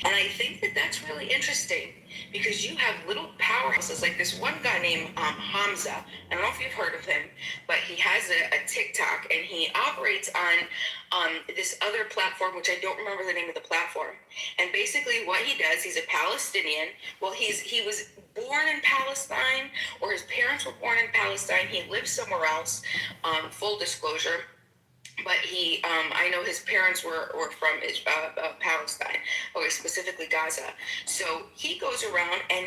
And I think that that's really interesting because you have little powerhouses like this one guy named Hamza. I don't know if you've heard of him, but he has a TikTok and he operates on this other platform, which I don't remember the name of the platform. And basically what he does, he's a Palestinian. Well, he was born in Palestine, or his parents were born in Palestine. He lives somewhere else, full disclosure. But I know his parents were from Palestine, or specifically Gaza. So he goes around and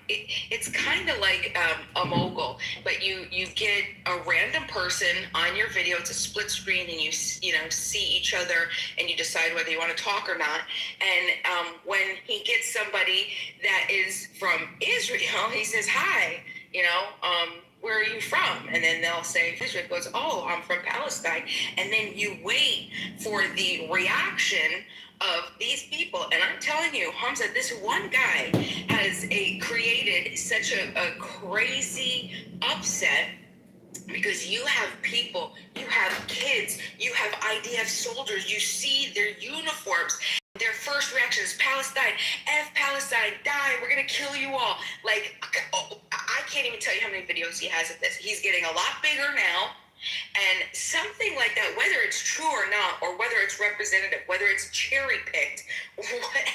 it's kind of like a mogul, but you get a random person on your video. It's a split screen, and you see each other, and you decide whether you want to talk or not. And when he gets somebody that is from Israel, he says, "Hi, where are you from?" And then they'll say, Israel goes, "Oh, I'm from Palestine." And then you wait for the reaction of these people. And I'm telling you, Hamza, this one guy has created such a crazy upset, because you have people, you have kids, you have IDF soldiers, you see their uniforms. Their first reaction is Palestine, F Palestine, die, we're going to kill you all. Like, I can't even tell you how many videos he has of this. He's getting a lot bigger now. And something like that, whether it's true or not, or whether it's representative, whether it's cherry picked,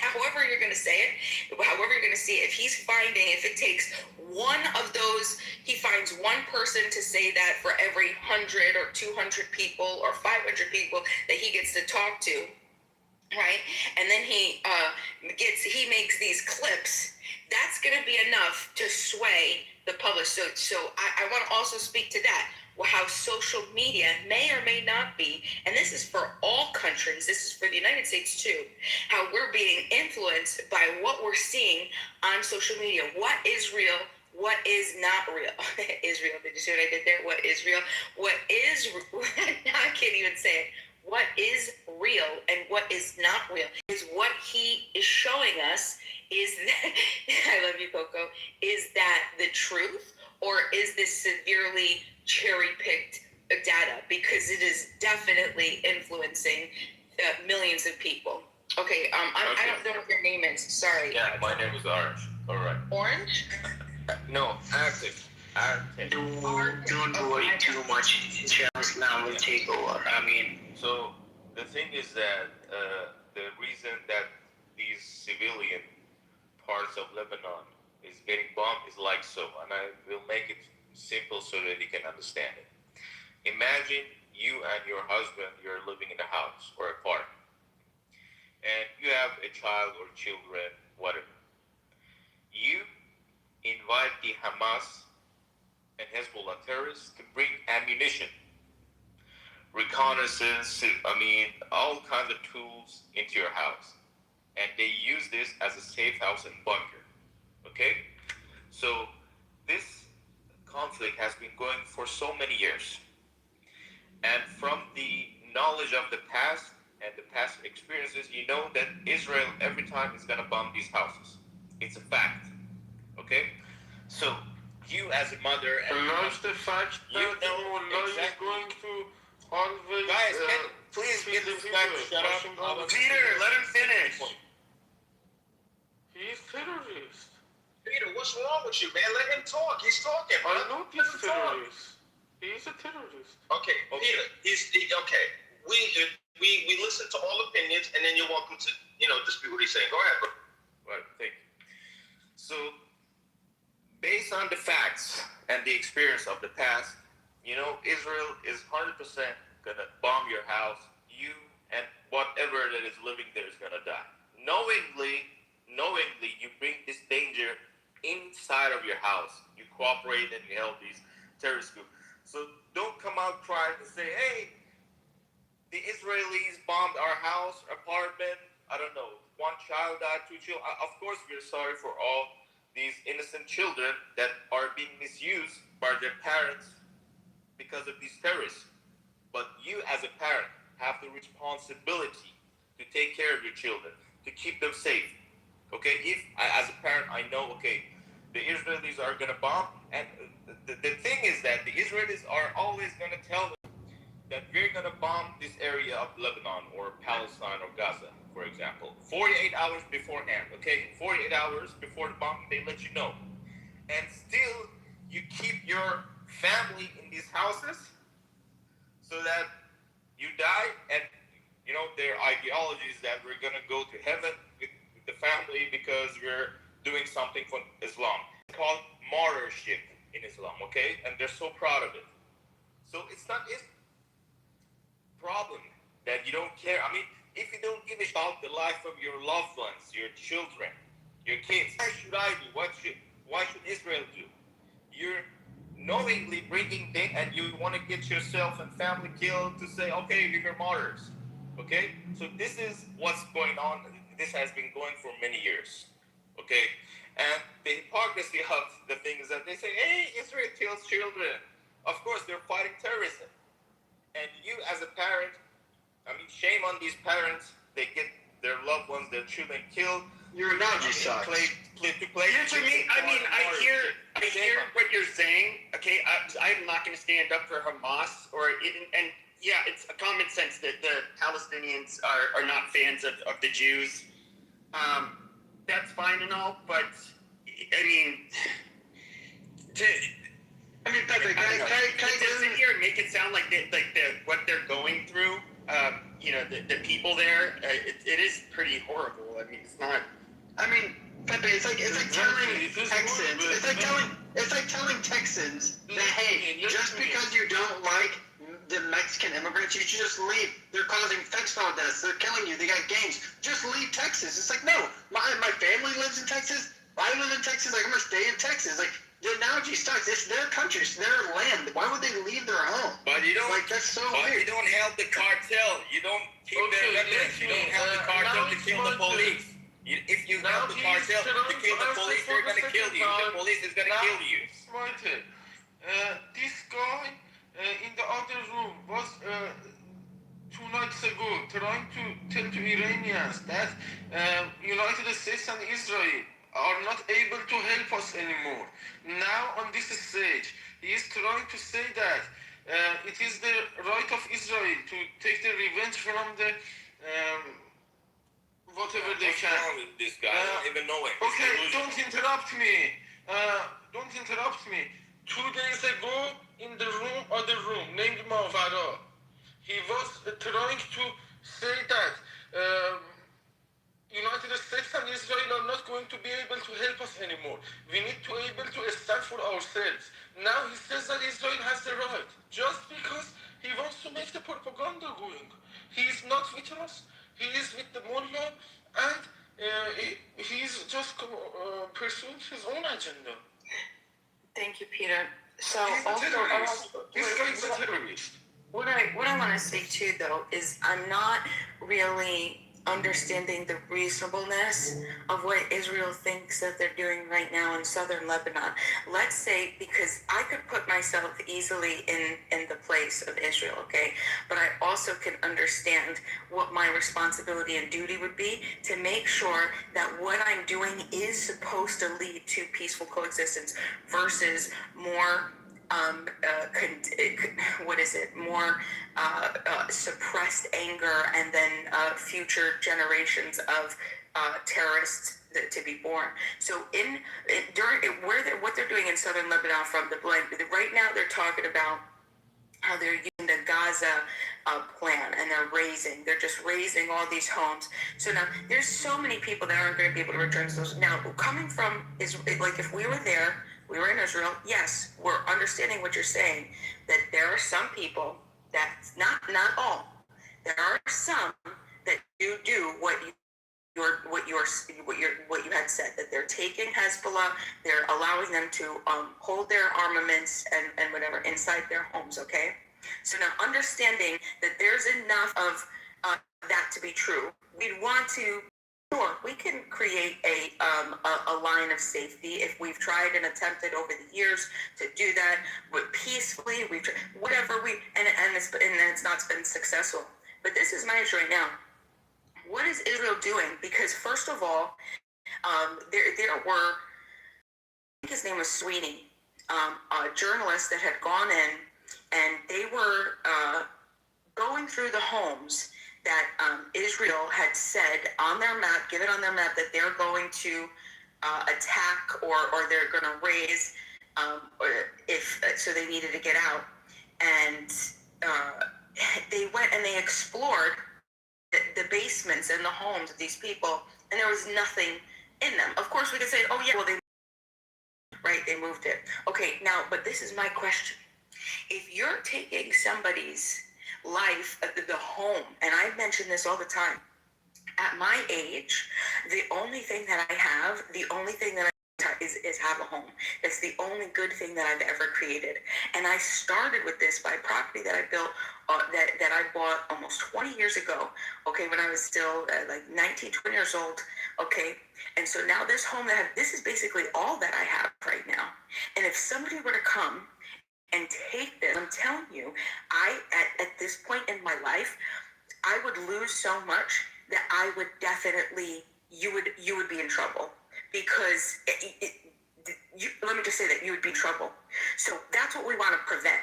however you're going to say it, however you're going to see it, if it takes one of those, he finds one person to say that for every 100 or 200 people or 500 people that he gets to talk to, right? And then he makes these clips. That's going to be enough to sway the public. So I want to also speak to that. How social media may or may not be, and this is for all countries, this is for the United States too, how we're being influenced by what we're seeing on social media. What is real? What is not real? Israel, did you see what I did there? What is real? What is, I can't even say it. What is real and what is not real is what he is showing us. Is that, I love you, Coco, is that the truth, or is this severely cherry-picked data? Because it is definitely influencing millions of people. Okay, I don't know what your name is. Sorry. Yeah, my name is Orange. All right. Orange? No, Arctic. Don't worry too much. Islam will take over. So the thing is that the reason that these civilian parts of Lebanon is getting bombed is like so, and I will make it simple so that you can understand it. Imagine you and your husband, you're living in a house or a park, and you have a child or children, whatever. You invite the Hamas and Hezbollah terrorists to bring ammunition, reconnaissance, all kinds of tools into your house. And they use this as a safe house and bunker. Okay? So this conflict has been going for so many years. And from the knowledge of the past and the past experiences, you know that Israel every time is going to bomb these houses. It's a fact. Okay? So you as a mother and that's the fact that exactly. is going to always guys, please get this guy to shut up. Peter, let him finish. He's terrorist. Peter, what's wrong with you, man? Let him talk. He's talking, man. I know he's a terrorist. He's a terrorist. Okay, Peter, okay. We listen to all opinions, and then you're welcome to, dispute what he's saying. Go ahead, bro. Right, thank you. So, based on the facts and the experience of the past, Israel is 100% gonna bomb your house. You and whatever that is living there is gonna die. Knowingly, you bring this danger inside of your house. You cooperate and you help these terrorist groups. So don't come out trying to say, hey, the Israelis bombed our house, apartment, I don't know, one child died, two children. Of course, we're sorry for all these innocent children that are being misused by their parents because of these terrorists. But you as a parent have the responsibility to take care of your children, to keep them safe. Okay, if as a parent I know, okay, the Israelis are gonna bomb, and the thing is that the Israelis are always gonna tell them that we're going to bomb this area of Lebanon or Palestine or Gaza, for example, 48 hours beforehand, okay? 48 hours before the bombing, they let you know. And still, you keep your family in these houses so that you die, and you know their ideology is that we're gonna go to heaven with the family because we're doing something for Islam. It's called martyrship in Islam, okay? And they're so proud of it. So it's not a problem that you don't care. I mean, if you don't give a shit about the life of your loved ones, your children, your kids, what should I do? Why should Israel do? You're knowingly bringing things, and you want to get yourself and family killed to say, okay, we're martyrs. Okay? So this is what's going on. This has been going for many years. Okay? And the hypocrisy of the thing is that they say, hey, Israel kills children. Of course, they're fighting terrorism. And you as a parent, I mean, shame on these parents. They get their loved ones, their children killed. Your analogy sucks. To me, I hear what you're saying. Okay, I'm not going to stand up for Hamas and yeah, it's a common sense that the Palestinians are not fans of the Jews. That's fine and all, but I mean, Pepe, can I sit here and make it sound like what they're going through. You know, the people there. It is pretty horrible. I mean, it's not. Pepe, it's like telling Texans. It's like telling Texans that hey, just because you don't like the Mexican immigrants, you should just leave. They're causing fentanyl deaths. They're killing you. They got gangs. Just leave Texas. It's like no, my family lives in Texas. I live in Texas. Like I'm gonna stay in Texas. Like the analogy starts. It's their country. It's their land. Why would they leave their home? But you don't. Like that's so weird. You don't help the cartel. You don't keep their records. You don't help the cartel to kill the police. If you help the cartel to kill the police, they're gonna kill you. The police is gonna kill you. This guy in the other room was 2 nights ago trying to tell to Iranians that United States and Israel are not able to help us anymore. Now on this stage, he is trying to say that it is the right of Israel to take the revenge from the whatever they can. What's wrong with this guy? I don't even know it. Okay, don't interrupt me. Don't interrupt me. 2 days ago, in the other room, named Mavara, he was trying to say that United States and Israel are not going to be able to help us anymore. We need to be able to stand for ourselves. Now he says that Israel has the right, just because he wants to make the propaganda going. He is not with us. He is with the mullah, and he's just pursuing his own agenda. Thank you, Peter. So He's a terrorist. This guy's a terrorist. What I want to say too, though, is I'm not really understanding the reasonableness of what Israel thinks that they're doing right now in southern Lebanon. Let's say, because I could put myself easily in the place of Israel, okay? But I also can understand what my responsibility and duty would be to make sure that what I'm doing is supposed to lead to peaceful coexistence versus more more suppressed anger and then future generations of terrorists to be born. So what they're doing in southern Lebanon from right now they're talking about how they're using the Gaza plan and they're just raising all these homes. So now there's so many people that aren't going to be able to return to those. Now coming from like if we were there, we were in Israel, yes, we're understanding what you're saying, that there are some people that, not all, there are some that do what you had said, that they're taking Hezbollah, they're allowing them to hold their armaments and whatever inside their homes, okay? So now understanding that there's enough of that to be true, we'd want to. Sure, we can create a line of safety if we've tried and attempted over the years to do that, but peacefully. We've tried, it's not been successful. But this is my issue right now. What is Israel doing? Because first of all, there were, I think his name was Sweeney, a journalist that had gone in, and they were going through the homes that Israel had said on their map, given on their map, that they're going to attack or they're going to raise, or if so they needed to get out. And they went and they explored the basements and the homes of these people, and there was nothing in them. Of course, we could say, oh yeah, well, they moved it. Okay, now, but this is my question. If you're taking somebody's life, the home, and I mention this all the time, at my age, the only thing that I have, is have a home. It's the only good thing that I've ever created. And I started with this by property that I built, that I bought almost 20 years ago, okay, when I was still like 19, 20 years old, okay? And so now this home this is basically all that I have right now. And if somebody were to come and take this, I'm telling you, at this point in my life, I would lose so much that I would definitely, you would be in trouble, because let me just say that you would be in trouble. So that's what we want to prevent,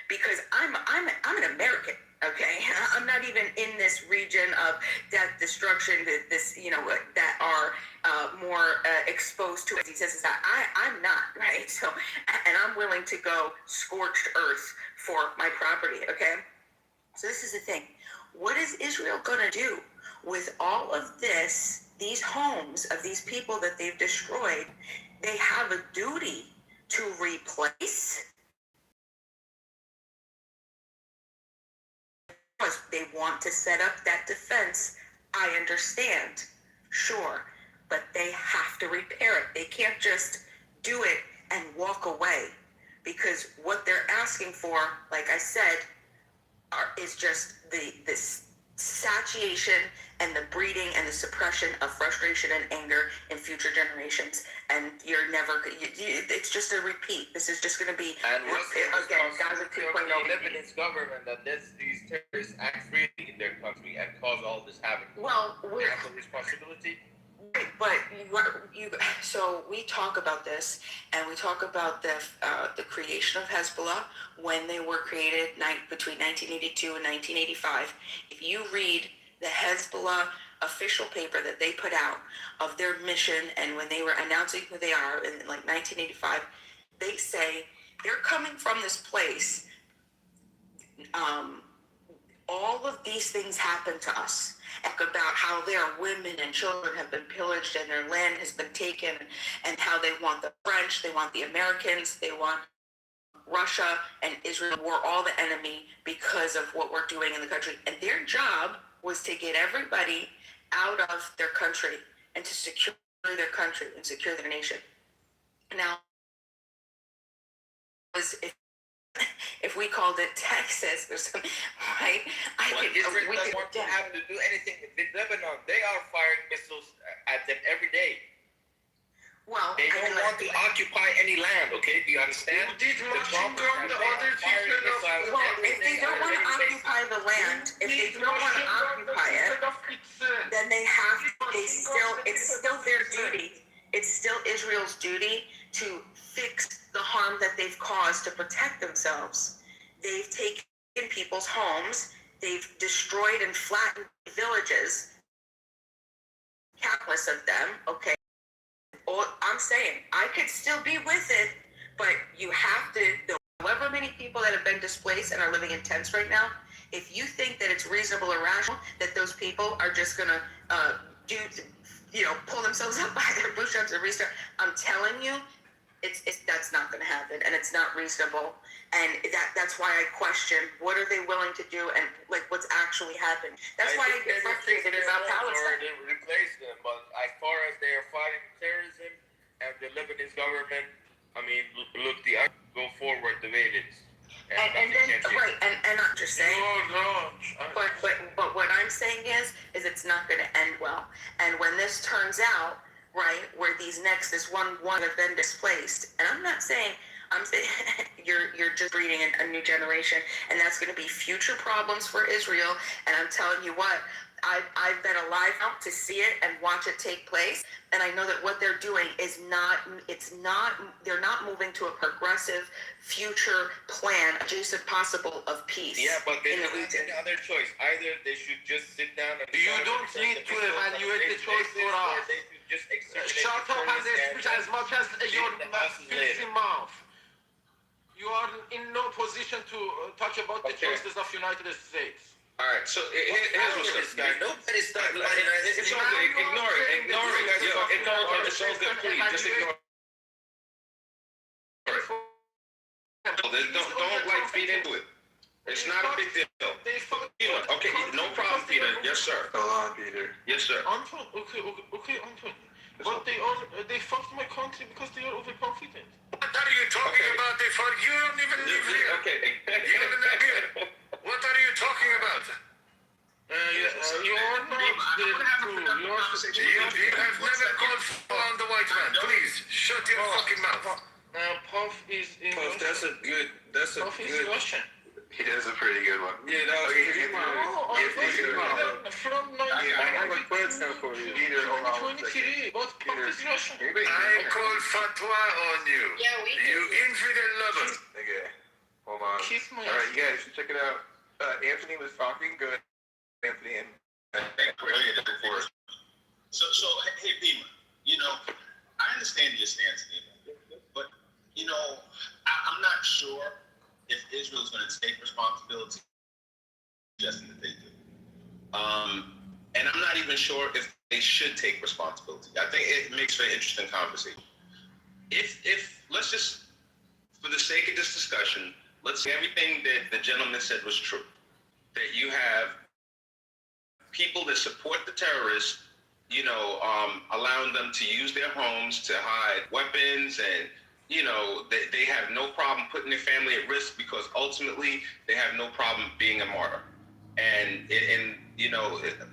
because I'm an American, okay? I'm not even in this region of death, destruction, this, that are more exposed to diseases. I'm not, right? So, and I'm willing to go scorched earth for my property, okay? So this is the thing. What is Israel going to do with all of this, these homes of these people that they've destroyed? They have a duty to replace. They want to set up that defense. I understand, sure, but they have to repair it. They can't just do it and walk away, because what they're asking for, like I said, is just this satiation and the breeding and the suppression of frustration and anger in future generations. And you're never, it's just a repeat. This is just going to be, And what's the again, Gaza 2.0. the Lebanese government that lets these terrorists act freely in their country and cause all this havoc? Well, we have the responsibility. But so we talk about this, and we talk about the creation of Hezbollah when they were created between 1982 and 1985. If you read the Hezbollah official paper that they put out of their mission, and when they were announcing who they are in like 1985, they say they're coming from this place. All of these things happen to us. About how their women and children have been pillaged and their land has been taken, and how they want the French, they want the Americans, they want Russia and Israel. We're all the enemy because of what we're doing in the country. And their job was to get everybody out of their country and to secure their country and secure their nation. Now, if we called it Texas or something, right? Israel doesn't want to have to do anything with Lebanon. They are firing missiles at them every day. Well, they don't want to occupy any land, okay? Do you understand? Did Washington the other well, if they don't want to occupy the land, if they don't want to occupy it, then they have to, it's still their duty. It's still Israel's duty to fix the harm that they've caused to protect themselves. They've taken people's homes. They've destroyed and flattened villages, countless of them, okay? I'm saying, I could still be with it, but you have to, however many people that have been displaced and are living in tents right now, if you think that it's reasonable or rational that those people are just going to pull themselves up by their bootstraps and restart, I'm telling you, that's not going to happen, and it's not reasonable. And that's why I question what are they willing to do and like what's actually happened. That's why I get frustrated about Palestine. They replace them, but as far as they are fighting terrorism and the Lebanese government, I mean, look, go forward the way it is. And I'm just saying. But what I'm saying is it's not going to end well. And when this turns out, right, where this one have been displaced, and I'm saying you're just breeding a new generation, and that's going to be future problems for Israel. And I'm telling you what, I've been alive now to see it and watch it take place, and I know that what they're doing is they're not moving to a progressive future plan, adjacent possible of peace. Yeah, but they in the don't have region. any other choice. Either they should just sit down and You don't need to evaluate the choice for us. or they should just exterminate Shut the up and terrorists speak as much as your the houses filthy later. mouth. You are in no position to talk about the Okay. choices of United States. All right, so here's what's This up. guy, nobody's starting. It's all good. Ignore it. Ignore it. Yo, ignore it. It's all good. Please, just ignore it. Don't like feed into it. It's not a big deal. Okay, no problem, Peter. Yes, sir. Go on, Peter. Yes, sir. Anton, okay, Anton. But they fucked my country because they are overconfident. What are you talking about? You don't even live here. Okay. You don't live here. What are you talking about? You are not the true. You are You have never called on the white man. Please, shut your fucking mouth. Puff is in That's a good. Puff is Russian. He does a pretty good one. Yeah, that was pretty good. Oh, from I have a question for you. Peter, hold on. 2023, but Puff is Russian. I call fatwa on you. Yeah, we do. You infidel lover. Okay, hold on. Kiss my All right, you guys should check it out. Anthony was talking good. Anthony and So hey, Pima, I understand your stance, Pima, but I'm not sure if Israel's going to take responsibility, suggesting that they do. And I'm not even sure if they should take responsibility. I think it makes for an interesting conversation. If let's just, for the sake of this discussion, let's say everything that the gentleman said was true. That you have people that support the terrorists, allowing them to use their homes to hide weapons, and they have no problem putting their family at risk because ultimately they have no problem being a martyr. And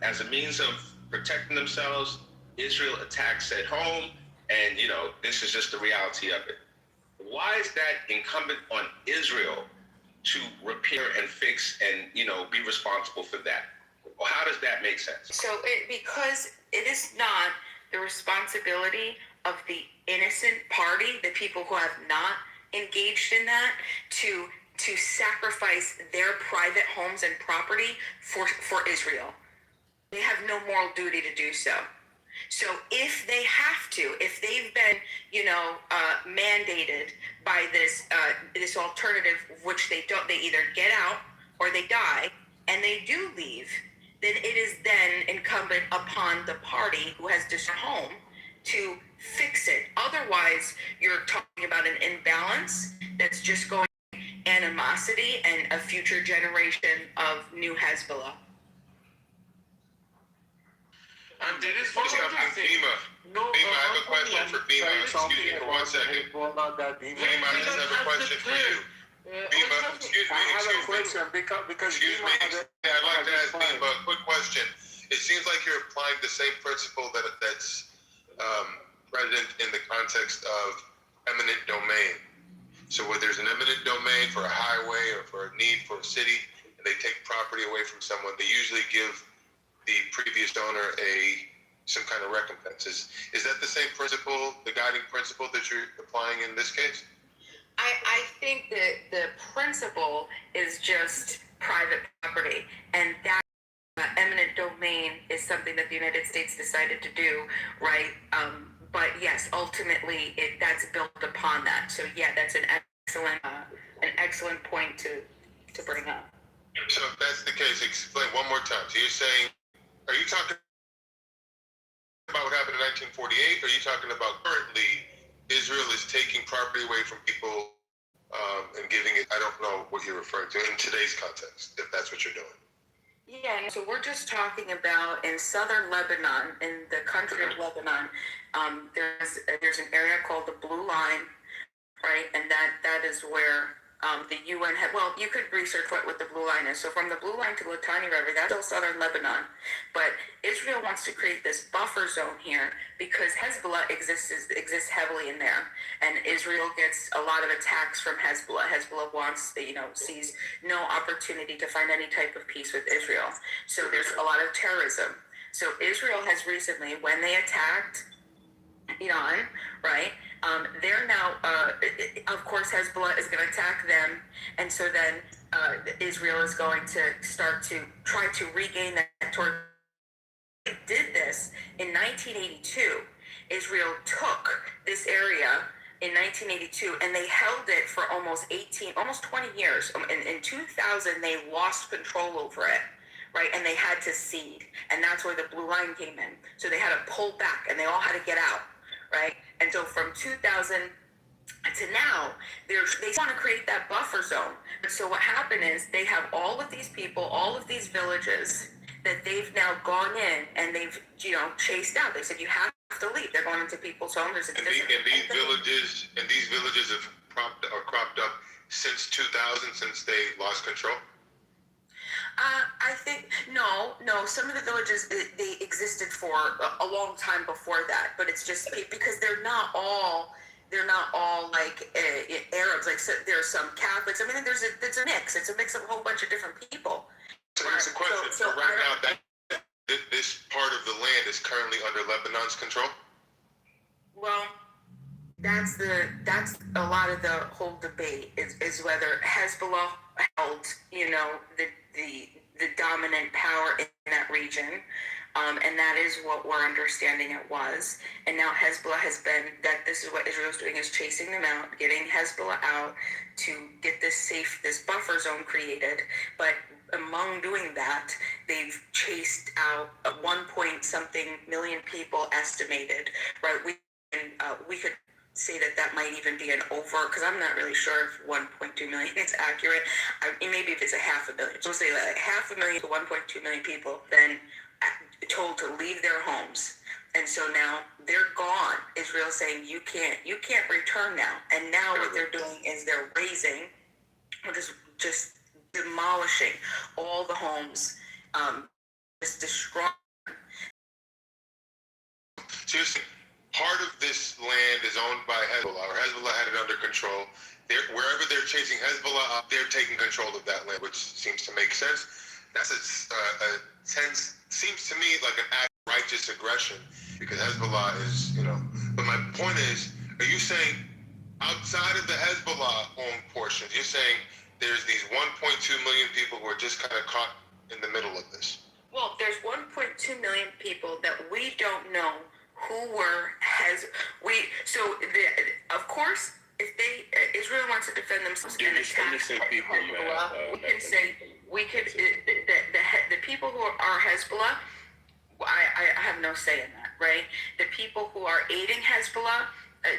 as a means of protecting themselves, Israel attacks at home, and this is just the reality of it. Why is that incumbent on Israel to repair and fix and be responsible for that? How does that make sense? So because it is not the responsibility of the innocent party, the people who have not engaged in that, to sacrifice their private homes and property for Israel. They have no moral duty to do so. So if they have to, if they've been, mandated by this alternative, which they either get out or they die, and they do leave, then it is then incumbent upon the party who has destroyed home to fix it. Otherwise, you're talking about an imbalance that's just going animosity and a future generation of new Hezbollah. And there is one other thing. Pima, I have a question for Pima. Excuse me for 1 second. Pima, I just have a question for you. Pima, excuse me. I have a question because Excuse me. I'd like to ask Pima a quick question. It seems like you're applying the same principle that's present in the context of eminent domain. So where there's an eminent domain for a highway or for a need for a city, and they take property away from someone, they usually give the previous owner some kind of recompense. Is that the same principle, the guiding principle that you're applying in this case? I think that the principle is just private property, and that eminent domain is something that the United States decided to do, right? But yes, ultimately, that's built upon that. So yeah, that's an excellent point to bring up. So if that's the case, explain one more time. So you're saying, are you talking about what happened in 1948? Or are you talking about currently Israel is taking property away from people and giving it? I don't know what you're referring to in today's context, if that's what you're doing. Yeah, so we're just talking about in southern Lebanon, in the country of Lebanon, there's an area called the Blue Line, right? And that is where the UN had, well, you could research what the blue line is. So from the blue line to the Litani River, that's still southern Lebanon. But Israel wants to create this buffer zone here because Hezbollah exists heavily in there. And Israel gets a lot of attacks from Hezbollah. Hezbollah wants, sees no opportunity to find any type of peace with Israel. So there's a lot of terrorism. So Israel has recently, when they attacked Iran, right? They're now, of course, Hezbollah is going to attack them, and so then Israel is going to start to try to regain that territory. They did this in 1982. Israel took this area in 1982, and they held it for almost 20 years. In 2000, they lost control over it. Right, and they had to cede, and that's where the blue line came in. So they had to pull back, and they all had to get out, right? And so from 2000 to now, they want to create that buffer zone. And so what happened is they have all of these people, all of these villages that they've now gone in and they've chased out. They said you have to leave. They're going into people's homes. And these villages have cropped up since 2000, since they lost control. I think no. Some of the villages they existed for a long time before that, but it's just because they're not all like Arabs. Like so, there's some Catholics. I mean, it's a mix. It's a mix of a whole bunch of different people. So here's the question. So right now, this part of the land is currently under Lebanon's control. Well, that's a lot of the whole debate is whether Hezbollah held the dominant power in that region, and that is what we're understanding it was. And now Hezbollah has been that this is what Israel's doing, is chasing them out, getting Hezbollah out to get this buffer zone created. But among doing that, they've chased out 1-point-something million people estimated. Right? We could say that might even be an over, because I'm not really sure if 1.2 million is accurate. Maybe if it's 500,000. So we'll say like 500,000 to 1.2 million people then told to leave their homes. And so now they're gone. Israel's saying you can't return now. And now what they're doing is they're just demolishing all the homes, just destroying. So you're saying part of this land is owned by Hezbollah, or Hezbollah had it under control. Wherever they're chasing Hezbollah up, they're taking control of that land, which seems to make sense. That's seems to me like an act of righteous aggression, because Hezbollah is, But my point is, are you saying outside of the Hezbollah-owned portions, you're saying there's these 1.2 million people who are just kind of caught in the middle of this? Well, there's 1.2 million people that we don't know who were of course, if Israel wants to defend themselves and attack Hezbollah, the people who are Hezbollah, I have no say in that, right? The people who are aiding Hezbollah,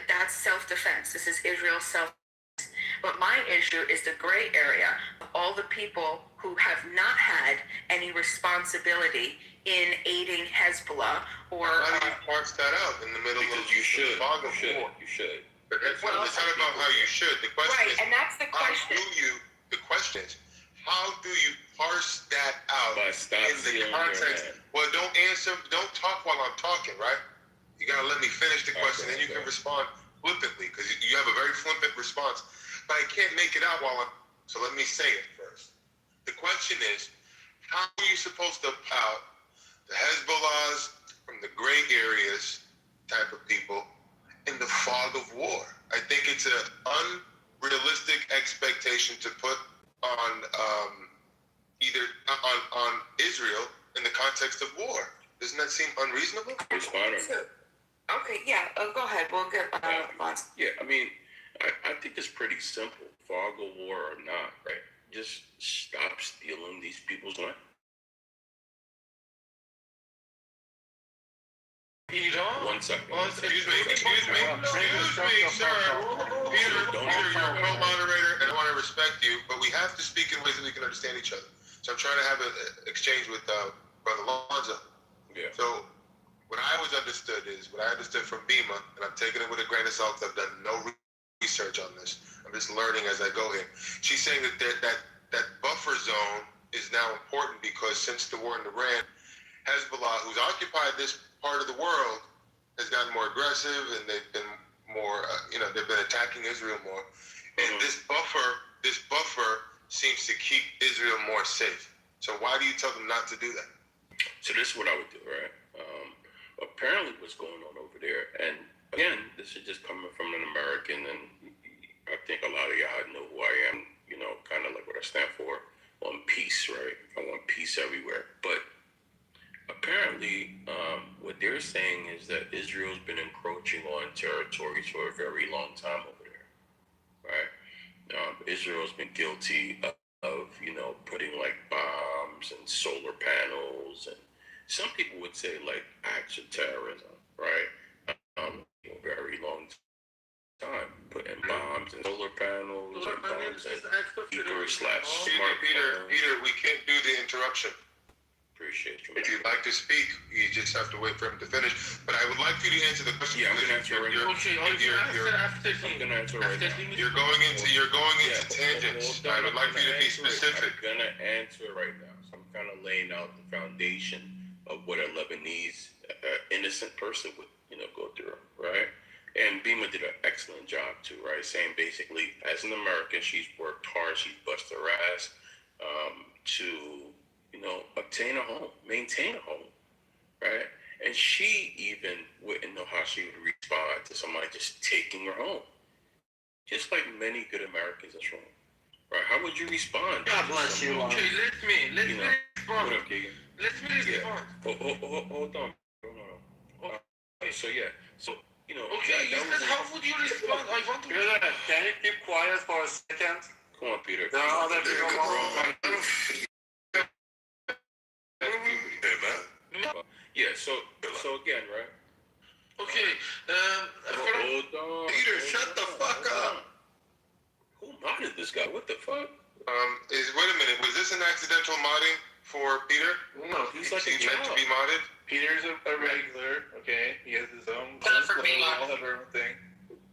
that's self-defense. This is Israel's self-defense. But my issue is the gray area of all the people who have not had any responsibility in aiding Hezbollah, or how do you parse that out in the middle of the fog of war? You should. But it's not about how you should. The question is, and that's the question. The question is, how do you parse that out in the context? Well, don't talk while I'm talking, right? You gotta let me finish the question, then you can respond flippantly, because you have a very flippant response. But I can't make it out so let me say it first. The question is, how are you supposed to out the Hezbollahs from the gray areas type of people in the fog of war? I think it's an unrealistic expectation to put on on Israel in the context of war. Doesn't that seem unreasonable? Okay, yeah, go ahead. We'll get last. Yeah, I mean, I think it's pretty simple. Fog of war or not, right? Just stop stealing these people's land. Iran? 1 second. Excuse me, sir. Peter, you're a co-moderator, and I want to respect you, but we have to speak in ways that we can understand each other. So I'm trying to have an exchange with Brother Lonzo. Yeah. So what I understood from Bima, and I'm taking it with a grain of salt, I've done no research on this. I'm just learning as I go here. She's saying that buffer zone is now important because since the war in Iran, Hezbollah, who's occupied this part of the world, has gotten more aggressive, and they've been more, they've been attacking Israel more. And this buffer seems to keep Israel more safe. So why do you tell them not to do that? So this is what I would do, right? Apparently what's going on over there, and again, this is just coming from an American, and I think a lot of y'all know who I am, kind of like what I stand for, on peace, right? I want peace everywhere. But apparently, what they're saying is that Israel's been encroaching on territories for a very long time over there, right? Israel's been guilty of putting like bombs and solar panels, and some people would say like acts of terrorism, right? Very long time putting bombs and solar panels and bombs and Peter, we can't do the interruption. Appreciate you. If you'd like to speak, you just have to wait for him to finish. But I would like you to answer the question. Yeah, I'm gonna answer right now. Okay, I'll answer after him. I'm gonna answer right now. You're going into tangents. I would like for you to be specific. I'm gonna answer right now. So I'm kind of laying out the foundation of what a Lebanese innocent person would go through, right? And Bima did an excellent job too, right? Saying basically, as an American, she's worked hard, she's busted her ass to obtain a home, maintain a home, right? And she even wouldn't know how she would respond to somebody just taking her home. Just like many good Americans in this room, right? How would you respond? God bless you. Okay, let me respond. What up, Keegan? Let me respond. Hold on. So Okay, you said how would you respond? I want to. Can you keep quiet for a second? come on, Peter. There are other people Yeah, so again, right? Okay, Hold on. Peter, shut the fuck up. Who modded this guy? What the fuck? Wait a minute. Was this an accidental modding for Peter? No, he's like a meant to be modded? Peter's a regular, okay? He has his own Tell him for level, being all of everything.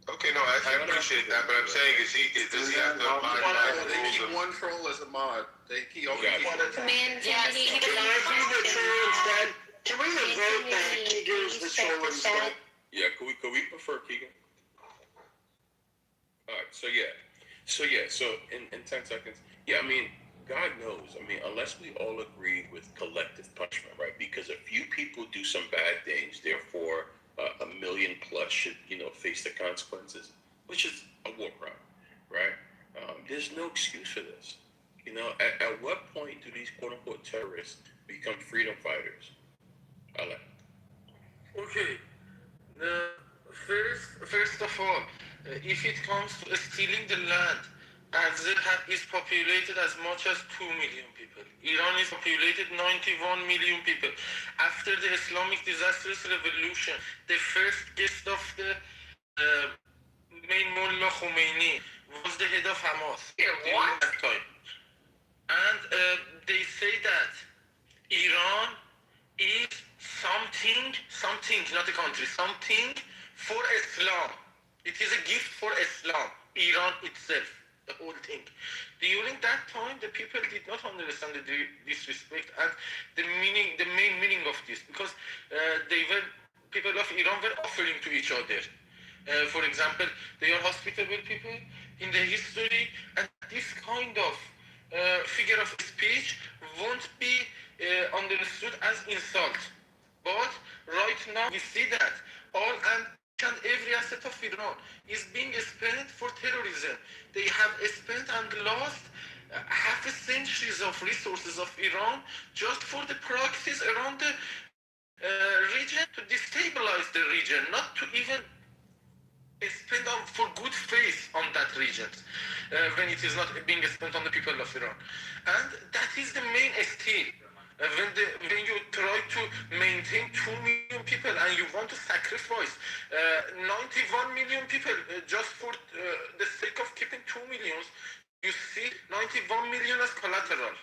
Okay, no, I appreciate that, but I'm saying does he have to abide by the They rules keep of... one troll as a mod. He only Yeah. keeps one attack. Man, Yes. somebody Can I be the troll instead? Can we vote that Keegan's the troll instead? Yeah, could we prefer Keegan? Alright, so in 10 seconds. Yeah, I mean, God knows. I mean, unless we all agree with collective punishment, right? Because a few people do some bad things, therefore a million plus should, face the consequences, which is a war crime, right? There's no excuse for this. At what point do these quote-unquote terrorists become freedom fighters? okay. First of all, if it comes to stealing the land, Azir is populated as much as 2 million people. Iran is populated 91 million people. After the Islamic disastrous revolution, the first guest of the main Mullah Khomeini was the head of Hamas. What? That time. And they say that Iran is something, not a country, something for Islam. It is a gift for Islam, Iran itself. The whole thing. During that time, the people did not understand the disrespect and the main meaning of this, because people of Iran were offering to each other. For example, they are hospitable people in the history, and this kind of figure of speech won't be understood as insult. But right now, we see that all and every asset of Iran is being spent for terrorism. They have spent and lost half a centuries of resources of Iran just for the proxies around the region to destabilize the region, not to even spend for good faith on that region when it is not being spent on the people of Iran. And that is the main steal. When you try to maintain 2 million people and you want to sacrifice 91 million people just for the sake of keeping 2 million, you see 91 million as collateral.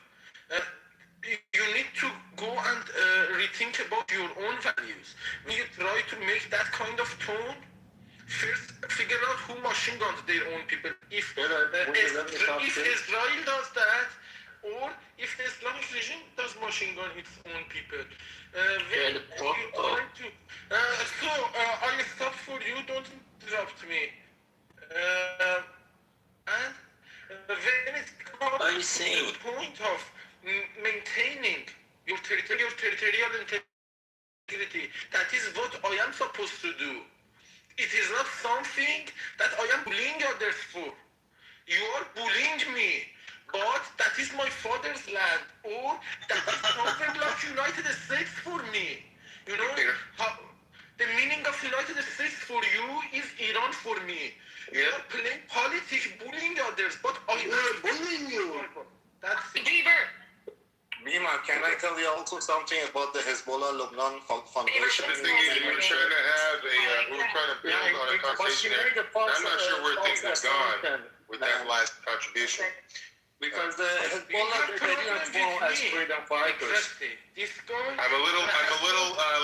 You need to go and rethink about your own values. When you try to make that kind of tone, first figure figure out who machine guns their own people. If Israel does that, or if the Islamic regime does machine gun its own people. I stop for you, don't interrupt me. And when it comes to the point of maintaining your territorial integrity, that is what I am supposed to do. It is not something that I am bullying others for. You are bullying me, but that is my father's land, or that is something like United States for me. You know, the meaning of United States for you is Iran for me. You are playing politics, bullying others, but I am bullying you. That's it. Bima, can I tell you also something about the Hezbollah Lebanon Foundation? The thing is, we were trying to build on a conversation there. I'm not sure where things have gone with that last contribution. Because the Hezbollah, they didn't form as freedom fighters. I'm a little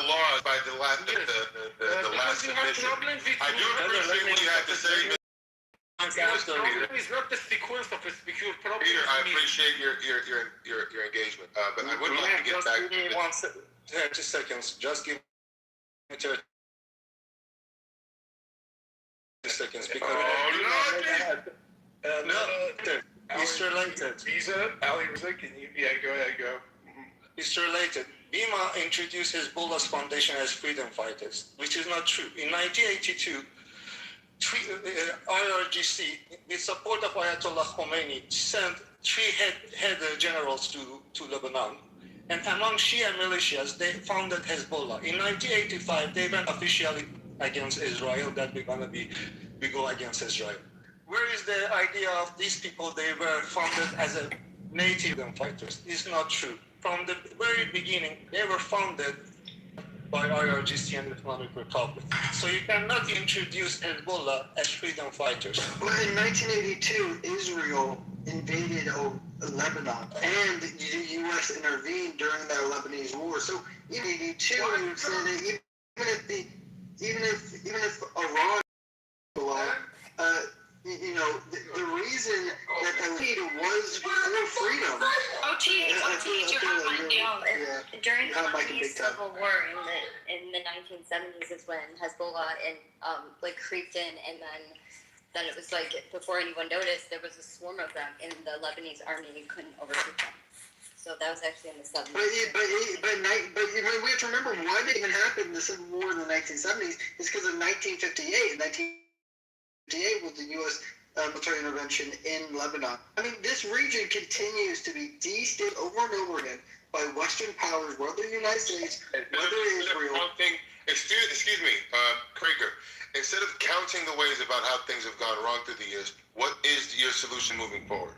lost by the last submission. I do appreciate what you had to say. Problem is not the sequence of a speaker. Peter, I appreciate your engagement, but I would like to get back to 30 seconds. Just give me 30 seconds. Because it's related. Ali, can you? Yeah, go ahead, go. It's related. Bima introduced Hezbollah's foundation as freedom fighters, which is not true. In 1982, IRGC, with support of Ayatollah Khomeini, sent three head generals to Lebanon. And among Shia militias, they founded Hezbollah. In 1985, they went officially against Israel, that we go against Israel. Where is the idea of these people? They were founded as a native freedom fighters. It's not true. From the very beginning, they were founded by IRGC and Islamic Republic. So you cannot introduce Hezbollah as freedom fighters. Well, in 1982, Israel invaded Lebanon, and the U.S. intervened during that Lebanese war. So in 82, you would say that even if Iran the reason that the lead was for freedom. OT, you have my deal. During the Lebanese Civil War in the 1970s is when Hezbollah creeped in, and then it was like before anyone noticed, there was a swarm of them in the Lebanese army and couldn't overtake them. So that was actually in the 70s. But we have to remember why did it even happen in the Civil War in the 1970s is because of 1958. 1958 was the U.S. Military intervention in Lebanon. I mean, this region continues to be destabilized over and over again by Western powers, whether the United States, whether Israel. Excuse me, Krieger. Instead of counting the ways about how things have gone wrong through the years, what is your solution moving forward?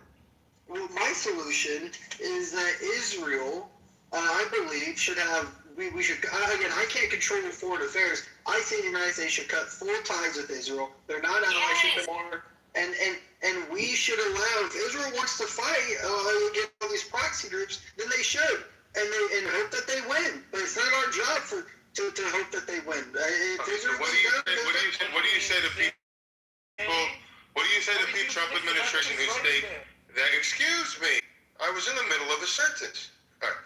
Well, my solution is that Israel, I believe, should have. We should again. I can't control foreign affairs. I think the United States should cut full ties with Israel. They're not allyship anymore, and we should allow. If Israel wants to fight against all these proxy groups, then they should, and hope that they win. But it's not our job to hope that they win. So what do you say to people? What do you say to the Trump administration who state that? Excuse me, I was in the middle of a sentence. All right.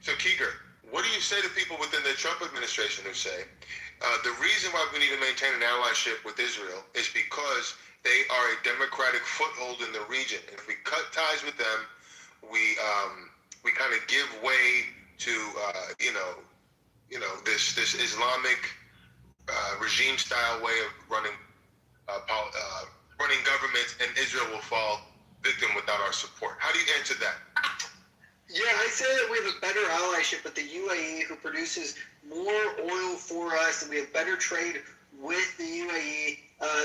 So Kiger, what do you say to people within the Trump administration who say the reason why we need to maintain an allyship with Israel is because they are a democratic foothold in the region. If we cut ties with them, we kind of give way to this Islamic regime style way of running government, and Israel will fall victim without our support. How do you answer that? Yeah, I say that we have a better allyship with the UAE, who produces more oil for us, and we have better trade with the UAE.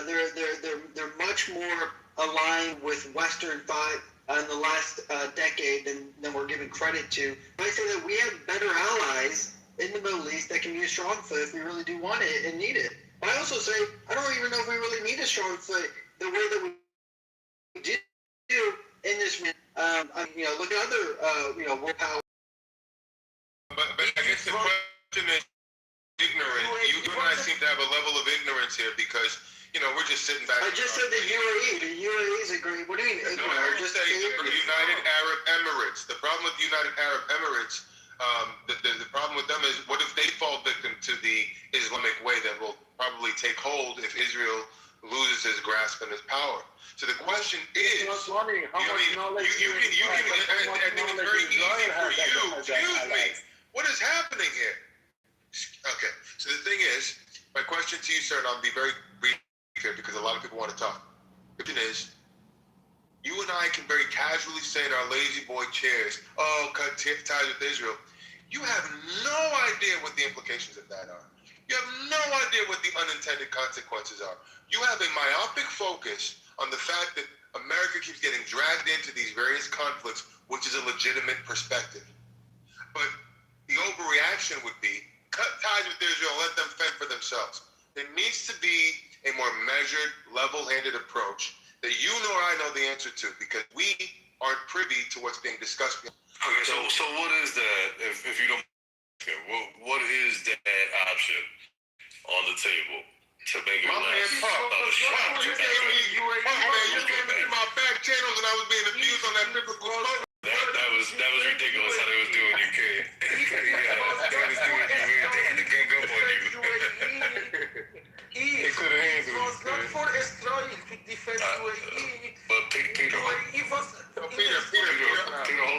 They're much more aligned with Western thought in the last decade than we're given credit to. I say that we have better allies in the Middle East that can be a strong foot if we really do want it and need it. I also say I don't even know if we really need a strong foot the way that we do in this. Look at other world power. But I guess the question is ignorant. You and I seem to have a level of ignorance here because we're just sitting back. I just said the UAE. The UAE is a great. What do you mean? No, I just say the United Arab Emirates. The problem with the United Arab Emirates, the problem with them is, what if they fall victim to the Islamic way that will probably take hold if Israel loses his grasp and his power? So the question is, How much knowledge you can, I think it's very easy for you. Excuse me. What is happening here? Okay. So the thing is, my question to you, sir, and I'll be very brief here because a lot of people want to talk. The question is, you and I can very casually say in our lazy boy chairs, oh, cut ties with Israel. You have no idea what the implications of that are. You have no idea what the unintended consequences are. You have a myopic focus on the fact that America keeps getting dragged into these various conflicts, which is a legitimate perspective. But the overreaction would be, cut ties with Israel, let them fend for themselves. There needs to be a more measured, level-handed approach that you nor I know the answer to, because we aren't privy to what's being discussed. Okay, so what is that, if you don't, what is that option on the table to make it less? You came into my back channels and I was being abused on that biblical smoke. That was ridiculous how they was doing you, kid. Yeah, they was doing you. They had to gang up on you. They could have handled it. It was not for Israel to defend UAE. But Peter, hold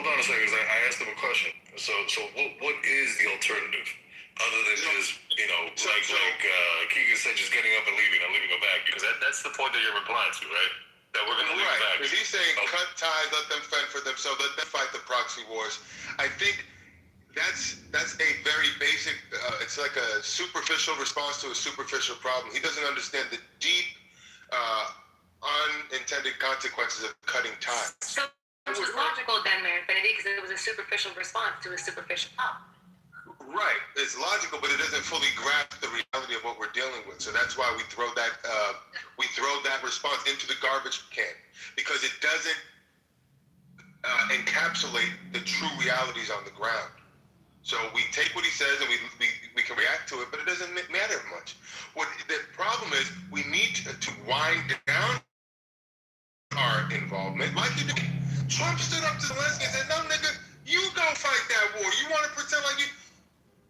on a second. I asked him a question. So what is the alternative other than just like Keegan said, just getting up and leaving her back? Because that's the point that you're replying to, right? That we're going to leave her back. Because he's saying cut ties, let them fend for themselves, let them fight the proxy wars. I think that's a very basic, it's like a superficial response to a superficial problem. He doesn't understand the deep, unintended consequences of cutting ties. So which is logical then, Mayor Infinity, because it was a superficial response to a superficial problem. Right, it's logical, but it doesn't fully grasp the reality of what we're dealing with. So that's why we throw that response into the garbage can, because it doesn't encapsulate the true realities on the ground. So we take what he says and we can react to it, but it doesn't matter much. What the problem is, we need to wind down our involvement, like he did. Trump stood up to Zelensky and said, "No, nigga, you go fight that war. You want to pretend like you."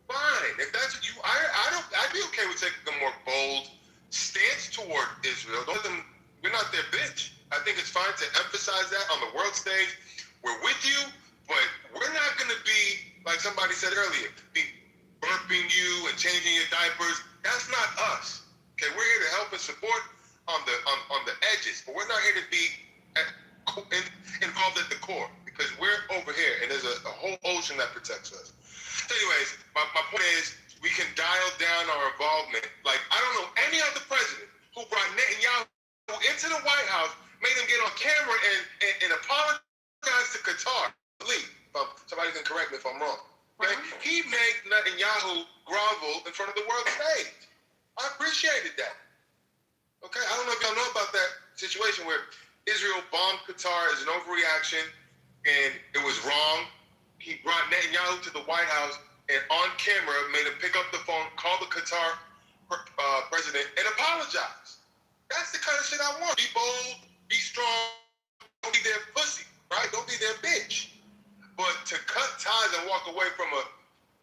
Fine, if that's what you, I'd be okay with taking a more bold stance toward Israel. We're not their bitch. I think it's fine to emphasize that on the world stage. We're with you, but we're not going to be, like somebody said earlier, be burping you and changing your diapers. That's not us. Okay, we're here to help and support on the edges, but we're not here to be involved at the core, because we're over here and there's a whole ocean that protects us. So anyways, my point is, we can dial down our involvement. Like, I don't know any other president who brought Netanyahu into the White House, made him get on camera and apologize to Qatar. Somebody can correct me if I'm wrong. Okay? He made Netanyahu grovel in front of the world stage. I appreciated that. Okay? I don't know if y'all know about that situation where Israel bombed Qatar as an overreaction, and it was wrong. He brought Netanyahu to the White House and on camera made him pick up the phone, call the Qatar president, and apologize. That's the kind of shit I want. Be bold, be strong, don't be their pussy, right? Don't be their bitch. But to cut ties and walk away from a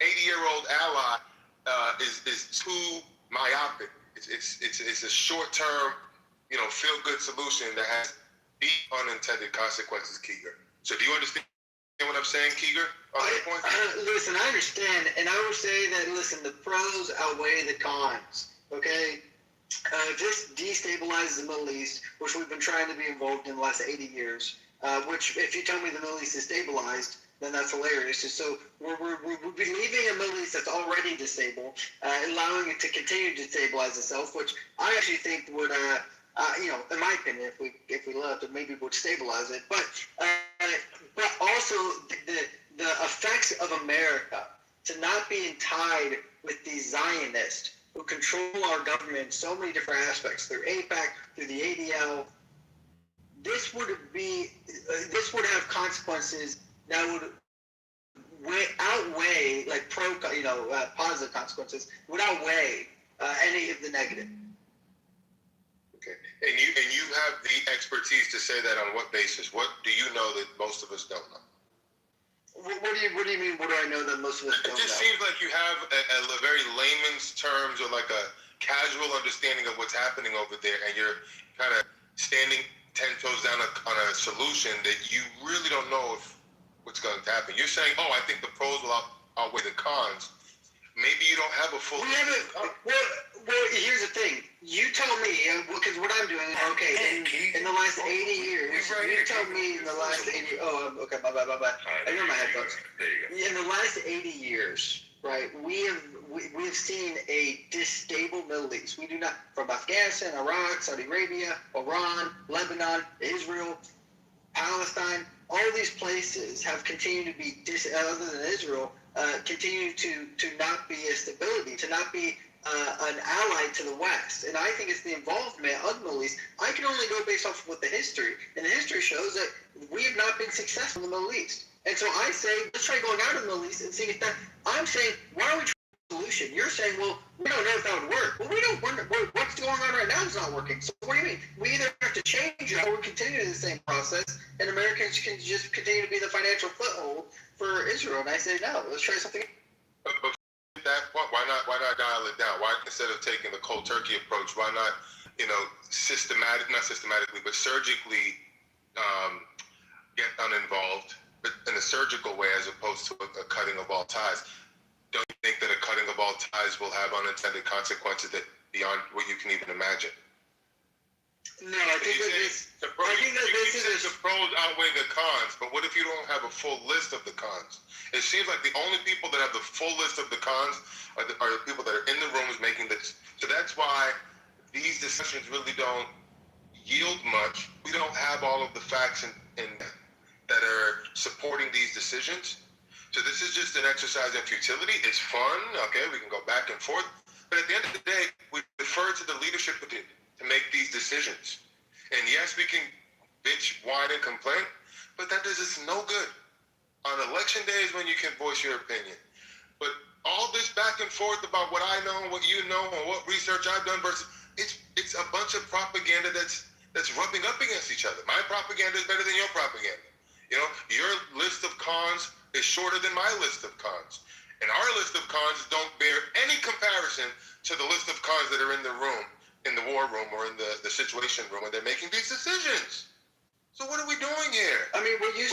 80-year-old ally is too myopic. It's a short-term, feel-good solution that has deep unintended consequences, Keeger. So do you understand what I'm saying, Keeger, on that point? Listen, I understand, and I would say that, the pros outweigh the cons, okay? This destabilizes the Middle East, which we've been trying to be involved in the last 80 years, which, if you tell me the Middle East is stabilized, then that's hilarious. So we're leaving a Middle East that's already disabled, allowing it to continue to destabilize itself, which I actually think would, in my opinion, if we left, it maybe would stabilize it. But also the effects of America to not being tied with these Zionists who control our government in so many different aspects, through AIPAC, through the ADL. This would have consequences that would outweigh, like positive consequences, would outweigh any of the negative. Okay. And you have the expertise to say that on what basis? What do you know that most of us don't know? What do you mean? What do I know that most of us don't know? It just seems like you have a very layman's terms or like a casual understanding of what's happening over there, and you're kind of standing 10 toes down on a solution that you really don't know what's going to happen. You're saying, oh, I think the pros will outweigh the cons. Maybe you don't have a full... Well, here's the thing. You tell me, because what I'm doing, okay, in the last 80 years, you tell me in the last 80... Oh, okay, bye. I got my headphones. There you go. In the last 80 years, right, we have seen a distable Middle East. We do not... From Afghanistan, Iraq, Saudi Arabia, Iran, Lebanon, Israel, Palestine, all these places have continued to be, other than Israel, continue to not be a stability, to not be an ally to the West. And I think it's the involvement of the Middle East. I can only go based off of what the history. And the history shows that we have not been successful in the Middle East. And so I say, let's try going out of the Middle East and seeing if that... I'm saying, why don't we try a solution? You're saying, well, we don't know if that would work. Well, what's going on right now is not working. So what do you mean? We either have to change it or we continue the same process, and Americans can just continue to be the financial foothold for Israel. And I say, no, let's try something. But that point, why not dial it down? Why, instead of taking the cold turkey approach, why not, not systematically, but surgically get uninvolved, but in a surgical way as opposed to a cutting of all ties? Don't you think that a cutting of all ties will have unintended consequences that beyond what you can even imagine? No, I think that the pros outweigh the cons, but what if you don't have a full list of the cons? It seems like the only people that have the full list of the cons are the people that are in the rooms making this. So that's why these discussions really don't yield much. We don't have all of the facts that are supporting these decisions. So this is just an exercise in futility. It's fun, okay? We can go back and forth. But at the end of the day, we defer to the leadership to make these decisions. And yes, we can bitch, whine, and complain, but that does us no good. On election day is when you can voice your opinion. But all this back and forth about what I know and what you know and what research I've done versus it's a bunch of propaganda that's rubbing up against each other. My propaganda is better than your propaganda. Your list of cons is shorter than my list of cons. And our list of cons don't bear any comparison to the list of cons that are in the room, in the war room or in the situation room when they're making these decisions. So what are we doing here? I mean, you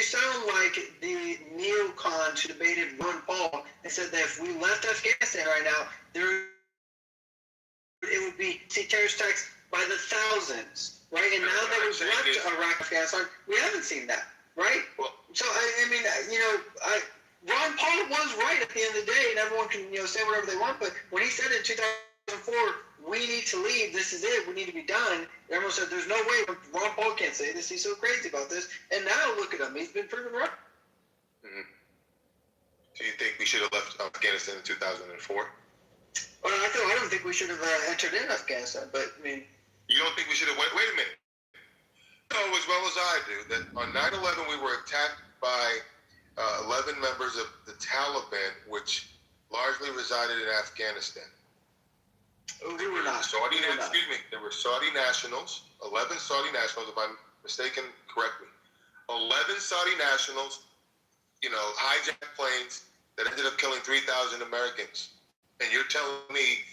sound like the neocons who debated Ron Paul and said that if we left Afghanistan right now, it would be terrorist attacks by the thousands, right? And now that we've left Iraq, Afghanistan, we haven't seen that, right? Well, so I mean, Ron Paul was right at the end of the day, and everyone can say whatever they want. But when he said in 2004, we need to leave. This is it. We need to be done. Everyone said, "There's no way Ron Paul can't say this. He's so crazy about this." And now look at him. He's been proven right. Mm-hmm. So you think we should have left Afghanistan in 2004? Well, I don't think we should have entered in Afghanistan. But I mean, you don't think we should have? Wait a minute. You know as well as I do that on 9/11 we were attacked by 11 members of the Taliban, which largely resided in Afghanistan. We were not. There were Saudi nationals, 11 Saudi nationals, if I'm mistaken, correct me. 11 Saudi nationals, hijacked planes that ended up killing 3,000 Americans. And you're telling me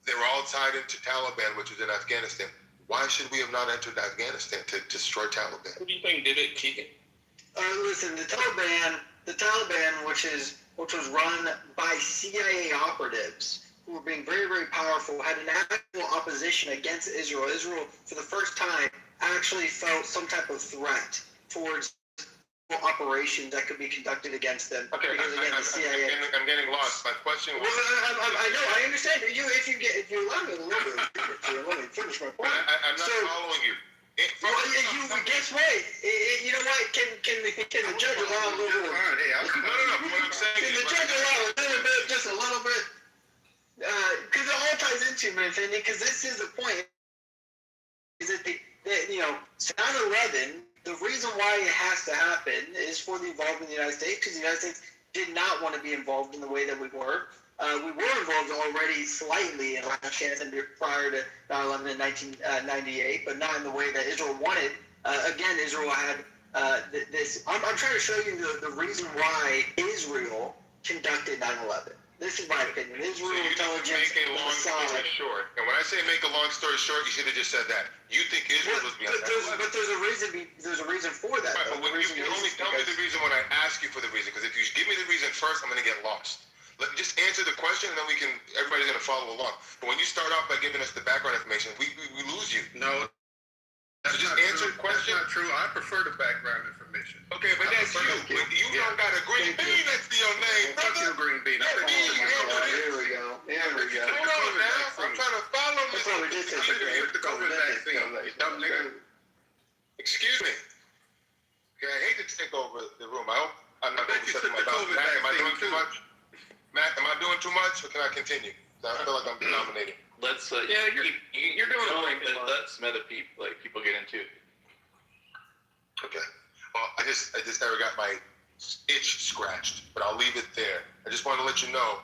they were all tied into Taliban, which was in Afghanistan. Why should we have not entered Afghanistan to destroy Taliban? Who do you think did it, Keegan? Listen, the Taliban, which was run by CIA operatives who were being very, very powerful, had an actual opposition against Israel. Israel, for the first time, actually felt some type of threat towards operations that could be conducted against them. Okay, because again, the CIA. I'm getting lost. My question was. Well, I know, I understand. If you allow me a little bit, let me finish my point. I'm not following you. Guess what? You know what? Can the judge allow a little bit? No. What I'm saying Can the judge allow a little bit, just a little bit? Because it all ties into, my opinion. Because this is the point. Is that 9/11? The reason why it has to happen is for the involvement of the United States, because the United States did not want to be involved in the way that we were. we were involved already slightly in Afghanistan prior to 9/11 in 1998, but not in the way that Israel wanted. Again, Israel had this. I'm trying to show you the reason why Israel conducted 9/11. This is my opinion. Israel intelligence. Make a long story short. And when I say make a long story short, you should have just said that. You think Israel was behind that? But there's a reason. There's a reason for that. Right, but when you can only tell me the reason when I ask you for the reason. Because if you give me the reason first, I'm going to get lost. Let me just answer the question, and then everybody's going to follow along. But when you start off by giving us the background information, we lose you. No. So just answer the question. That's not true. I prefer the background information. Okay, but that's you. But you don't got a green bean next to your name, Fuck brother. your green bean. Here we go. Here we go. Hold on now. I'm trying to follow this. The COVID vaccine. Excuse me. Okay, I hate to take over the room. I hope I'm not bet you overstepping took my the bounds. COVID Matt, am I vaccine doing too too. much? Matt, am I doing too much, or can I continue? I feel like I'm dominating. Let's you're doing fine, but let some other people get into it. Okay. Well, I just never got my itch scratched, but I'll leave it there. I just want to let you know,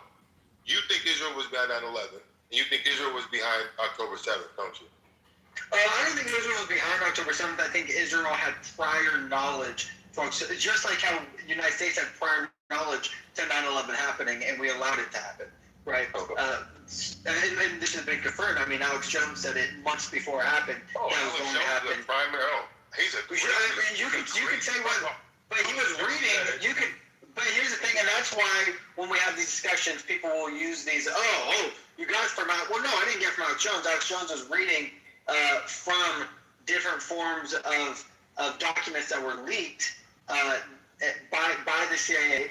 you think Israel was behind 9/11, and you think Israel was behind October 7th, don't you? I don't think Israel was behind October 7th. I think Israel had prior knowledge, folks. Just like how the United States had prior knowledge to 9/11 happening, and we allowed it to happen, right? Okay. And this has been confirmed. I mean, Alex Jones said it months before it happened. Oh, that was going to happen. He's a you could say what, but he was reading. But here's the thing, and that's why when we have these discussions, people will use these. You got it from Alex. Well, no, I didn't get it from Alex Jones. Alex Jones was reading from different forms of documents that were leaked by the CIA,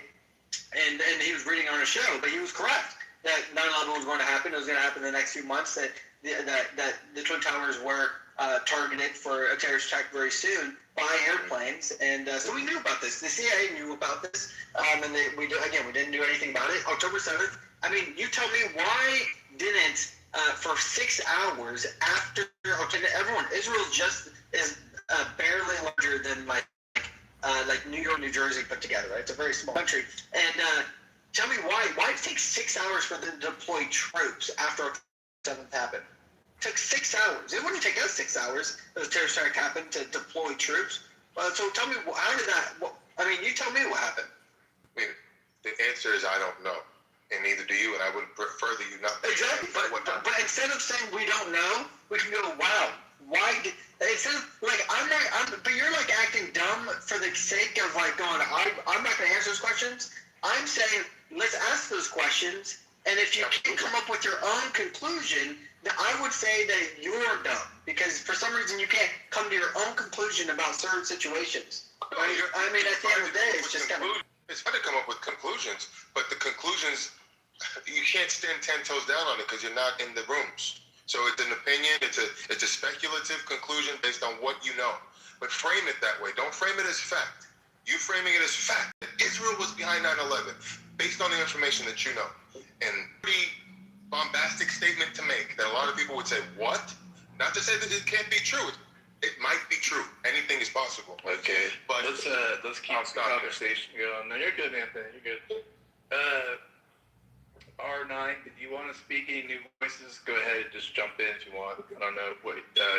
and he was reading on a show. But he was correct that 9/11 was going to happen. It was going to happen in the next few months. That the Twin Towers were targeted for a terrorist attack very soon by airplanes, and so we knew about this. The CIA knew about this, and we didn't do anything about it. October 7th. I mean, you tell me why didn't for 6 hours after everyone, Israel just is barely larger than like New York, New Jersey put together. Right? It's a very small country, and tell me why did it take 6 hours for them to deploy troops after October 7th happened? It took 6 hours. It wouldn't take us 6 hours if the terrorist attack happened to deploy troops. So tell me, how did that? You tell me what happened. I mean, the answer is I don't know, and neither do you. And I would prefer that you not. Exactly. But instead of saying we don't know, we can go, wow. Why did instead of but you're like acting dumb for the sake of like going, I'm not going to answer those questions. I'm saying let's ask those questions, and if you can come up with your own conclusion, then I would say that you're dumb because for some reason you can't come to your own conclusion about certain situations. Right? I mean, at the end of the day, it's just kind of. It's hard to come up with conclusions, but the conclusions you can't stand 10 toes down on it because you're not in the rooms. So it's an opinion. It's a speculative conclusion based on what you know. But frame it that way. Don't frame it as fact. You framing it as fact. Israel was behind 9/11 based on the information that you know. And pretty bombastic statement to make that a lot of people would say, what? Not to say that it can't be true. It might be true. Anything is possible. Okay, but let's keep the conversation going. No, you're good, Anthony. You're good. R9, if you want to speak any new voices, go ahead and just jump in if you want. I don't know what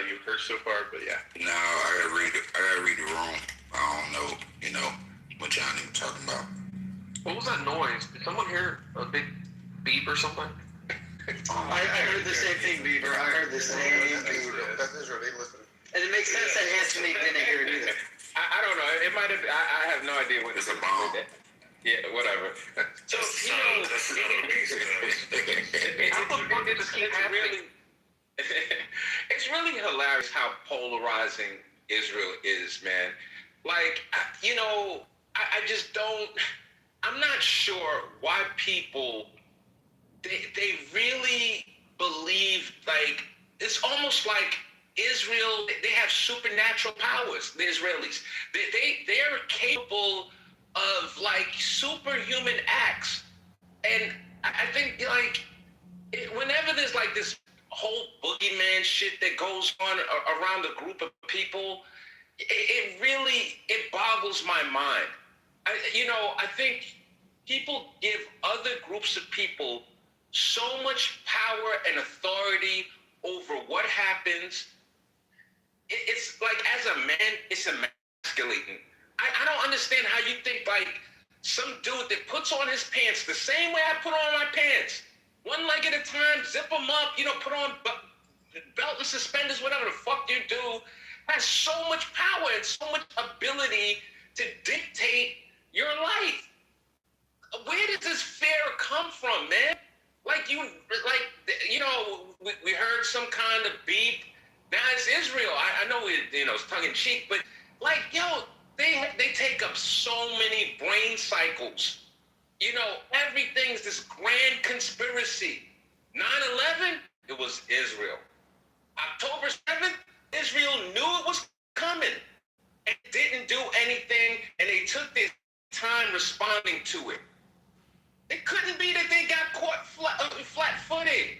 you've heard so far, but yeah. No, I gotta read the room. I don't know, what y'all even talking about. What was that noise? Did someone hear a big beep or something? I heard the same thing, Beaver. I heard the same thing. That's Israel. They listen. And it makes sense that Anthony didn't hear it either. I don't know. It might have. I have no idea what It's a bomb. Yeah, whatever. So it's really hilarious how polarizing Israel is, man. Like, I just don't. I'm not sure why people. They really believe like it's almost like Israel. They have supernatural powers. The Israelis. They are capable of like superhuman acts, and I think like whenever there's like this whole boogeyman shit that goes on around a group of people, it really boggles my mind. I think people give other groups of people so much power and authority over what happens. It's like, as a man, it's emasculating. I don't understand how you think like some dude that puts on his pants the same way I put on my pants, one leg at a time, zip them up, put on belt and suspenders, whatever the fuck you do, has so much power and so much ability to dictate your life. Where does this fear come from, man? We heard some kind of beep. Now it's Israel. I know it's tongue in cheek, but they take up so many brain cycles. Everything's this grand conspiracy. 9/11, it was Israel. October 7th, Israel knew it was coming and didn't do anything, and they took their time responding to it. It couldn't be that they got caught flat-footed.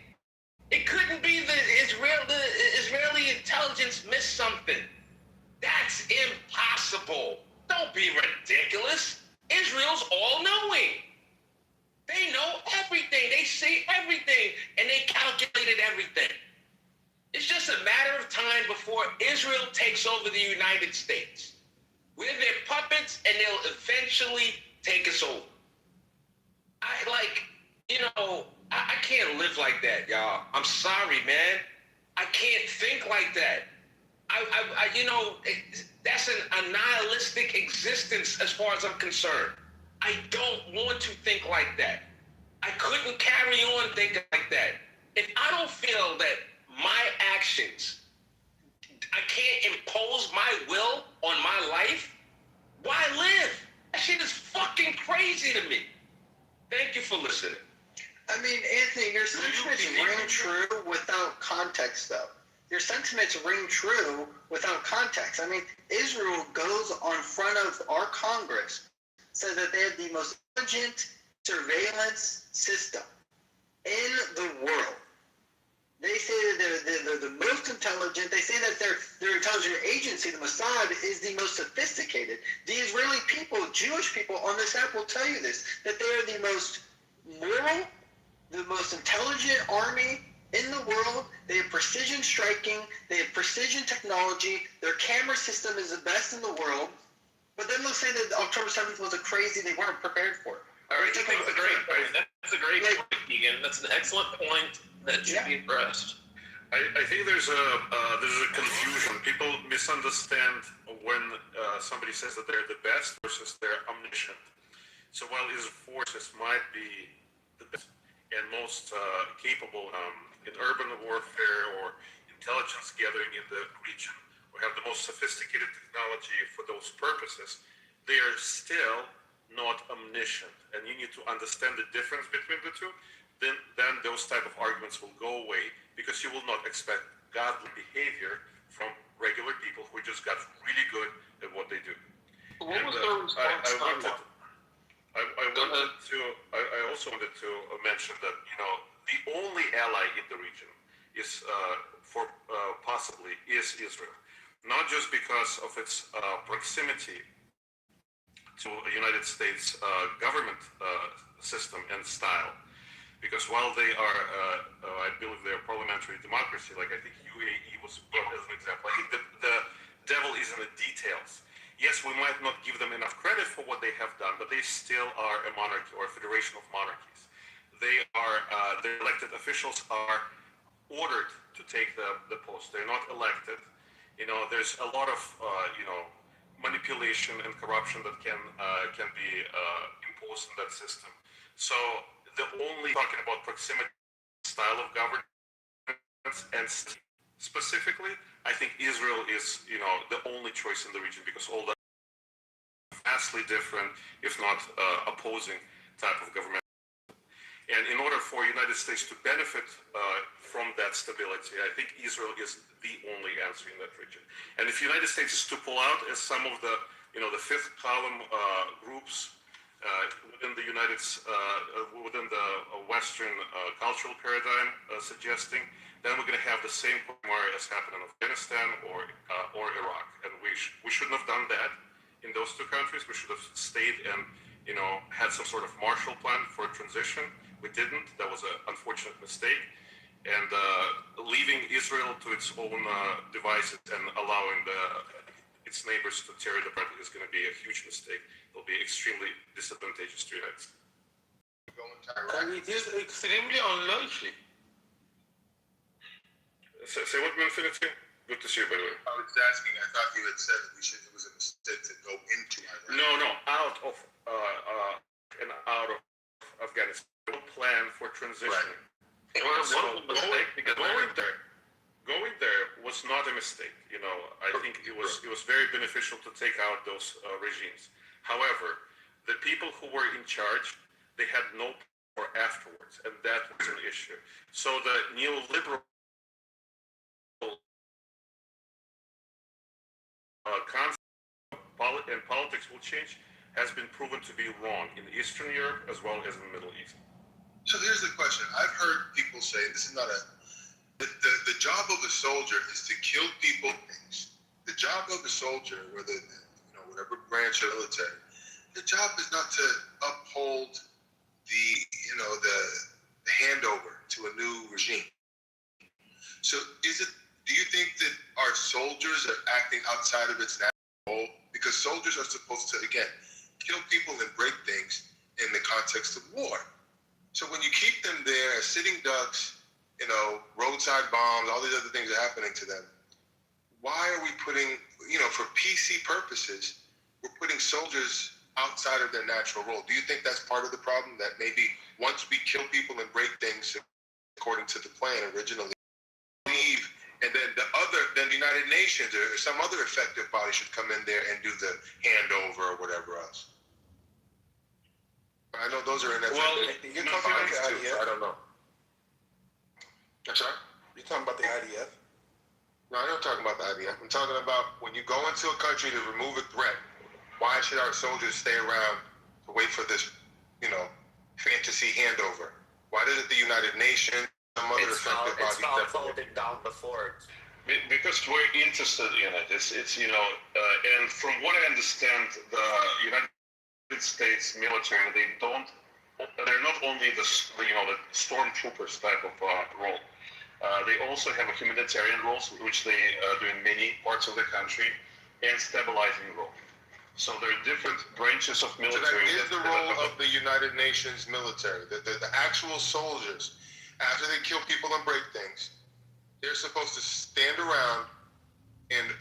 It couldn't be the Israeli intelligence missed something. That's impossible. Don't be ridiculous. Israel's all-knowing. They know everything. They see everything, and they calculated everything. It's just a matter of time before Israel takes over the United States. We're their puppets, and they'll eventually take us over. I can't live like that, y'all. I'm sorry, man. I can't think like that. That's a nihilistic existence as far as I'm concerned. I don't want to think like that. I couldn't carry on thinking like that. If I don't feel that my actions, I can't impose my will on my life, why live? That shit is fucking crazy to me. Thank you for listening. I mean, Anthony, your sentiments ring true without context, though. Your sentiments ring true without context. I mean, Israel goes on front of our Congress, says that they have the most intelligent surveillance system in the world. They say that they're the most intelligent. They say that their intelligence agency, the Mossad, is the most sophisticated. The Israeli people, Jewish people on this app will tell you this, that they are the most moral, the most intelligent army in the world. They have precision striking. They have precision technology. Their camera system is the best in the world. But then they'll say that October 7th was a crazy, they weren't prepared for it. All right, that's a great point. That's a great point, Keegan. That's an excellent point that should be addressed. I think there's a confusion. People misunderstand when somebody says that they're the best versus they're omniscient. So while his forces might be the best and most capable in urban warfare or intelligence gathering in the region, or have the most sophisticated technology for those purposes, they are still not omniscient. And you need to understand the difference between the two. Then those type of arguments will go away, because you will not expect godly behavior from regular people who just got really good at what they do. What was their response? I also wanted to mention that the only ally in the region is possibly Israel, not just because of its proximity to a United States government system and style. Because while they are, I believe they're parliamentary democracy, like I think UAE was brought as an example, I think the devil is in the details. Yes, we might not give them enough credit for what they have done, but they still are a monarchy or a federation of monarchies. They are, their elected officials are ordered to take the post. They're not elected. There's a lot of, manipulation and corruption that can be imposed in that system. So the only talking about proximity style of governance, and specifically, I think Israel is, the only choice in the region, because all that vastly different, if not opposing type of government. And in order for United States to benefit from that stability, I think Israel is the only answer in that region. And if United States is to pull out, as some of the, the fifth column groups within the within the Western cultural paradigm suggesting, then we're going to have the same quagmire as happened in Afghanistan or Iraq. And we shouldn't have done that in those two countries. We should have stayed and had some sort of Marshall Plan for transition. We didn't. That was an unfortunate mistake. And leaving Israel to its own devices and allowing its neighbors to tear it apart is going to be a huge mistake. It'll be extremely disadvantageous to the United States. And it is extremely unlikely. Say what, Infinity? Good to see you, by the way. I was asking, I thought you had said that it was a mistake to go into Iraq. No, out of Afghanistan. No plan for transitioning. Right. So going there was not a mistake. I think it was very beneficial to take out those regimes. However, the people who were in charge, they had no power afterwards, and that was an issue. So the neoliberal concept and politics will change has been proven to be wrong in Eastern Europe as well as in the Middle East. So here's the question. I've heard people say, this is not the job of a soldier is to kill people. The job of a soldier, whether, whatever branch of military, the job is not to uphold the handover to a new regime. So do you think that our soldiers are acting outside of its natural role? Because soldiers are supposed to, again, kill people and break things in the context of war. So when you keep them there as sitting ducks, roadside bombs, all these other things are happening to them, why are we putting, for PC purposes, we're putting soldiers outside of their natural role? Do you think that's part of the problem, that maybe once we kill people and break things according to the plan originally, leave, and then the United Nations or some other effective body should come in there and do the handover or whatever else? I know those are ineffective. Well, you're talking about the IDF? I don't know. I'm sorry? You're talking about the IDF? No, I'm not talking about the IDF. I'm talking about when you go into a country to remove a threat, why should our soldiers stay around to wait for this, fantasy handover? Why doesn't the United Nations, some other effective body step folding down before it? Because we're interested in it. It's and from what I understand, the United States military, they're not only the stormtroopers type of role. They also have a humanitarian role, which they do in many parts of the country, and stabilizing role. So there are different branches of military. So that is the role of the United Nations military. The actual soldiers, after they kill people and break things, they're supposed to stand around and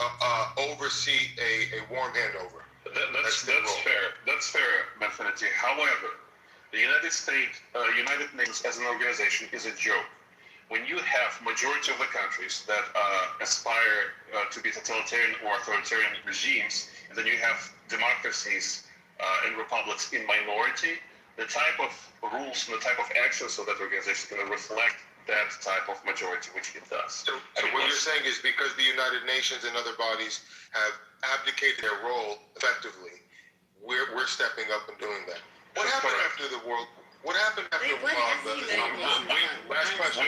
oversee a warm handover. That's fair. That's fair, Infinity. However, the United Nations as an organization is a joke. When you have majority of the countries that aspire to be totalitarian or authoritarian regimes, and then you have democracies and republics in minority, the type of rules and the type of actions of that organization is going to reflect that type of majority, which it does. So what you're saying is because the United Nations and other bodies have abdicated their role effectively, we're stepping up and doing that. What happened after the world? What happened after last question,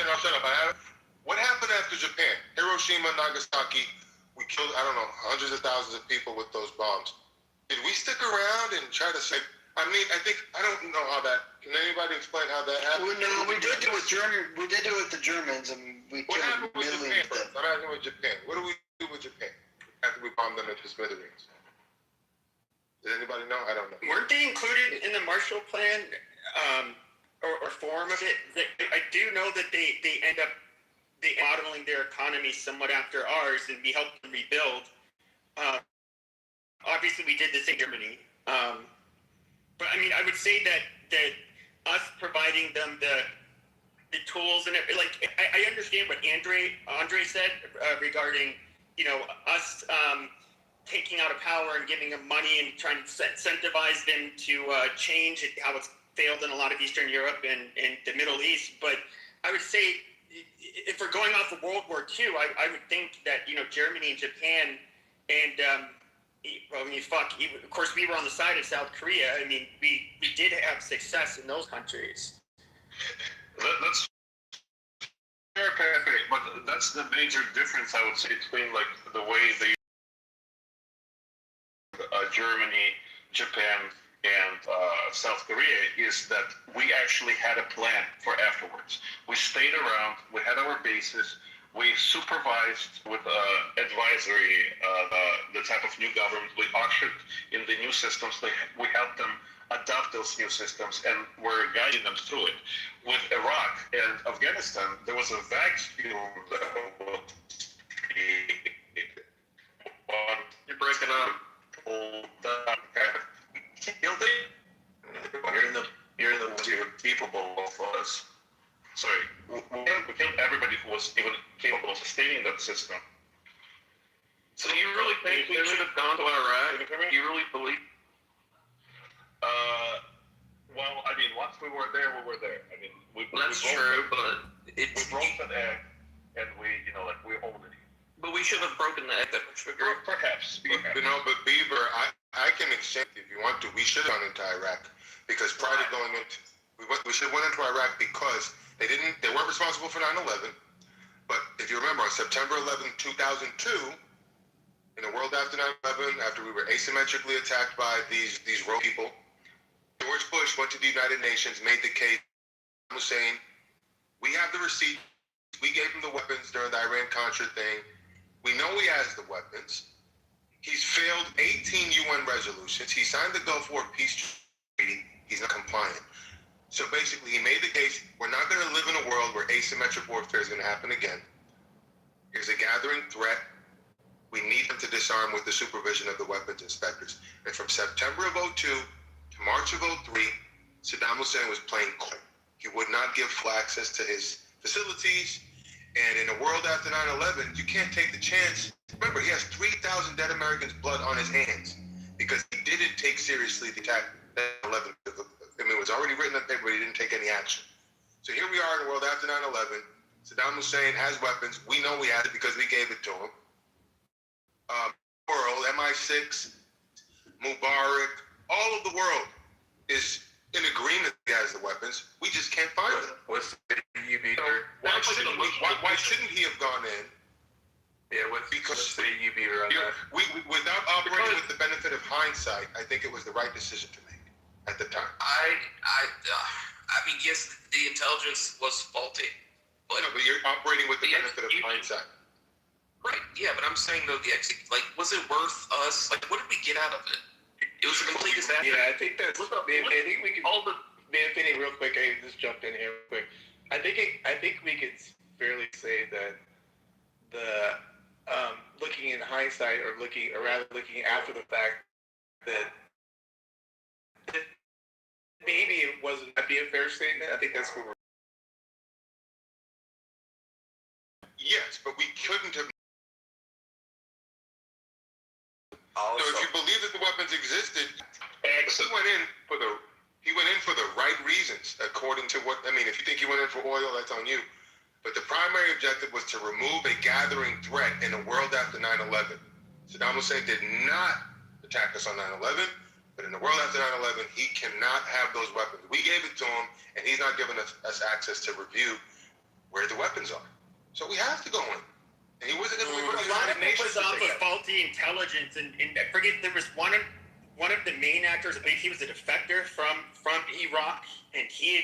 I'll shut up. What happened after Japan? Hiroshima, Nagasaki, we killed, hundreds of thousands of people with those bombs. Did we stick around and try to say, I don't know how that, can anybody explain how that happened? Well, no, we did do it with the Germans, and we What killed happened with millions Japan? I'm asking with Japan. What do we do with Japan after we bombed them into smithereens? Does anybody know? I don't know. Weren't they included in the Marshall Plan or form of it? I do know that they end up modeling their economy somewhat after ours, and we helped them rebuild. Obviously, we did this in Germany. But I would say that us providing them the tools and I understand what Andre said regarding us taking out of power and giving them money and trying to incentivize them to change it, how it's failed in a lot of Eastern Europe and the Middle East. But I would say if we're going off of World War II, I would think that Germany and Japan and of course, we were on the side of South Korea. We did have success in those countries. That's fair, Patrick, but that's the major difference, I would say, between the way Germany, Japan, and South Korea is that we actually had a plan for afterwards. We stayed around, we had our bases, we supervised with advisory the type of new government. We ushered in the new systems. We helped them adopt those new systems, and we're guiding them through it. With Iraq and Afghanistan, there was a vacuum that was You're breaking up. Killed it. You're in the capable of us. Sorry, we killed everybody who was even capable of sustaining that system. So you really think we should have gone to Iraq? You really believe? Well, I mean, once we were there, we were there. I mean, That's true, but we broke that egg, and we hold it. But we should have broken the egg. That much agree. Perhaps. You know, but Beaver, I can exchange if you want to. We should have gone into Iraq because prior to going into, we should have went into Iraq because they weren't responsible for 9/11. But if you remember, on September 11, 2002, in a world after 9/11, after we were asymmetrically attacked by these rogue people, George Bush went to the United Nations, made the case. Was saying, we have the receipt. We gave him the weapons during the Iran-Contra thing. We know he has the weapons. He's failed 18 UN resolutions. He signed the Gulf War Peace Treaty. He's not compliant. So basically, he made the case, we're not going to live in a world where asymmetric warfare is going to happen again. There's a gathering threat. We need them to disarm with the supervision of the weapons inspectors. And from September of 2002 to March of 2003, Saddam Hussein was playing coy. He would not give full access to his facilities. And in a world after 9/11, you can't take the chance. Remember, he has 3,000 dead Americans' blood on his hands because he didn't take seriously the attack 9/11. I mean, it was already written on paper, but he didn't take any action. So here we are in a world after 9/11. Saddam Hussein has weapons. We know he has it because we gave it to him. World, MI6, Mubarak, all of the world is in agreement he has the weapons. We just can't find them. Why shouldn't he have gone in? Yeah, because you beat her on that. Without operating with the benefit of hindsight, I think it was the right decision to make at the time. I mean, yes, the intelligence was faulty. But you're operating with the benefit of hindsight. Right, yeah, but I'm saying though, was it worth us? Like, what did we get out of it? It was a complete disaster. Yeah, I think that's. I think we can. Benny, real quick. I just jumped in here real quick. I think we could fairly say that the looking in hindsight, or rather looking after the fact, that maybe it wasn't. That'd be a fair statement. I think that's what we're. Yes, but we couldn't have. So if you believe that the weapons existed, he went in for the right reasons, according to what, I mean, if you think he went in for oil, that's on you. But the primary objective was to remove a gathering threat in a world after 9/11. Saddam Hussein did not attack us on 9/11, but in the world after 9/11, he cannot have those weapons. We gave it to him, and he's not giving us access to review where the weapons are. So we have to go in. And he wasn't going to a lot of it was off of faulty intelligence, and I forget, there was one of the main actors. I think he was a defector from Iraq, and he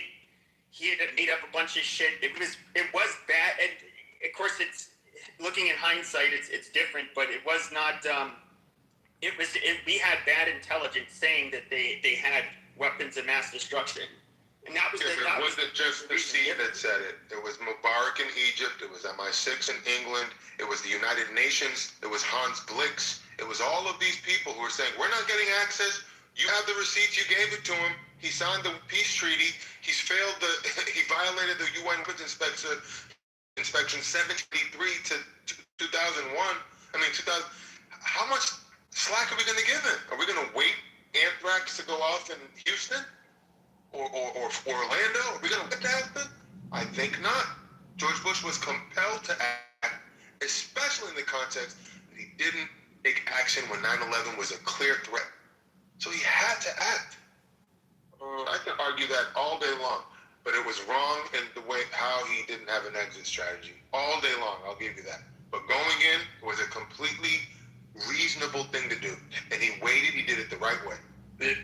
had made up a bunch of shit. It was bad, and of course, it's looking in hindsight, it's different, but it was not. We had bad intelligence saying that they had weapons of mass destruction. And that was it wasn't just the sea that said it. It was Mubarak in Egypt. It was MI6 in England. It was the United Nations. It was Hans Blix. It was all of these people who were saying, we're not getting access. You have the receipts. You gave it to him. He signed the peace treaty. He violated the UN inspection 783 to 2001. I mean, 2000. How much slack are we going to give him? Are we going to wait anthrax to go off in Houston? Or Orlando? Are we going to let that happen? I think not. George Bush was compelled to act, especially in the context that he didn't take action when 9/11 was a clear threat. So he had to act. I can argue that all day long, but it was wrong in the way how he didn't have an exit strategy. All day long, I'll give you that. But going in was a completely reasonable thing to do. And he waited, he did it the right way.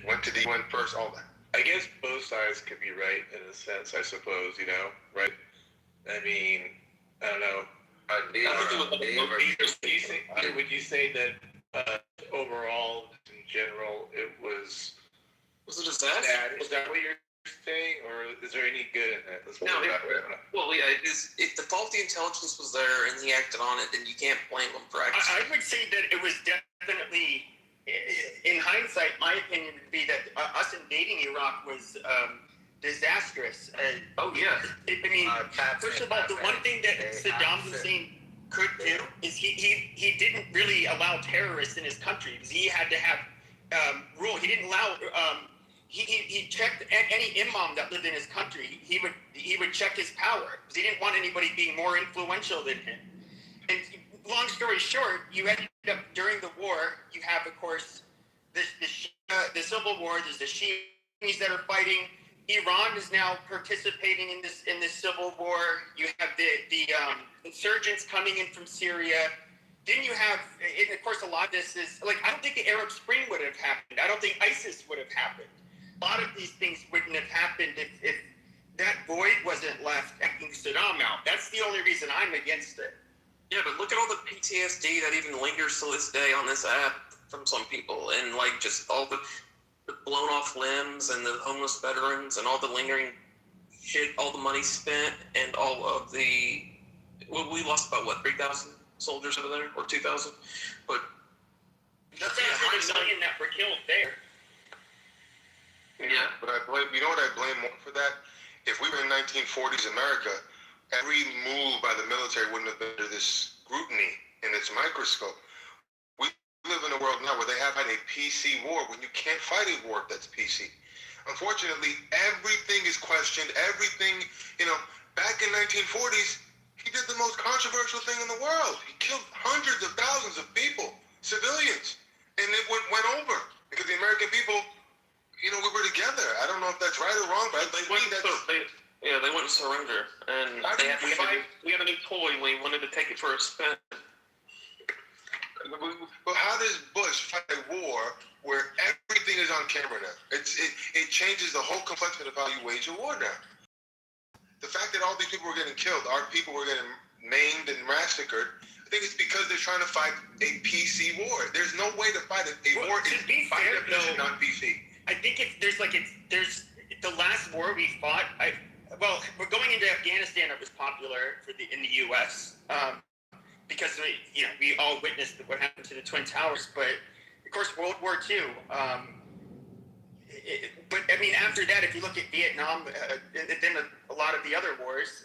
went to the UN first, all that. I guess both sides could be right in a sense, I suppose, right? I mean, I don't know. Would you say that overall, in general, it was a disaster? Is that what you're saying, or is there any good in it? Well, yeah, if the faulty intelligence was there and he acted on it, then you can't blame him for acting. I would say that it was definitely, in hindsight, my opinion would be that us invading Iraq was disastrous. First of all, the one thing that Saddam Hussein could do is he didn't really allow terrorists in his country because he had to have rule. He didn't allow. He checked any imam that lived in his country. He would check his power because he didn't want anybody being more influential than him. And long story short, you ended up during the war. You have, of course, the civil war. There's the Shiites that are fighting. Iran is now participating in this civil war. You have the insurgents coming in from Syria. Then you have, and of course, a lot of this is like I don't think the Arab Spring would have happened. I don't think ISIS would have happened. A lot of these things wouldn't have happened if that void wasn't left taking Saddam out. That's the only reason I'm against it. Yeah, but look at all the PTSD that even lingers to this day on this app from some people, and like just all the blown off limbs and the homeless veterans and all the lingering shit, all the money spent, and all of the we lost about 3,000 soldiers over there, or 2,000, but that's a million that were killed there. Yeah, but you know what I blame more for that? If we were in 1940s America, every move by the military wouldn't have been under this scrutiny in its microscope. We live in a world now where they have had a PC war when you can't fight a war that's PC. Unfortunately, everything is questioned. Everything, back in 1940s, he did the most controversial thing in the world. He killed hundreds of thousands of people, civilians, and it went over because the American people, we were together. I don't know if that's right or wrong, but they wouldn't surrender, and we had a new toy. We wanted to take it for a spin. But how does Bush fight a war where everything is on camera now? It changes the whole complexity of how you wage a war now. The fact that all these people were getting killed, our people were getting maimed and massacred, I think it's because they're trying to fight a PC war. There's no way to fight a war is by definition not PC. I think there's the last war we fought. We're going into Afghanistan. It was popular in the U.S. Because we all witnessed what happened to the Twin Towers. But of course, World War II. But I mean, after that, if you look at Vietnam, and then a lot of the other wars,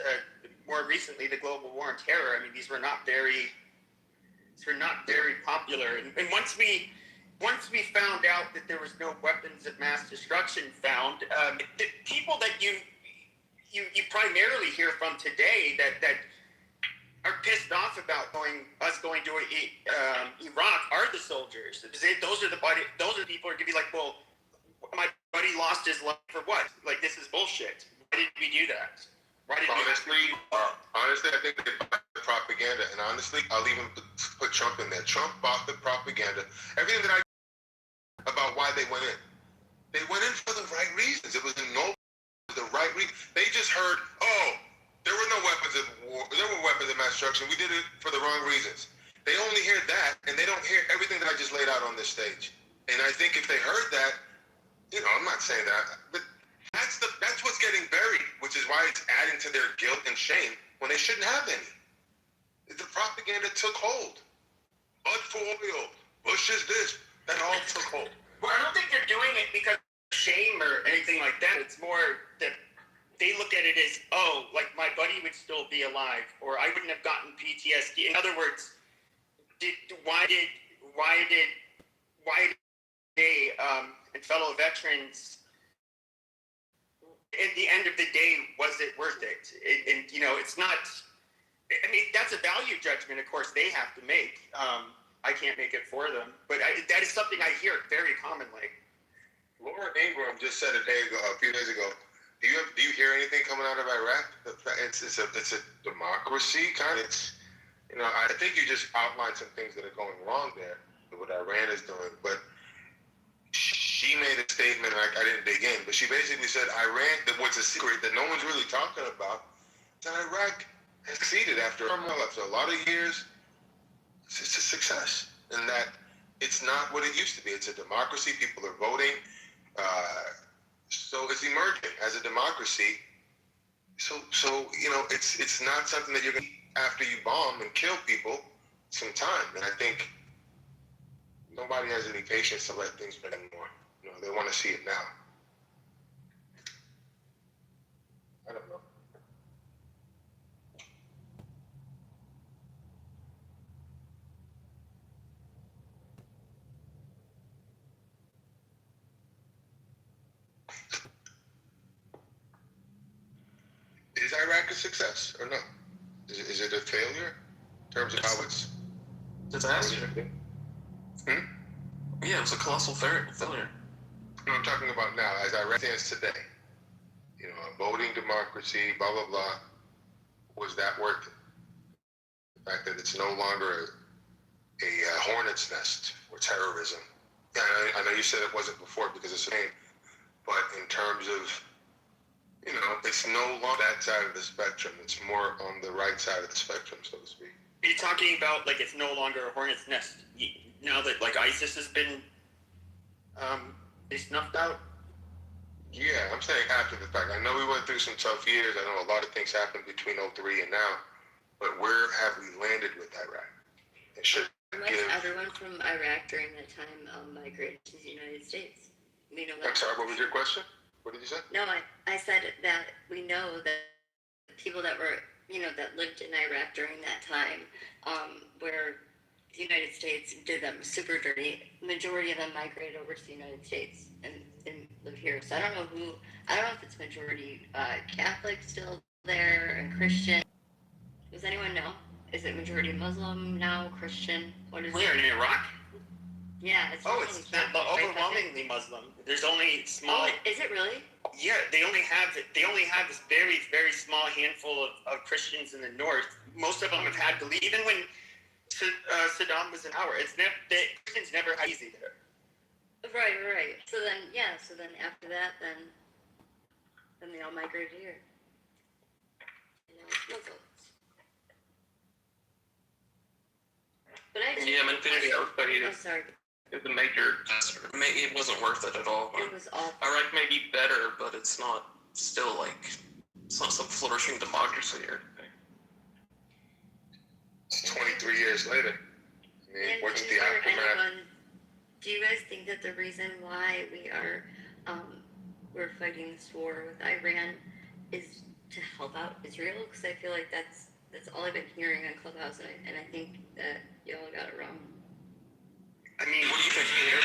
more recently the global war on terror. I mean, these were not very popular. And once we found out that there was no weapons of mass destruction found, the people that you primarily hear from today that are pissed off about us going to Iraq are the soldiers. Those are the people are gonna be like, well, my buddy lost his life for what? Like, this is bullshit. Why did we do that? Honestly, I think they bought the propaganda, and honestly, I'll even put Trump in there. Trump bought the propaganda. Everything that about why they went in for the right reasons. It was the right reason. They just heard, there were no weapons of war. There were weapons of mass destruction. We did it for the wrong reasons. They only hear that, and they don't hear everything that I just laid out on this stage. And I think if they heard that, I'm not saying that, but that's what's getting buried, which is why it's adding to their guilt and shame when they shouldn't have any. The propaganda took hold. Bud for oil, Bush is this, that all took hold. Well, I don't think they're doing it because of shame or anything like that. It's more that they look at it as, like my buddy would still be alive, or I wouldn't have gotten PTSD. In other words, why did they and fellow veterans, at the end of the day, was it worth it? And it's not. I mean, that's a value judgment, of course, they have to make. I can't make it for them, but that is something I hear very commonly. Laura Ingraham just said a few days ago. Do you hear anything coming out of Iraq? It's a democracy kind of. I think you just outlined some things that are going wrong there with what Iran is doing, but she she made a statement, I didn't dig in, but she basically said Iran, that what's a secret that no one's really talking about, that Iraq has succeeded after a lot of years. It's a success, and that it's not what it used to be. It's a democracy. People are voting. So it's emerging as a democracy. So it's not something that you're going to after you bomb and kill people some time. And I think nobody has any patience to let things play anymore. They want to see it now. I don't know. Is Iraq a success or no? Is it a failure in terms of how it's disaster? Yeah, it was a colossal failure. No, I'm talking about now, as Iraq stands today. A voting democracy, blah, blah, blah. Was that worth it? The fact that it's no longer a hornet's nest for terrorism. Yeah, I know you said it wasn't before because it's a name, but in terms of, it's no longer that side of the spectrum. It's more on the right side of the spectrum, so to speak. Are you talking about like it's no longer a hornet's nest now that like ISIS has been snuffed out? Yeah, I'm saying after the fact. I know we went through some tough years. I know a lot of things happened between 2003 and now, but where have we landed with Iraq? It should everyone from Iraq during that time migrated to the United States. We know that. I'm sorry, what was your question? What did you say? No, I said that we know that people that were, that lived in Iraq during that time, where the United States did them super dirty, majority of them migrated over to the United States and live here. So I don't know if it's majority Catholic still there and Christian. Does anyone know? Is it majority Muslim now, Christian? What is Where, it? in Iraq? Yeah, it's overwhelmingly Muslim. There's only small. Oh, is it really? Yeah, they only have this very, very small handful of Christians in the north. Most of them have had to leave. Even when Saddam was in power, the Christians never had easy there. Right. So then after that, then they all migrated here. Muslims. But Infinity Outstudied is a major disaster. It wasn't worth it at all. It was awful. Iraq may be better, but it's not still it's not some flourishing democracy or anything. It's 23 years later. What's the aftermath? Do you guys think that the reason why we're fighting this war with Iran is to help out Israel? Because I feel like that's all I've been hearing on Clubhouse, and I think that y'all got it wrong. I mean, what do you think, Peter?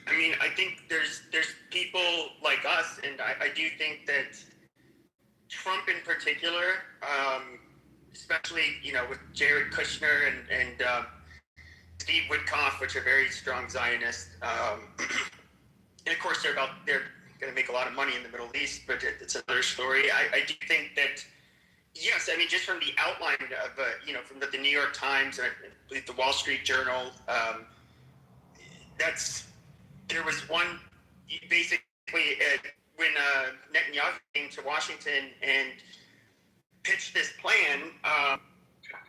I mean, I think there's people like us, and I do think that Trump in particular, especially with Jared Kushner and Steve Witkoff, which are very strong Zionists, and of course they're going to make a lot of money in the Middle East, but it's another story. I do think that. Yes, I mean, just from the outline of, from the New York Times and I believe the Wall Street Journal, there was one, basically, when Netanyahu came to Washington and pitched this plan,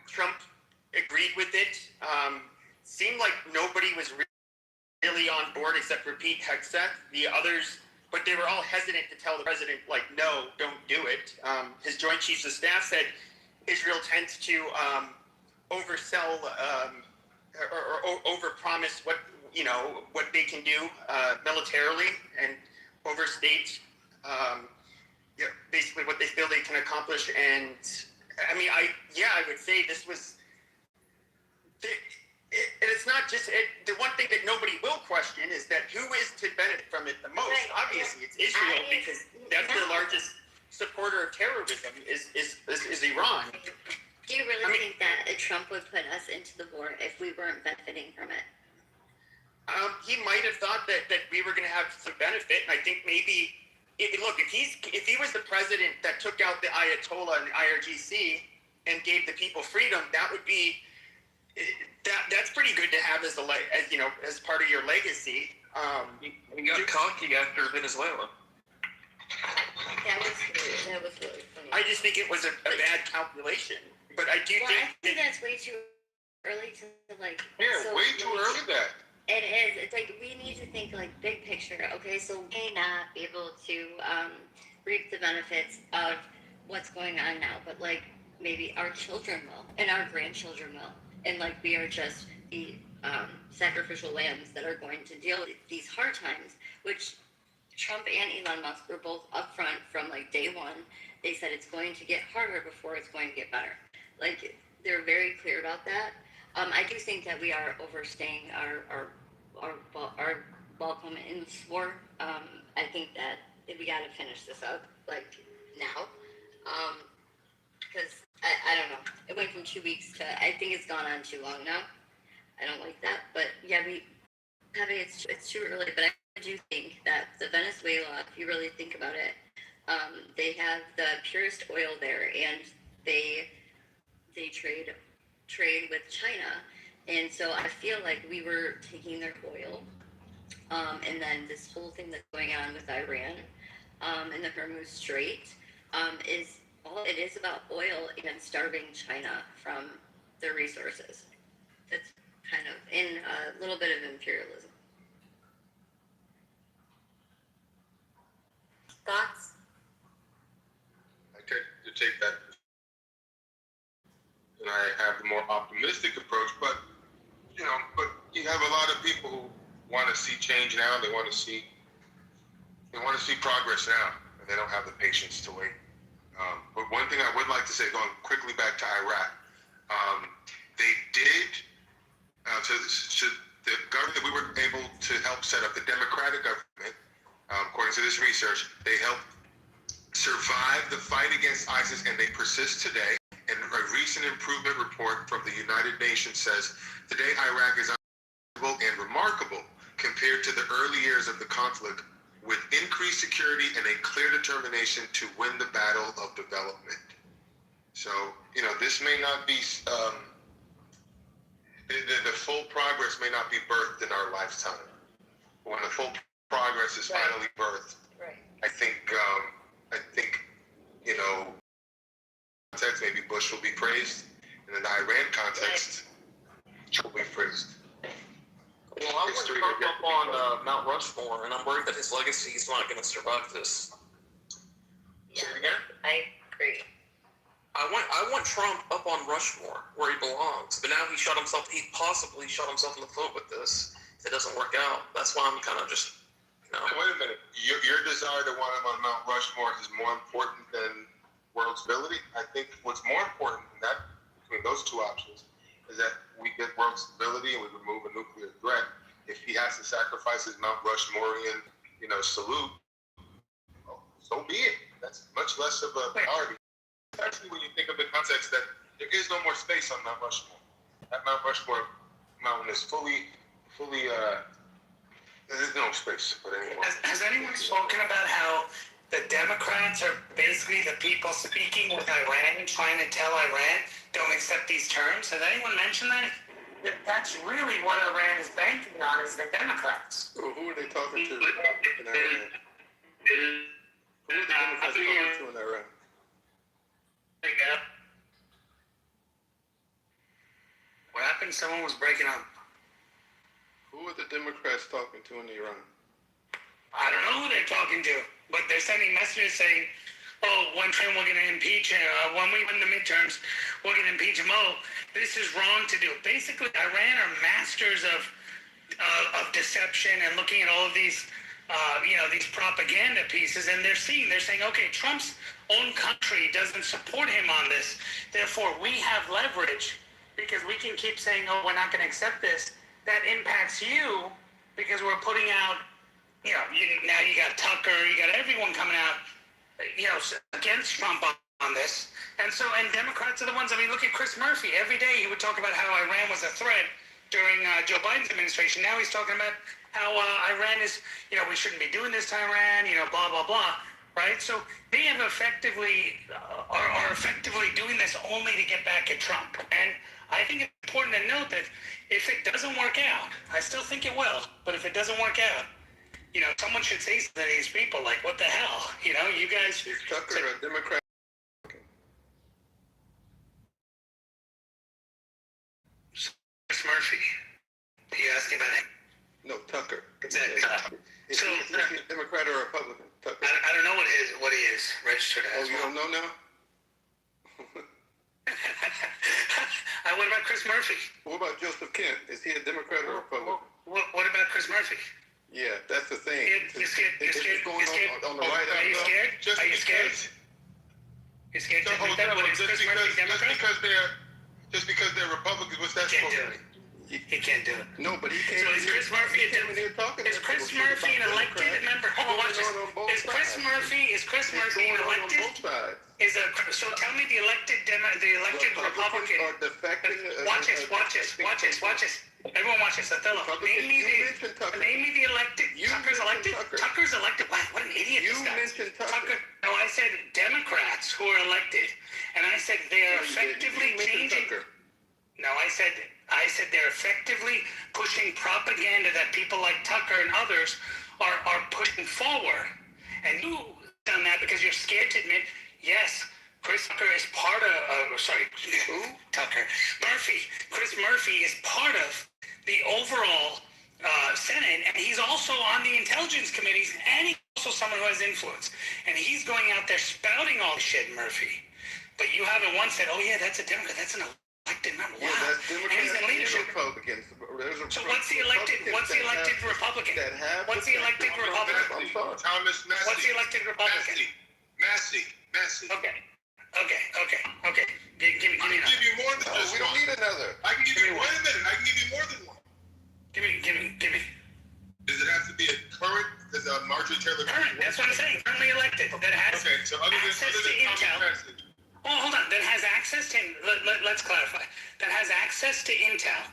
Trump agreed with it. Seemed like nobody was really on board except for Pete Hegseth. The others... But they were all hesitant to tell the president, no, don't do it. His Joint Chiefs of Staff said Israel tends to oversell or overpromise what they can do militarily and overstate basically what they feel they can accomplish. And I mean, I would say this was. And it's not just the one thing that nobody will question is that who is to benefit from it the most? Right. Obviously, it's Israel because that's the largest supporter of terrorism is Iran. Do you really think that Trump would put us into the war if we weren't benefiting from it? He might have thought that we were going to have some benefit, and I think maybe if he was the president that took out the Ayatollah and the IRGC and gave the people freedom, that would be. that's pretty good to have as as part of your legacy. He got cocky after Venezuela. That was really funny. I just think it was a bad calculation. But I do I think that's way too early to like. Yeah, way too early that. It is. It's like we need to think like big picture. Okay, so we may not be able to reap the benefits of what's going on now, but like maybe our children will, and our grandchildren will, and like we are just the sacrificial lambs that are going to deal with these hard times, which Trump and Elon Musk were both upfront from like day one. They said it's going to get harder before it's going to get better. Like they're very clear about that. I do think that we are overstaying our welcome in this war. I think that we got to finish this up like now, because I don't know. It went from 2 weeks to I think it's gone on too long now. I don't like that, but yeah, it's too early. But I do think that the Venezuela, if you really think about it, they have the purest oil there, and they trade with China, and so I feel like we were taking their oil, and then this whole thing that's going on with Iran, and the Hormuz Strait, is all it is about oil and starving China from their resources. It's kind of in a little bit of imperialism. Thoughts? I tend to take that, and I have the more optimistic approach. But you have a lot of people who want to see change now. They want to see progress now, and they don't have the patience to wait. But one thing I would like to say, going quickly back to Iraq, they did to the government. We were able to help set up the democratic government. According to this research, they helped survive the fight against ISIS, and they persist today. And a recent improvement report from the United Nations says today Iraq is unbelievable and remarkable compared to the early years of the conflict, with increased security and a clear determination to win the battle of development. So, this may not be, the full progress may not be birthed in our lifetime. When the full progress is finally birthed, right. I think, context, maybe Bush will be praised, and in the Iran context, will be praised. Well, I went Trump up on Mount Rushmore, and I'm worried that his legacy is not going to survive this. Yeah, I agree. I want Trump up on Rushmore, where he belongs, but now he possibly shot himself in the foot with this. If it doesn't work out, that's why I'm kind of just, Wait a minute. Your desire to want him on Mount Rushmore is more important than world stability? I think what's more important than that, between those two options, is that we get world stability and we remove a nuclear threat. If he has to sacrifice his Mount Rushmorean, salute, so be it. That's much less of a priority. Especially when you think of the context that there is no more space on Mount Rushmore. That Mount Rushmore mountain is fully, there's no space for it anymore. Has anyone spoken about how the Democrats are basically the people speaking with Iran, trying to tell Iran, don't accept these terms? Has anyone mentioned that? That's really what Iran is banking on, is the Democrats. Who are they talking to in Iran? Who are the Democrats talking to in Iran? What happened? Someone was breaking up. Who are the Democrats talking to in Iran? I don't know who they're talking to, but they're sending messages saying, one term we're going to impeach him. When we win the midterms, we're going to impeach him. This is wrong to do. Basically, Iran are masters of deception and looking at all of these, these propaganda pieces, and they're saying, okay, Trump's own country doesn't support him on this. Therefore, we have leverage because we can keep saying, we're not going to accept this. That impacts you because we're putting out, now you got Tucker, you got everyone coming out, against Trump on this. And Democrats are the ones, look at Chris Murphy. Every day he would talk about how Iran was a threat during Joe Biden's administration. Now he's talking about how Iran is, we shouldn't be doing this to Iran, blah, blah, blah. right? So they have effectively are effectively doing this only to get back at Trump. And I think it's important to note that if it doesn't work out, I still think it will, but if it doesn't work out, you know, someone should say to these people, like, what the hell? You know, you guys... Is Tucker a Democrat? Chris Murphy. Are you asking about him? No, Tucker. Is Is he a Democrat or a Republican? Tucker. I don't know what he is registered as. Oh, you don't know now? What about Chris Murphy? What about Joseph Kent? Is he a Democrat or a Republican? What about Chris Murphy? Yeah, that's the thing. You're scared? On the right. Are you scared? Are you scared? You're scared to think that? What is Chris Murphy Democrat? Just because they're Republicans, what's that supposed to mean? He can't do it. No, but he can't. So is Chris Murphy is Chris Murphy an elected member? Hold on, watch this. Is Chris Murphy an elected? So tell me the elected Republican. Watch this. Everyone watch this. Othello. Name me the elected. Tucker's elected? Tucker's elected. Wow, what an idiot this guy is. Tucker. No, I said Democrats who are elected. And I said they are effectively changing. No, I said they're effectively pushing propaganda that people like Tucker and others are pushing forward. And you've done that because you're scared to admit, yes, Chris Tucker is part of, Chris Murphy is part of the overall Senate, and he's also on the intelligence committees, and he's also someone who has influence. And he's going out there spouting all this shit, Murphy. But you haven't once said, oh yeah, that's a Democrat, that's an elected member. Wow. Yeah, that's Democrat and he's in leadership. Republicans. So what's the elected Republican? What's the elected Republican? I'm sorry. Thomas Massey. What's the elected Republican? Massey. Okay. Give me another. Give you more than just we don't need another. I can give you wait a minute. I can give you more than one. Give me. Does it have to be a current? Because Marjorie Taylor. Current. That's what I'm saying. Currently elected. That has access to intel. Oh, hold on. That has access to. Let's clarify. That has access to intel.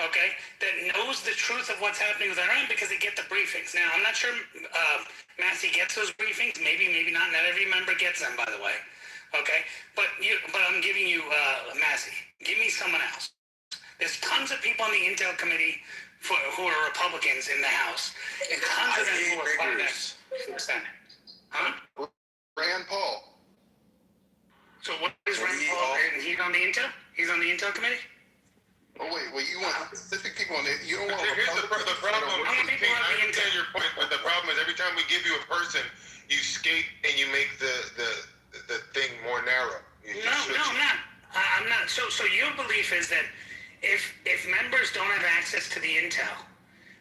Okay. That knows the truth of what's happening with Iran because they get the briefings. Now, I'm not sure Massey gets those briefings. Maybe not. Not every member gets them, by the way. Okay, but I'm giving you Massey. Give me someone else. There's tons of people on the Intel Committee who are Republicans in the House, and tons of them who are part of the Senate. Huh? Rand Paul. So what is Rand Paul? He's on the Intel? He's on the Intel Committee? Oh wait, you want specific people on it? You don't want. Here's the problem. I understand your point, but the problem is every time we give you a person, you skate and you make the thing more narrow. No, I'm not. So your belief is that if members don't have access to the intel,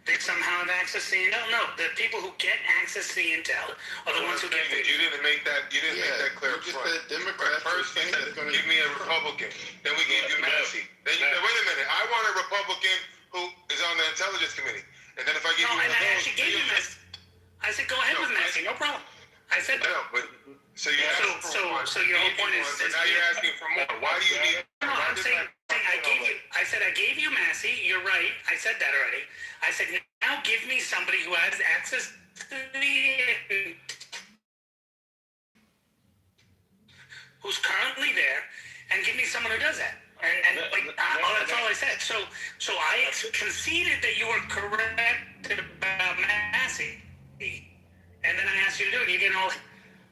they somehow have access to the intel? No, the people who get access to the intel are the ones who get. You didn't make that. You didn't make that clear. You just said Democrat. First, you said, give me a Republican. Then we gave you Massey. Then you said, wait a minute. I want a Republican who is on the Intelligence Committee. And then if I give you and I actually gave you Massey. I said, go ahead with Massey. No problem. I said. No, but. So you so your whole point is now you're asking for more. Why do you need? No, I'm saying I gave you. I said I gave you Massey. You're right. I said that already. I said now give me somebody who has access to the who's currently there, and give me someone who does that. And that's all I said. So I conceded that you were correct about Massey, and then I asked you to do it. You didn't know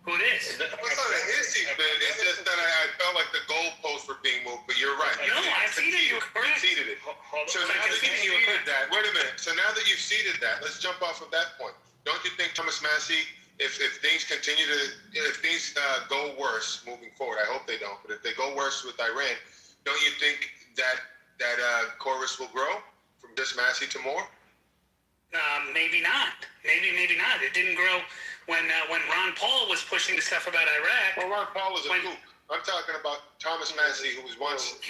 who it is. It's not an issue, man. It's just that I felt like the goalposts were being moved, but you're right. No, I conceded you were correct. Conceded it. So now that you've seeded that, wait a minute. So now that you've seeded that, let's jump off of that point. Don't you think Thomas Massey, if things continue to, if things go worse moving forward, I hope they don't, but if they go worse with Iran, don't you think that chorus will grow from just Massey to more? Maybe not. Maybe not. It didn't grow when Ron Paul was pushing the stuff about Iraq. Well, Ron Paul was a kook. I'm talking about Thomas Massey, who was once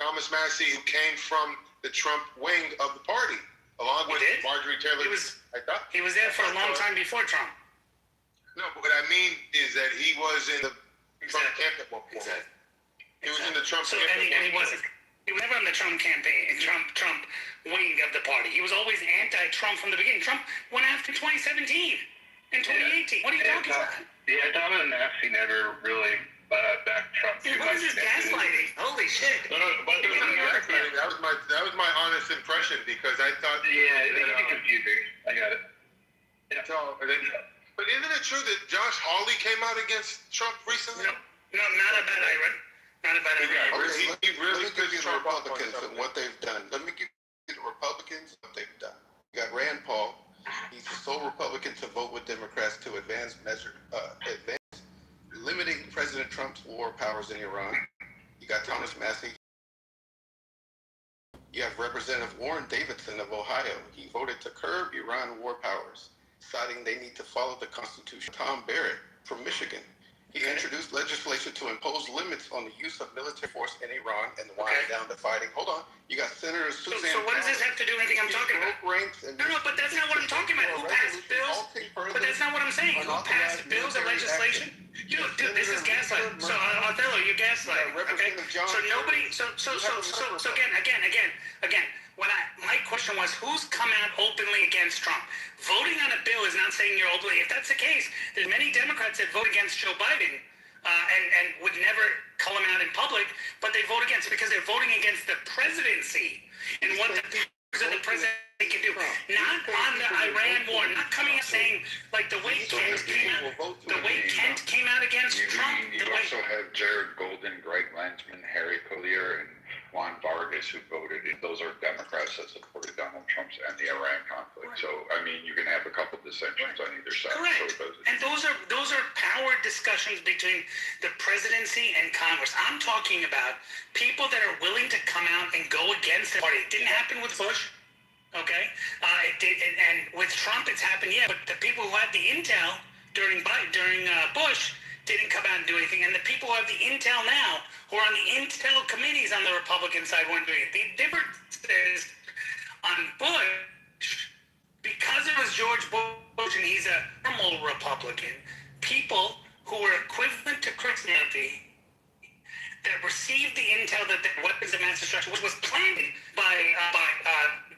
Thomas Massey, who came from the Trump wing of the party, along with Marjorie Taylor. He was there for a long time before Trump. No, but what I mean is that he was in the Trump camp at one point. He was in the Trump camp. And he wasn't. He was never on the Trump campaign, Trump wing of the party. He was always anti-Trump from the beginning. Trump went after 2017. in 2018. What are you talking about? Yeah, Tom and Maxie never really backed Trump too What much. is this gaslighting? Holy shit! But that was my honest impression because I thought. Yeah, it's confusing. I got it. Yeah. So, but isn't it true that Josh Hawley came out against Trump recently? No, not about Iran. Not about Iran. He really let me give you the Trump up on Republicans and something. what they've done. Let me give you the Republicans what they've done. You got Rand Paul. He's the sole Republican to vote with Democrats to advance limiting President Trump's war powers in Iran. You got Thomas Massey. You have Representative Warren Davidson of Ohio. He voted to curb Iran war powers, citing they need to follow the Constitution. Tom Barrett from Michigan. He introduced legislation to impose limits on the use of military force in Iran and wind down the fighting. Hold on. You got Senator Suzanne. So what does this have to do with anything I'm talking about? No, but that's not what I'm talking about. Who passed bills? But that's not what I'm saying. Who passed bills and legislation? Dude, this is gaslighting. So Othello, you're gaslighting. Okay. So nobody. So again. My question was, who's come out openly against Trump? Voting on a bill is not saying you're openly. If that's the case, there's many Democrats that vote against Joe Biden and would never call him out in public, but they vote against because they're voting against the presidency and what the powers of the presidency can do. Not on the Iran war. Not coming out saying like the way Kent came out against Trump. You also have Jared Golden, Greg Landsman, Harry Collier, and Juan Vargas, who voted, and those are Democrats that supported Donald Trump's and the Iran conflict. So, I mean, you can have a couple dissensions on either side. Correct. So and those are power discussions between the presidency and Congress. I'm talking about people that are willing to come out and go against the party. It didn't happen with Bush. Okay, it did, and with Trump, it's happened. Yeah, but the people who had the intel during Bush didn't come out and do anything, and the people who have the intel now, who are on the intel committees on the Republican side, weren't doing it. The difference is on Bush, because it was George Bush and he's a normal Republican, people who were equivalent to Chris Murphy that received the intel that the weapons of mass destruction, which was planned by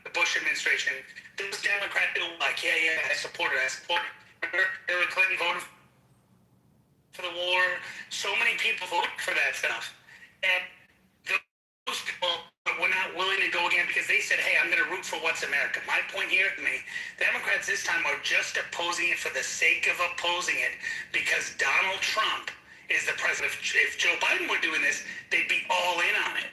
the Bush administration, those Democrats were like, yeah, I support it. Hillary Clinton voted for the war. So many people voted for that stuff. And those people were not willing to go again because they said, hey, I'm going to root for what's America. My point here, Democrats this time are just opposing it for the sake of opposing it because Donald Trump is the president. If Joe Biden were doing this, they'd be all in on it.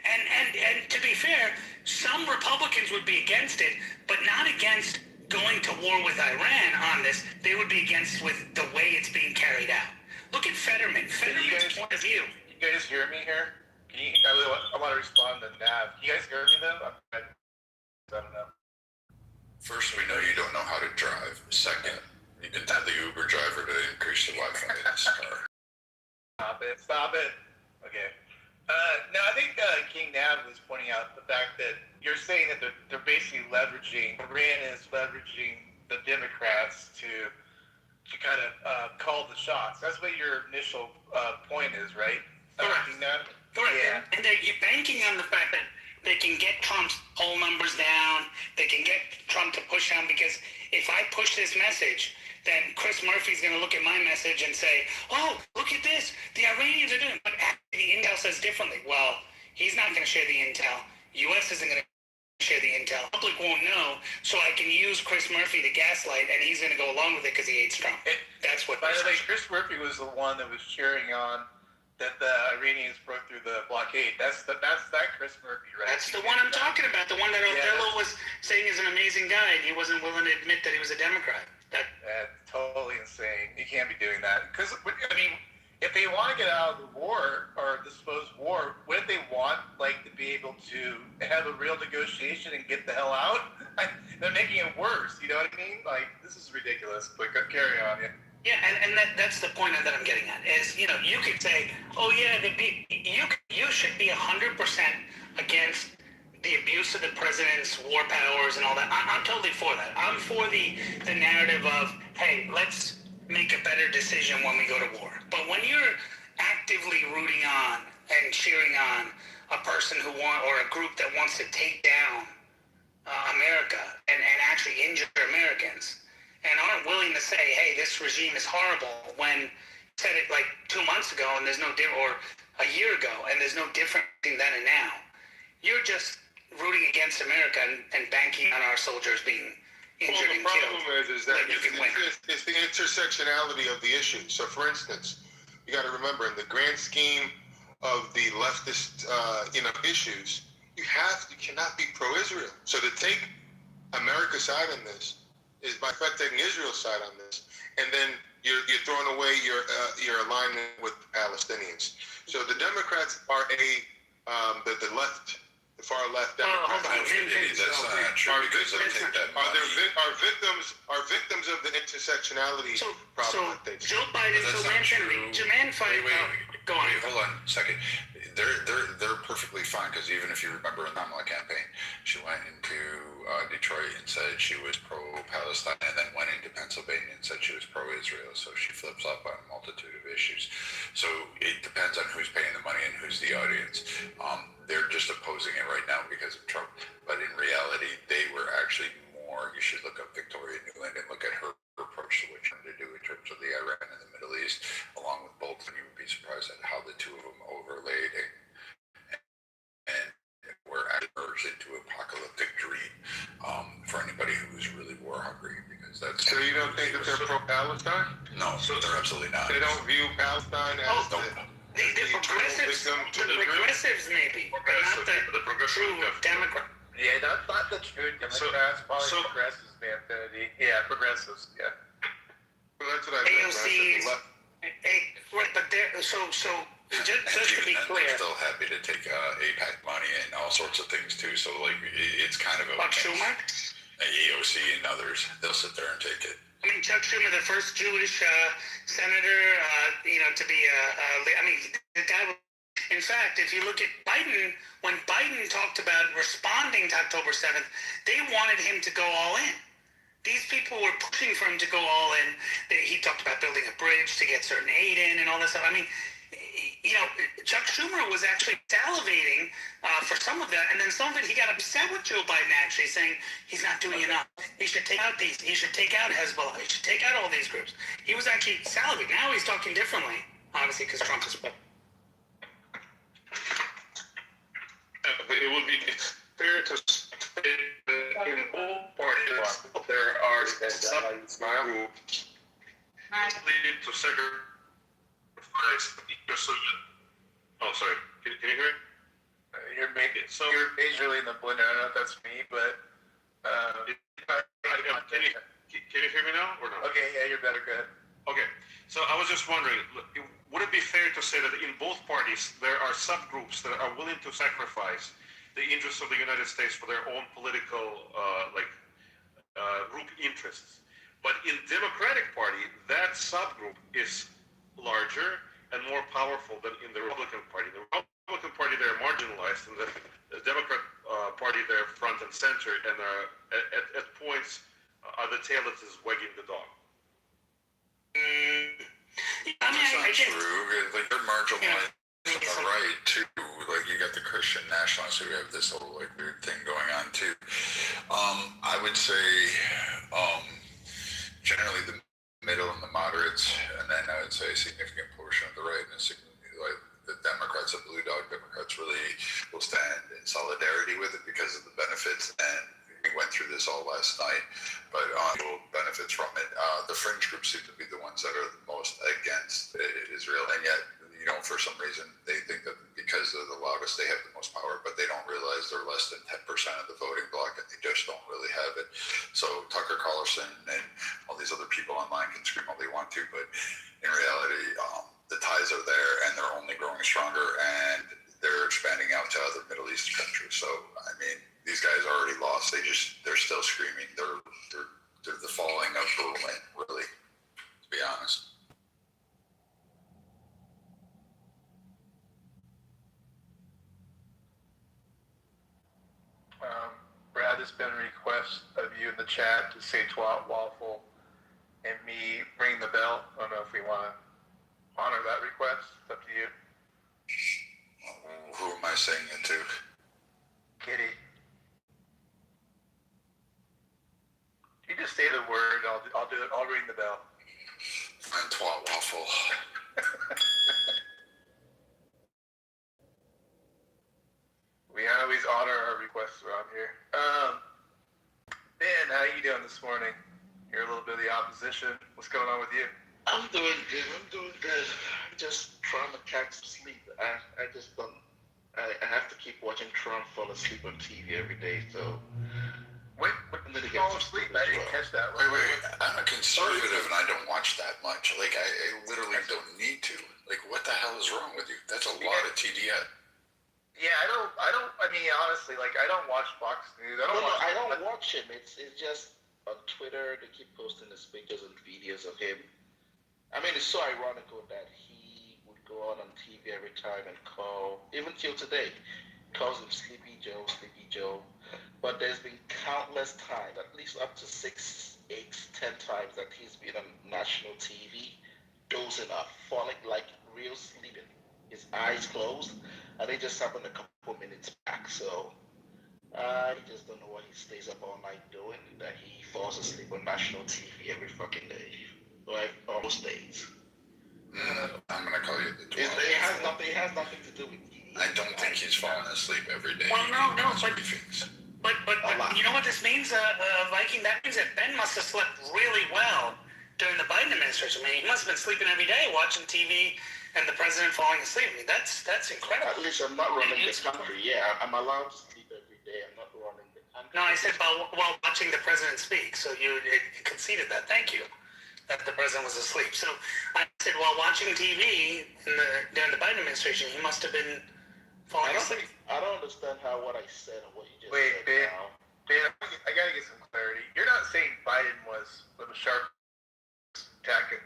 And to be fair, some Republicans would be against it, but not against going to war with Iran on this. They would be against with the way it's being carried out. Look at Fetterman's point of view. You guys hear me here? I want to respond to Nav. You guys hear me though? I don't know. First, we know you don't know how to drive. Second, you can tell the Uber driver to increase the Wi-Fi in his car. Stop it. Okay. No, I think King Nav was pointing out the fact that you're saying that they're basically Iran is leveraging the Democrats to kind of call the shots. That's what your initial point is, right? Correct. Yeah. And they're banking on the fact that they can get Trump's poll numbers down. They can get Trump to push down because if I push this message, then Chris Murphy's going to look at my message and say, oh, look at this. The Iranians are doing it. But the intel says differently. Well, he's not going to share the intel. U.S. isn't going to share the intel. The public won't know, so I can use Chris Murphy to gaslight, and he's going to go along with it because he hates Trump. That's what. By the way, Chris Murphy was the one that was cheering on that the Iranians broke through the blockade. That's that Chris Murphy, right? That's the one I'm talking about. The one that Othello was saying is an amazing guy, and he wasn't willing to admit that he was a Democrat. That's totally insane. You can't be doing that. Because, I mean, if they want to get out of the war, or the supposed war, wouldn't they want, to be able to have a real negotiation and get the hell out? They're making it worse, you know what I mean? This is ridiculous, but carry on, yeah. Yeah, and that's the point that I'm getting at, is, you could say, oh, yeah, you should be 100% against the abuse of the president's war powers and all that. I'm totally for that. I'm for the narrative of, hey, let's make a better decision when we go to war. But when you're actively rooting on and cheering on a person or a group that wants to take down America and actually injure Americans, and aren't willing to say, hey, this regime is horrible, when said it like 2 months ago and there's no or a year ago and there's no difference between then and now, you're just rooting against America and banking on our soldiers being injured and killed. The problem is that it's the intersectionality of the issue. So, for instance, you got to remember, in the grand scheme of the leftist, issues, you cannot be pro-Israel. So to take America's side on this is by fact taking Israel's side on this, and then you're throwing away your alignment with the Palestinians. So the Democrats are the left. The far left Democrats. That's not true because they take that money. Are victims of the intersectionality problem. Joe Biden, go on. Wait, hold on a second. They're perfectly fine because even if you remember in the Kamala campaign, she went into Detroit and said she was pro-Palestine, and then went into Pennsylvania and said she was pro-Israel. So she flips up on a multitude of issues. So it depends on who's paying the money and who's the audience. They're just opposing it right now because of Trump, but in reality, they were actually more. You should look up Victoria Nuland and look at her approach to what she's trying to do in terms of the Iran and the Middle East, along with Bolton. You would be surprised at how the two of them overlaid and were merged into apocalyptic dream for anybody who's really war hungry, because that's. So you don't think that they're pro-Palestine? No, they're absolutely not. They don't view Palestine as the progressives maybe, but not the true Democrat. Yeah, not the true Democrats, probably progressives, man. Yeah, progressives, yeah. Well, that's what I AOC's, but just to be clear. They're still happy to take AIPAC money and all sorts of things too. So like it's kind of a Chuck Schumer, AOC and others. They'll sit there and take it. I mean, Chuck Schumer, the first Jewish senator, to be the guy. In fact, if you look at Biden, when Biden talked about responding to October 7th, they wanted him to go all in. These people were pushing for him to go all in. He talked about building a bridge to get certain aid in and all this stuff. I mean, Chuck Schumer was actually salivating for some of that, and then some of it he got upset with Joe Biden actually, saying he's not doing enough. He should take out he should take out Hezbollah. He should take out all these groups. He was actually salivating. Now he's talking differently, obviously, because Trump is. It would be fair to say that in both parties there are subgroups leading to sacrifice precision. Oh, sorry. Can you hear me? You're majorly in the blender. I don't know if that's me, but can you hear me now or not? Okay, yeah, you're better. Go ahead. Okay, so I was just wondering, would it be fair to say that in both parties there are subgroups that are willing to sacrifice the interests of the United States for their own political group interests? But in Democratic Party, that subgroup is larger and more powerful than in the Republican Party. The Republican Party, they're marginalized, and the Democrat Party, they're front and center, and at points are the tail that is wagging the dog. That's not true. Like they're marginalized on the right too. Like you got the Christian nationalists who have this whole like weird thing going on too. I would say generally the middle and the moderates, and then I would say a significant portion of the right, and like the Democrats, the blue dog Democrats, really will stand in solidarity with it because of the benefits. And we went through this all last night, but benefits from it. The fringe groups seem to be the ones that are the most against Israel, and yet, for some reason, they think that because they're the loudest, they have the most power, but they don't realize they're less than 10% of the voting bloc, and they just don't really have it. So Tucker Carlson and all these other people online can scream all they want to, but in reality, the ties are there, and they're only growing stronger, and they're expanding out to other Middle Eastern countries. So, I mean, these guys already lost. They're still screaming. They're the falling of Berlin, really, to be honest. Brad, there's been a request of you in the chat to say Twat Waffle and me ring the bell. I don't know if we want to honor that request. It's up to you. Who am I saying it to? Kitty. You just say the word. I'll do it. I'll ring the bell. And twat waffle. We always honor our requests around here. Ben, how you doing this morning? You're a little bit of the opposition. What's going on with you? I'm doing good. I'm just trying to catch sleep. I just don't. I have to keep watching Trump fall asleep on TV every day. So. Wait, fall asleep? I didn't catch that. Wait. I'm a conservative and I don't watch that much. Like, I literally don't need to. Like, what the hell is wrong with you? That's a lot of TDS. Yeah, I don't. I mean, honestly, like, I don't watch Fox News. I don't watch him. It's just on Twitter they keep posting his pictures and videos of him. I mean, it's so ironical that he would go on TV every time and call, even till today, calls him Sleepy Joe. But there's been countless times, at least up to 6, 8, 10 times that he's been on national TV, dozing off, falling like real sleeping. His eyes closed, and they just happened a couple minutes back. So I just don't know what he stays up all night doing, that he falls asleep on national TV every fucking day. Like almost days. I'm gonna call you the 12. It has nothing to do with you. I don't think he's falling asleep every day. Well, no, but you know what this means, Viking? That means that Ben must have slept really well during the Biden administration. I mean, he must have been sleeping every day, watching TV, and the president falling asleep. I mean, that's incredible. At least I'm not running the country. Yeah, I'm allowed to sleep every day. I'm not running the country. No, I said while watching the president speak. So you conceded that. Thank you. That the president was asleep. So I said while watching TV during the Biden administration, he must have been falling asleep. I don't understand how what I said and what you just said. Ben, I gotta get some clarity. You're not saying Biden was a sharp attacking.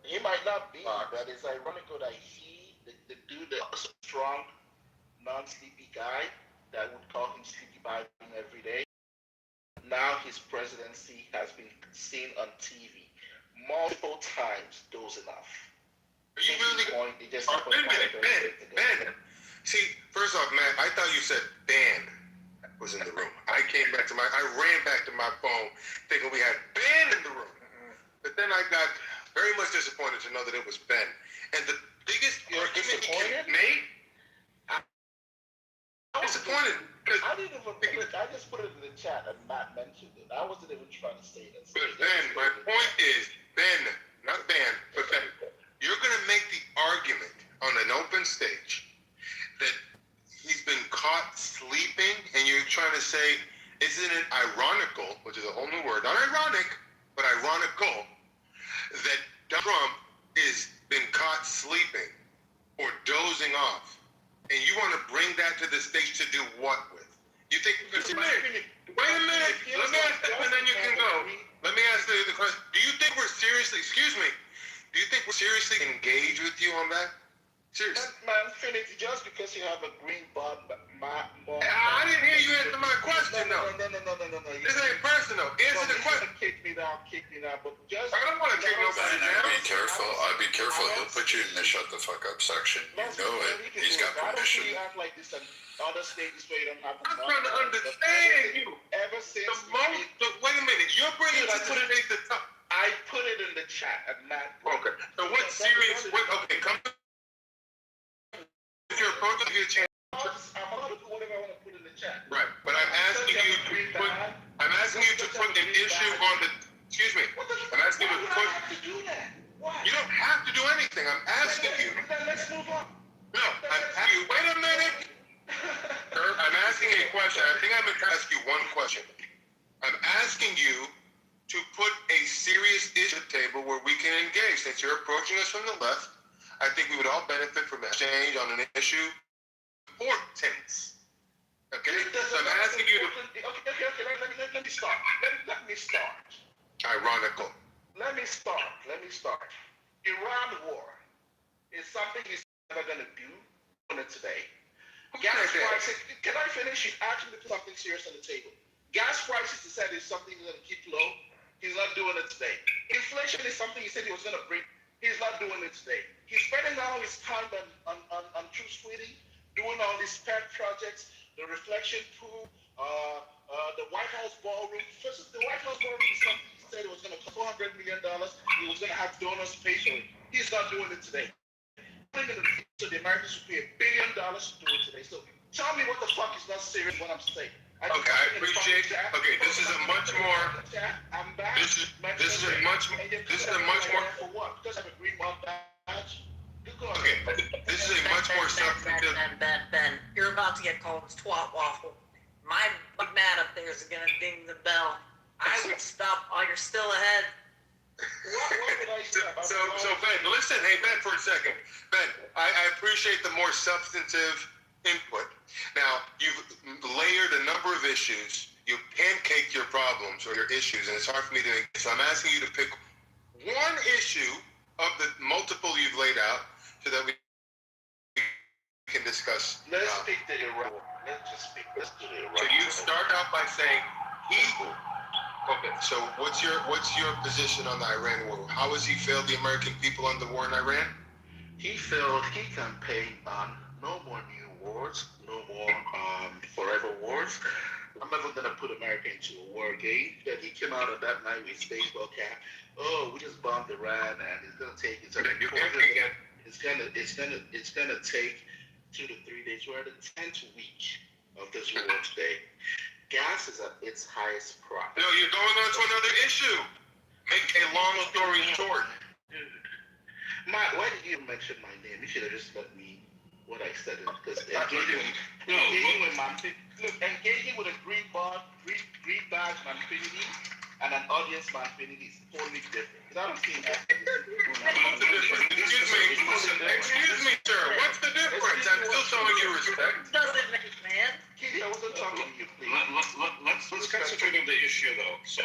He might not be, but it's ironical that the dude, the strong, non-sleepy guy that would call him Sleepy Biden every day. Now his presidency has been seen on TV multiple times dozing off. Are you really going? Ben. See, first off, Matt, I thought you said Ben was in the room. I ran back to my phone thinking we had Ben in the room. But then I got very much disappointed to know that it was Ben. And the biggest argument he can make, I'm disappointed. I didn't even put it. I just put it in the chat and Matt mentioned it. I wasn't even trying to say this. But Ben, my point is, Ben, not Ben, but Ben, you're going to make the argument on an open stage that he's been caught sleeping, and you're trying to say, isn't it ironical, which is a whole new word, not ironic, but ironical, that Trump is been caught sleeping or dozing off, and you want to bring that to the stage to do what with? You think? Wait a minute. Let me ask that, and then you can go. Let me ask the question. Do you think we're seriously? Excuse me. Do you think we're seriously engaged with you on that? Seriously. Man, finish just because you have a green bond. I didn't hear you answer my question, though. No. This ain't personal. Answer the question. Kick me down. But just. I don't want to kick nobody down. I'd be careful. He'll put you in the shut the fuck up section. You know it. He's got permission. You act like this on other stages where you don't have. I'm trying to understand you. Ever since. Wait a minute. You're bringing it to the top. I put it in the chat at Matt. Okay. So what serious? Okay, come. If you're approaching your chance. I'm allowed to put whatever I want to put in the chat. Right, but I'm asking you to put. I'm asking you to put an issue on the. Excuse me. I'm asking you to put. Why do I have to do that? Why? You don't have to do anything. I'm asking you. Then let's move on. No, I'm asking you. Wait a minute. I'm asking you a question. I think I'm going to ask you one question. I'm asking you to put a serious issue at the table where we can engage. Since you're approaching us from the left, I think we would all benefit from exchange on an issue. Importance. Okay? So I'm asking you to. Okay. Let me start. Let me start. Ironical. Let me start. Iran war is something he's never going to do today. Gas prices. Can I finish? He's actually put something serious on the table. Gas prices, he said, is something he's going to keep low. He's not doing it today. Inflation is something he said he was going to bring. He's not doing it today. He's spending all his time on truth tweeting, doing all these pet projects, the reflection pool, the White House ballroom. First, the White House ballroom said it was going to cost $400 million. He was going to have donors pay for it. He's not doing it today. So the Americans should pay $1 billion to do it today. So tell me what the fuck is not serious what I'm saying. Okay, I appreciate. Okay, this is a much more. I'm back. This is a much more. For what? Because I have a green mark badge. Okay, this is a much more substantive. Ben, you're about to get called twat waffle. My mad up there is gonna ding the bell. I would stop. Oh, you're still ahead. So Ben, listen, hey Ben, for a second. Ben, I appreciate the more substantive input. Now, you've layered a number of issues. You've pancaked your problems or your issues, and it's hard for me to. So I'm asking you to pick one issue of the multiple you've laid out, so that we can discuss. Let's speak to Iran. Let's just speak. Let's do the Iran. So you start out by saying evil. Okay. So what's your position on the Iran war? How has he failed the American people on the war in Iran? He campaigned on no more new wars, no more forever wars. I'm never going to put America into a war again. That he came out of that night with his baseball cap. Oh, we just bombed Iran, and it's going to take. It's going to take 2 to 3 days. We're at the 10th week of this war today. Gas is at its highest price. No, you're going on to another issue. Make a long story short. Dude, why did you mention my name? You should have just let me what I said. Because engaging with a green badge man Infinity and an audience man Infinity is totally different. Because I don't see that. Excuse me, sir. What's the difference? I'm still showing you respect. Doesn't make man. I wasn't talking to you, please. Let's concentrate on the issue, though. So,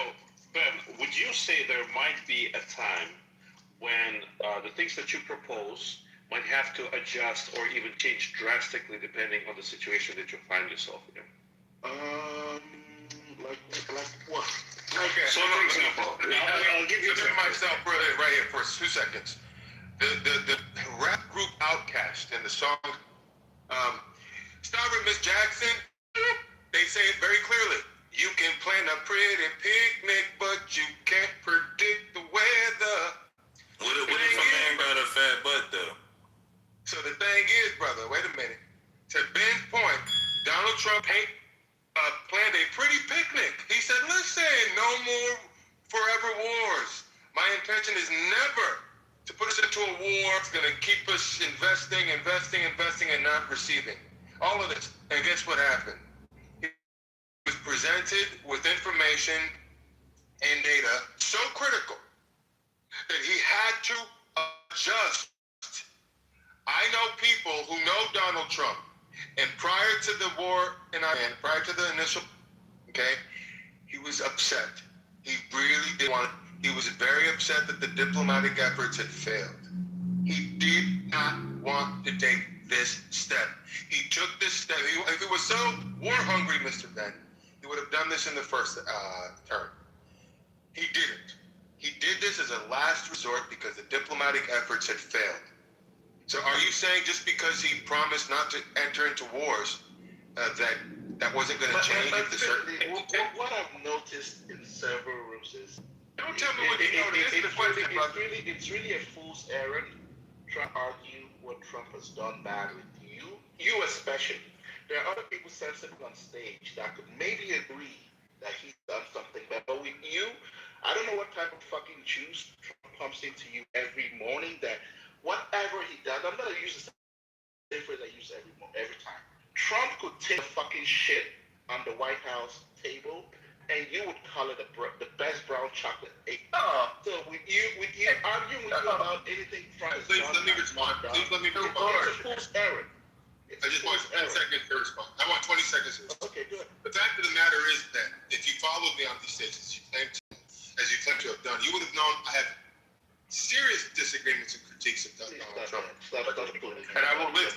Ben, would you say there might be a time when the things that you propose might have to adjust or even change drastically depending on the situation that you find yourself in? Like what? Okay. So, for example, I'll give you myself right here for 2 seconds. The rap group Outkast and the song "Stop It, Miss Jackson," they say it very clearly. You can plan a pretty picnic, but you can't predict the weather. What if a man got a fat butt, though? So the thing is, brother, wait a minute. To Ben's point, Donald Trump planned a pretty picnic. He said, listen, no more forever wars. My intention is never to put us into a war. It's going to keep us investing, and not receiving. All of this. And guess what happened? He was presented with information and data so critical that he had to adjust. I know people who know Donald Trump, and prior to the war in Iran, prior to the initial, he was upset. He really did want. He was very upset that the diplomatic efforts had failed. He did not want to take this step. He took this step. If he was so war hungry, Mr. Ben, he would have done this in the first term. He didn't. He did this as a last resort because the diplomatic efforts had failed. So are you saying just because he promised not to enter into wars, that wasn't going to change? What I've noticed in several rooms is, don't tell me what you noticed. It's really a fool's errand trying to argue what Trump has done bad with you especially. There are other people sensible on stage that could maybe agree that he's done something bad, but with you, I don't know what type of fucking juice Trump pumps into you every morning that whatever he does, I'm going to use the same phrase I use every time. Trump could take a fucking shit on the White House table, and you would call it the best brown chocolate egg. So with you arguing with you about anything Trump has done, let me respond. Please let me respond. It's a fool's errand. I just want 10 seconds to respond. I want 20 seconds to respond. Okay, good. The fact of the matter is that if you followed me on these stages, as you claim to have done, you would have known I have serious disagreements and critiques of Donald Trump. And I will give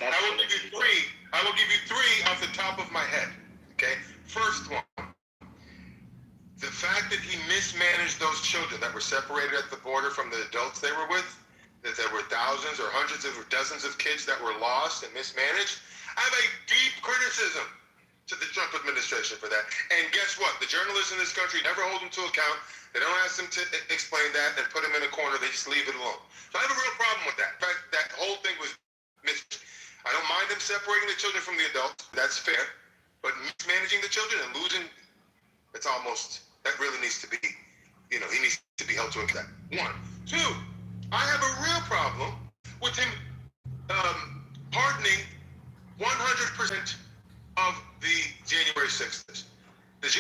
you three. I will give you three off the top of my head. Okay. First one. The fact that he mismanaged those children that were separated at the border from the adults they were with, that there were thousands or hundreds or dozens of kids that were lost and mismanaged, I have a deep criticism to the Trump administration for that. And guess what? The journalists in this country never hold them to account. They don't ask them to explain that and put them in a corner. They just leave it alone. So I have a real problem with that. In fact, that whole thing was missed. I don't mind them separating the children from the adults. That's fair. But mismanaging the children and losing, it's almost, that really needs to be, he needs to be held to account. One. Two, I have a real problem with him pardoning 100% of the January 6th. The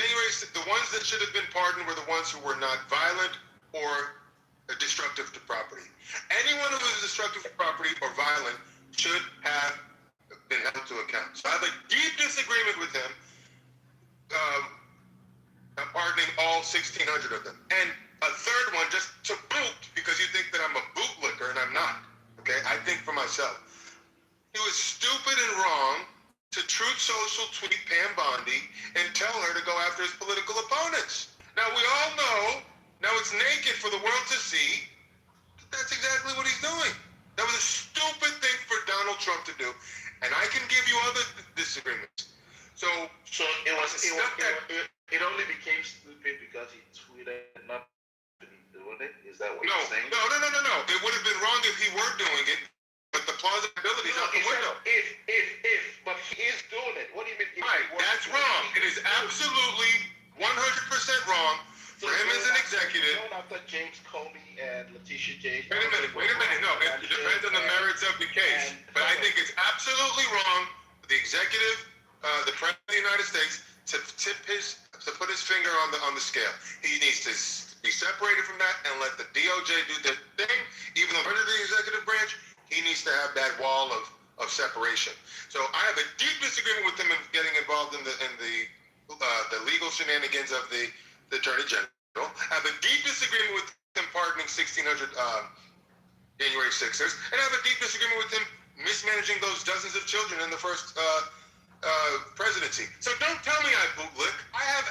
ones that should have been pardoned were the ones who were not violent or destructive to property. Anyone who was destructive to property or violent should have been held to account. So I have a deep disagreement with him pardoning all 1,600 of them. And a third one, just to boot, because you think that I'm a bootlicker, and I'm not. Okay, I think for myself. He was stupid and wrong to Truth Social tweet Pam Bondi and tell her to go after his political opponents. Now we all know, now it's naked for the world to see, that's exactly what he's doing. That was a stupid thing for Donald Trump to do, and I can give you other disagreements. So it only became stupid because he tweeted not to be doing it. Is that what you're saying? No. It would have been wrong if he were doing it, but the plausibility is out the window. But he is doing it. What do you mean? Right, that's wrong. It is absolutely 100% wrong for him as an executive. Going after James Comey and Letitia James. Wait a minute. No, it depends on the merits of the case. But I think it's absolutely wrong for the executive, the President of the United States, to put his finger on the scale. He needs to be separated from that and let the DOJ do their thing. Even though under the executive branch, he needs to have that wall of separation. So I have a deep disagreement with him in getting involved in the legal shenanigans of the Attorney General. I have a deep disagreement with him pardoning 1,600 January 6ers, and I have a deep disagreement with him mismanaging those dozens of children in the first presidency. So don't tell me I bootlick. I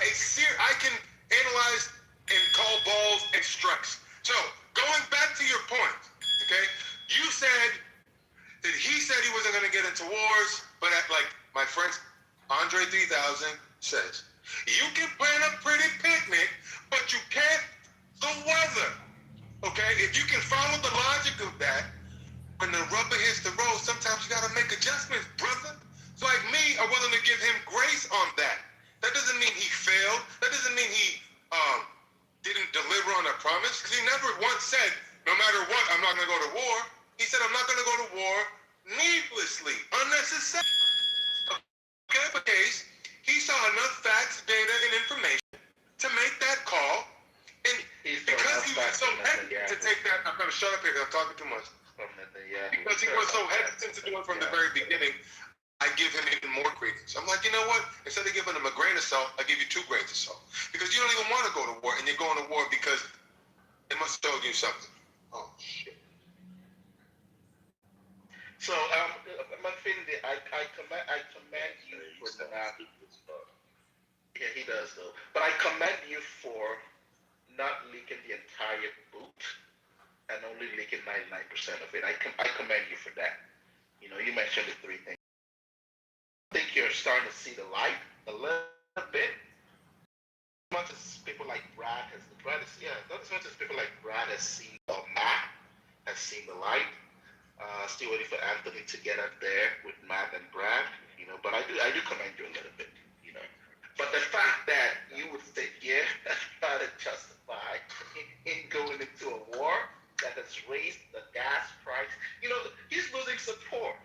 can analyze and call balls and strikes. So going back to your point, okay? You said that he said he wasn't going to get into wars, but like my friend Andre 3000 says, you can plan a pretty picnic, but you can't the weather. Okay? If you can follow the logic of that, when the rubber hits the road, sometimes you got to make adjustments, brother. So like me, I'm willing to give him grace on that. That doesn't mean he failed. That doesn't mean he didn't deliver on a promise, because he never once said, no matter what, I'm not going to go to war. He said, I'm not going to go to war needlessly, unnecessarily. Okay, but case, he saw enough facts, data, and information to make that call, and because he was so hesitant to take that, I'm going to shut up here because I'm talking too much. Because he was so hesitant to do it from the very beginning, I give him even more credence. I'm like, you know what? Instead of giving him a grain of salt, I give you 2 grains of salt. Because you don't even want to go to war, and you're going to war because it must have told you something. Oh, shit. So, Mcfinley, I commend you for not. Yeah, he does though. But I commend you for not leaking the entire boot and only leaking 99% of it. I commend you for that. You know, you mentioned the 3 things. I think you're starting to see the light a little bit. As much as people like Brad has seen, or Matt has seen the light. Still waiting for Anthony to get up there with Matt and Brad, you know. But I do commend you a little bit, you know. But the fact that you would sit here and try to justify in going into a war that has raised the gas price, you know, he's losing support.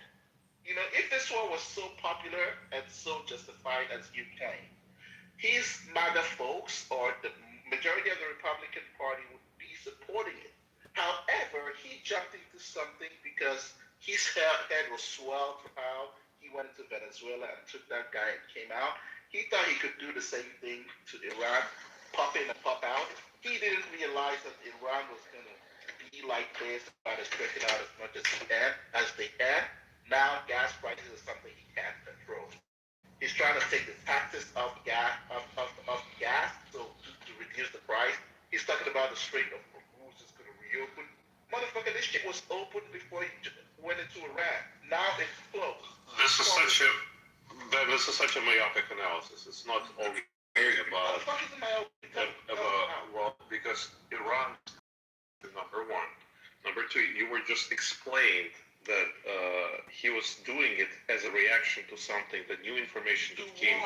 You know, if this war was so popular and so justified as you claim, his MAGA folks or the majority of the Republican Party would be supporting it. However, he jumped into something because his head was swelled from how he went to Venezuela and took that guy and came out. He thought he could do the same thing to Iran, pop in and pop out. He didn't realize that Iran was going to be like this, try to stretch it out as much as they can. Now gas prices is something he can't control. He's trying to take the taxes off gas, so to reduce the price. He's talking about the Strait of Hormuz is going to reopen. Motherfucker, this shit was open before he went into Iran. Now it's closed. This is such a this is such a myopic analysis. It's not only about well, because Iran is number one. Number two, you were just explained that he was doing it as a reaction to something, the new information that came.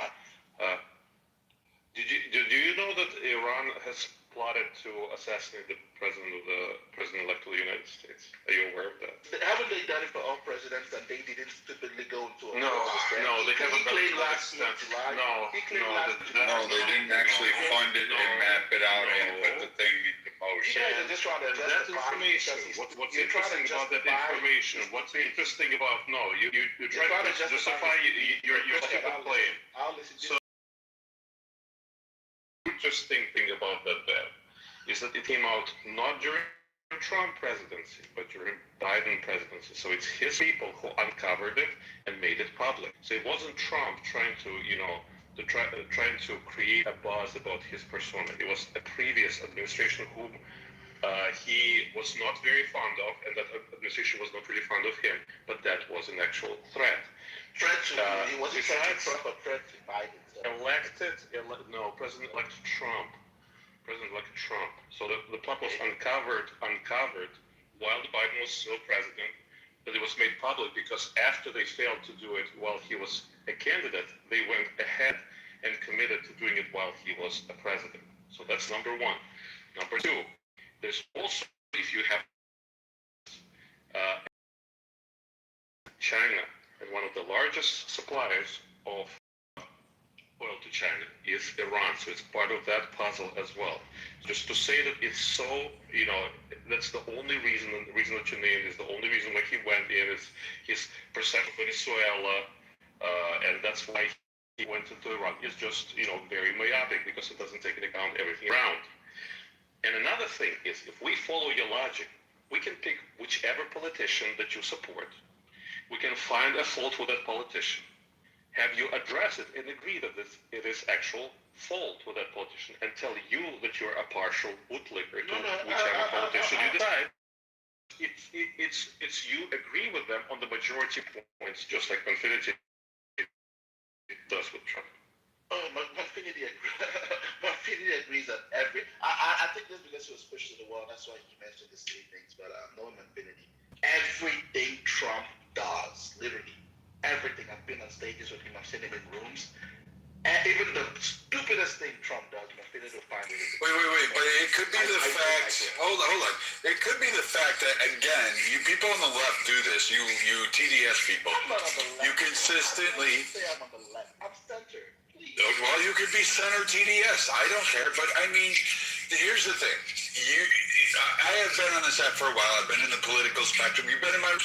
Do you know that Iran has plotted to assassinate the president-elect of the United States? Are you aware of that? Haven't they done it for all presidents and they didn't stupidly go into a No, they haven't done it last July. No, they didn't actually fund it and map it out and put the thing into motion. You guys are just trying to That justify information. What's interesting about that information? What's interesting about you try to justify your stupid claim. I'll listen to So, interesting thing about that is that it came out not during the Trump presidency, but during Biden presidency. So it's his people who uncovered it and made it public. So it wasn't Trump trying to, trying to create a buzz about his persona. It was a previous administration whom he was not very fond of, and that administration was not really fond of him, but that was an actual threat. he wasn't threat to Trump, but threat to Biden. President-elect Trump. President-elect Trump. So the plot was uncovered while Biden was still president, but it was made public because after they failed to do it while he was a candidate, they went ahead and committed to doing it while he was a president. So that's number one. Number two, there's also, if you have China, and one of the largest suppliers of oil to China is Iran, so it's part of that puzzle as well. Just to say that it's so, that's the only reason, and the reason that you named is the only reason why he went in is his perception of Venezuela, and that's why he went into Iran. It's just, very myopic because it doesn't take into account everything around. And another thing is, if we follow your logic, we can pick whichever politician that you support. We can find a fault with that politician. Have you address it and agree that it is actual fault with that politician, and tell you that you're a partial bootlicker to whichever politician you decide. It's you agree with them on the majority points, just like Confinity does with Trump. Oh, Confinity agrees on every. I think this because he was pushed to the wall. That's why he mentioned these three things. But knowing Confinity, everything Trump does, literally. Everything. I've been on stages with him. I've seen him in rooms. And even the stupidest thing Trump does, Infinity will find it. Wait. But it could be the fact. Hold on. It could be the fact that, again, you people on the left do this. You TDS people. I'm not on the left. You consistently. Say I'm on the left. I'm center. Please. Well, you could be center TDS. I don't care. But I mean, here's the thing. I have been on this app for a while. I've been in the political spectrum. You've been in my.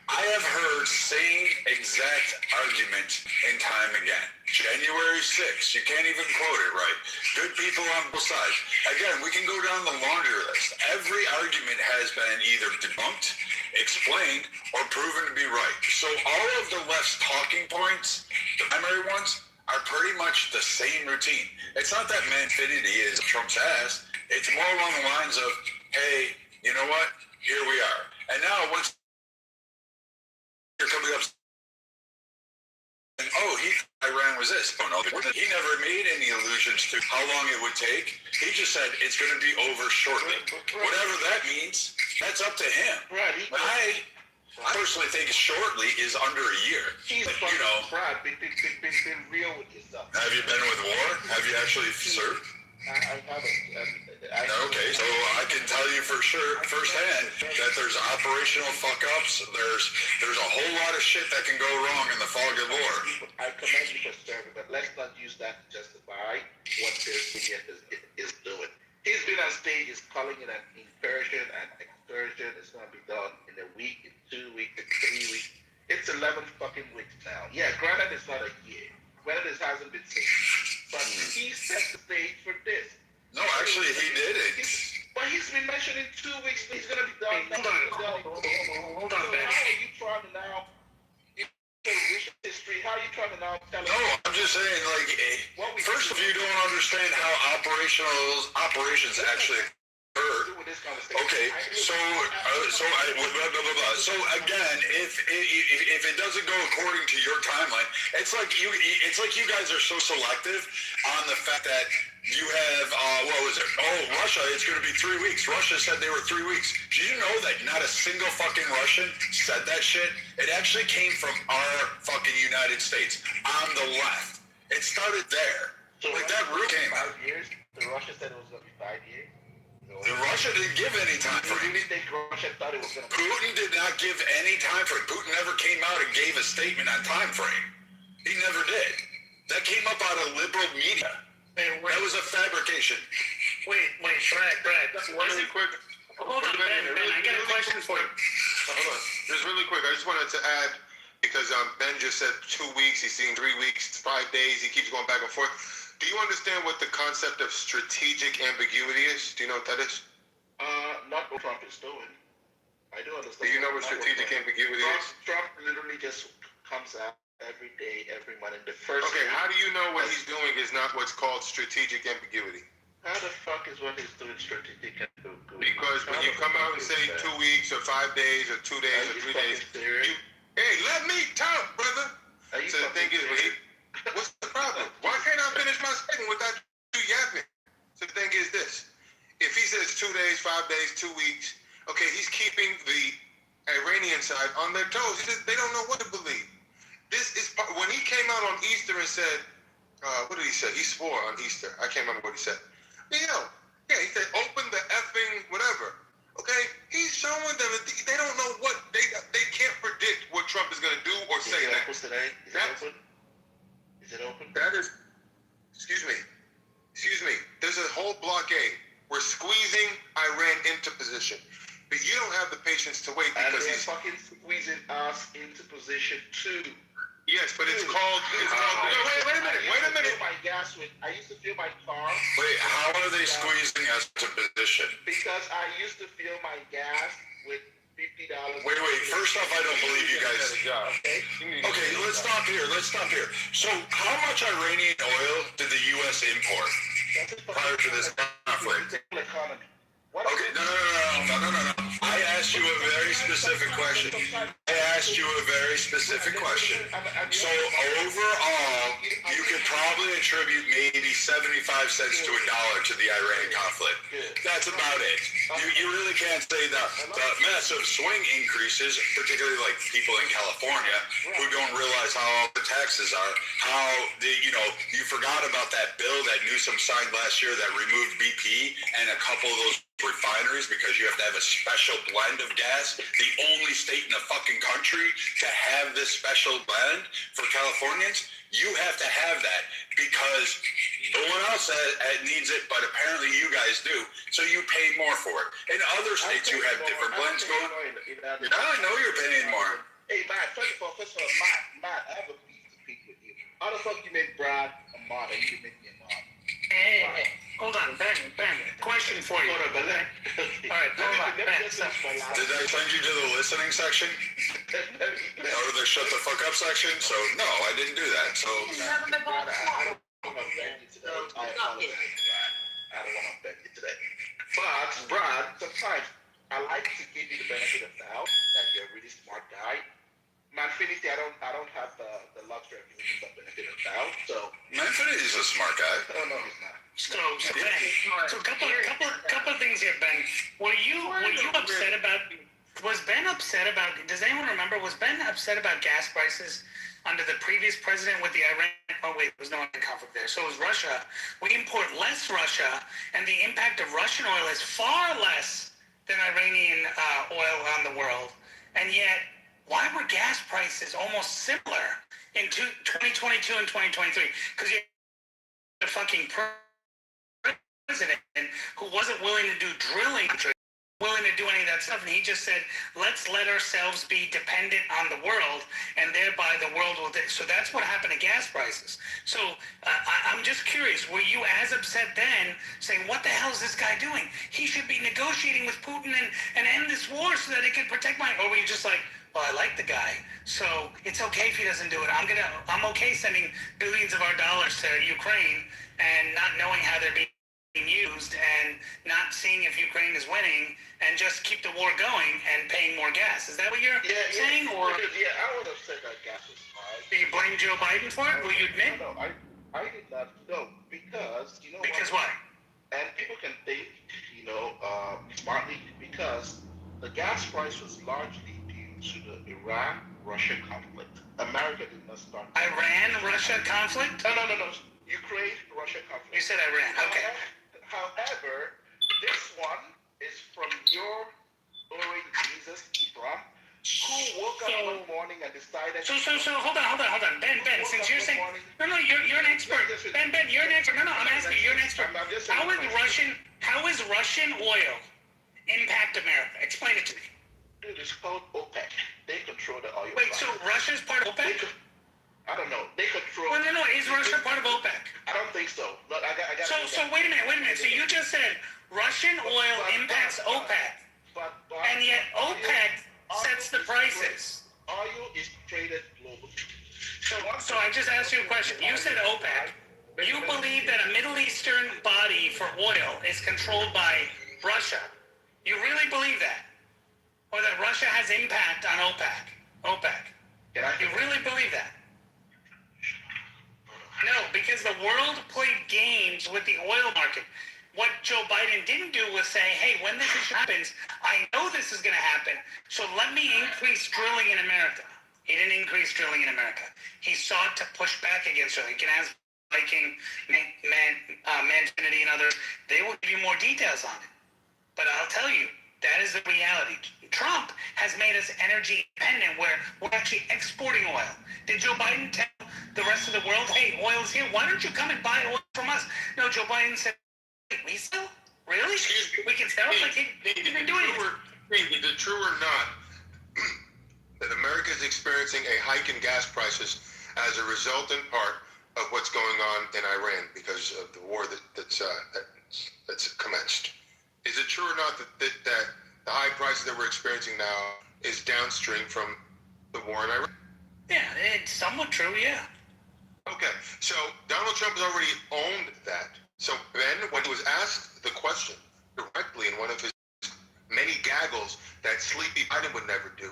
I have heard same exact argument in time again. January 6th, you can't even quote it right. Good people on both sides. Again, we can go down the laundry list. Every argument has been either debunked, explained, or proven to be right. So all of the left's talking points, the primary ones, are pretty much the same routine. It's not that Manfinity is Trump's ass. It's more along the lines of, hey, you know what? Here we are. And now once you're coming up, and Iran was this. Oh no, he never made any allusions to how long it would take. He just said it's going to be over shortly. Whatever that means, that's up to him. Right. I personally think shortly is under a year. He's been real with yourself. Have you been with war? Have you actually served? I haven't. Okay, so I can tell you for sure, firsthand, that there's operational fuck-ups. There's a whole lot of shit that can go wrong in the fog of war. I commend you for serving, but let's not use that to justify what this idiot is doing. He's been on stage, he's calling it an incursion and excursion. It's going to be done in a week, in 2 weeks, in 3 weeks. It's 11 fucking weeks now. Yeah, granted it's not a year. Granted it hasn't been 6 weeks. But he set the stage for this. No, actually, he did it. But he's been mentioned in 2 weeks. He's going to be done. Hold on, Ben. How are you trying to now history? How are you trying to now tell us? No, I'm just saying, first of all, you don't understand how operations actually occur. Okay, so so again, if it doesn't go according to your timeline, it's like you guys are so selective on the fact that you have what was it? Oh, Russia, it's going to be 3 weeks. Russia said they were 3 weeks. Did you know that not a single fucking Russian said that shit? It actually came from our fucking United States on the left. It started there. So like that root came out. 5 years. The Russia said it was going to be 5 years. Russia didn't give any time So frame. you really think Russia thought it was going to? Putin did not give any time frame. Putin never came out and gave a statement on time frame. He never did. That came up out of liberal media. That was a fabrication. Wait, Brad. Really quick. Hold on, Ben, I got a question for you. Hold on. Just really quick. I just wanted to add, because Ben just said 2 weeks. He's seen 3 weeks, 5 days. He keeps going back and forth. Do you understand what the concept of strategic ambiguity is? Do you know what that is? Not what Trump is doing. I do understand. Do you know what strategic ambiguity is? Trump literally just comes out every day, every month. The first. Okay, how do you know what he's doing is not what's called strategic ambiguity? How the fuck is what he's doing strategic ambiguity? Because when you come out and say 2 weeks or 5 days or 2 days or 3 days, hey, let me talk, brother. So the thing is, what's the problem? Why can't I finish my statement without you yapping? So the thing is this. If he says 2 days, 5 days, 2 weeks, okay, he's keeping the Iranian side on their toes. He says they don't know what to believe. This is when he came out on Easter and said, what did he say? He swore on Easter. I can't remember what he said. He said, open the effing whatever. Okay, he's showing them that they don't know what they can't predict what Trump is going to do or say next. Today? Is it open? Is it open? That is, excuse me. There's a whole blockade. We're squeezing Iran into position, but you don't have the patience to wait because he's fucking squeezing us into position too. Yes, but it's called. Wait a minute. I used to fill my car. Wait, how are they squeezing us to position? Because I used to fill my gas with $50. Wait. First off, I don't believe you guys. Okay, let's stop here. So, how much Iranian oil did the U.S. import prior to this conflict? Okay, no. I asked you a very specific question. So overall, you could probably attribute maybe 75 cents to $1 to the Iran conflict. That's about it. You really can't say the massive swing increases, particularly like people in California who don't realize how all the taxes are, how you forgot about that bill that Newsom signed last year that removed BP and a couple of those refineries because you have to have a special blend of gas. The only state in the fucking country to have this special blend for Californians, you have to have that because no one else needs it, but apparently you guys do. So you pay more for it. In other states, you have different blends going. I know you're paying more. Hey, Matt, first of all, Matt, I have a piece to speak with you. How the fuck you make Brad a mod and you make me a mod? Hey, hold on, Ben, question for you. All right, hold on, Ben. Did I send you to the listening section? Or the shut the fuck up section? So, no, I didn't do that. So. I don't want to offend you today. But, Brad, sometimes I like to give you the benefit of the doubt that you're a really smart guy. Manfinity, I don't have the luxury of giving him the benefit of the doubt. So Manfinity's a smart guy. Oh no, he's not. So Ben, so a couple of things here, Ben. Were you upset about? Was Ben upset about? Does anyone remember? Was Ben upset about gas prices under the previous president with the Iran? Oh wait, there was no conflict there. So it was Russia. We import less Russia, and the impact of Russian oil is far less than Iranian oil on the world, and yet. Why were gas prices almost similar in 2022 and 2023? Because you had a fucking president who wasn't willing to do drilling, willing to do any of that stuff, and he just said, let's let ourselves be dependent on the world, and thereby the world will... So that's what happened to gas prices. So I'm just curious, were you as upset then, saying, what the hell is this guy doing? He should be negotiating with Putin and end this war so that he can protect my... Or were you just like... Well, I like the guy, so it's okay if he doesn't do it. I'm okay sending billions of our dollars to Ukraine and not knowing how they're being being used and not seeing if Ukraine is winning and just keep the war going and paying more gas. Is that what you're saying? Or Yeah, I would have said that gas was high. do you blame Joe Biden for it? Will you admit? No, I did not. No, because you know. Because what? And people can think, smartly, because the gas price was largely due to the Iran-Russia conflict. America did not start. Iran-Russia conflict? No. Ukraine-Russia conflict. You said Iran. Okay. However, this one is from your Lord Jesus Trump, who woke up one morning and decided. So hold on. Ben, since you're saying no, you're an expert. Ben, you're an expert. No, I'm asking you. You're an expert. How is Russian oil impact America? Explain it to me. It is called OPEC. They control the oil. Wait, so Russia's part of OPEC? I don't know. They control. No. Is Russia part of OPEC? I don't think so. Look, I got. So wait a minute. So you just said Russian oil impacts OPEC, and yet OPEC sets the prices. Oil is traded globally. So I just asked you a question. You said OPEC. You believe that a Middle Eastern body for oil is controlled by Russia. You really believe that? Or that Russia has impact on OPEC? You really believe that? No, because the world played games with the oil market. What Joe Biden didn't do was say, hey, when this issue happens, I know this is going to happen, so let me increase drilling in America. He didn't increase drilling in America. He sought to push back against drilling. You can ask Viking, Manfinity, and others. They will give you more details on it. But I'll tell you, that is the reality. Trump has made us energy dependent where we're actually exporting oil. Did Joe Biden tell the rest of the world, hey, oil's here, why don't you come and buy oil from us? No, Joe Biden said, we sell? Really? We can sell? Like, he didn't do anything. Is it true or not that America is experiencing a hike in gas prices as a result, in part, of what's going on in Iran because of the war that's commenced? Is it true or not that the high prices that we're experiencing now is downstream from the war in Iran? Yeah, it's somewhat true, yeah. Okay, so Donald Trump has already owned that. So Ben, when he was asked the question directly in one of his many gaggles that Sleepy Biden would never do,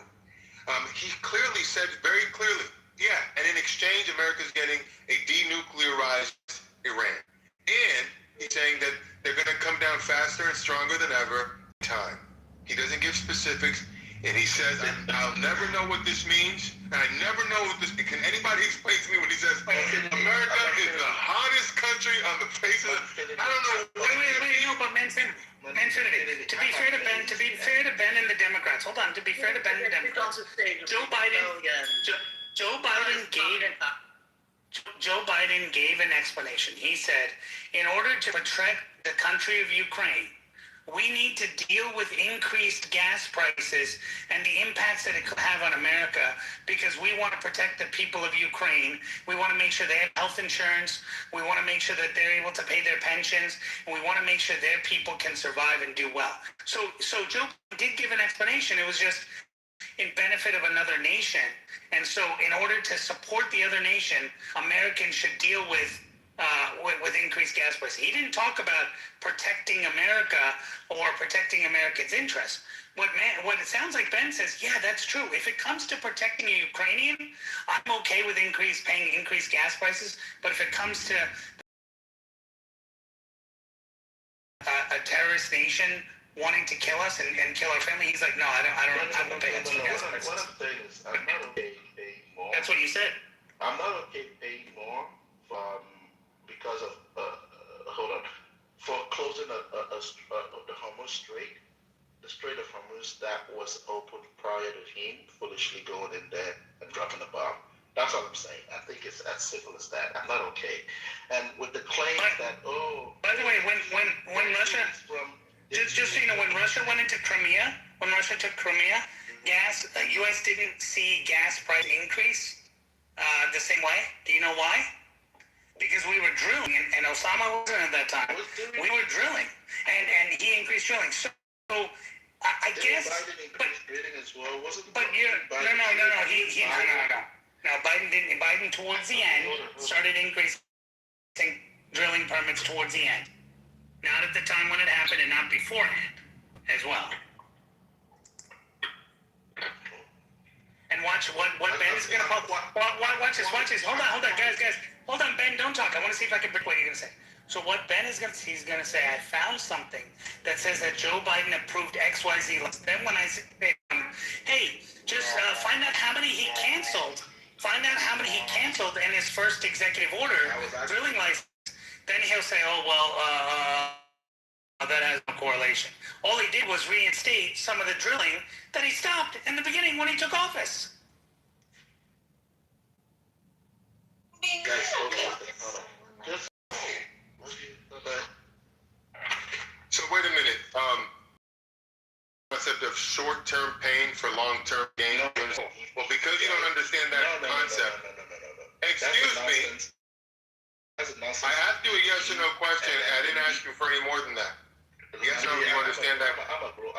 he clearly said very clearly, yeah, and in exchange, America's getting a denuclearized Iran. And he's saying that they're going to come down faster and stronger than ever in time. He doesn't give specifics, and he says, I'll never know what this means, and I never know what this means. Can anybody explain to me when he says, America is the hottest country on the face of the... I don't know. Wait, no, but Manfinity. To be fair to Ben and the Democrats, hold on, to be fair to Ben and the Democrats, Joe Biden gave an explanation. He said, in order to protect the country of Ukraine, we need to deal with increased gas prices and the impacts that it could have on America because we want to protect the people of Ukraine. We want to make sure they have health insurance. We want to make sure that they're able to pay their pensions. And we want to make sure their people can survive and do well. So Joe did give an explanation. It was just in benefit of another nation. And so in order to support the other nation, Americans should deal with increased gas prices. He didn't talk about protecting America or protecting Americans' interests. What it sounds like Ben says, yeah, that's true. If it comes to protecting a Ukrainian, I'm okay with paying increased gas prices. But if it comes to a terrorist nation wanting to kill us and kill our family, he's like, no, I don't pay gas prices. What I'm saying is, I'm not okay paying more. That's what you said. I'm not okay paying more because of for closing the Hormuz Strait. The Strait of Hormuz that was open prior to him foolishly going in there and dropping a bomb. That's all I'm saying. I think it's as simple as that. I'm not okay. And with the claim that by the way, when Russia just so you know, when Russia went into Crimea, when Russia took Crimea, U.S. didn't see gas price increase the same way. Do you know why? Because we were drilling, and Osama wasn't at that time. We were drilling, and he increased drilling. So I guess, but you're no. Biden didn't. Biden towards the end started increasing drilling permits towards the end. Not at the time when it happened and not beforehand as well. And watch what Ben is going to pop. Watch this. Hold on, guys. Hold on, Ben, don't talk. I want to see if I can break what you're going to say. So what Ben is going to say, he's going to say, I found something that says that Joe Biden approved XYZ. Then when I say, hey, just find out how many he canceled. Find out how many he canceled in his first executive order, drilling license. Then he'll say, oh, well, that has no correlation. All he did was reinstate some of the drilling that he stopped in the beginning when he took office. So wait a minute. Concept of short-term pain for long-term gain. Well, because you don't understand that concept. Excuse me. I asked you a yes or no question. I didn't ask you for any more than that. Yes or no? Do you understand that? I'm a grown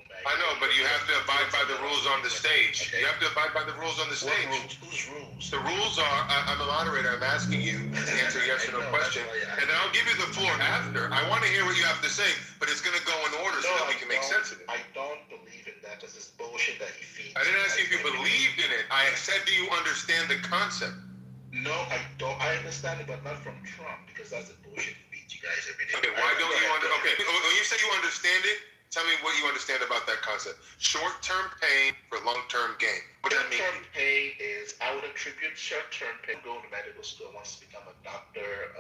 man. I know, but you have to abide by the rules on the stage. You have to abide by the rules on the stage. Whose rules? The rules are, I'm a moderator, I'm asking you to answer yes or no question, and then I'll give you the floor after. I want to hear what you have to say, but it's going to go in order so that we can make sense of it. I don't believe in that. This is bullshit that he feeds. I didn't ask you if you believed in it. I said, do you understand the concept? No, I don't. I understand it, but not from Trump, because that's the bullshit he feeds you guys every day. Okay, why don't you understand? Okay, when you say you understand it, tell me what you understand about that concept. Short-term pain for long-term gain. What does that mean? Short-term pain is, I would attribute short-term pain. Go to medical school, wants to become a doctor,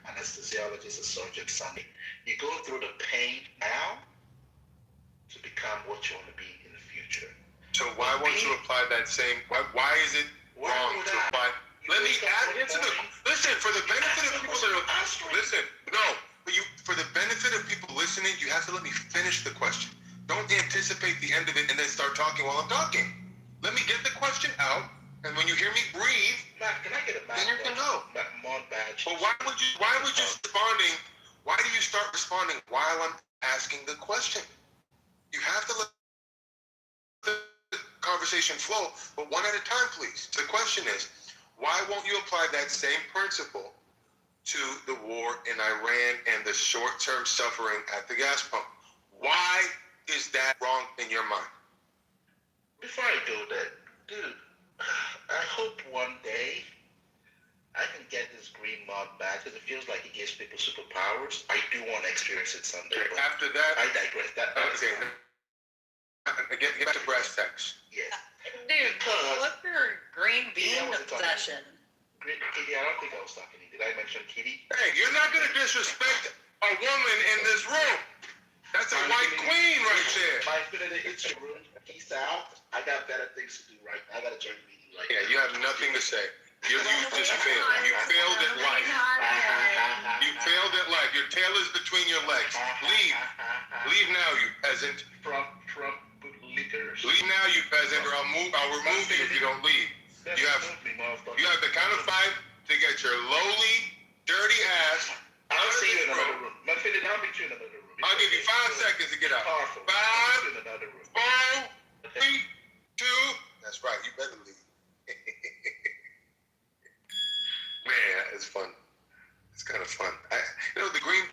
anesthesiologist, a surgeon, something. You go through the pain now to become what you want to be in the future. So why won't you apply that same? Why is it wrong to apply? Let me answer the. Listen, for the benefit of people that are listen. No, for the benefit of people listening, you have to let me finish the question. Don't anticipate the end of it and then start talking while I'm talking. Let me get the question out, and when you hear me breathe, Matt, can I get a badge? Then you can know. Mod badge. But why would you responding? Why do you start responding while I'm asking the question? You have to let the conversation flow, but one at a time, please. The question is, why won't you apply that same principle to the war in Iran and the short-term suffering at the gas pump? Why is that wrong in your mind? Before I go there, dude, I hope one day I can get this green mod back, because it feels like it gives people superpowers. I do want to experience it someday. Okay, after that, I digress. Get back to brass tacks. Yeah. Dude, what's your green bean obsession? Kitty, I don't think I was talking to you. Did I mention Kitty? Hey, you're not going to disrespect a woman in this room. That's a white queen right there. My infinity, it's your room. Peace out. I got better things to do right now. I got a joint meeting right now. Yeah, you have nothing to say. You just failed. You failed at life. You failed at life. Your tail is between your legs. Leave. Leave now, you peasant. Trump liquors. Leave now, you peasant, or I'll remove you if you don't leave. You have the count of 5 to get your lowly, dirty ass out of see you this in another room. room. I'll meet you in another room. I'll give you 5 seconds to get out. 5, 4, 3, 2. That's right. You better leave. Man, it's fun. It's kind of fun. The green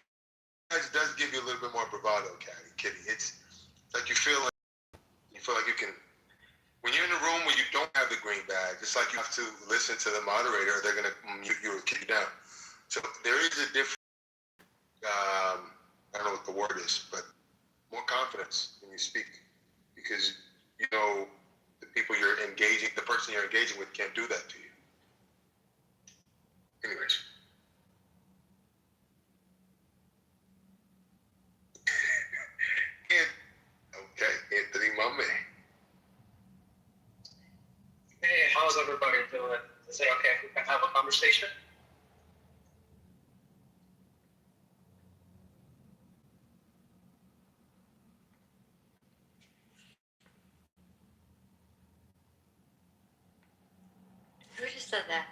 badge does give you a little bit more bravado, Kitty. It's like you feel like you can. When you're in a room where you don't have the green badge, it's like you have to listen to the moderator, or they're gonna mute you or kick you down. So there is a different. I don't know what the word is, but more confidence when you speak, because the people you're engaging, the person you're engaging with, can't do that to you. Anyways. Okay, Anthony, my man. Hey, how's everybody doing? Is it okay if we can have a conversation? Who just said that?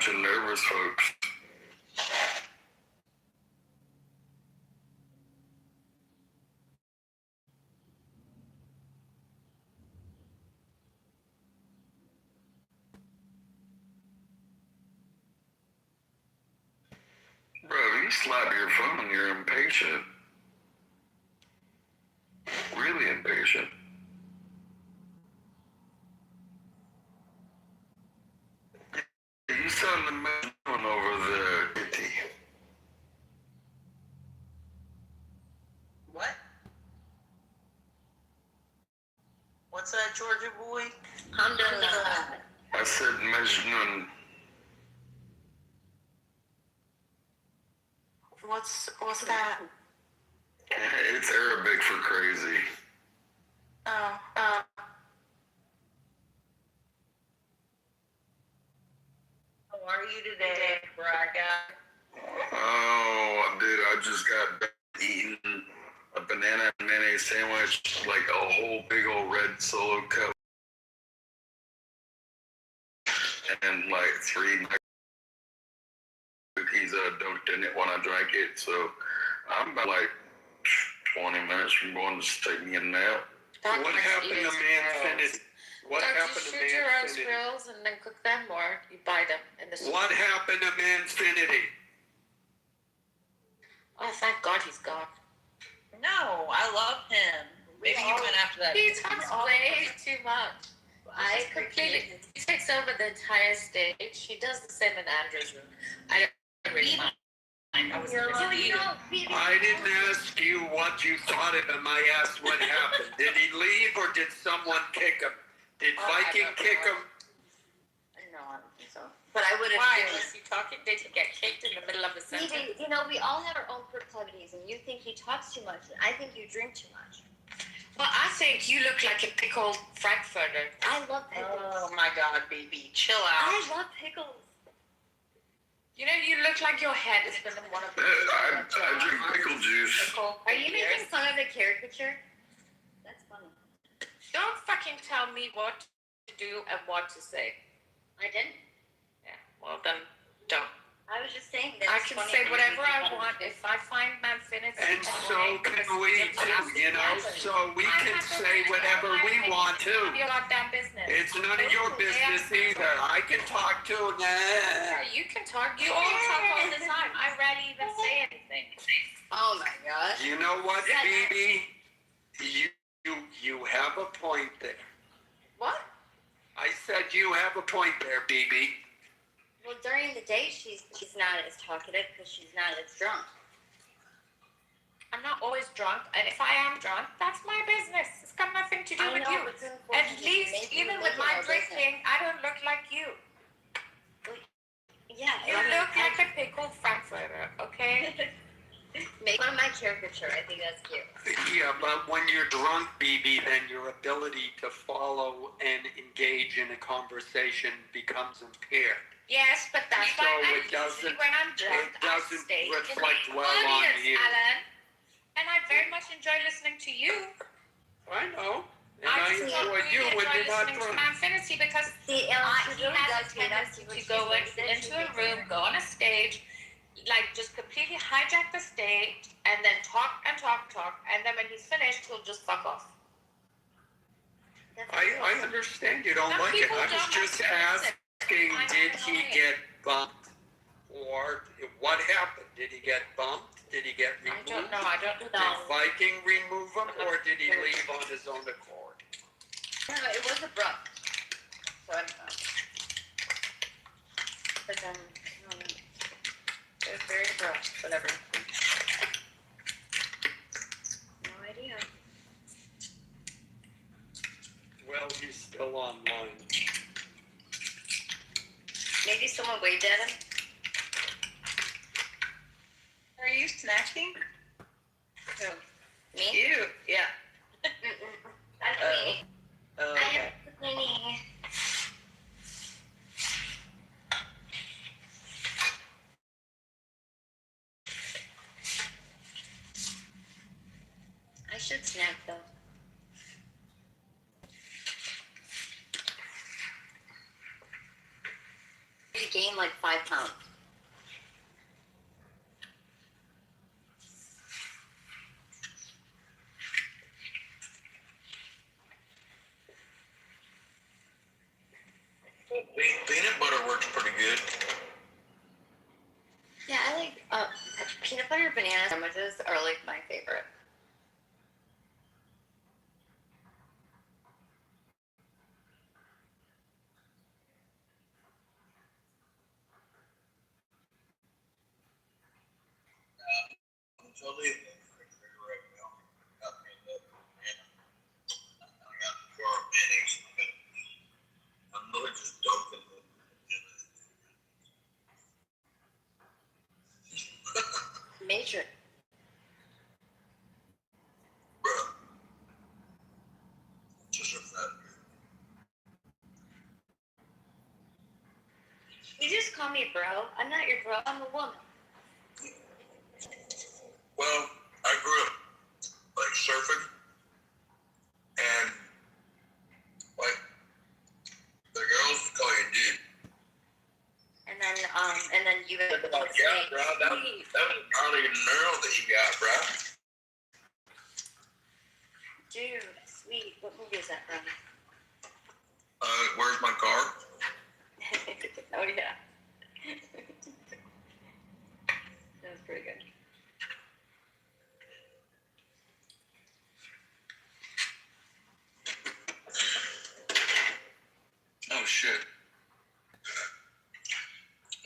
bunch of nervous folks. Bro, if you slap your phone, you're impatient. Really impatient. You sound the man over there, Kitty. What? What's that, Georgia boy? Alhamdulillah. I said Majnun. What's that? It's Arabic for crazy. Oh. How are you today, Braga? Oh, dude, I just got done eating a banana and mayonnaise sandwich, like a whole big old red Solo cup, and like 3 cookies dunked in it when I drank it. So I'm about like 20 minutes from going to taking a nap. What happened to Manfinity? What happened to Shoot your own Manfinity? squirrels and then cook them, or you buy them in the store. What happened to Manfinity? Oh, thank God he's gone. No, I love him. Maybe he went after that. He talks way too much. I completely. He takes over the entire stage. He does the same in Andrew's room. I don't really mind. I didn't ask you what you thought of him. I asked what happened. Did he leave or did someone kick him? Did Viking kick him? No, I don't think so. But I would have. Why was he talking? Did he get kicked in the middle of a sentence? You know, we all have our own proclivities, and you think he talks too much, and I think you drink too much. Well, I think you look like a pickled Frankfurter. I love pickles. Oh my God, baby, chill out. I love pickles. You know, you look like your head has been in one of those. I drink pickle juice. Are you making fun of the caricature? That's funny. Don't fucking tell me what to do and what to say. I didn't. Yeah, well then, don't. I was just saying that. I can say whatever I want if I find Manfinity. And so can we too, you know? So we can say whatever we want to. Your goddamn business. It's none of your business either. I can talk too. Yeah, you can talk. You all talk all the time. I rarely even say anything. Oh my God. You know what, Phoebe? You have a point there. What? I said you have a point there, BB. Well, during the day, she's not as talkative because she's not as drunk. I'm not always drunk, and if I am drunk, that's my business. It's got nothing to do with you. At least, even with my drinking, I don't look like you. Yeah. You look like a pickled Frankfurter, okay? Make fun of my caricature. I think that's cute. Yeah, but when you're drunk, BB, then your ability to follow and engage in a conversation becomes impaired. Yes, but that's So why it doesn't- when I'm drunk, it doesn't I stay reflect in the well on audience, you. Alan. And I very much enjoy listening to you. I know. And I enjoy you when you're not listening to drunk. Manfinity because he has a tendency to go into a room, go on a stage, like just completely hijack the stage, and then talk and talk, and then when he's finished, he'll just fuck off. I understand you don't Some like it. people I was don't just like music. asking, I'm did not he annoying. get bumped? Or what happened? Did he get bumped? Did he get I removed? don't know. I don't Did know. Viking remove him, or did he leave on his own accord? No, it was abrupt. So I don't know. But then, It was very abrupt. Whatever. no idea. Well, he's still online. Maybe someone waved at him. Are you snacking? Who? Me? You? Yeah. That's me. Oh, I am cleaning. I should snack though. gain like 5 pounds. Peanut butter works pretty good. Yeah, I like peanut butter banana sandwiches are like my favorite. I'm totally in the refrigerator right now. Got me a little banana. I got a jar of mayonnaise. I'm really just dunking the Matrix. Bruh. Just a fat. You just call me bro. I'm not your bro. I'm a woman. Well, I grew up like surfing, and like the girls would call you dude. And then you would Yeah, bro, that was probably a nerve that you got, bro. Dude, sweet. What movie is that from? Where's my car? Oh yeah. That was pretty good. Oh shit.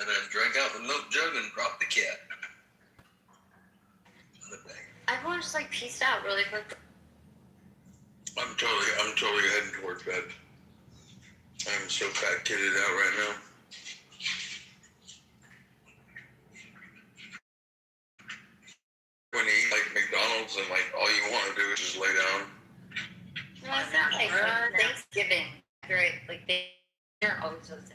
And then drank out the milk jug and dropped the cat. Everyone just like pieced out really quick. I'm totally heading towards bed. I'm so fat kitted out right now. When you eat like McDonald's and like all you want to do is just lay down. No, it's not like Thanksgiving. Right? Like they're always so empty.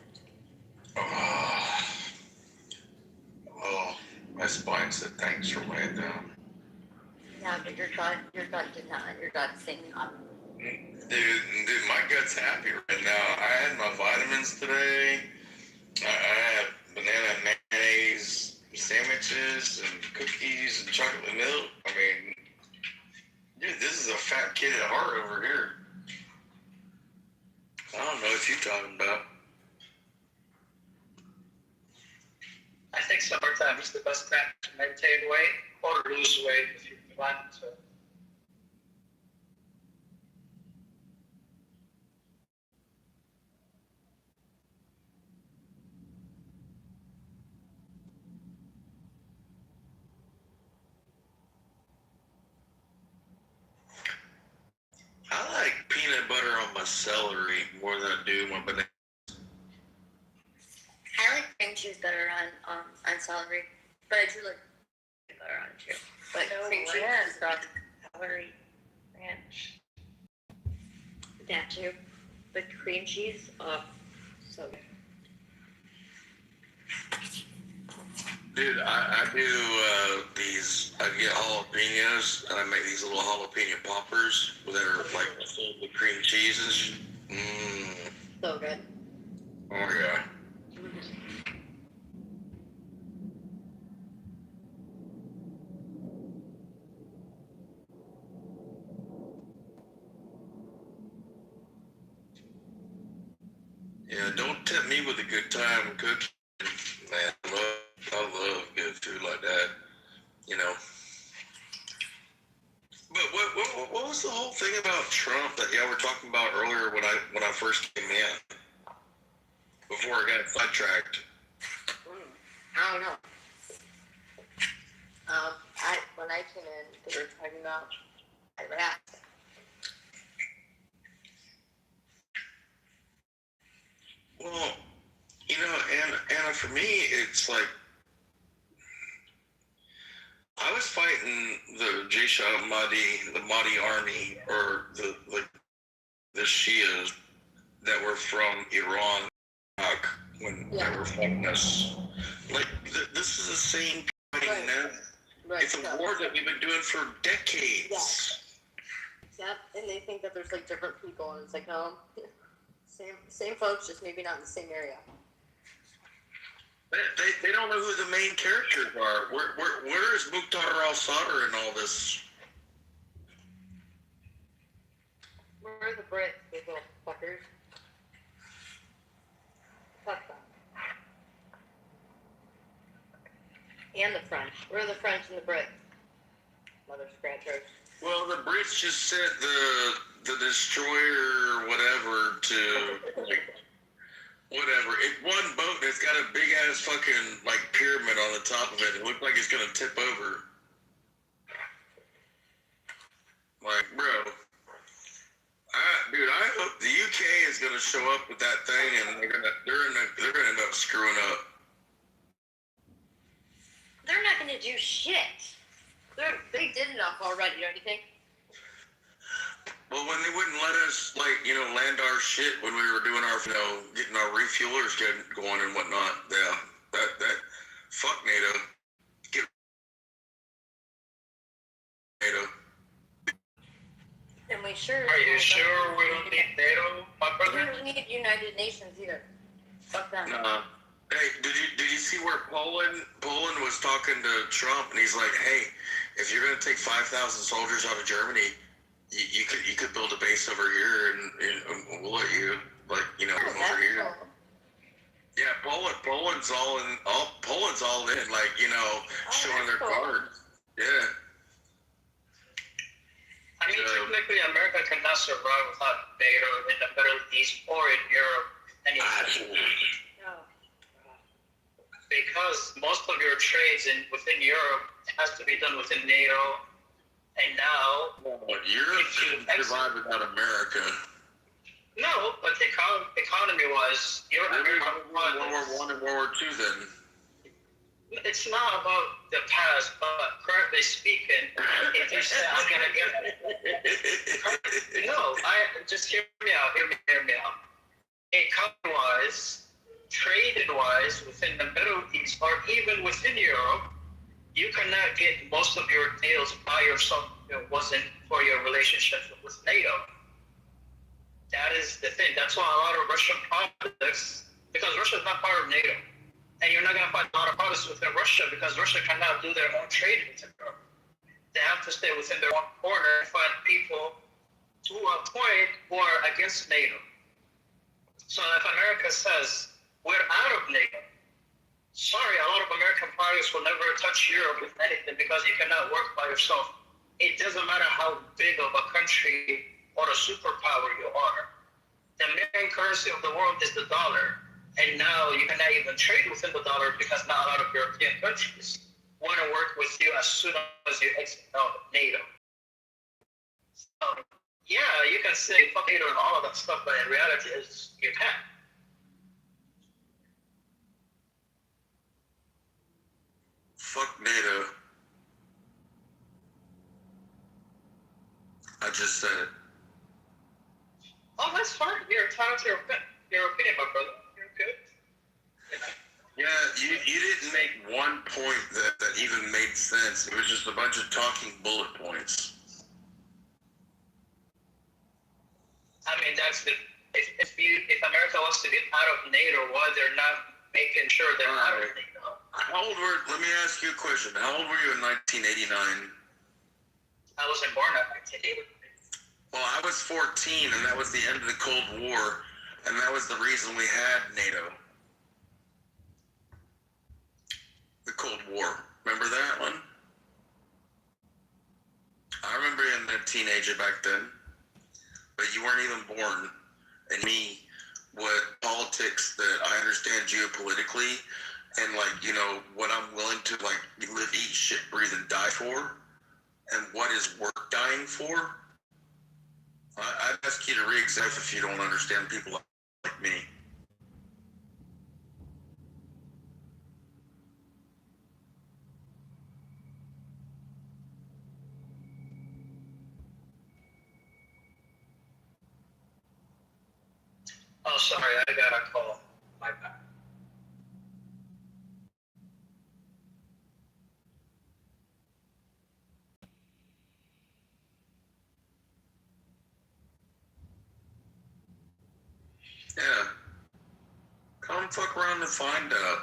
Oh, my spine said thanks for laying down. Yeah, but your gut did not. Your gut's saying not. Dude, my gut's happy right now. I had my vitamins today. I had banana and mayonnaise sandwiches and cookies and chocolate milk. I mean, dude, this is a fat kid at heart over here. I don't know what you're talking about. I think summertime is the best time to maintain weight or lose weight if you plan to. I like peanut butter on my celery more than I do my banana. I like cream cheese better on celery, but I do like peanut butter on it too. But cream cheese is from celery ranch. That too, but cream cheese, so good. Dude, I do these. I get jalapenos and I make these little jalapeno poppers that are like filled with cream cheeses. Mmm. So good. Oh yeah. Yeah, don't tempt me with a good time cooking, man. I love good food like that, you know. But what was the whole thing about Trump that y'all were talking about earlier when I first came in? Before I got sidetracked. I don't know. When I came in, they were talking about Iraq. Well, you know, Anna, for me, it's like I was fighting the Jaish al-Mahdi, the Mahdi army, or the Shias that were from Iran when they were fighting us. Like, this is the same fighting now. Right. It's a war that we've been doing for decades. Yep, and they think that there's like different people, and it's like, no, same folks, just maybe not in the same area. They don't know who the main characters are. Where is Mukhtar al-Sadr in all this? Where are the Brits, those little fuckers? Fuck them. And the French. Where are the French and the Brits? Mother scratchers. Well, the Brits just sent the destroyer or whatever to like whatever. It one boat that's got a big ass fucking like pyramid on the top of it. It looked like it's gonna tip over. Like, bro. Dude, I hope the UK is gonna show up with that thing, and they're gonna end up screwing up. They're not gonna do shit. They did enough already, don't you think? Well, when they wouldn't let us, like, land our shit when we were doing our, getting our refuelers going and whatnot. Yeah, that fuck NATO. Get NATO. And we sure. Are you sure we don't need NATO, my brother? We don't need United Nations either. Fuck them. Nah. Hey, did you see where Poland was talking to Trump, and he's like, hey, if you're gonna take 5,000 soldiers out of Germany, you could build a base over here, and we'll let you come over here. Cool. Yeah, Poland's all in, like, showing their cool. cards. Yeah. I mean, technically, America cannot survive without NATO in the Middle East or in Europe anymore. No. Because most of your trades within Europe has to be done within NATO, and now Europe couldn't survive without America. No, but economy-wise, Europe. World War I and World War II then. It's not about the past, but currently speaking, if you say I'm gonna get just hear me out. Economy-wise, trade-wise, within the Middle East or even within Europe, you cannot get most of your deals by yourself. It wasn't for your relationship with NATO. That is the thing. That's why a lot of Russian products, because Russia is not part of NATO. And you're not going to find a lot of products within Russia because Russia cannot do their own trade within Europe. They have to stay within their own corner and find people to a point who are against NATO. So if America says, we're out of NATO, sorry, a lot of American products will never touch Europe with anything because you cannot work by yourself. It doesn't matter how big of a country or a superpower you are. The main currency of the world is the dollar. And now you cannot even trade within the dollar because now a lot of European countries want to work with you as soon as you exit NATO. So, yeah, you can say fuck NATO and all of that stuff, but in reality, you can't. Fuck NATO. I just said it. Oh, that's fine. You're entitled to your opinion, my brother. Good. Yeah, you didn't make one point that even made sense. It was just a bunch of talking bullet points. I mean, that's the if America wants to get out of NATO, why they're not making sure they're out of NATO? Let me ask you a question. How old were you in 1989? I wasn't born in 1989. Well, I was 14, and that was the end of the Cold War. And that was the reason we had NATO. The Cold War. Remember that one? I remember being a teenager back then. But you weren't even born. And me, what politics that I understand geopolitically, and what I'm willing to live, eat, shit, breathe, and die for, and what is worth dying for. I'd ask you to re-examine if you don't understand people like me. Oh, sorry, I got a call. My bad. Yeah. Come fuck around and find out.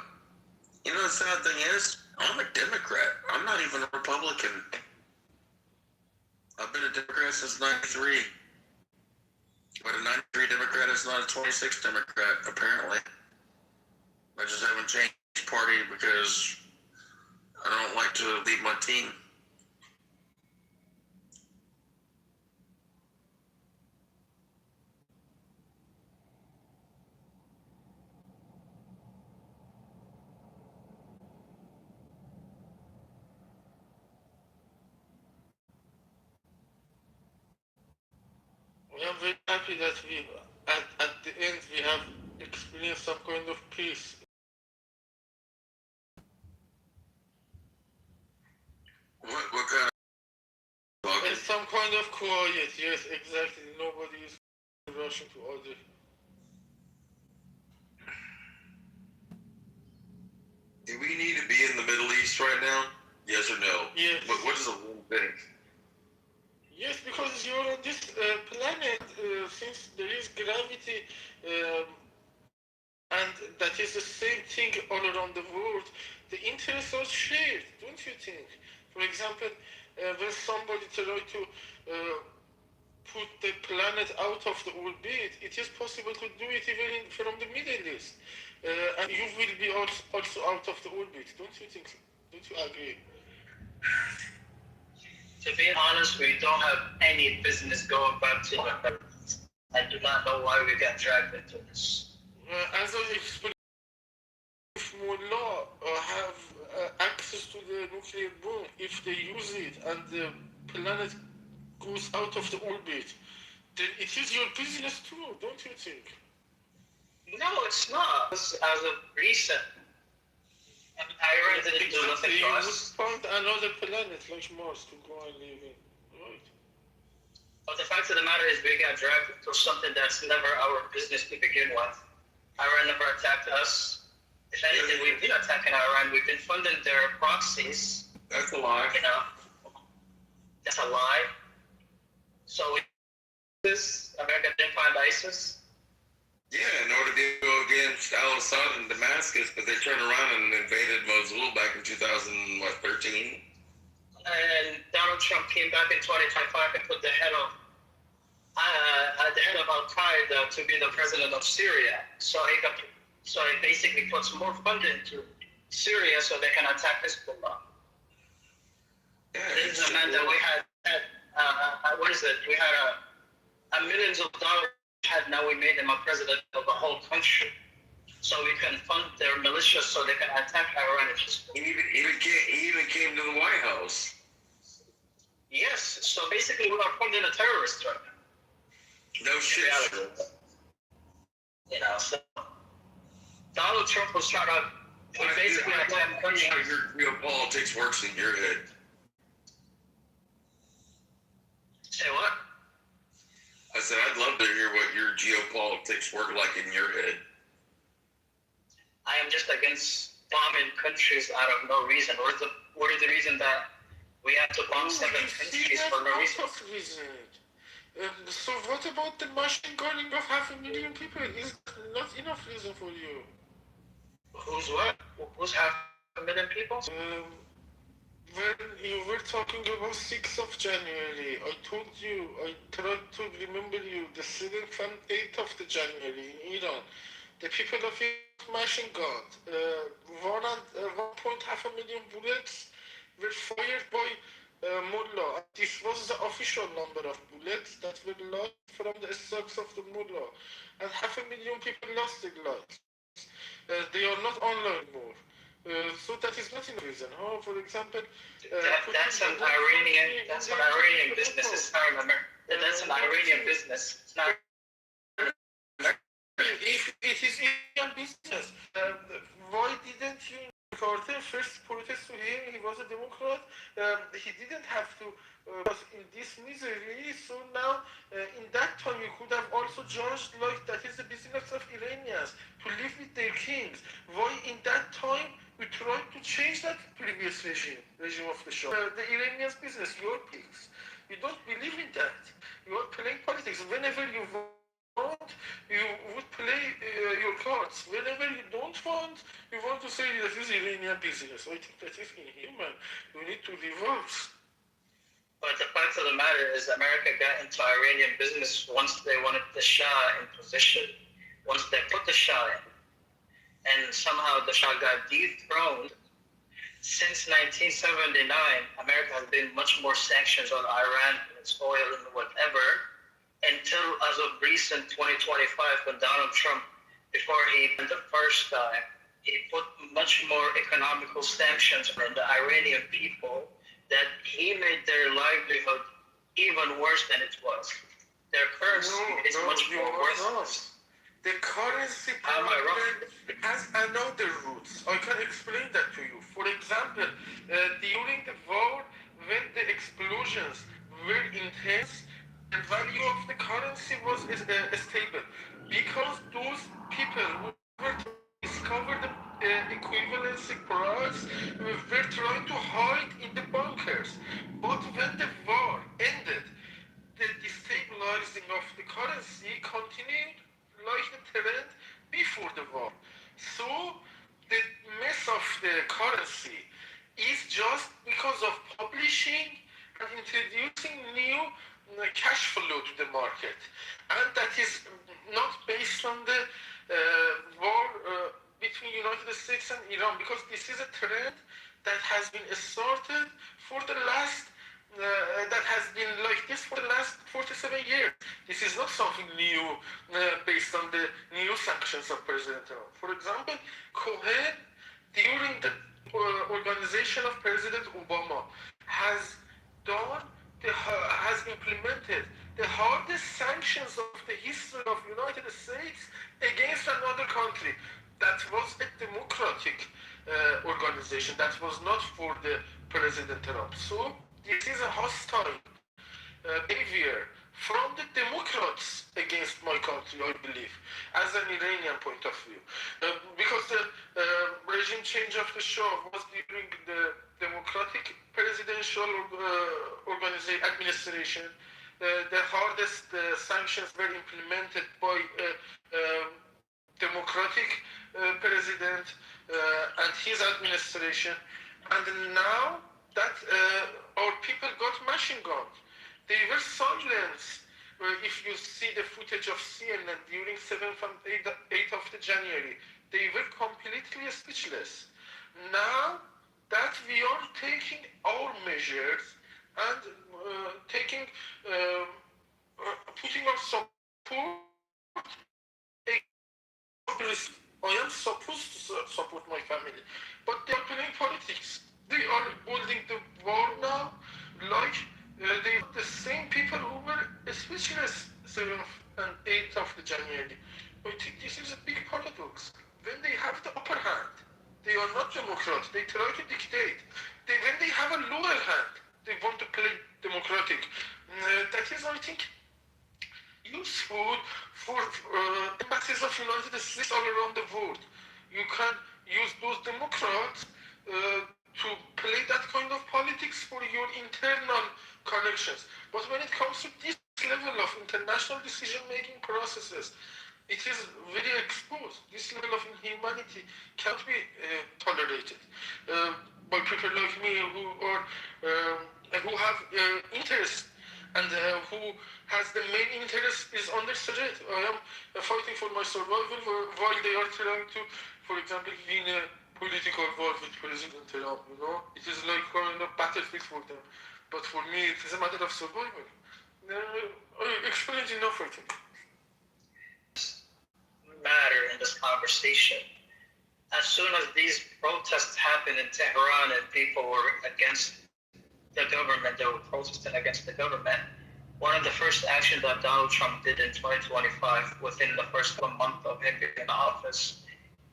You know, the sad thing is, I'm a Democrat. I'm not even a Republican. I've been a Democrat since '93. But a '93 Democrat is not a '26 Democrat, apparently. I just haven't changed party because I don't like to leave my team. We are very happy that at the end we have experienced some kind of peace. What kind of? It's some kind of quiet, yes, exactly. Nobody is rushing to other. Do we need to be in the Middle East right now? Yes or no? Yes. What does the world think? Yes, because you're on this planet, since there is gravity, and that is the same thing all around the world, the interests are shared, don't you think? For example, when somebody tries to put the planet out of the orbit, it is possible to do it even from the Middle East. And you will be also out of the orbit, don't you think? Don't you agree? To be honest, we don't have any business going back to the. I do not know why we got dragged into this. As I explained, if Mullah have access to the nuclear bomb, if they use it and the planet goes out of the orbit, then it is your business too, don't you think? No, it's not. As of recent, Iran didn't do nothing You to would us. find another planet like Mars to go and live in, right? But the fact of the matter is, we got dragged into something that's never our business to begin with. Iran never attacked us. If anything, we've been attacking Iran. We've been funding their proxies. That's a lie. You know, that's a lie. So, America didn't find ISIS. Yeah, in order to go against al-Assad in Damascus, but they turned around and invaded Mosul back in 2013. And Donald Trump came back in 2025 and put the head of Al-Qaeda to be the president of Syria. So he basically puts more funding to Syria so they can attack Hezbollah. Yeah, this is a man that we had we had millions of dollars. Now we made him a president of the whole country, so we can fund their militias so they can attack Iran. He even came to the White House. Yes, so basically we are funding a terrorist right now. No shit. You know, so Donald Trump was trying to basically attack countries. Your politics works in your head. Say what? I said, I'd love to hear what your geopolitics work like in your head. I am just against bombing countries out of no reason. What is the reason that we have to bomb 7 countries for no reason? So what about the machine gunning of 500,000 people? Is not enough reason for you? Who's what? Who's 500,000 people? When you were talking about 6th of January, I told you, I tried to remember you, the 7th and 8th of the January in Iran, the people of Iran machine gunned. 1.5 million bullets were fired by Mullah. This was the official number of bullets that were lost from the stocks of the Mullah. And 500,000 people lost their lives. They are not online anymore. So that is not in reason. Huh? For example, that's an Iranian business. It's not that's an Iranian business. It's not. If it is Iranian business, why didn't you? Carter first protest to him. He was a Democrat. He didn't have to. Was in this misery. So now, in that time, you could have also judged like that is the business of Iranians to live with their kings. Why in that time? We tried to change that previous regime of the Shah. The Iranians' business, your pigs. You don't believe in that. You are playing politics. Whenever you vote, you would play your cards. Whenever you don't want, you want to say that is Iranian business. I think that is inhuman. We need to reverse. But the fact of the matter is America got into Iranian business once they wanted the Shah in position, once they put the Shah in. And somehow the Shah got dethroned. Since 1979, America has been much more sanctions on Iran and its oil and whatever, until as of recent 2025, when Donald Trump, before he went the first time, he put much more economical sanctions on the Iranian people that he made their livelihood even worse than it was. Their currency is much more worthless. The currency has another roots. I can explain that to you. For example, during the war, when the explosions were intense, the value of the currency was stable because those people who were to discover the equivalency price were trying to hide in the bunkers. But when the war ended, the destabilizing of the currency continued like the trend before the war. So the mess of the currency is just because of publishing and introducing new cash flow to the market. And that is not based on the war between United States and Iran, because this is a trend that has been started for the last that has been like this for the last 47 years. This is not something new based on the new sanctions of President Trump. For example, Cohen, during the organization of President Obama, has implemented the hardest sanctions of the history of United States against another country. That was a democratic organization. That was not for the President Trump. So this is a hostile behavior from the Democrats against my country, I believe, as an Iranian point of view. Because the regime change of the Shah was during the Democratic presidential administration. The hardest sanctions were implemented by Democratic president and his administration. And now that our people got machine guns. They were silenced. If you see the footage of CNN during 7th and 8th of the January, they were completely speechless. Now that we are taking our measures and putting our support, I am supposed to support my family, but they are playing politics. They are holding the war now like they are the same people who were speechless 7th and 8th of the January. I think this is a big paradox. When they have the upper hand, they are not Democrats. They try to dictate. When they have a lower hand, they want to play democratic. That is, I think, useful for embassies of United States all around the world. You can use those Democrats to play that kind of politics for your internal connections. But when it comes to this level of international decision-making processes, it is very exposed. This level of inhumanity can't be tolerated by people like me who have interest and who has the main interest is under threat. I am fighting for my survival while they are trying to, for example, win a political war with President Trump, It is like kind of battlefield for them. But for me, it is a matter of survival. I explained enough, I think. Matter in this conversation. As soon as these protests happened in Tehran and people were against the government, they were protesting against the government, one of the first actions that Donald Trump did in 2025, within the first month of him being in office,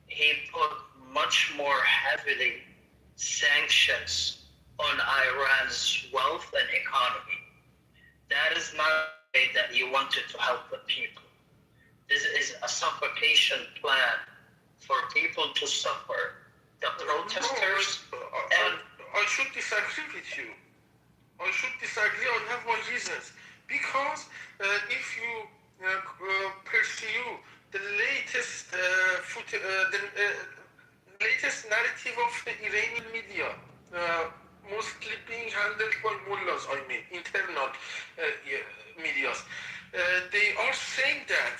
he put much more heavily sanctions on Iran's wealth and economy. That is not a way that you wanted to help the people. This is a suffocation plan for people to suffer. The protesters I should disagree with you. I have my reasons. Because if you pursue the latest narrative of the Iranian media, mostly being handled by mullahs, I mean, internal medias. They are saying that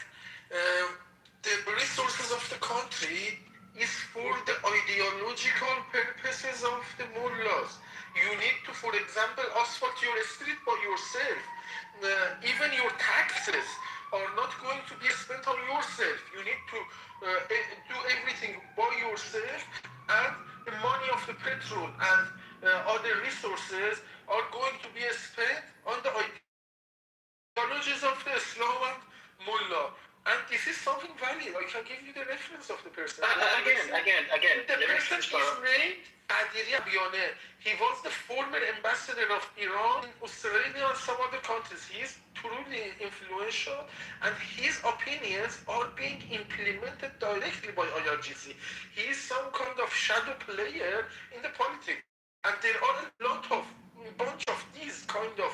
the resources of the country is for the ideological purposes of the mullahs. You need to, for example, asphalt your street by yourself. Even your taxes are not going to be spent on yourself. You need to do everything by yourself, and the money of the petrol and other resources are going to be spent on the ideologies of the Islam and mullah. And this is something valid. I can give you the reference of the person. Again. The person is named Adiri Abione. He was the former ambassador of Iran in Australia and some other countries. He is truly influential, and his opinions are being implemented directly by IRGC. He is some kind of shadow player in the politics. And there are a bunch of these kind of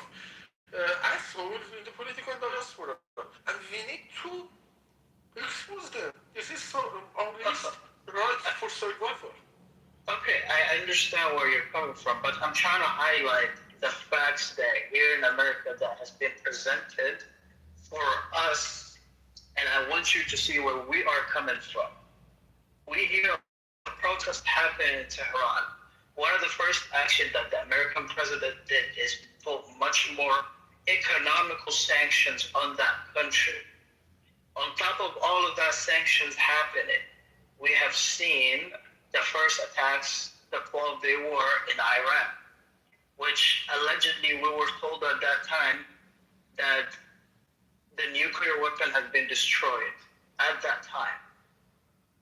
assholes in the political diaspora. And we need to expose them. This is our least right for survival. Okay, I understand where you're coming from, but I'm trying to highlight the facts that here in America that has been presented for us, and I want you to see where we are coming from. We hear a protest happen in Tehran. One of the first actions that the American president did is put much more economical sanctions on that country. On top of all of that sanctions happening, we have seen the first attacks, the 12-day war in Iran, which allegedly we were told at that time that the nuclear weapon has been destroyed at that time.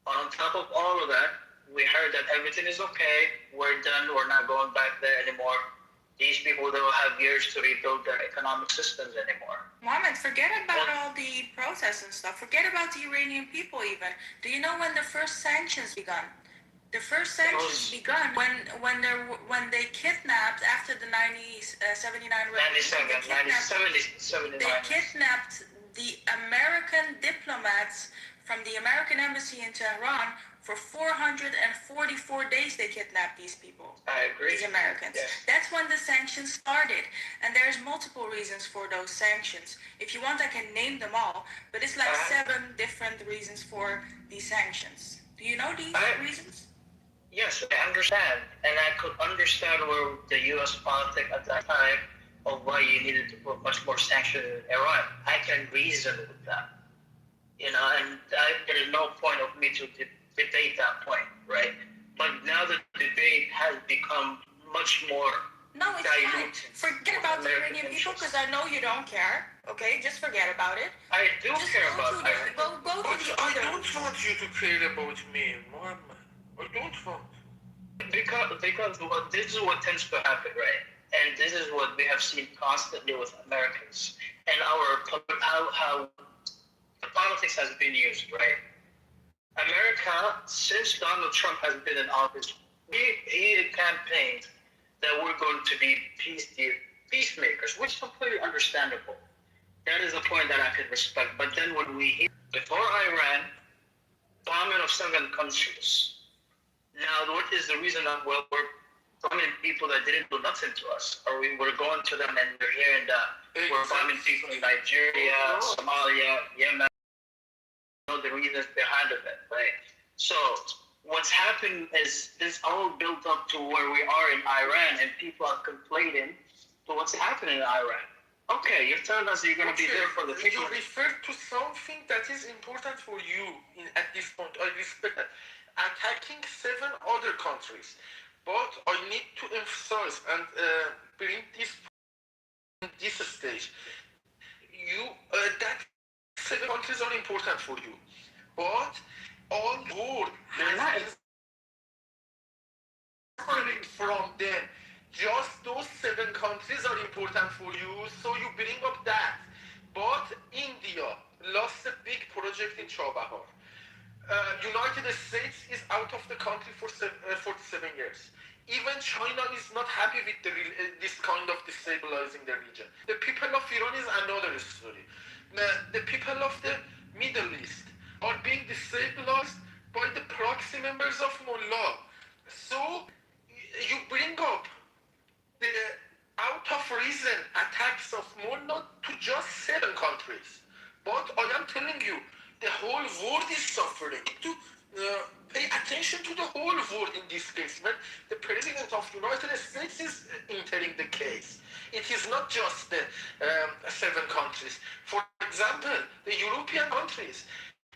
On top of all of that, we heard that everything is okay, we're done, we're not going back there anymore. These people don't have years to rebuild their economic systems anymore. Mohammed, forget about all the protests and stuff. Forget about the Iranian people even. Do you know when the first sanctions begun? The first sanctions begun when they kidnapped after the 79 revolution. They kidnapped the American diplomats from the American embassy in Tehran. For 444 days, they kidnapped these people. I agree. These Americans. Yes. That's when the sanctions started. And there's multiple reasons for those sanctions. If you want, I can name them all. But it's like 7 different reasons for these sanctions. Do you know these reasons? Yes, I understand. And I could understand where the U.S. politics at that time of why you needed to put much more sanctions in Iran. I can reason with that. You know, and there is no point of me to debate that point, right? But now the debate has become much more diluted. Forget about the Iranian people, because I know you don't care. Okay, just forget about it. I do care about it. Go to the I other. don't want you to care about me, Muhammad. I don't want. Because this is what tends to happen, right? And this is what we have seen constantly with Americans and how the politics has been used, right? America, since Donald Trump has been in office, he campaigned that we're going to be peacemakers, which is completely understandable. That is a point that I could respect. But then when we hear, before Iran, bombing of 7 countries, now what is the reason that we're bombing people that didn't do nothing to us? Or we were going to them and we're hearing that we're bombing people in Nigeria, Somalia, Yemen, the reasons behind it, right? So what's happened is this all built up to where we are in Iran, and people are complaining to what's happening in Iran. Okay, you're telling us you're going to be there for the people. You refer to something that is important for you at this point. I respect that. Attacking 7 other countries. But I need to emphasize and bring this stage. That 7 countries are important for you, but all world is different from them. Just those 7 countries are important for you, so you bring up that. But India lost a big project in Chabahar. United States is out of the country for 47 years. Even China is not happy with this kind of destabilizing the region. The people of Iran is another story. The people of the Middle East are being destabilized by by the proxy members of Mullah. So you bring up the out of reason attacks of Mullah to just 7 countries. But I am telling you, the whole world is suffering. To pay attention to the whole world in this case. When the President of the United States is entering the case, it is not just the 7 countries. For example, the European countries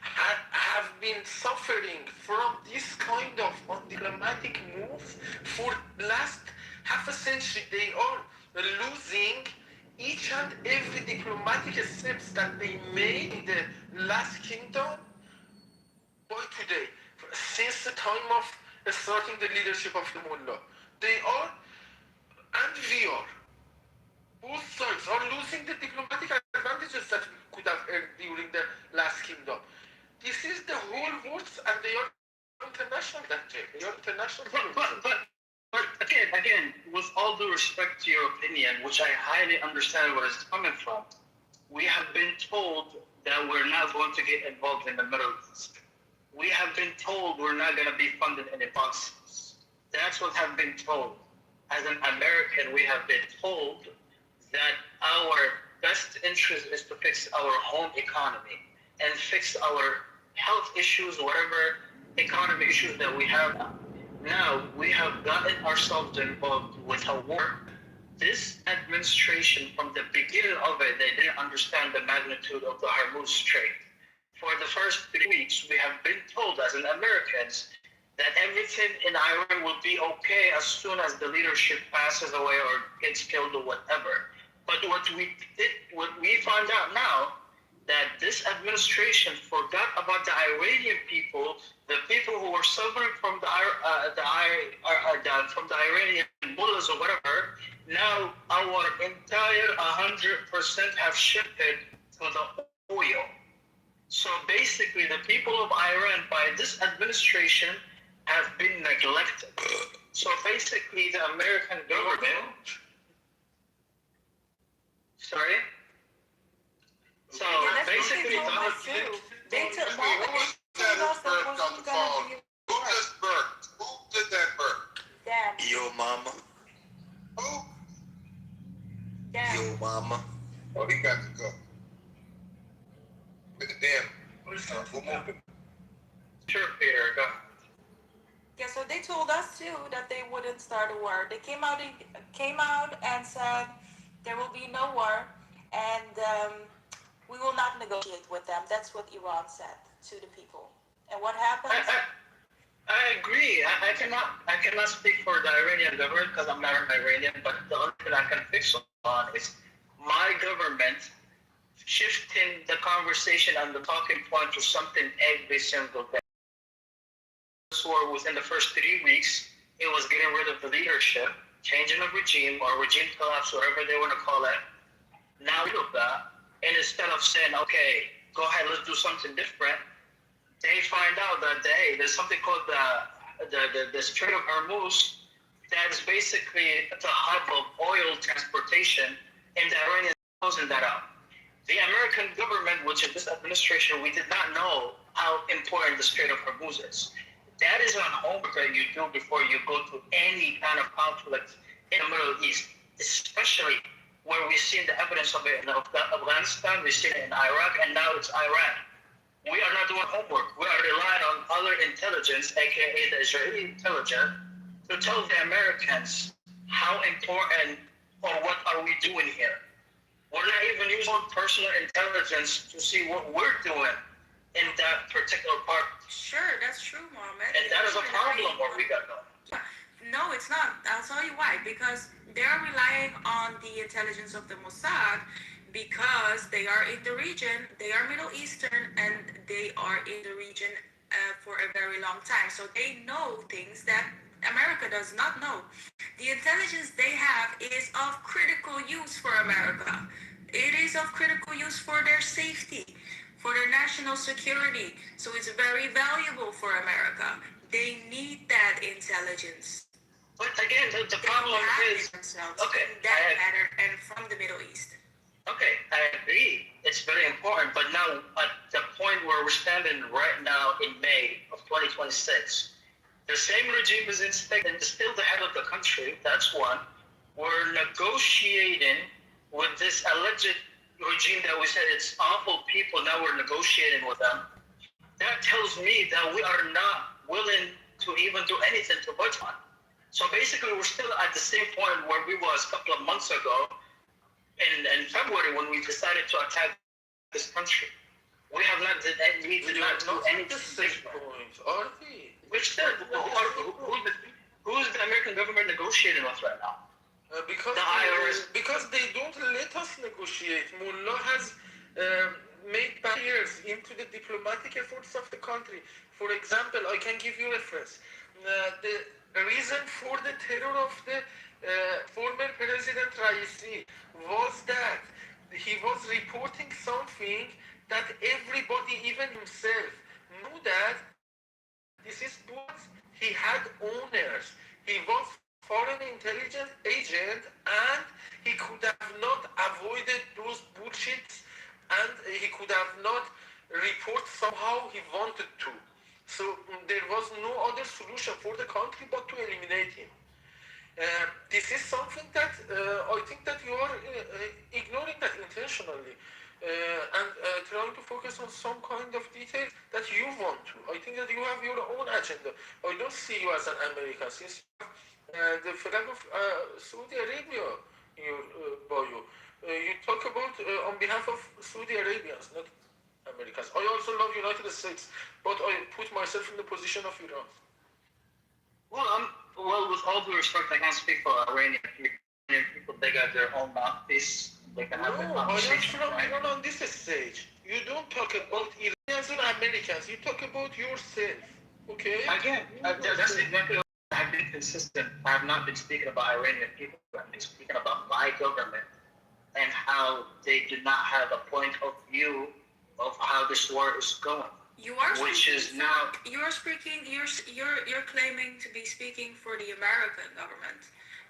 have been suffering from this kind of undiplomatic moves for last half a century. They are losing each and every diplomatic steps that they made in the last kingdom by today, since the time of starting the leadership of the Mullah. They are, and we are, both sides are losing the diplomatic advantages that we could have earned during the last kingdom. This is the whole world, and they are international, they are international. But again, with all due respect to your opinion, which I highly understand where it's coming from, we have been told that we're not going to get involved in the Middle East. We have been told we're not going to be funded any process. That's what have been told. As an American, we have been told that our best interest is to fix our home economy and fix our health issues, whatever economy issues that we have. Now we have gotten ourselves involved with a war. This administration, from the beginning of it, they didn't understand the magnitude of the Hormuz Strait. For the first 3 weeks, we have been told as an Americans that everything in Iran will be okay as soon as the leadership passes away or gets killed or whatever. But what we found out now, that this administration forgot about the Iranian people, the people who were suffering from the Iranian mullahs or whatever. Now our entire 100% have shifted to the oil. So basically, the people of Iran by this administration have been neglected. So basically, the American government. Sorry. So basically, they took Who just burped? Who did that burp? Dad. Yo, mama. Who? Dad. Yo, mama. Oh, he got to go. With the damn. Sure, Peter, go. Yeah, so they told us too that they wouldn't start a war. They came out and said there will be no war, and we will not negotiate with them. That's what Iran said to the people. And what happened? I agree. I cannot speak for the Iranian government because I'm not an Iranian. But the only thing I can fix on is my government shifting the conversation and the talking point to something every single day. This war within the first 3 weeks, it was getting rid of the leadership, changing of regime or regime collapse, whatever they want to call it. Now we do that, and instead of saying, okay, go ahead, let's do something different, they find out that there's something called the Strait of Hormuz that is basically the hub of oil transportation, and the Iranians are closing that out. The American government, which is this administration, we did not know how important the Strait of Hormuz is. That is an homework that you do before you go to any kind of conflict in the Middle East, especially where we've seen the evidence of it in Afghanistan, we've seen it in Iraq, and now it's Iran. We are not doing homework. We are relying on other intelligence, aka the Israeli intelligence, to tell the Americans how important or what are we doing here. We're not even using personal intelligence to see what we're doing in that particular part. Sure, that's true, Mohammed. And that is a problem where we got going. No, it's not. I'll tell you why. Because they're relying on the intelligence of the Mossad, because they are in the region, they are Middle Eastern, and they are in the region for a very long time. So they know things that America does not know. The intelligence they have is of critical use for America. It is of critical use for their safety, for their national security. So it's very valuable for America. They need that intelligence. But again, the problem is, okay, that matter and from the Middle East. Okay, I agree. It's very important. But now, at the point point where we're standing right now in May of 2026. The same regime is still the head of the country. That's one. We're negotiating with this alleged regime that we said it's awful people. Now we're negotiating with them. That tells me that we are not willing to even do anything to budge on. So basically, we're still at the same point where we was a couple of months ago in February when we decided to attack this country. We have not did any, we did not do anything different. Are they? Which then, who's the American government negotiating with right now? Because the IRS. Because they don't let us negotiate. Mullah has made barriers into the diplomatic efforts of the country. For example, I can give you reference. The reason for the terror of the former President Raisi was that he was reporting something that everybody, even himself, knew that this is what he had owners. He was foreign intelligence agent and he could have not avoided those bullshits and he could have not report somehow he wanted to. So there was no other solution for the country but to eliminate him. This is something that I think that you are ignoring that intentionally and trying to focus on some kind of detail that you want to. I think that you have your own agenda. I don't see you as an American since the flag of Saudi Arabia in your bio. You talk about on behalf of Saudi Arabians, not Americans. I also love United States, but I put myself in the position of Iran. Well, with all due respect, I can't speak for Iranian people. Iranian people, they got their own mouthpiece. They can have their conversation. I am from Iran on this stage. You don't talk about Iranians and Americans. You talk about yourself. Okay? Again, that's exactly what I've been consistent. I have not been speaking about Iranian people. I've been speaking about my government and how they do not have a point of view of how this war is going. You are which speaking, is now. You're speaking. You're claiming to be speaking for the American government.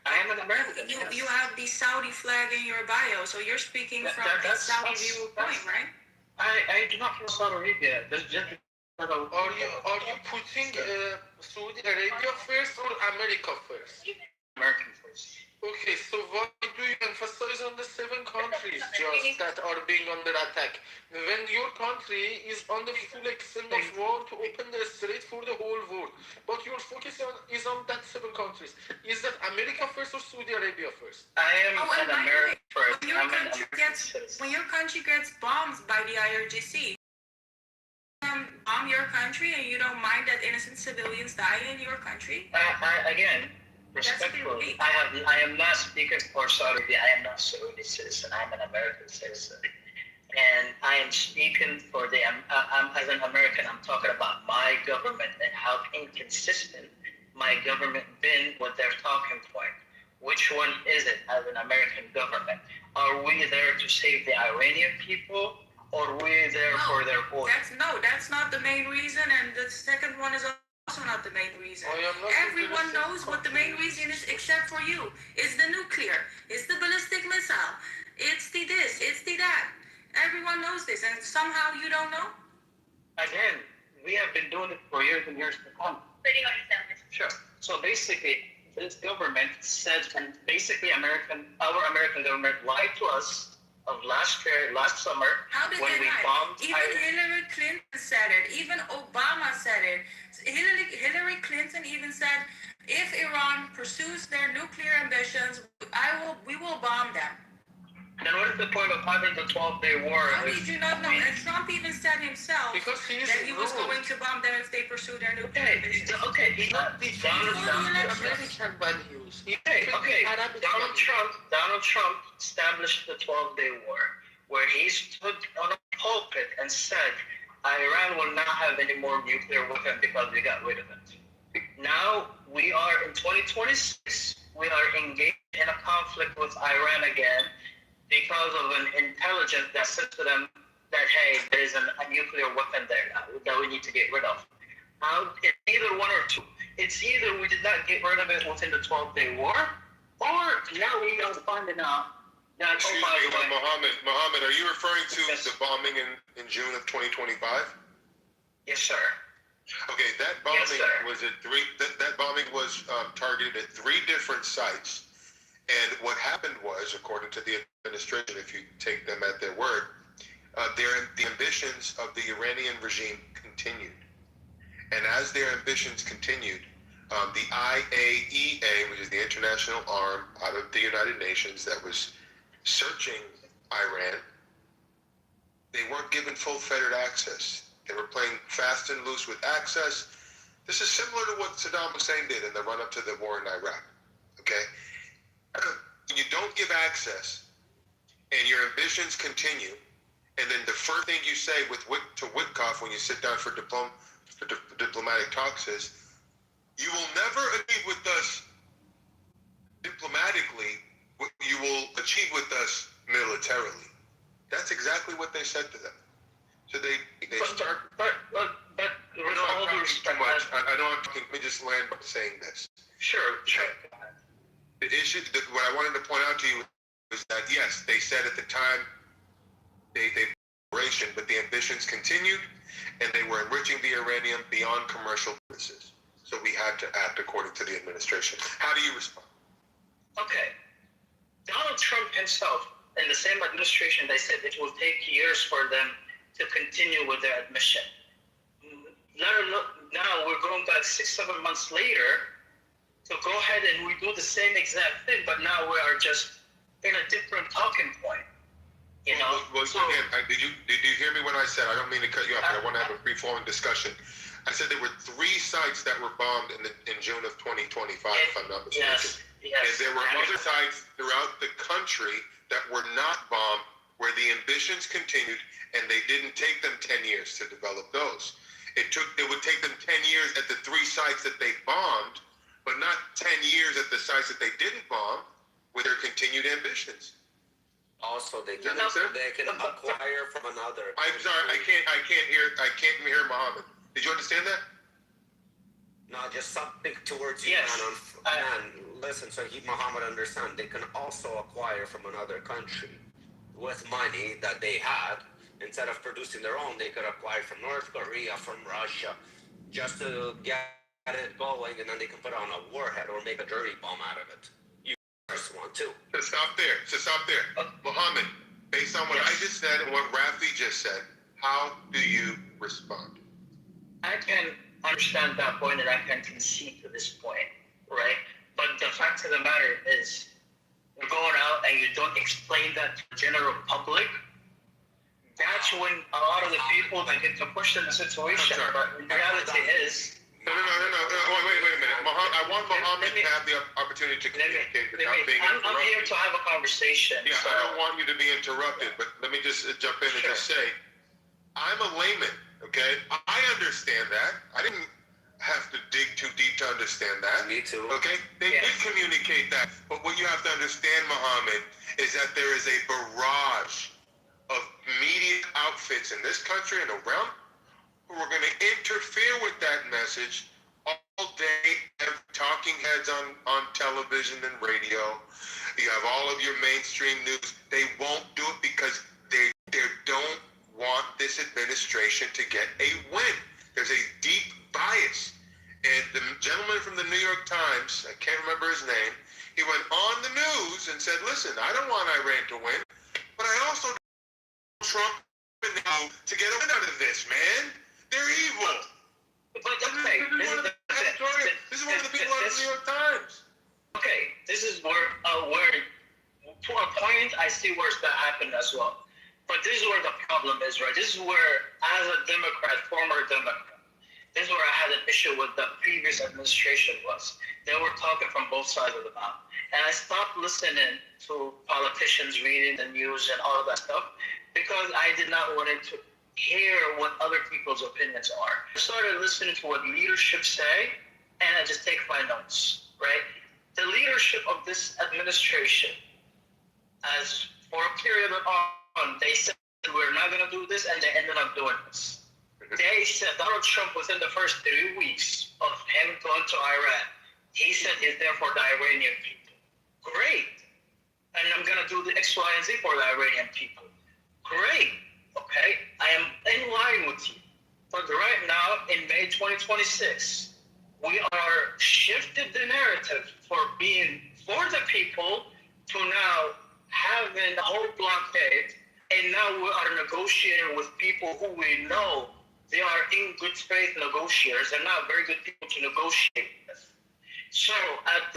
I am an American. You have the Saudi flag in your bio, so you're speaking from a Saudi viewpoint, right? I do not feel Saudi Arabia. There's just. Are you putting Saudi Arabia first or America first? American first. Okay, so why do you emphasize on the 7 countries just that are being under attack? When your country is on the full extent of war to open the strait for the whole world, but your focus is on that 7 countries. Is that America first or Saudi Arabia first? I am an American first. When your country gets bombed by the IRGC, bomb your country and you don't mind that innocent civilians die in your country? Again, respectfully, I am not speaking for Saudi Arabia. I am not a Saudi citizen. I am an American citizen. And I am speaking for as an American, I'm talking about my government and how inconsistent my government been with their talking point. Which one is it as an American government? Are we there to save the Iranian people? Or are we there for their voice? That's not the main reason, and the second one is also not the main reason. Everyone knows what the main reason is except for you. It's the nuclear, it's the ballistic missile, it's the this, it's the that. Everyone knows this, and somehow you don't know? Again, we have been doing it for years and years to come. Sure. So basically, this government said, and basically our American government lied to us of last summer when we bombed. Even Hillary Clinton said it. Even Obama said it. Hillary Clinton even said, if Iran pursues their nuclear ambitions, we will bomb them. Then what is the point of having the 12-day war? How did you not know? And Trump even said himself that he was going to bomb them if they pursue their nuclear ambitions. Donald Trump established the 12-day war, where he stood on a pulpit and said, Iran will not have any more nuclear weapons because we got rid of it. Now we are in 2026. We are engaged in a conflict with Iran again because of an intelligence that said to them that, hey, there is a nuclear weapon there now that we need to get rid of. It's either one or two. It's either we did not get rid of it within the 12-day war, or now we are finding out Yeah, Excuse me, Mohammed, are you referring to the bombing in June of 2025? Yes, sir. Okay, that bombing was at that bombing was targeted at 3 different sites. And what happened was, according to the administration, if you take them at their word, the ambitions of the Iranian regime continued. And as their ambitions continued, the IAEA, which is the international arm out of the United Nations that was searching Iran, they weren't given full fettered access. They were playing fast and loose with access. This is similar to what Saddam Hussein did in the run-up to the war in Iraq. Okay? When you don't give access and your ambitions continue, and then the first thing you say to Witkoff when you sit down for diplomatic talks is, you will never achieve with us diplomatically what you will achieve with us militarily. That's exactly what they said to them. So they start. But with all due respect, I don't want to. Let me just land by saying this. Sure. The issue, what I wanted to point out to you is that yes, they said at the time they but the ambitions continued, and they were enriching the uranium beyond commercial purposes. So we had to act according to the administration. How do you respond? Okay. Donald Trump himself, in the same administration, they said it will take years for them to continue with their admission. Now we're going back 6-7 months later to go ahead and we do the same exact thing, but now we are just in a different talking point. You know. Well, again, did you hear me when I said, I don't mean to cut you off, but I want to have a free-flowing discussion. I said there were 3 sites that were bombed in June of 2025, if I'm not mistaken. Yes. And there were other sites throughout the country that were not bombed, where the ambitions continued, and they didn't take them 10 years to develop those. It would take them 10 years at the 3 sites that they bombed, but not 10 years at the sites that they didn't bomb with their continued ambitions. Also, they can acquire from another. I'm sorry, I can't hear Mohammed. Did you understand that? No, just something towards you, man. Listen, so Muhammad understand. They can also acquire from another country with money that they had. Instead of producing their own, they could acquire from North Korea, from Russia, just to get it going, and then they can put on a warhead or make a dirty bomb out of it. You first one too. So stop there. Mohammed, based on what I just said and what Rafi just said, how do you respond? I can understand that point and I can concede to this point, right? But the fact of the matter is, you're going out and you don't explain that to the general public, that's when a lot of the people that get to push in the situation. But the reality is... No. Wait a minute. I want Mohammed to have the opportunity to communicate without being interrupted. I'm here to have a conversation. Yeah, so. I don't want you to be interrupted, but let me just jump in and just say, I'm a layman, okay? I understand that. I didn't have to dig too deep to understand that. Me too. Okay? They did communicate that. But what you have to understand, Mohammed, is that there is a barrage of media outfits in this country and around who are going to interfere with that message all day, talking heads on television and radio. You have all of your mainstream news. They won't do it because they don't want this administration to get a win. There's a deep bias. And the gentleman from the New York Times, I can't remember his name, he went on the news and said, listen, I don't want Iran to win, but I also don't want Trump to get a win out of this, man. They're evil. But okay, this is one of the people on the New York Times. Okay, this is where to a point, I see where that happened as well. But this is where the problem is, right? This is where, as a Democrat, former Democrat, this is where I had an issue with the previous administration was. They were talking from both sides of the mouth. And I stopped listening to politicians reading the news and all of that stuff because I did not want to hear what other people's opinions are. I started listening to what leadership say, and I just take my notes, right? The leadership of this administration, as for a period on, they said we're not going to do this, and they ended up doing this. They said Donald Trump, within the first 3 weeks of him going to Iran, he said he's there for the Iranian people. Great. and I'm gonna do the X, Y, and Z for the Iranian people. Great, okay, I am in line with you. But right now, in May 2026, we are shifted the narrative for being for the people to now having the whole blockade, and now we are negotiating with people who we know they are in good faith negotiators and not very good people to negotiate with. So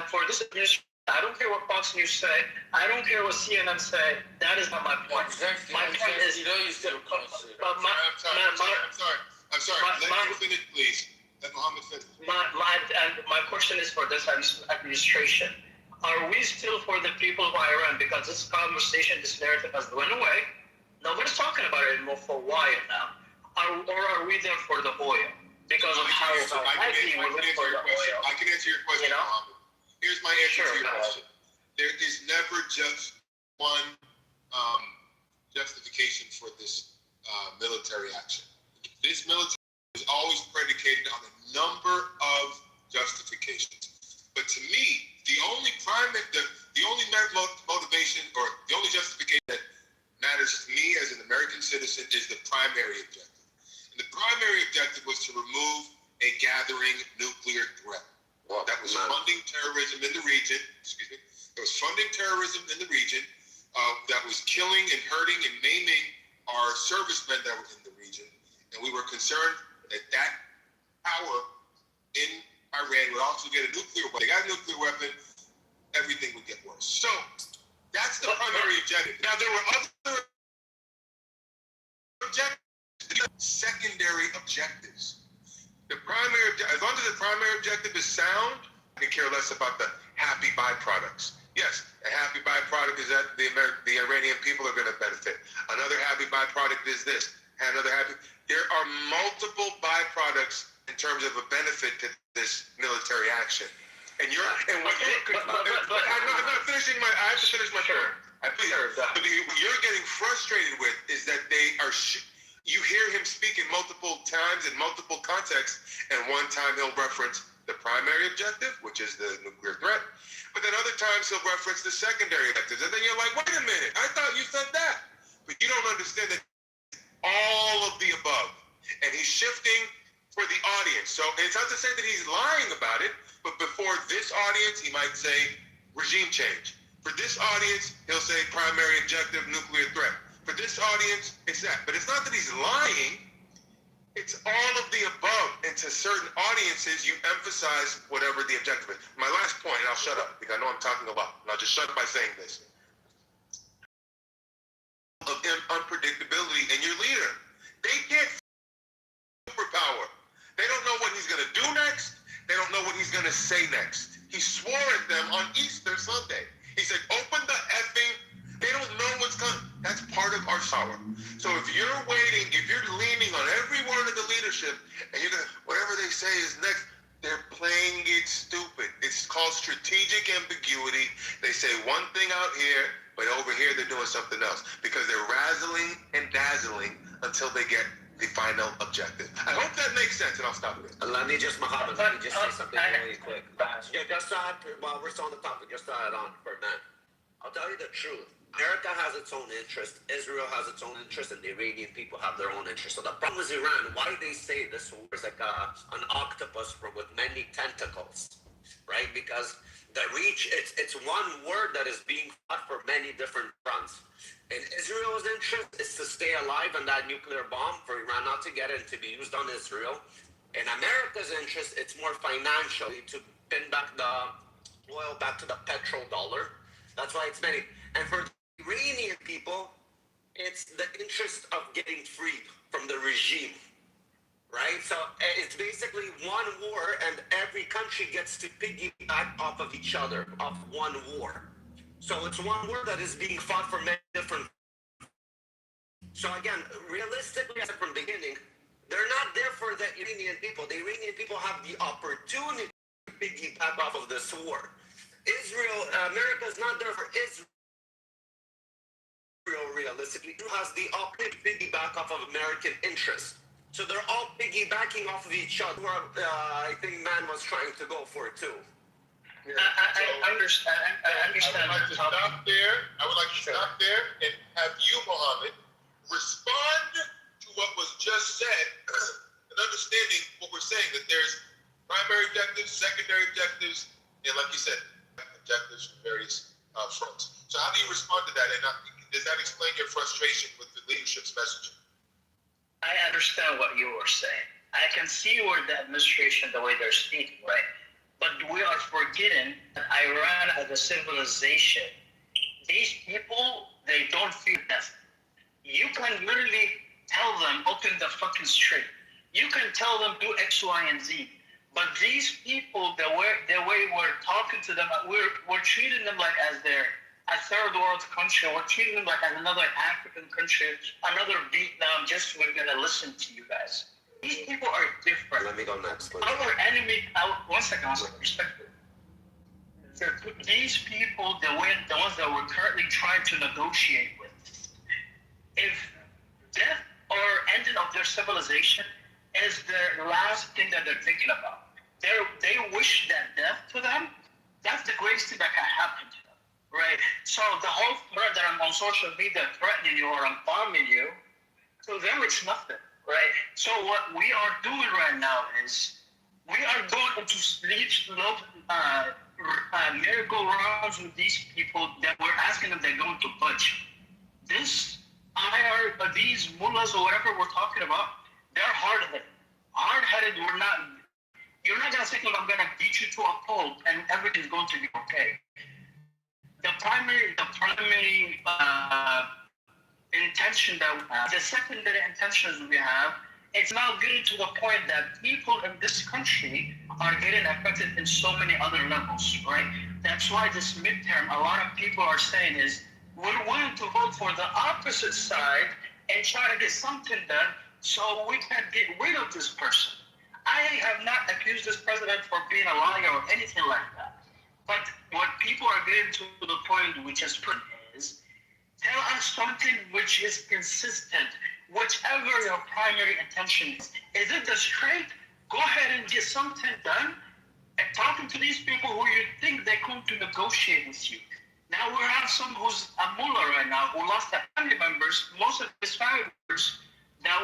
for this administration, I don't care what Fox News say. I don't care what CNN say. That is not my point. Exactly. My point is, I'm sorry. Let me finish, please. Let Mohammed finish. My question is for this administration. Are we still for the people of Iran? Because this conversation, this narrative has went away. Nobody's talking about it anymore for a while now. Or are we there for the oil? Because of how heavy we're looking for the oil. I can answer your question, Mohammed. Here's my answer to your question. There is never just one justification for this military action. This military is always predicated on a number of justifications. But to me, the only motivation or the only justification that matters to me as an American citizen is the primary objective. And the primary objective was to remove a gathering nuclear threat. That was funding terrorism in the region. Excuse me. That was funding terrorism in the region. That was killing and hurting and maiming our servicemen that were in the region. And we were concerned that that power in Iran would also get a nuclear weapon. They got a nuclear weapon, everything would get worse. So that's the primary objective. Now there were other objectives, secondary objectives. The primary, as long as the primary objective is sound, I could care less about the happy byproducts. Yes, a happy byproduct is that the Iranian people are going to benefit. Another happy byproduct is this. There are multiple byproducts in terms of a benefit to this military action. And I'm not finishing my. I have to finish my point. But what you're getting frustrated with is that they are. You hear him speak in multiple times in multiple contexts, and one time he'll reference the primary objective, which is the nuclear threat, but then other times he'll reference the secondary objectives, and then you're like, wait a minute, I thought you said that, but you don't understand that all of the above, and he's shifting for the audience. So it's not to say that he's lying about it, but before this audience, he might say regime change. For this audience, he'll say primary objective, nuclear threat. For this audience, it's that. But it's not that he's lying. It's all of the above. And to certain audiences, you emphasize whatever the objective is. My last point, and I'll shut up because I know I'm talking a lot. And I'll just shut up by saying this. Of unpredictability in your leader. They can't superpower. They don't know what he's going to do next. They don't know what he's going to say next. He swore at them on Easter Sunday. He said, open the effing. They don't know what's coming. That's part of our power. So if you're waiting, if you're leaning on every word of the leadership, and you're going to, whatever they say is next, they're playing it stupid. It's called strategic ambiguity. They say one thing out here, but over here they're doing something else. Because they're razzling and dazzling until they get the final objective. I hope that makes sense, and I'll stop there. Let me just, Mohammed, let me just say something really quick. Yeah, just to add, while we're still on the topic, just to add on for a minute. I'll tell you the truth. America has its own interest, Israel has its own interest, and the Iranian people have their own interest. So the problem is Iran, why they say this war is like an octopus with many tentacles, right? Because the reach, it's one word that is being fought for many different fronts. And Israel's interest is to stay alive on that nuclear bomb, for Iran not to get it and to be used on Israel. And America's interest, it's more financially to pin back the oil back to the petrodollar. That's why it's many. And for the Iranian people, it's the interest of getting freed from the regime, right? So it's basically one war, and every country gets to piggyback off of each other, off one war. So it's one war that is being fought for many different. So again, realistically, from the beginning, they're not there for the Iranian people. The Iranian people have the opportunity to piggyback off of this war. America is not there for Israel. Realistically, has the opportunity to piggyback off of American interests. So they're all piggybacking off of each other. I think man was trying to go for it too. I understand. I understand. I would like to stop there. I would like to stop there and have you, Mohammed, respond to what was just said and understanding what we're saying, that there's primary objectives, secondary objectives, and like you said, objectives from various fronts. So how do you respond to that? And does that explain your frustration with the leadership's messaging? I understand what you were saying. I can see where the administration, the way they're speaking, right? But we are forgetting that Iran as a civilization, these people, they don't fear death. You can literally tell them, open the fucking strait. You can tell them, do X, Y, and Z. But these people, the way we're talking to them, we're treating them like as they're a third world country. We're treating them like as another African country, another Vietnam, just we're going to listen to you guys. These people are different. Let me go next, please. Our enemy, one second, respect it. These people, the ones that we're currently trying to negotiate with, if death or ending of their civilization is the last thing that they're thinking about, they wish that death to them, that's the greatest thing that can happen to them, right? So the whole threat that I'm on social media threatening you or I'm bombing you, to them it's nothing. Right. So what we are doing right now is we are going into merry-go-rounds with these people that we're asking them they're going to budge. These mullahs or whatever we're talking about, they're hard-headed. Hard-headed. You're not gonna say, I'm gonna beat you to a pulp and everything's going to be okay. The primary intention that we have, the secondary intentions we have, it's now getting to the point that people in this country are getting affected in so many other levels, right? That's why this midterm, a lot of people are saying is, we're willing to vote for the opposite side and try to get something done so we can get rid of this person. I have not accused this president for being a liar or anything like that. But what people are getting to the point which is put is, tell us something which is consistent, whichever your primary intention is. Is it the straight? Go ahead and get something done. And talking to these people who you think they're going to negotiate with you. Now we have someone who's a mullah right now who lost their family members, most of his family members that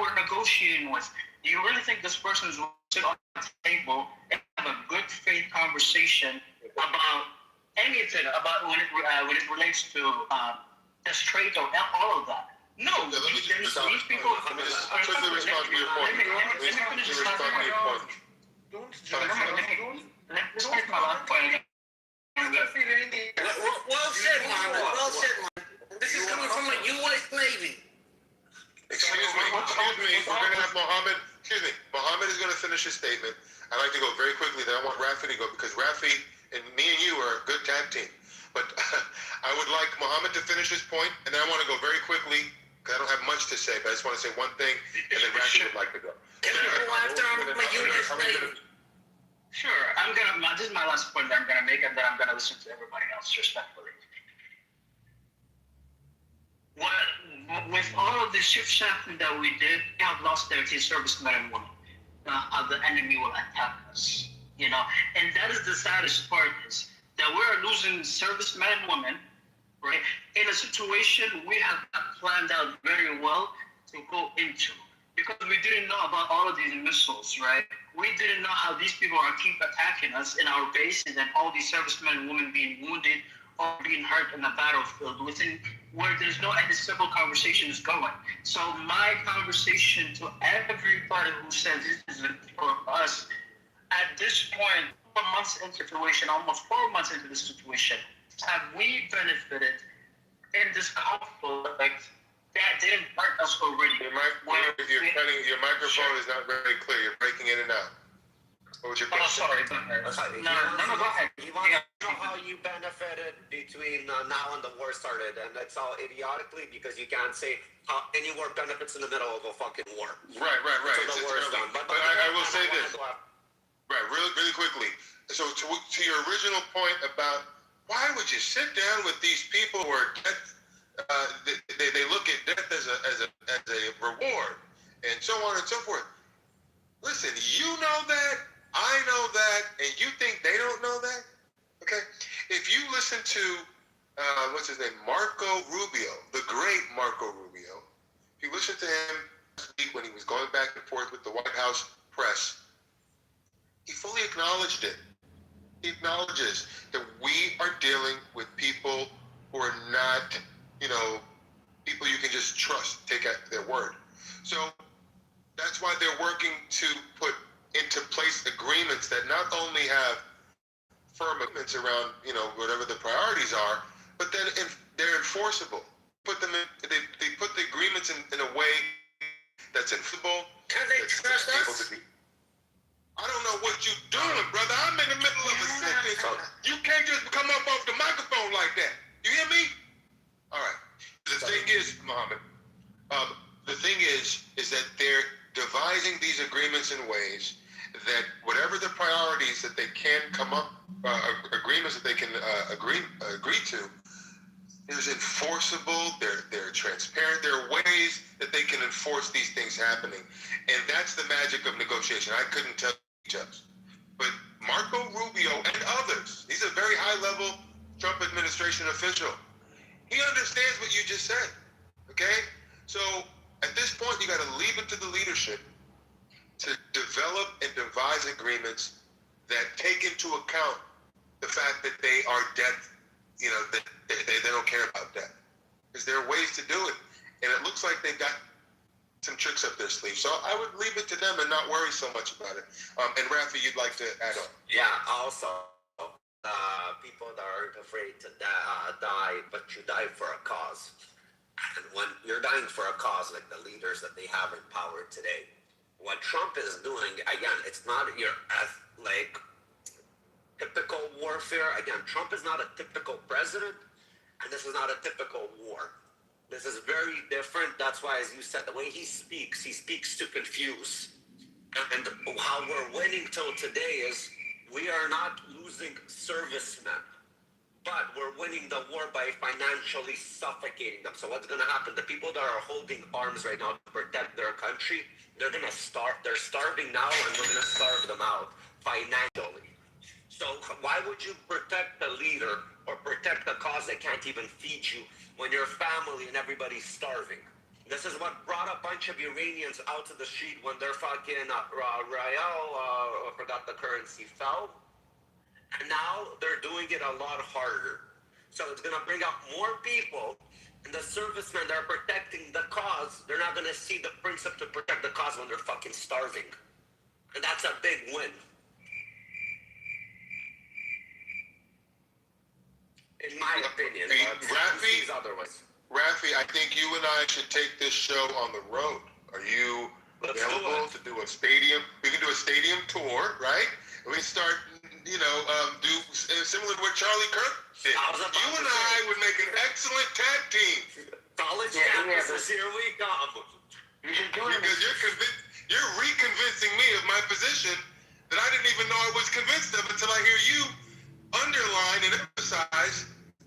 we're negotiating with. Do you really think this person is going to sit on the table and have a good faith conversation about anything about when it relates to the strait or all of that? No, these people. Let me just quickly respond to your point. Let me respond to your point. Let me finish my last point. Well said, Mohammed. Well said, Mohammed. This is coming from a U.S. Navy. Excuse me. We're going to have Mohammed. Excuse me. Mohammed is going to finish his statement. I'd like to go very quickly. Then I want Rafi to go because Rafi and me and you are a good tag team. But I would like Mohammed to finish his point, and then I want to go very quickly because I don't have much to say. But I just want to say one thing, and then Rafi would like to go. Can I go after him? Sure. This is my last point that I'm gonna make, and then I'm gonna listen to everybody else respectfully. With all of the shift shifting that we did, we have lost 13 servicemen and women. The enemy will attack us, and that is the saddest part is that we're losing servicemen and women, right? In a situation we have not planned out very well to go into. Because we didn't know about all of these missiles, right? We didn't know how these people are keep attacking us in our bases and all these servicemen and women being wounded or being hurt in the battlefield where there's no any civil conversation is going. So my conversation to everybody who says this is for us, at this point, 4 months into the situation, almost 4 months into the situation, have we benefited in this conflict that didn't hurt us already? Your microphone is not very clear. You're breaking in and out. What was your question? Oh, sorry. Go ahead. No, go ahead. You want to know how you benefited between now and the war started, and that's all idiotically because you can't say how any war benefits in the middle of a fucking war. Right. Until the war is done. But I will say this. Right, really quickly. So to your original point about why would you sit down with these people who are death? They look at death as a reward, and so on and so forth. Listen, you know that, I know that, and you think they don't know that? Okay? If you listen to, what's his name, Marco Rubio, the great Marco Rubio, if you listen to him last week when he was going back and forth with the White House press, he fully acknowledged it. He acknowledges that we are dealing with people who are not, people you can just trust, take at their word. So that's why they're working to put into place agreements that not only have firm agreements around, whatever the priorities are, but then they're enforceable. Put them in, they put the agreements in a way that's enforceable. Can they trust us? I don't know what you're doing, brother. I'm in the middle of a sentence. You can't just come up off the microphone like that. You hear me? All right. The thing is, Mohammed, the thing is that they're devising these agreements in ways that whatever the priorities that they can come up, agreements that they can agree to, is enforceable. They're transparent. There are ways that they can enforce these things happening, and that's the magic of negotiation. I couldn't tell you just, but Marco Rubio and others. He's a very high-level Trump administration official. He understands what you just said. Okay, so at this point, you got to leave it to the leadership to develop and devise agreements that take into account the fact that they are debt, that they don't care about debt. Because there are ways to do it. And it looks like they've got some tricks up their sleeve. So I would leave it to them and not worry so much about it. And Rafi, you'd like to add on? Yeah, also, people that aren't afraid to die, but you die for a cause. And when you're dying for a cause, like the leaders that they have in power today, what Trump is doing, again, it's not your typical warfare. Again, Trump is not a typical president, and this is not a typical war. This is very different. That's why, as you said, the way he speaks to confuse. And how we're winning till today is we are not losing servicemen, but we're winning the war by financially suffocating them. So what's going to happen? The people that are holding arms right now to protect their country, they're going to starve. They're starving now, and we're going to starve them out financially. So why would you protect the leader or protect the cause that can't even feed you when your family and everybody's starving? This is what brought a bunch of Iranians out to the street when their fucking Rial, forgot the currency, fell. And now they're doing it a lot harder. So it's going to bring out more people, and the servicemen that are protecting the cause, they're not going to see the principle to protect the cause when they're fucking starving. And that's a big win. In my opinion. Rafi, I think you and I should take this show on the road. Are you available to do a stadium? We can do a stadium tour, right? We start, do similar to what Charlie Kirk did. You and I would make an excellent tag team. College campuses, here we come. Because you're reconvincing me of my position that I didn't even know I was convinced of until I hear you underline and emphasize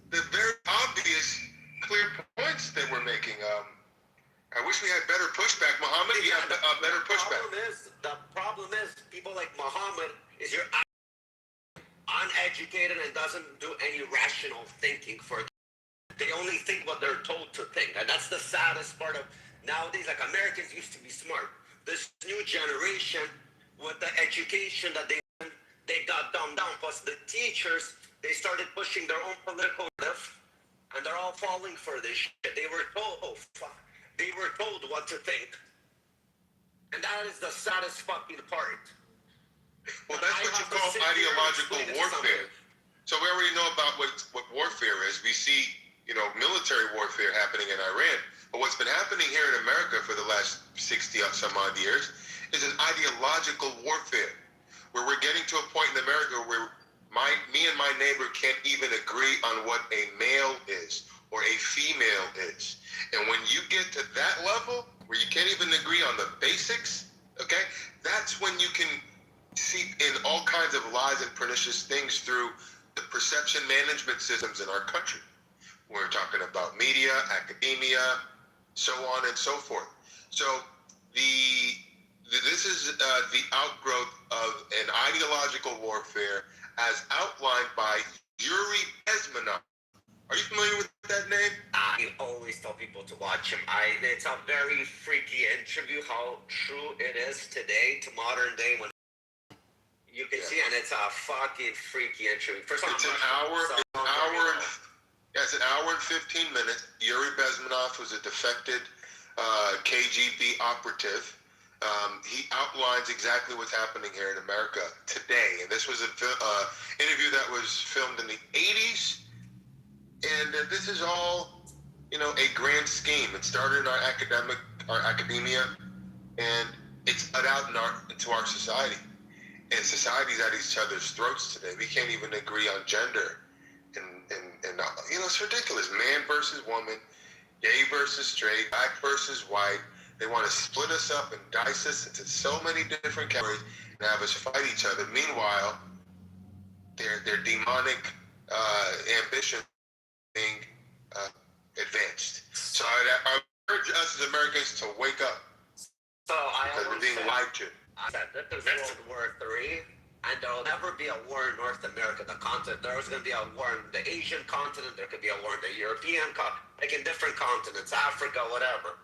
the very obvious, clear points that we're making. I wish we had better pushback, Muhammad. You have better pushback. The problem is, people like Muhammad is you're uneducated and doesn't do any rational thinking. They only think what they're told to think, and that's the saddest part of nowadays. Like, Americans used to be smart. This new generation, with the education that they got dumbed down, plus the teachers, they started pushing their own political life, and they're all falling for this shit. They were told, they were told what to think. And that is the saddest fucking part. Well, that's what you call ideological warfare. So we already know about what warfare is. We see, military warfare happening in Iran. But what's been happening here in America for the last 60 some odd years is an ideological warfare, where we're getting to a point in America where me and my neighbor can't even agree on what a male is or a female is. And when you get to that level where you can't even agree on the basics, okay, that's when you can seep in all kinds of lies and pernicious things through the perception management systems in our country. We're talking about media, academia, so on and so forth. So this is is the outgrowth of an ideological warfare as outlined by Yuri Bezmenov. Are you familiar with that name? I always tell people to watch him. It's a very freaky interview, how true it is today to modern day when you can see, and it's a fucking freaky interview. First of all, it's an hour and 15 minutes. Yuri Bezmenov was a defected KGB operative. He outlines exactly what's happening here in America today. And this was an interview that was filmed in the 80s. And this is all, a grand scheme. It started in our academia, and it's cut out into our society. And society's at each other's throats today. We can't even agree on gender. And it's ridiculous. Man versus woman, gay versus straight, black versus white. They want to split us up and dice us into so many different categories and have us fight each other. Meanwhile, their demonic ambition being advanced. So I urge us as Americans to wake up. So because we're being lied to. I said that there's World War III, and there'll never be a war in North America, the continent. There's going to be a war in the Asian continent. There could be a war in the European continent, like in different continents, Africa, whatever.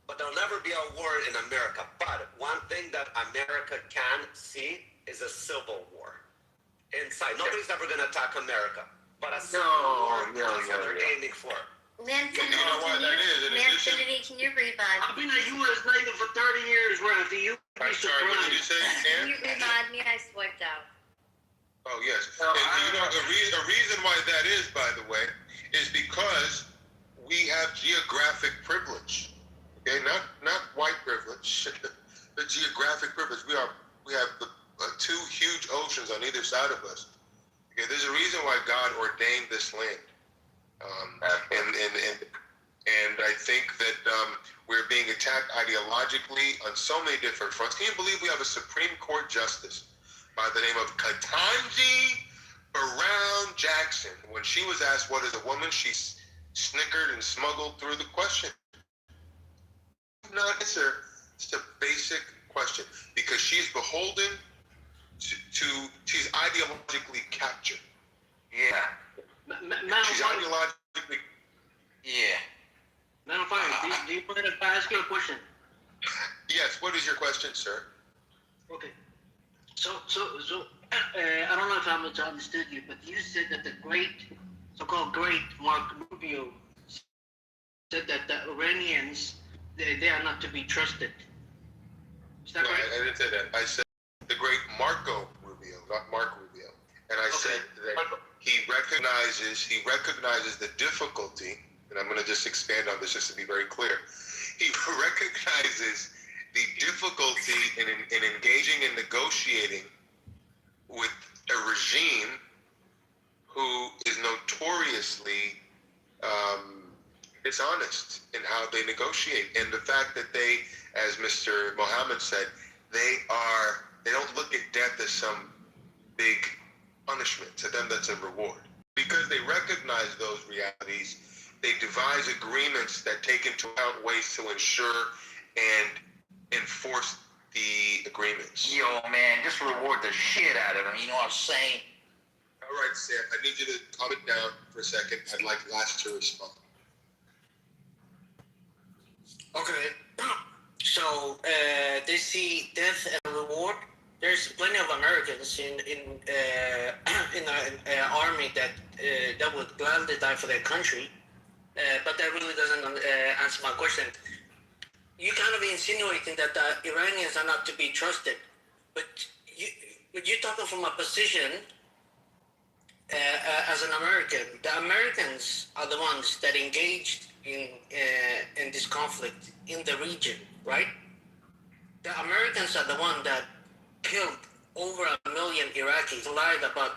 But there'll never be a war in America. But one thing that America can see is a civil war inside. Nobody's ever going to attack America, but a civil war is what they're aiming for. Manfinity, can you read mine? I've been a U.S. Native for 30 years, Rafi. I'm sorry, what did you say? Can you read me? I swiped out. Oh, yes. The reason why that is, by the way, is because we have geographic privilege. Okay, not white privilege, but geographic privilege. We have the two huge oceans on either side of us. Okay, there's a reason why God ordained this land. And I think that we're being attacked ideologically on so many different fronts. Can you believe we have a Supreme Court justice by the name of Ketanji Brown Jackson? When she was asked what is a woman, she snickered and smuggled through the question. Not answer. It's a basic question because she's beholden to she's ideologically captured. Yeah. She's ideologically. Yeah. Man, do you mind if I ask you a question? Yes. What is your question, sir? Okay. So I don't know if I understood you, but you said that the so-called great Mark Rubio said that the Iranians they are not to be trusted. Is that right? I didn't say that. I said the great Marco Rubio, not Mark Rubio. And I said that he recognizes the difficulty, and I'm going to just expand on this just to be very clear. He recognizes the difficulty in engaging and negotiating with a regime who is notoriously dishonest in how they negotiate, and the fact that they, as Mr. Mohammed said, they don't look at death as some big punishment. To them, that's a reward. Because they recognize those realities, they devise agreements that take into account ways to ensure and enforce the agreements. Yo, man, just reward the shit out of them. You know what I'm saying? All right, Sam, I need you to calm it down for a second. I'd like Last to respond. Okay. So they see death as a reward. There's plenty of Americans in the army that would gladly die for their country, but that really doesn't answer my question. You kind of insinuating that the Iranians are not to be trusted, but you're talking from a position as an American. The Americans are the ones that engaged in this conflict in the region, right? The Americans are the one that killed over 1 million Iraqis, lied about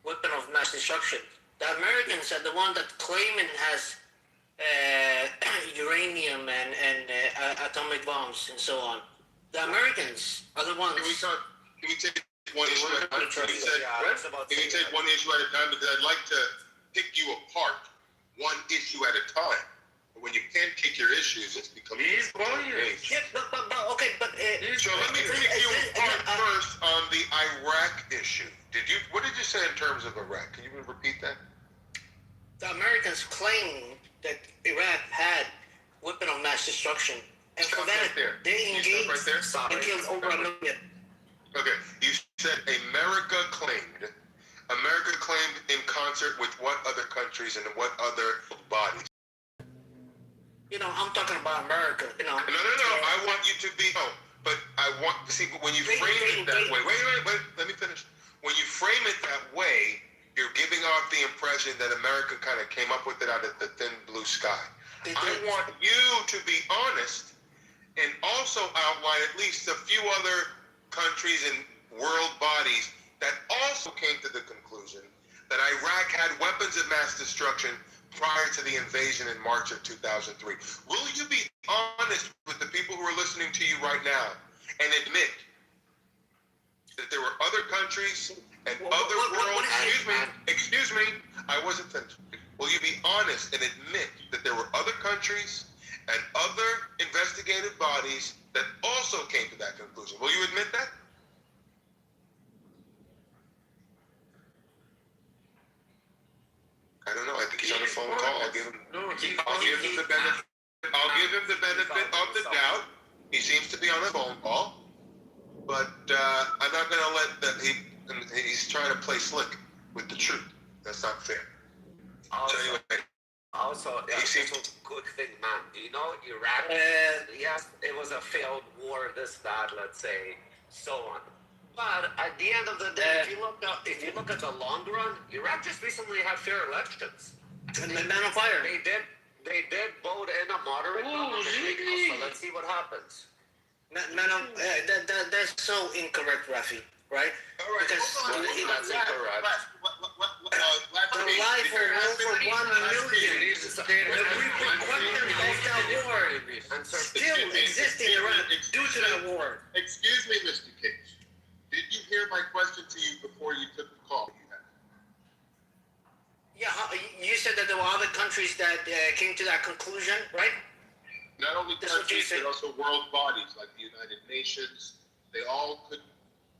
weapon of mass destruction. The Americans are the one that claim it has uranium and atomic bombs and so on. The Americans are the ones. Can we take one issue at a time? Can we take one issue at a time? Because I'd like to pick you apart one issue at a time. When you can't pick your issues, it's becoming. Yeah, but okay, but so let me pick you Iraq issue. What did you say in terms of Iraq? Can you repeat that? The Americans claim that Iraq had weapon of mass destruction, and for that they engaged and killed over 1 million. Okay, you said America claimed in concert with what other countries and what other bodies? I'm talking about America. No. I want you to be. But I want to see. When you frame it that way, wait. Let me finish. When you frame it that way, you're giving off the impression that America kind of came up with it out of the thin blue sky. I want you to be honest and also outline at least a few other countries and world bodies that also came to the conclusion that Iraq had weapons of mass destruction prior to the invasion in March of 2003. Will you be honest with the people who are listening to you right now and admit that there were other countries and other world... Excuse me, I wasn't finished. Will you be honest and admit that there were other countries and other investigative bodies that also came to that conclusion? Will you admit that? I don't know. I think he's on a phone call. I'll give him the benefit of the doubt. He seems to be on a phone call, but I'm not going to let that. He's trying to play slick with the truth. That's not fair. Also, so anyway, it's a good thing, man. You know, Iraq. Yes, it was a failed war. This, that, let's say, so on. But at the end of the day, if you look at the long run, Iraq just recently had fair elections. And the man on fire. They did vote in a moderate government. So let's see what happens. That's so incorrect, Rafi. Right? All right. Because that's incorrect. The life of over 1 million the repercussions of that war still exist in Iraq due to that war. Excuse me, Mr. Cage. Did you hear my question to you before you took the call? Yeah, you said that there were other countries that came to that conclusion, right? Not only countries, but also world bodies like the United Nations. They all could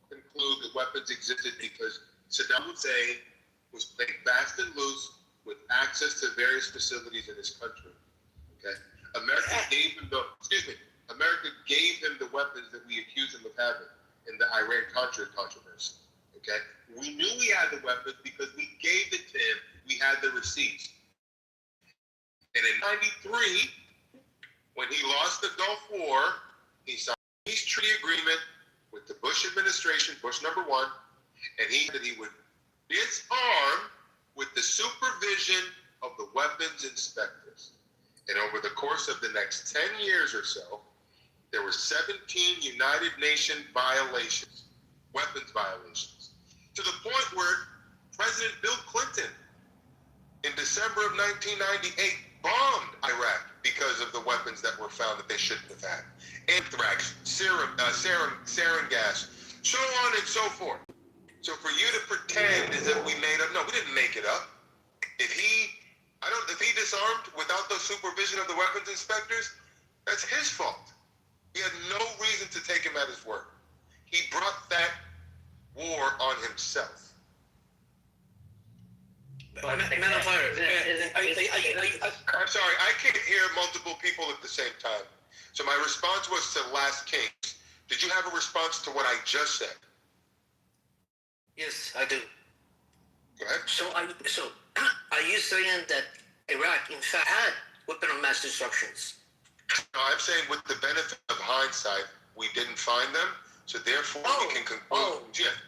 conclude that weapons existed because Saddam Hussein was playing fast and loose with access to various facilities in his country. Okay, America gave him the weapons that we accused him of having in the Iran-Contra controversy. Okay, we knew we had the weapons because we gave it to him. We had the receipts. And in '93, when he lost the Gulf War, he signed a peace treaty agreement with the Bush administration, Bush #1, and he said he would disarm with the supervision of the weapons inspectors. And over the course of the next 10 years or so, there were 17 United Nations violations, weapons violations, to the point where President Bill Clinton, in December of 1998, bombed Iraq because of the weapons that were found that they shouldn't have had. Anthrax, sarin gas, so on and so forth. So for you to pretend as if we made up, no, we didn't make it up. If he disarmed without the supervision of the weapons inspectors, that's his fault. He had no reason to take him at his word. He brought that war on himself. Man on fire. I'm sorry, I can't hear multiple people at the same time. So my response was to last case. Did you have a response to what I just said? Yes, I do. Go ahead. So are you saying that Iraq, in fact, had weapon of mass destructions? No, I'm saying with the benefit of hindsight, we didn't find them, so therefore we can conclude.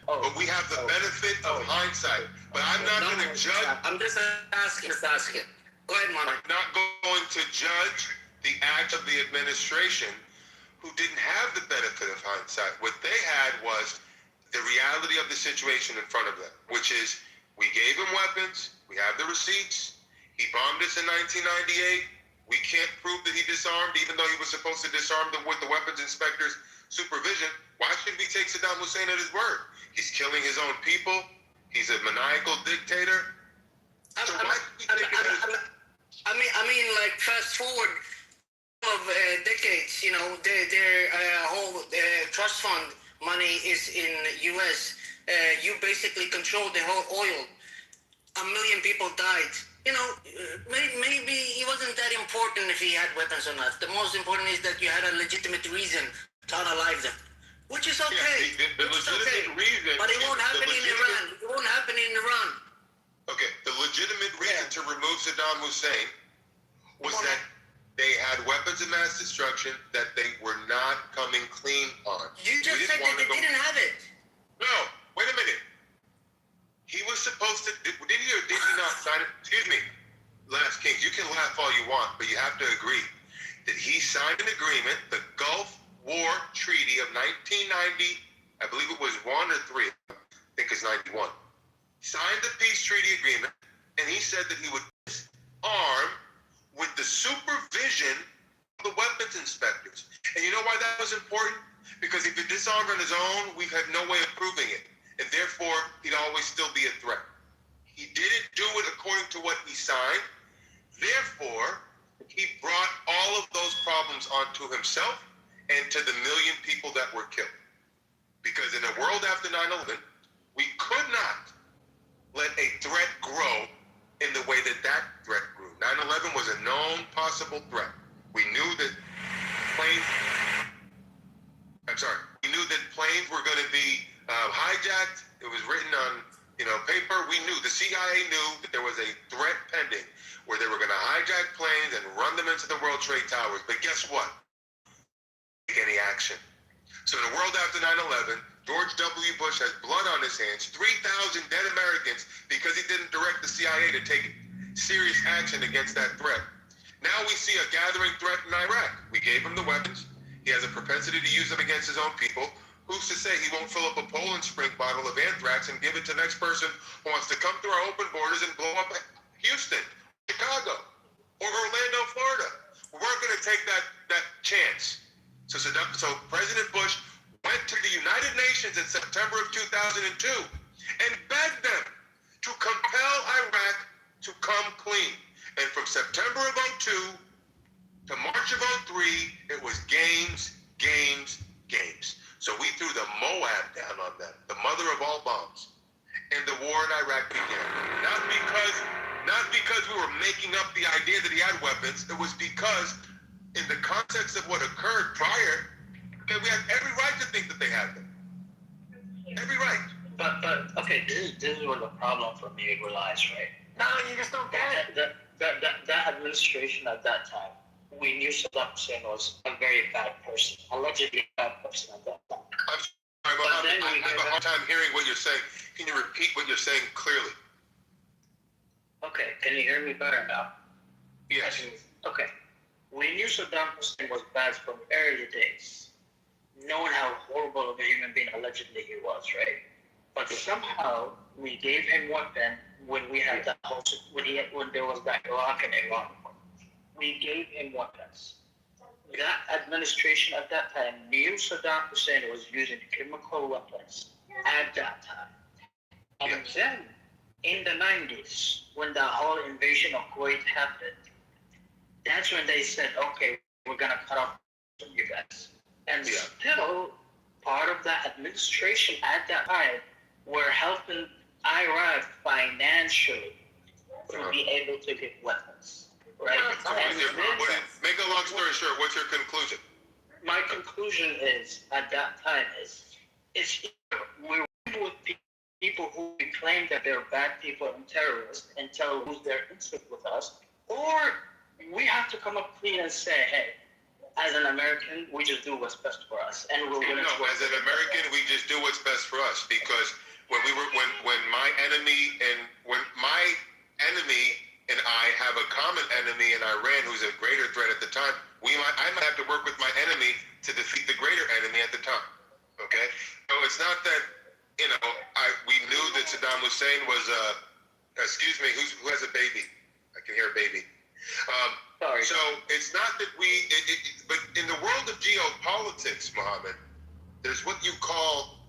But we have the benefit of hindsight. But I'm not going to judge. I'm just asking. Go ahead, Mama. I'm not going to judge the act of the administration who didn't have the benefit of hindsight. What they had was the reality of the situation in front of them, which is we gave him weapons, we have the receipts, he bombed us in 1998, we can't prove that he disarmed, even though he was supposed to disarm them with the weapons inspectors' supervision. Why should we take Saddam Hussein at his word? He's killing his own people, he's a maniacal dictator. I mean, like fast forward of decades, you know, their whole trust fund money is in U.S. you basically control the whole oil. 1 million people died. Maybe it wasn't that important if he had weapons or not. The most important is that you had a legitimate reason to unalive them, which is okay. Yeah, the legitimate reason. But it won't happen in Iran. It won't happen in Iran. Okay, the legitimate reason to remove Saddam Hussein was that they had weapons of mass destruction that they were not coming clean on. You just said that they didn't have it. No, wait a minute. He was supposed to, did he or did he not sign it? Excuse me, Last Kings, you can laugh all you want, but you have to agree that he signed an agreement, the Gulf War Treaty of 1990, I believe it was 1 or 3, I think it's 91. Signed the peace treaty agreement, and he said that he would disarm with the supervision of the weapons inspectors. And you know why that was important? Because if he disarmed on his own, we had no way of proving it. And therefore, he'd always still be a threat. He didn't do it according to what he signed. Therefore, he brought all of those problems onto himself and to the million people that were killed. Because in a world after 9/11, we could not let a threat grow in the way that that threat grew. 9/11 was a known possible threat. We knew that planes were going to be hijacked. It was written on paper. We knew, the CIA knew that there was a threat pending where they were going to hijack planes and run them into the World Trade Towers. But guess what? Any action. So in a world after 9/11, George W. Bush has blood on his hands, 3,000 dead Americans because he didn't direct the CIA to take serious action against that threat. Now we see a gathering threat in Iraq. We gave him the weapons. He has a propensity to use them against his own people. Who's to say he won't fill up a Poland Spring bottle of anthrax and give it to the next person who wants to come through our open borders and blow up Houston, Chicago, or Orlando, Florida? We weren't going to take that chance. So President Bush went to the United Nations in September of 2002 and begged them to compel Iraq to come clean. And from September of 2002 to March of 2003, it was games, games, games. So we threw the Moab down on them, the mother of all bombs. And the war in Iraq began. Not because we were making up the idea that he had weapons. It was because in the context of what occurred prior, okay, we had every right to think that they had them. Every right. But okay, this is where the problem for me relies, right? No, you just don't get it. That administration at that time, we knew Saddam Hussein was a very bad person, allegedly a bad person at that time. I'm sorry, but I have a hard time hearing what you're saying. Can you repeat what you're saying clearly? Okay, can you hear me better now? Yes. Okay. We knew Saddam Hussein was bad from early days, knowing how horrible of a human being allegedly he was, right? But somehow we gave him weapons when we had that whole when there was that Iraq and Iran. We gave him weapons. That administration at that time knew Saddam Hussein was using chemical weapons at that time. And then in the 90s, when the whole invasion of Kuwait happened, that's when they said, okay, we're going to cut off from you guys. And still, part of that administration at that time were helping Iraq financially to be able to get weapons. Right? Make a long story short, what's your conclusion? My conclusion is, at that time, we're working with people who claim that they're bad people and terrorists and lose their interest with us, or we have to come up clean and say, hey, as an American, we just do what's best for us, and we're willing to work. As an American, we just do what's best for us, because when my enemy and I have a common enemy in Iran who's a greater threat at the time, I might have to work with my enemy to defeat the greater enemy at the time. Okay, so it's not that we knew that Saddam Hussein was excuse me, who has a baby? I can hear a baby. Sorry. So it's not that but in the world of geopolitics, Mohammed, there's what you call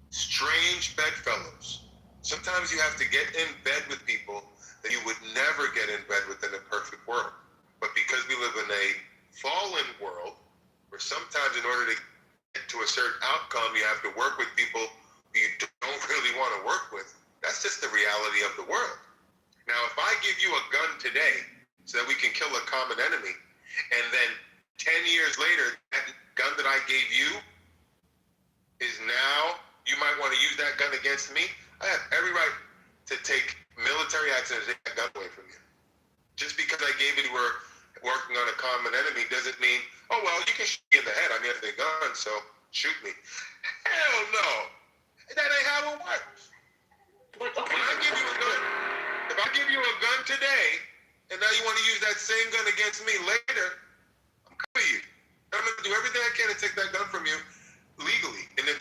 strange bedfellows. Sometimes you have to get in bed with people that you would never get in bed with in a perfect world. But because we live in a fallen world, where sometimes in order to get to a certain outcome, you have to work with people who you don't really want to work with. That's just the reality of the world. Now, if I give you a gun today so that we can kill a common enemy, and then 10 years later, that gun that I gave you is now, you might want to use that gun against me, I have every right to take military action and take that gun away from you. Just because I gave it, we're working on a common enemy doesn't mean, oh, well, you can shoot me in the head. I mean, I have the gun, so shoot me. Hell no. That ain't how it works. When I give you a gun, if I give you a gun today, and now you want to use that same gun against me later, I'm coming you. I'm going to do everything I can to take that gun from you legally. And if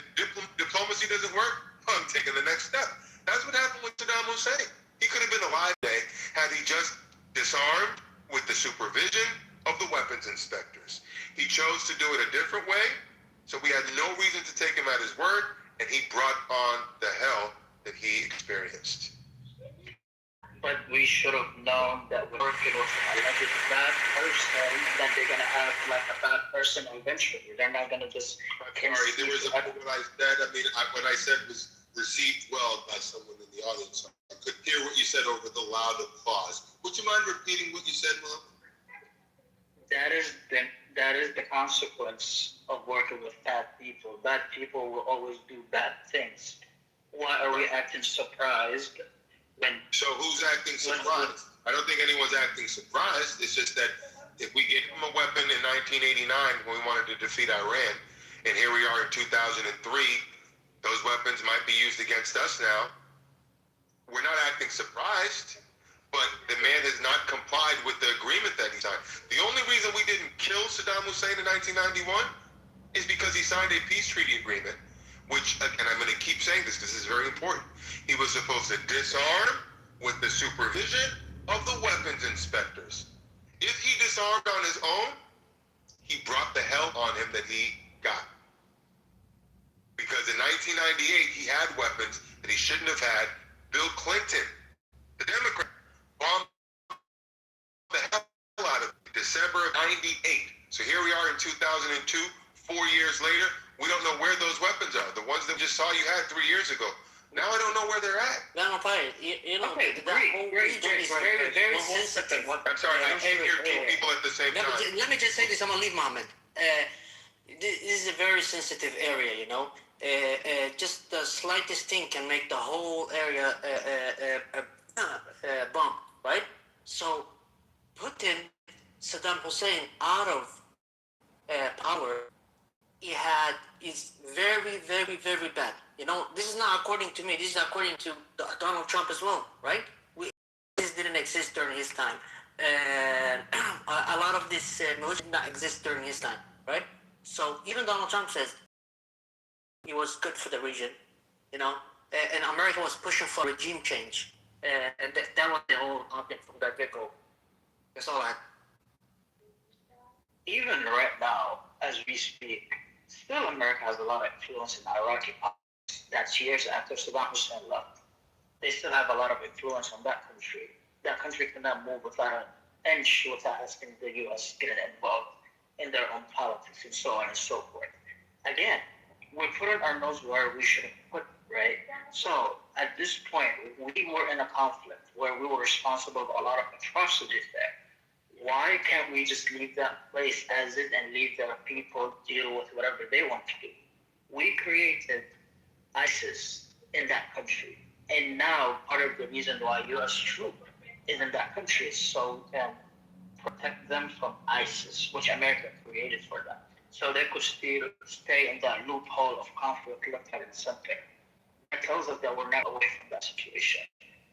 diplomacy doesn't work, I'm taking the next step. That's what happened with Saddam Hussein. He could have been alive today had he just disarmed with the supervision of the weapons inspectors. He chose to do it a different way, so we had no reason to take him at his word, and he brought on the hell that he experienced. But we should have known that we're working with a bad person, that they're going to act like a bad person eventually. They're not going to just... Sorry, there was what I said, what I said was received well by someone in the audience. I could hear what you said over the loud applause. Would you mind repeating what you said, Mom? That is the consequence of working with bad people. Bad people will always do bad things. Why are we acting surprised when... So who's acting surprised? I don't think anyone's acting surprised. It's just that if we gave them a weapon in 1989 when we wanted to defeat Iran, and here we are in 2003, those weapons might be used against us now. We're not acting surprised, but the man has not complied with the agreement that he signed. The only reason we didn't kill Saddam Hussein in 1991 is because he signed a peace treaty agreement, which, and I'm going to keep saying this because this is very important, he was supposed to disarm with the supervision of the weapons inspectors. If he disarmed on his own, he brought the hell on him that he got. Because in 1998, he had weapons that he shouldn't have had. Bill Clinton, the Democrat, bombed the hell out of him. December of 98. So here we are in 2002, 4 years later. We don't know where those weapons are. The ones that we just saw you had 3 years ago. Now I don't know where they're at. No, you know, Okay, that whole region is very, very sensitive. I'm sorry, I can't hear two people at the same time. Let me just say this. I'm gonna leave, Mohammed. This is a very sensitive area, you know. Just the slightest thing can make the whole area bump, right? So, putting Saddam Hussein out of power, is very, very, very bad. You know, this is not according to me. This is according to Donald Trump as well, right? This didn't exist during his time. A lot of this military did not exist during his time, right? So even Donald Trump says it was good for the region, you know, and America was pushing for regime change, and that was the whole object from that get-go. That's all I had. Even right now, as we speak, still America has a lot of influence in Iraqi politics. That's years after Saddam Hussein left. They still have a lot of influence on that country. That country cannot move without an inch without asking the U.S. getting involved in their own politics and so on and so forth. Again, we're putting our nose where we shouldn't put, right? So at this point, we were in a conflict where we were responsible for a lot of atrocities there. Why can't we just leave that place as is and leave their people deal with whatever they want to do? We created ISIS in that country. And now part of the reason why U.S. troops is in that country is so we can protect them from ISIS, which America created for them. So they could still stay in that loophole of conflict left, right, and center. It tells us that we're not away from that situation.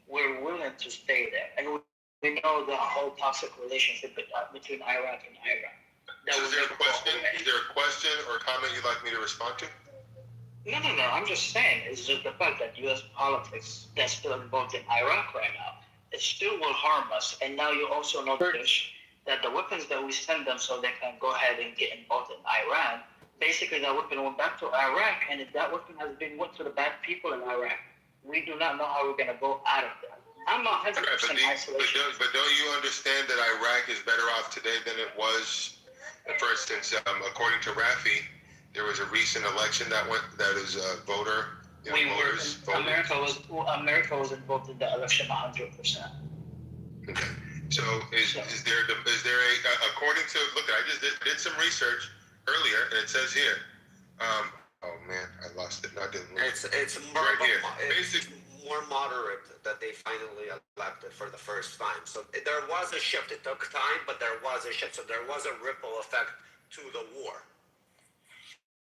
We're willing to stay there. And we know the whole toxic relationship between Iraq and Iran. Is there a question or comment you'd like me to respond to? No. I'm just saying, it's just the fact that U.S. politics that's still involved in Iraq right now, it still will harm us. And now you also know that the weapons that we send them so they can go ahead and get involved in Iran, basically that weapon went back to Iraq, and if that weapon has been went to the bad people in Iraq, we do not know how we're going to go out of that. I'm not 100% isolation. But don't you understand that Iraq is better off today than it was? For instance, according to Rafi, there was a recent election that is voter America was involved in the election 100%. Okay. So is there a according to I just did some research earlier and it says here. Oh man, I lost it. No, I didn't. It's more right here. it's more moderate that they finally elected for the first time. So there was a shift. It took time, but there was a shift. So there was a ripple effect to the war.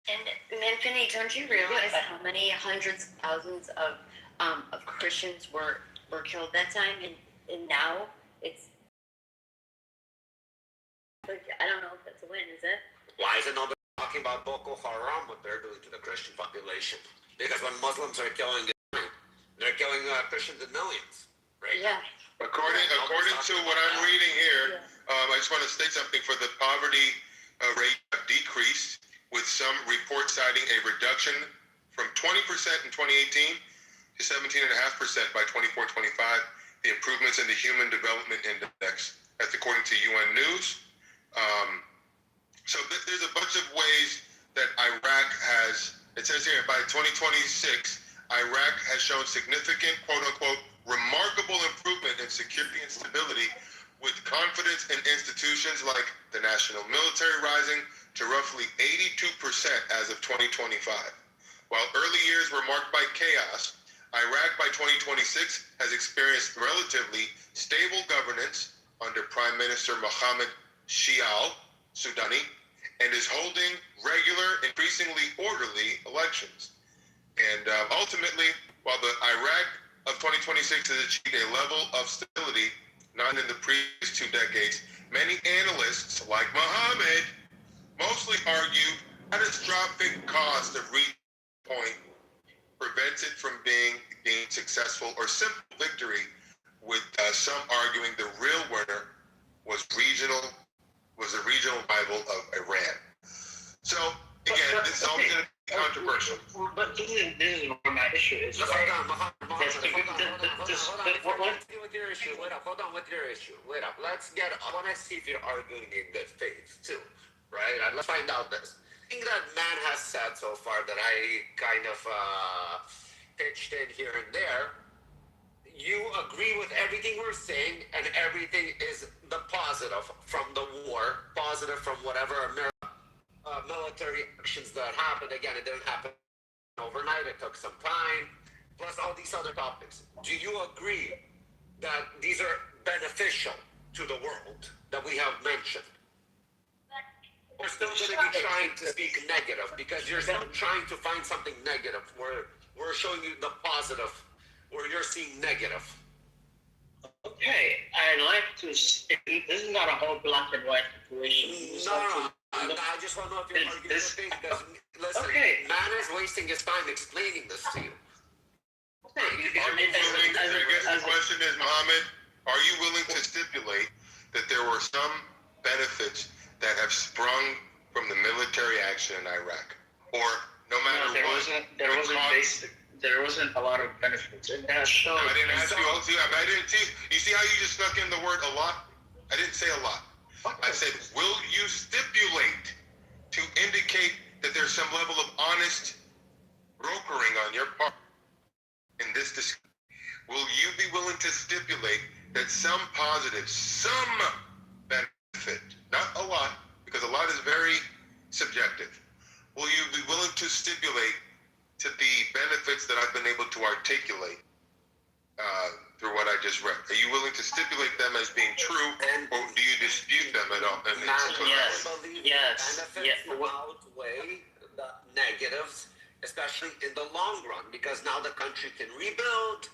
And Anthony, don't you realize how many hundreds of thousands of Christians were killed that time, and now it's like, I don't know if that's a win, is it? Why is it nobody talking about Boko Haram, what they're doing to the Christian population? Because when Muslims are killing, they're killing Christians in millions, right? Yeah. According to what I'm reading here, I just want to state something. For the poverty rate decreased, with some reports citing a reduction from 20% in 2018 to 17.5% by 24-25. The improvements in the Human Development Index. That's according to UN News. So there's a bunch of ways that Iraq has, it says here, by 2026, Iraq has shown significant, quote-unquote, remarkable improvement in security and stability, with confidence in institutions like the national military rising to roughly 82% as of 2025. While early years were marked by chaos, Iraq by 2026 has experienced relatively stable governance under Prime Minister Mohammed Shial Sudani, and is holding regular, increasingly orderly elections. And ultimately, while the Iraq of 2026 has achieved a level of stability not in the previous 2 decades, many analysts, like Mohammed, mostly argue catastrophic cost of reaching the point prevents it from being deemed successful or simple victory, with some arguing the real winner was the regional rival of Iran. So again, this is all going to be controversial. But this is where my issue is. Hold on with your issue. Wait up. Let's get. I want to see if you're arguing in good faith too, right? Let's find out this. The thing that man has said so far that I kind of pitched in here and there. You agree with everything we're saying, and everything is the positive from the war, positive from whatever military actions that happened. Again, it didn't happen overnight. It took some time, plus all these other topics. Do you agree that these are beneficial to the world that we have mentioned? We're still going to be trying to speak negative because you're still trying to find something negative. We're showing you the positive where you're seeing negative. Okay, I'd like to. This is not a whole black and white situation. No. I just want to know if you're arguing with me because listen, man is wasting his time explaining this to you. I guess the question is, Mohammed, are you willing to stipulate that there were some benefits that have sprung from the military action in Iraq, or no matter what? There wasn't a lot of benefits in that show. I didn't ask you. I didn't see. You see how you just stuck in the word a lot? I didn't say a lot. I said, will you stipulate to indicate that there's some level of honest brokering on your part in this discussion? Will you be willing to stipulate that some positive, some benefit, not a lot, because a lot is very subjective. Will you be willing to stipulate to the benefits that I've been able to articulate through what I just read? Are you willing to stipulate them as being true, or do you dispute them at all? Yes. Outweigh the negatives, especially in the long run, because now the country can rebuild.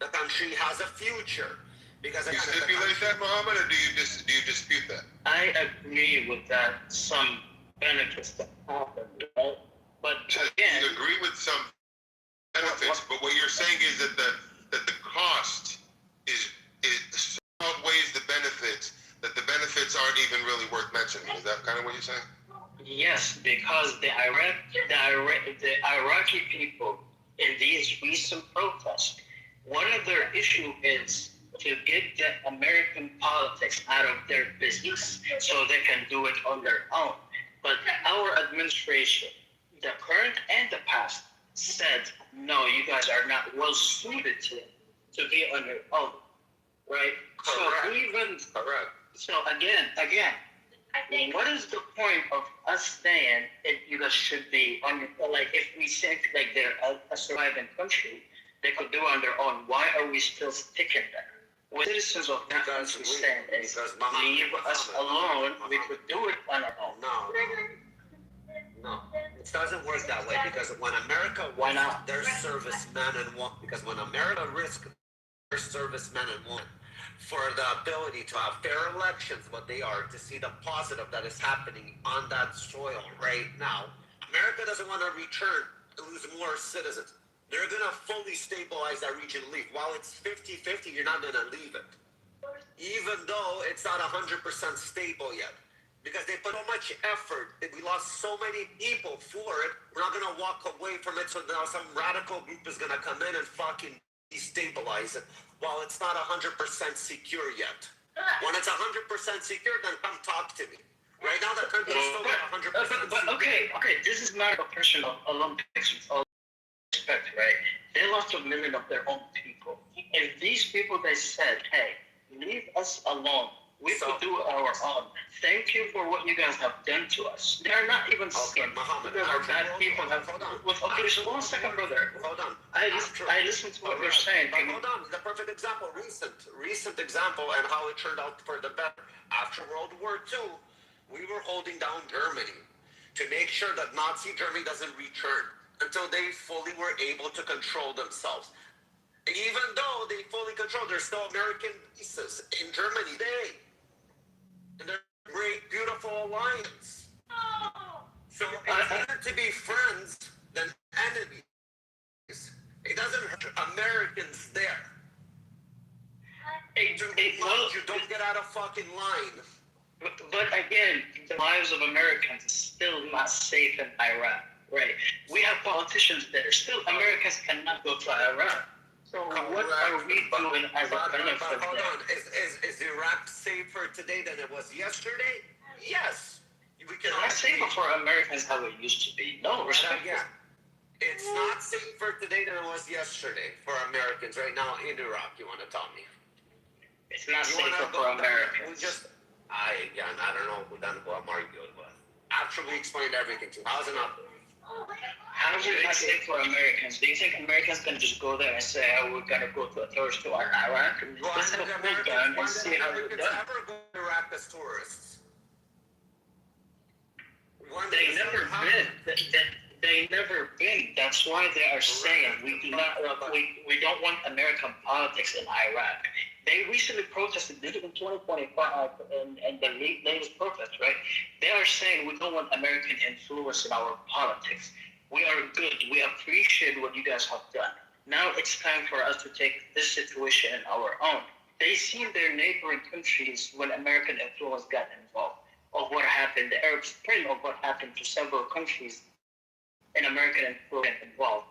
The country has a future. Because you stipulate that, Mohammed, or do you dispute that? I agree with that. Some benefits that happen, right? But again, you agree with some benefits, but what you're saying is that the cost is outweighs the benefits. That the benefits aren't even really worth mentioning. Is that kind of what you're saying? Yes, because the Iraqi people in these recent protests, one of their issue is to get the American politics out of their business so they can do it on their own. But our administration, the current and the past, said no, you guys are not well suited to be on your own, right? Correct. So even Correct. so again, what is the point of us saying you guys should be on your own? Like if we think like they're a surviving country, they could do on their own. Why are we still sticking there? What citizens of that country saying is leave us alone. We could do it on our own. No, it doesn't work that way because when America risked their servicemen and women, because when America risked their servicemen and women for the ability to have fair elections, what they are, to see the positive that is happening on that soil right now, America doesn't want to lose more citizens. They're going to fully stabilize that region and leave. While it's 50-50, you're not going to leave it. Even though it's not 100% stable yet. Because they put so much effort, we lost so many people for it, we're not going to walk away from it, so now some radical group is going to come in and fucking destabilize it, while it's not 100% secure yet. When it's 100% secure, then come talk to me. Right now, the country is still not 100% But okay, this is not a question of Olympics with all respect, right? They lost a million of their own people. If these people, they said, hey, leave us alone, we could do our own. Thank you for what you guys have done to us. They're not even saying Muhammad, there are bad people. Okay, so 1 second, brother. Hold on. I listen to what you're saying. But hold on, the perfect example, recent example, and how it turned out for the better. After World War II, we were holding down Germany to make sure that Nazi Germany doesn't return until they fully were able to control themselves. Even though they fully control, there's still American pieces in Germany today. And they're a great, beautiful alliance. So it's better to be friends than enemies. It doesn't hurt Americans there. You don't get out of fucking line. But again, the lives of Americans is still not safe in Iraq, right? We have politicians there. Still, Americans cannot go to Iraq. So what are we doing as a benefit Hold there? on, is Iraq safer today than it was yesterday? Yes. We It's not safer for Americans how it used to be. No, respectfully. It's not safer today than it was yesterday for Americans right now in Iraq, you want to tell me? It's not safer for Americans. I don't know who I'm arguing with. After we explained everything to you, how's it not? How is it not safe for Americans? Do you think Americans can just go there and say, oh, we're going to go to a tourist to Iraq? Let's have a cool down and see how it's done. Ever go to Iraq as tourists? They never been. They never been. That's why they are saying we do not. We don't want American politics in Iraq. They recently protested, did it in 2025, and the latest protest, right? They are saying we don't want American influence in our politics. We are good. We appreciate what you guys have done. Now it's time for us to take this situation in our own. They see their neighboring countries when American influence got involved, of what happened, the Arab Spring, of what happened to several countries and American influence involved.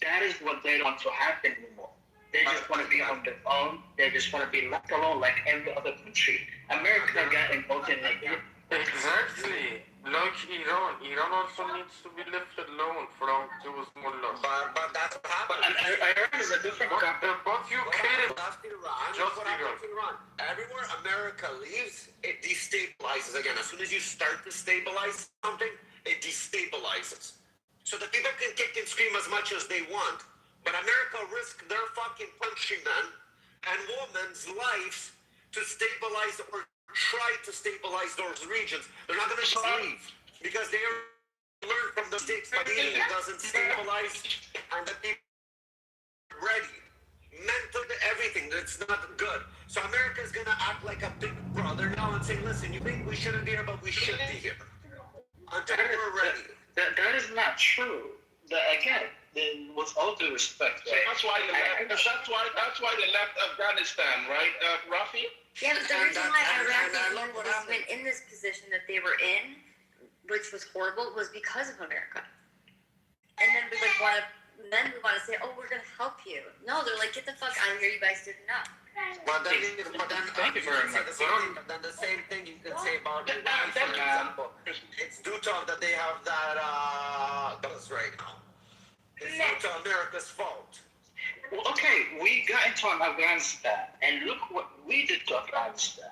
That is what they don't want to happen anymore. They just want to be on their own. They just want to be left alone like every other country. America got involved in it. Exactly. Like Iran. Iran also needs to be left alone from those mullahs. But that's what happened. Iran is a different country. But you can't. Iran. Everywhere America leaves, it destabilizes again. As soon as you start to stabilize something, it destabilizes. So the people can kick and scream as much as they want, but America risked their fucking countrymen and women's lives to stabilize or try to stabilize those regions. They're not going to leave because they learned from the mistakes, but it doesn't stabilize and the people are ready. Mental to everything, that's not good. So America is going to act like a big brother now and say, listen, you think we shouldn't be here, but we should be here. Until we're ready. That is not true. Again, with all due respect, so that's why they left Afghanistan, right, Rafi? Yeah, but the reason why Iraq was in this position that they were in, which was horrible, was because of America. And then we want to say, oh, we're gonna help you. No, they're like, get the fuck out of here, you guys did enough. But then the same thing you can say about Iran, for example. It's due to that they have that guns right now. It's due to America America's fault. Well, okay, we got into Afghanistan, and look what we did to Afghanistan.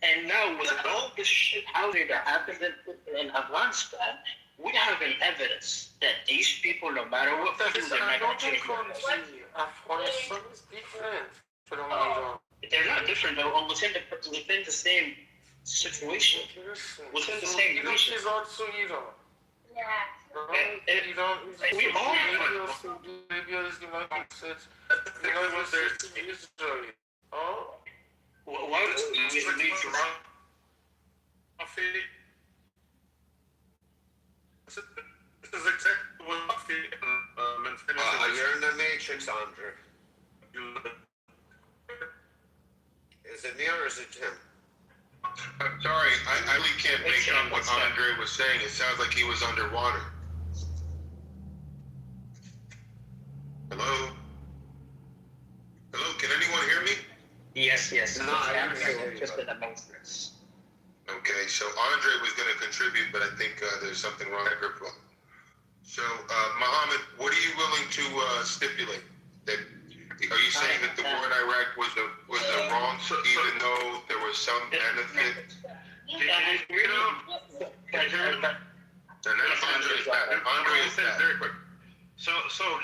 And now with all this shit housing that happened in Afghanistan, we have an evidence that these people, no matter what, they're not going to change. Afghanistan is different from Iran. They're not different, though, within the same situation, within the same Iran region. is also Iran. Iran is we all Libya is United States. United States is Israel. Oh? Why does it need to run? This is exactly what You're in the matrix, Andre. Is it me or is it him? I'm sorry, I really can't make out what Andre was saying. It sounds like he was underwater. Hello? Hello, can anyone hear me? Yes. No, I just in the matrix. Okay, so Andre was going to contribute, but I think there's something wrong with her phone. So, Mohammed, what are you willing to stipulate? That are you saying that the war in Iraq was the wrong, even though there was some benefit? Andre is back. Very quick. So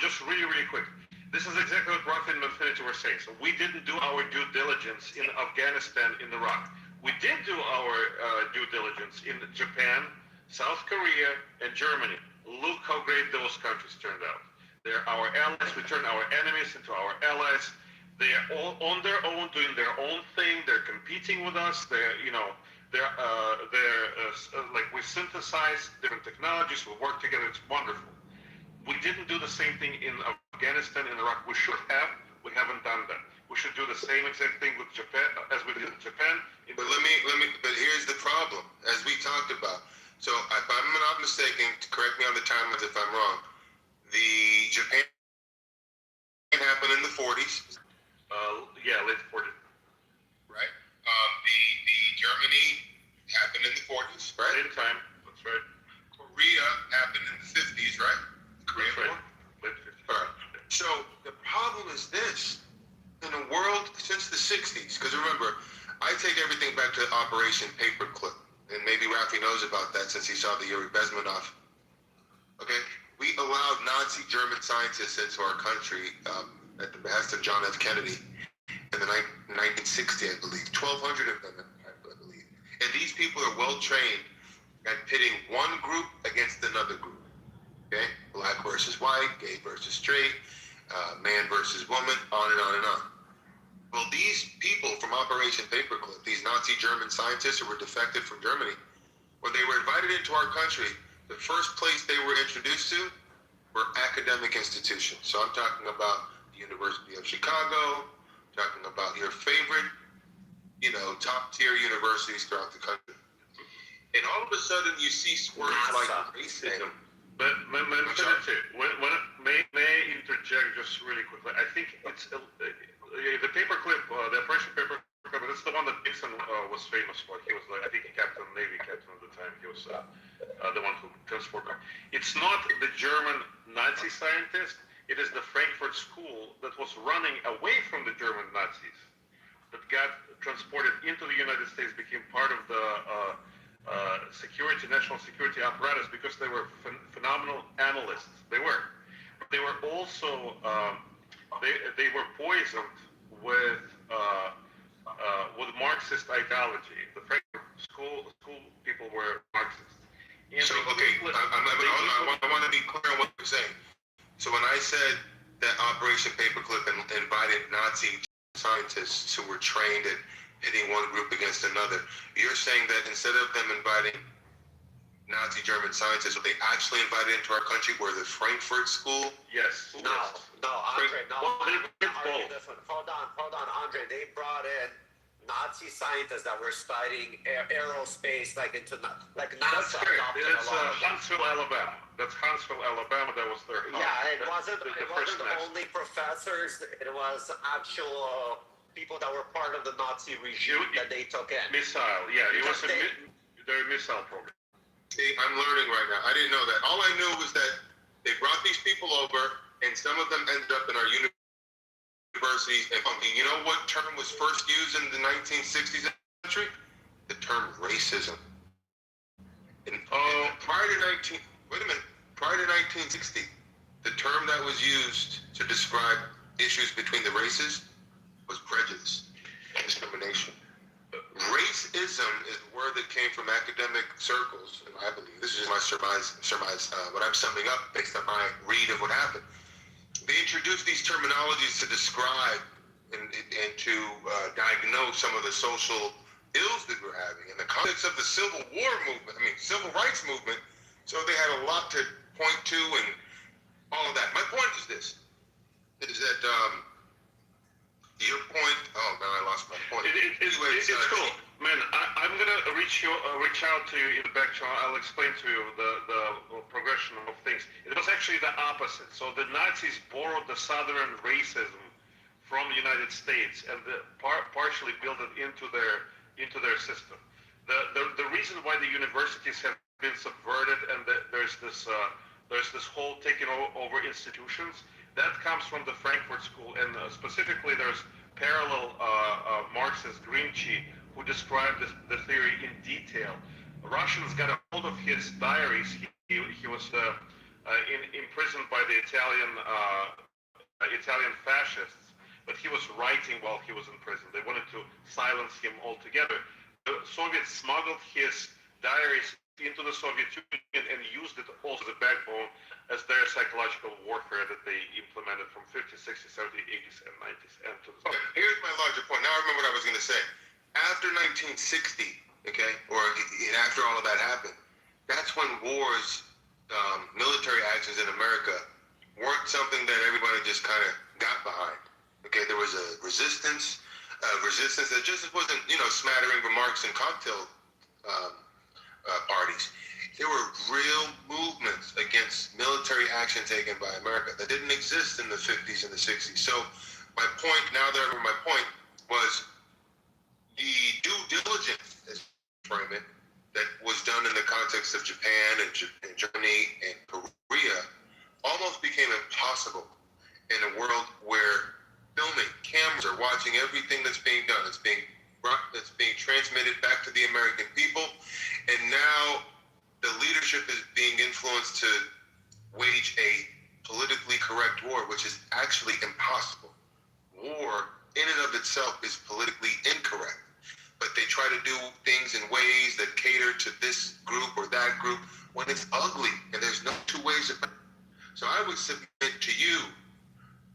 just really quick. This is exactly what Rockford and Infinity were saying. So we didn't do our due diligence in Afghanistan, in Iraq. We did do our due diligence in Japan, South Korea, and Germany. Look how great those countries turned out. They're our allies. We turn our enemies into our allies. They are all on their own, doing their own thing. They're competing with us. Like we synthesize different technologies. We work together. It's wonderful. We didn't do the same thing in Afghanistan and Iraq. We should have. We haven't done that. We should do the same exact thing with Japan as we did in Japan. But but here's the problem, as we talked about. So if I'm not mistaken, correct me on the timelines if I'm wrong. The Japan happened in the 40s. Late 40s. Right. The Germany happened in the 40s, right? Same time. That's right. Korea happened in the 50s, right? Korea War. Late 50s. All right. So the problem is this: in a world since the 60s, because remember, I take everything back to Operation Paperclip, and maybe Rafi knows about that since he saw the Yuri Bezmenov. Okay, we allowed Nazi German scientists into our country at the behest of John F. Kennedy in the 1960, I believe, 1,200 of them, I believe. And these people are well trained at pitting one group against another group. Okay, black versus white, gay versus straight, man versus woman, on and on and on. Well, these people from Operation Paperclip, these Nazi German scientists who were defected from Germany, when they were invited into our country, the first place they were introduced to were academic institutions. So I'm talking about the University of Chicago, talking about your favorite, top tier universities throughout the country. And all of a sudden you see words like racism. But may I interject just really quickly? I think it's the paperclip, the Operation Paperclip. That's the one that Nixon was famous for. He was I think Navy captain at the time. He was the one who transported. It's not the German Nazi scientist. It is the Frankfurt School that was running away from the German Nazis, that got transported into the United States, became part of the national security apparatus because they were phenomenal analysts. They were. But they were also they were poisoned with Marxist ideology. The Frankfurt School people were Marxists. And so I want to be clear on what you're saying. So when I said that Operation Paperclip invited Nazi scientists who were trained at hitting one group against another, you're saying that instead of them inviting Nazi German scientists, what they actually invited into our country were the Frankfurt School? Yes. No, Andre, no. Hold on, Andre. They brought in Nazi scientists that were studying aerospace, like NASA. That's great. It's Huntsville, Alabama. That's Huntsville, Alabama. That was their home. Yeah, it wasn't only professors. It was actual people that were part of the Nazi regime that they took in. Missile, yeah. It was their missile program. See, I'm learning right now. I didn't know that. All I knew was that they brought these people over, and some of them ended up in our universities. And you know what term was first used in the 1960s century? The term racism. And prior to 1960, the term that was used to describe issues between the races was prejudice and discrimination. Racism is a word that came from academic circles, and I believe this is my surmise what I'm summing up based on my read of what happened. They introduced these terminologies to describe and to diagnose some of the social ills that we're having in the context of the Civil Rights movement. So they had a lot to point to and all of that. My point is this: is that your point. Oh man, I lost my point. It's cool, man. I'm gonna reach out to you in the back channel. I'll explain to you the progression of things. It was actually the opposite. So the Nazis borrowed the Southern racism from the United States and partially built it into their system. The reason why the universities have been subverted and there's this whole taking over institutions, that comes from the Frankfurt School, and specifically there's parallel Marxist Grimsci who described the theory in detail. Russians got a hold of his diaries. He was imprisoned by the Italian fascists, but he was writing while he was in prison. They wanted to silence him altogether. The Soviets smuggled his diaries into the Soviet Union and used it also as a backbone as their psychological warfare that they implemented from 50s, 60s, 70s, 80s, and 90s. And to the Here's my larger point. Now I remember what I was going to say. After 1960, okay, or after all of that happened, that's when wars, military actions in America weren't something that everybody just kind of got behind. Okay, there was a resistance that just wasn't, smattering remarks and cocktail parties. There were real movements against military action taken by America that didn't exist in the 50s and the 60s. So my point, now that I remember my point, was the due diligence, as frame it, that was done in the context of Japan and Germany and Korea almost became impossible in a world where filming cameras are watching everything that's being done. It's being transmitted back to the American people, and now the leadership is being influenced to wage a politically correct war, which is actually impossible. War in and of itself is politically incorrect, but they try to do things in ways that cater to this group or that group when it's ugly and there's no two ways about it. So I would submit to you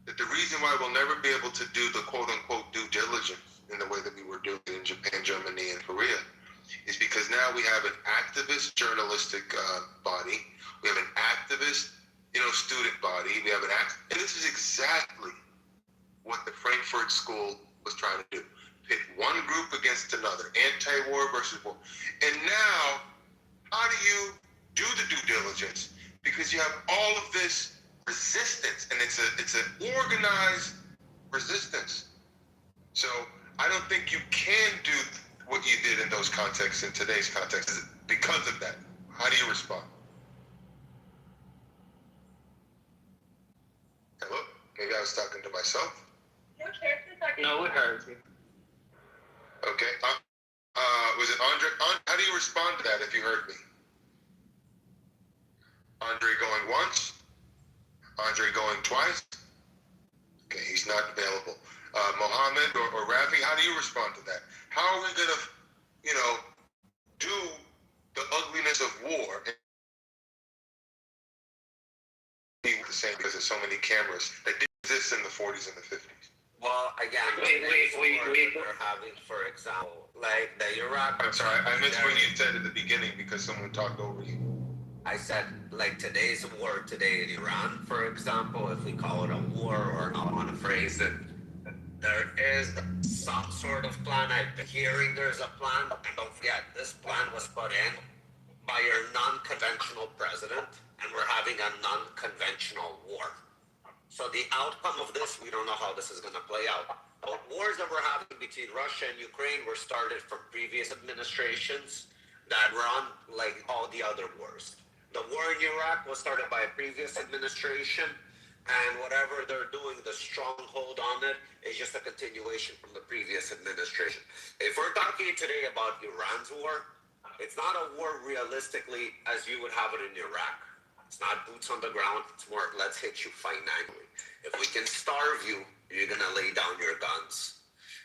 that the reason why we'll never be able to do the quote-unquote due diligence in the way that we were doing in Japan, Germany, and Korea is because now we have an activist journalistic body. We have an activist, student body. We have and this is exactly what the Frankfurt School was trying to do. Pit one group against another, anti-war versus war. And now, how do you do the due diligence? Because you have all of this resistance, and it's an organized resistance. So I don't think you can do what you did in those contexts in today's context because of that. How do you respond? Hello? Maybe I was talking to myself. No, we heard you. Okay. Was it Andre? How do you respond to that if you heard me? Andre going once? Andre going twice? Okay, he's not available. Mohammed or Rafi, how do you respond to that? How are we going to, do the ugliness of war and be the same because there's so many cameras that didn't exist in the 40s and the 50s? Well, again, we're having, for example, like the Iraq. I'm sorry, I missed what you said at the beginning because someone talked over you. I said, like today's war today in Iran, for example, if we call it a war or not want to phrase it, there is some sort of plan. I've been hearing there's a plan. And don't forget, this plan was put in by your non-conventional president, and we're having a non-conventional war. So the outcome of this, we don't know how this is going to play out. But wars that we're having between Russia and Ukraine were started from previous administrations that run like all the other wars. The war in Iraq was started by a previous administration. And whatever they're doing, the stronghold on it is just a continuation from the previous administration. If we're talking today about Iran's war, it's not a war realistically as you would have it in Iraq. It's not boots on the ground. It's more, let's hit you financially. If we can starve you, you're going to lay down your guns.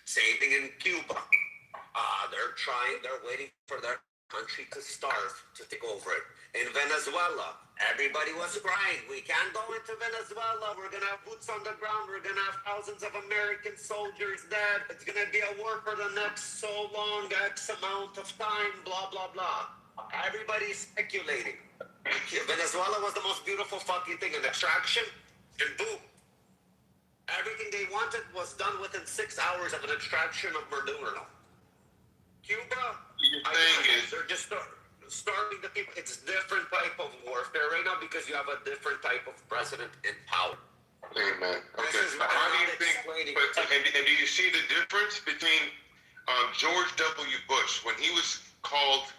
Same thing in Cuba. They're waiting for their country to starve to take over it. In Venezuela, everybody was crying. We can't go into Venezuela. We're going to have boots on the ground. We're going to have thousands of American soldiers dead. It's going to be a war for the next so long, X amount of time, blah, blah, blah. Everybody's speculating. Venezuela was the most beautiful fucking thing, an extraction, and boom. Everything they wanted was done within 6 hours of an extraction of Maduro. Cuba, they're just starving the people. It's a different type of warfare right now because you have a different type of president in power. Amen. Okay. How do you think? And do you see the difference between George W. Bush when he was called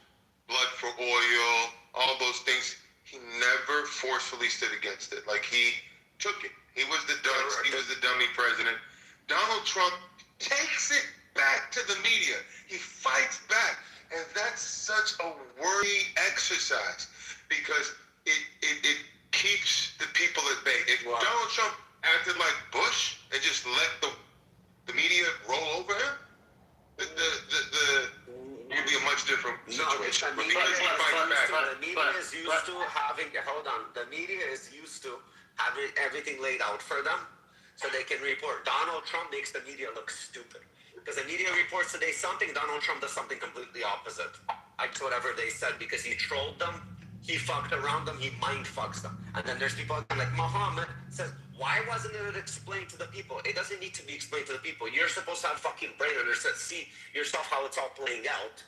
blood for oil, all those things? He never forcefully stood against it. Like he took it. He was the dunce. He was the dummy president. Donald Trump takes it back to the media. He fights back. And that's such a worthy exercise because it keeps the people at bay. If Donald Trump acted like Bush and just let the media roll over him, it'd be a much different situation. The media is used to having, hold on, the media is used to having everything laid out for them so they can report. Donald Trump makes the media look stupid. Because the media reports today something, Donald Trump does something completely opposite. It's whatever they said because he trolled them, he fucked around them, he mind fucks them. And then there's people like Muhammad says, why wasn't it explained to the people? It doesn't need to be explained to the people. You're supposed to have fucking brain and see yourself how it's all playing out.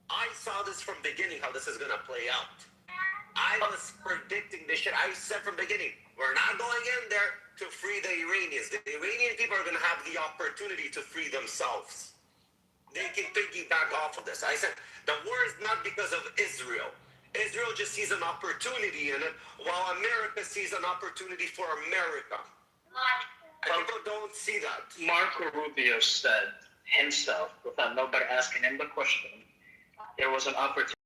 I saw this from beginning, how this is gonna play out. I was predicting this shit. I said from beginning, we're not going in there to free the Iranians. The Iranian people are going to have the opportunity to free themselves. They can piggyback off of this. I said, the war is not because of Israel. Israel just sees an opportunity in it, while America sees an opportunity for America. And people don't see that. Marco Rubio said himself, without nobody asking him the question, there was an opportunity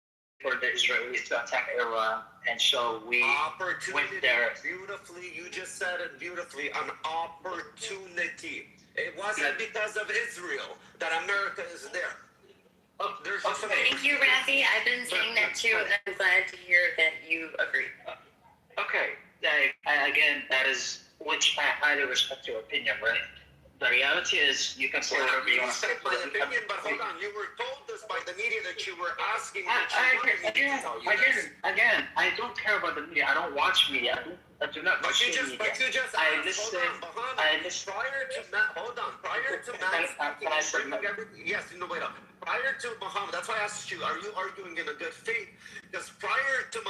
for the Israelis to attack Iran, and so we went there. Beautifully, you just said it beautifully, an opportunity. It wasn't because of Israel that America is there. Thank you, Rafi. I've been saying that too, and I'm glad to hear that you agree. Okay, again, that is, which I highly respect your opinion, right? The reality is, you can say whatever you want to say. My opinion, but hold on, you were told this by the media that you were asking. Again, I don't care about the media. I don't watch media. I do not watch media. I listen. Prior to Muhammad, that's why I asked you, are you arguing in a good faith? Because prior to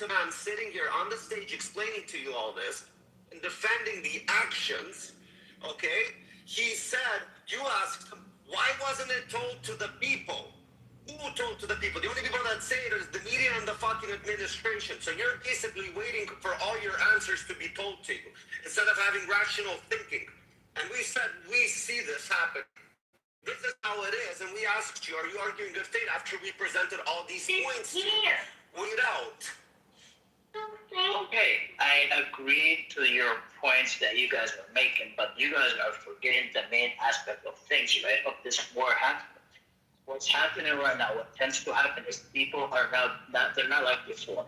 man sitting here on the stage explaining to you all this and defending the actions, okay, he said, you asked him, why wasn't it told to the people? Who told to the people? The only people that say it is the media and the fucking administration. So you're basically waiting for all your answers to be told to you instead of having rational thinking. And we said, we see this happen. This is how it is. And we asked you, are you arguing good faith after we presented all these points to you? Weed out. Okay, I agree to your points that you guys are making, but you guys are forgetting the main aspect of things, right? Of this war happening. What's happening right now, what tends to happen is people are they're not like before.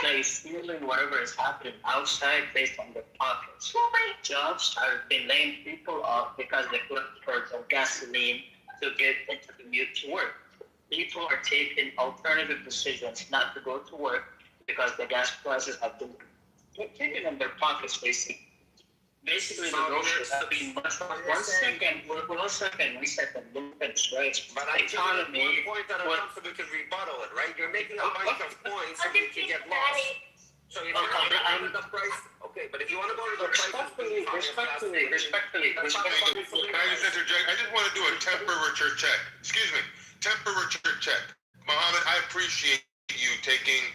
They're stealing whatever is happening outside based on their pockets. Jobs are being laying people off because they couldn't afford some gasoline to get into the commute to work. People are taking alternative decisions not to go to work because the gas prices have been taken in their pockets, basically. Basically, the groceries have been much more. One second, we said the movements, right? But I economy. One point that we can rebuttal it, right? You're making a bunch of points so you can get lost. So if you want to go to the price, okay, but if you want to go to the respectfully. Can I just interject? I just want to do a temperature check. Excuse me, temperature check. Muhammad, I appreciate you taking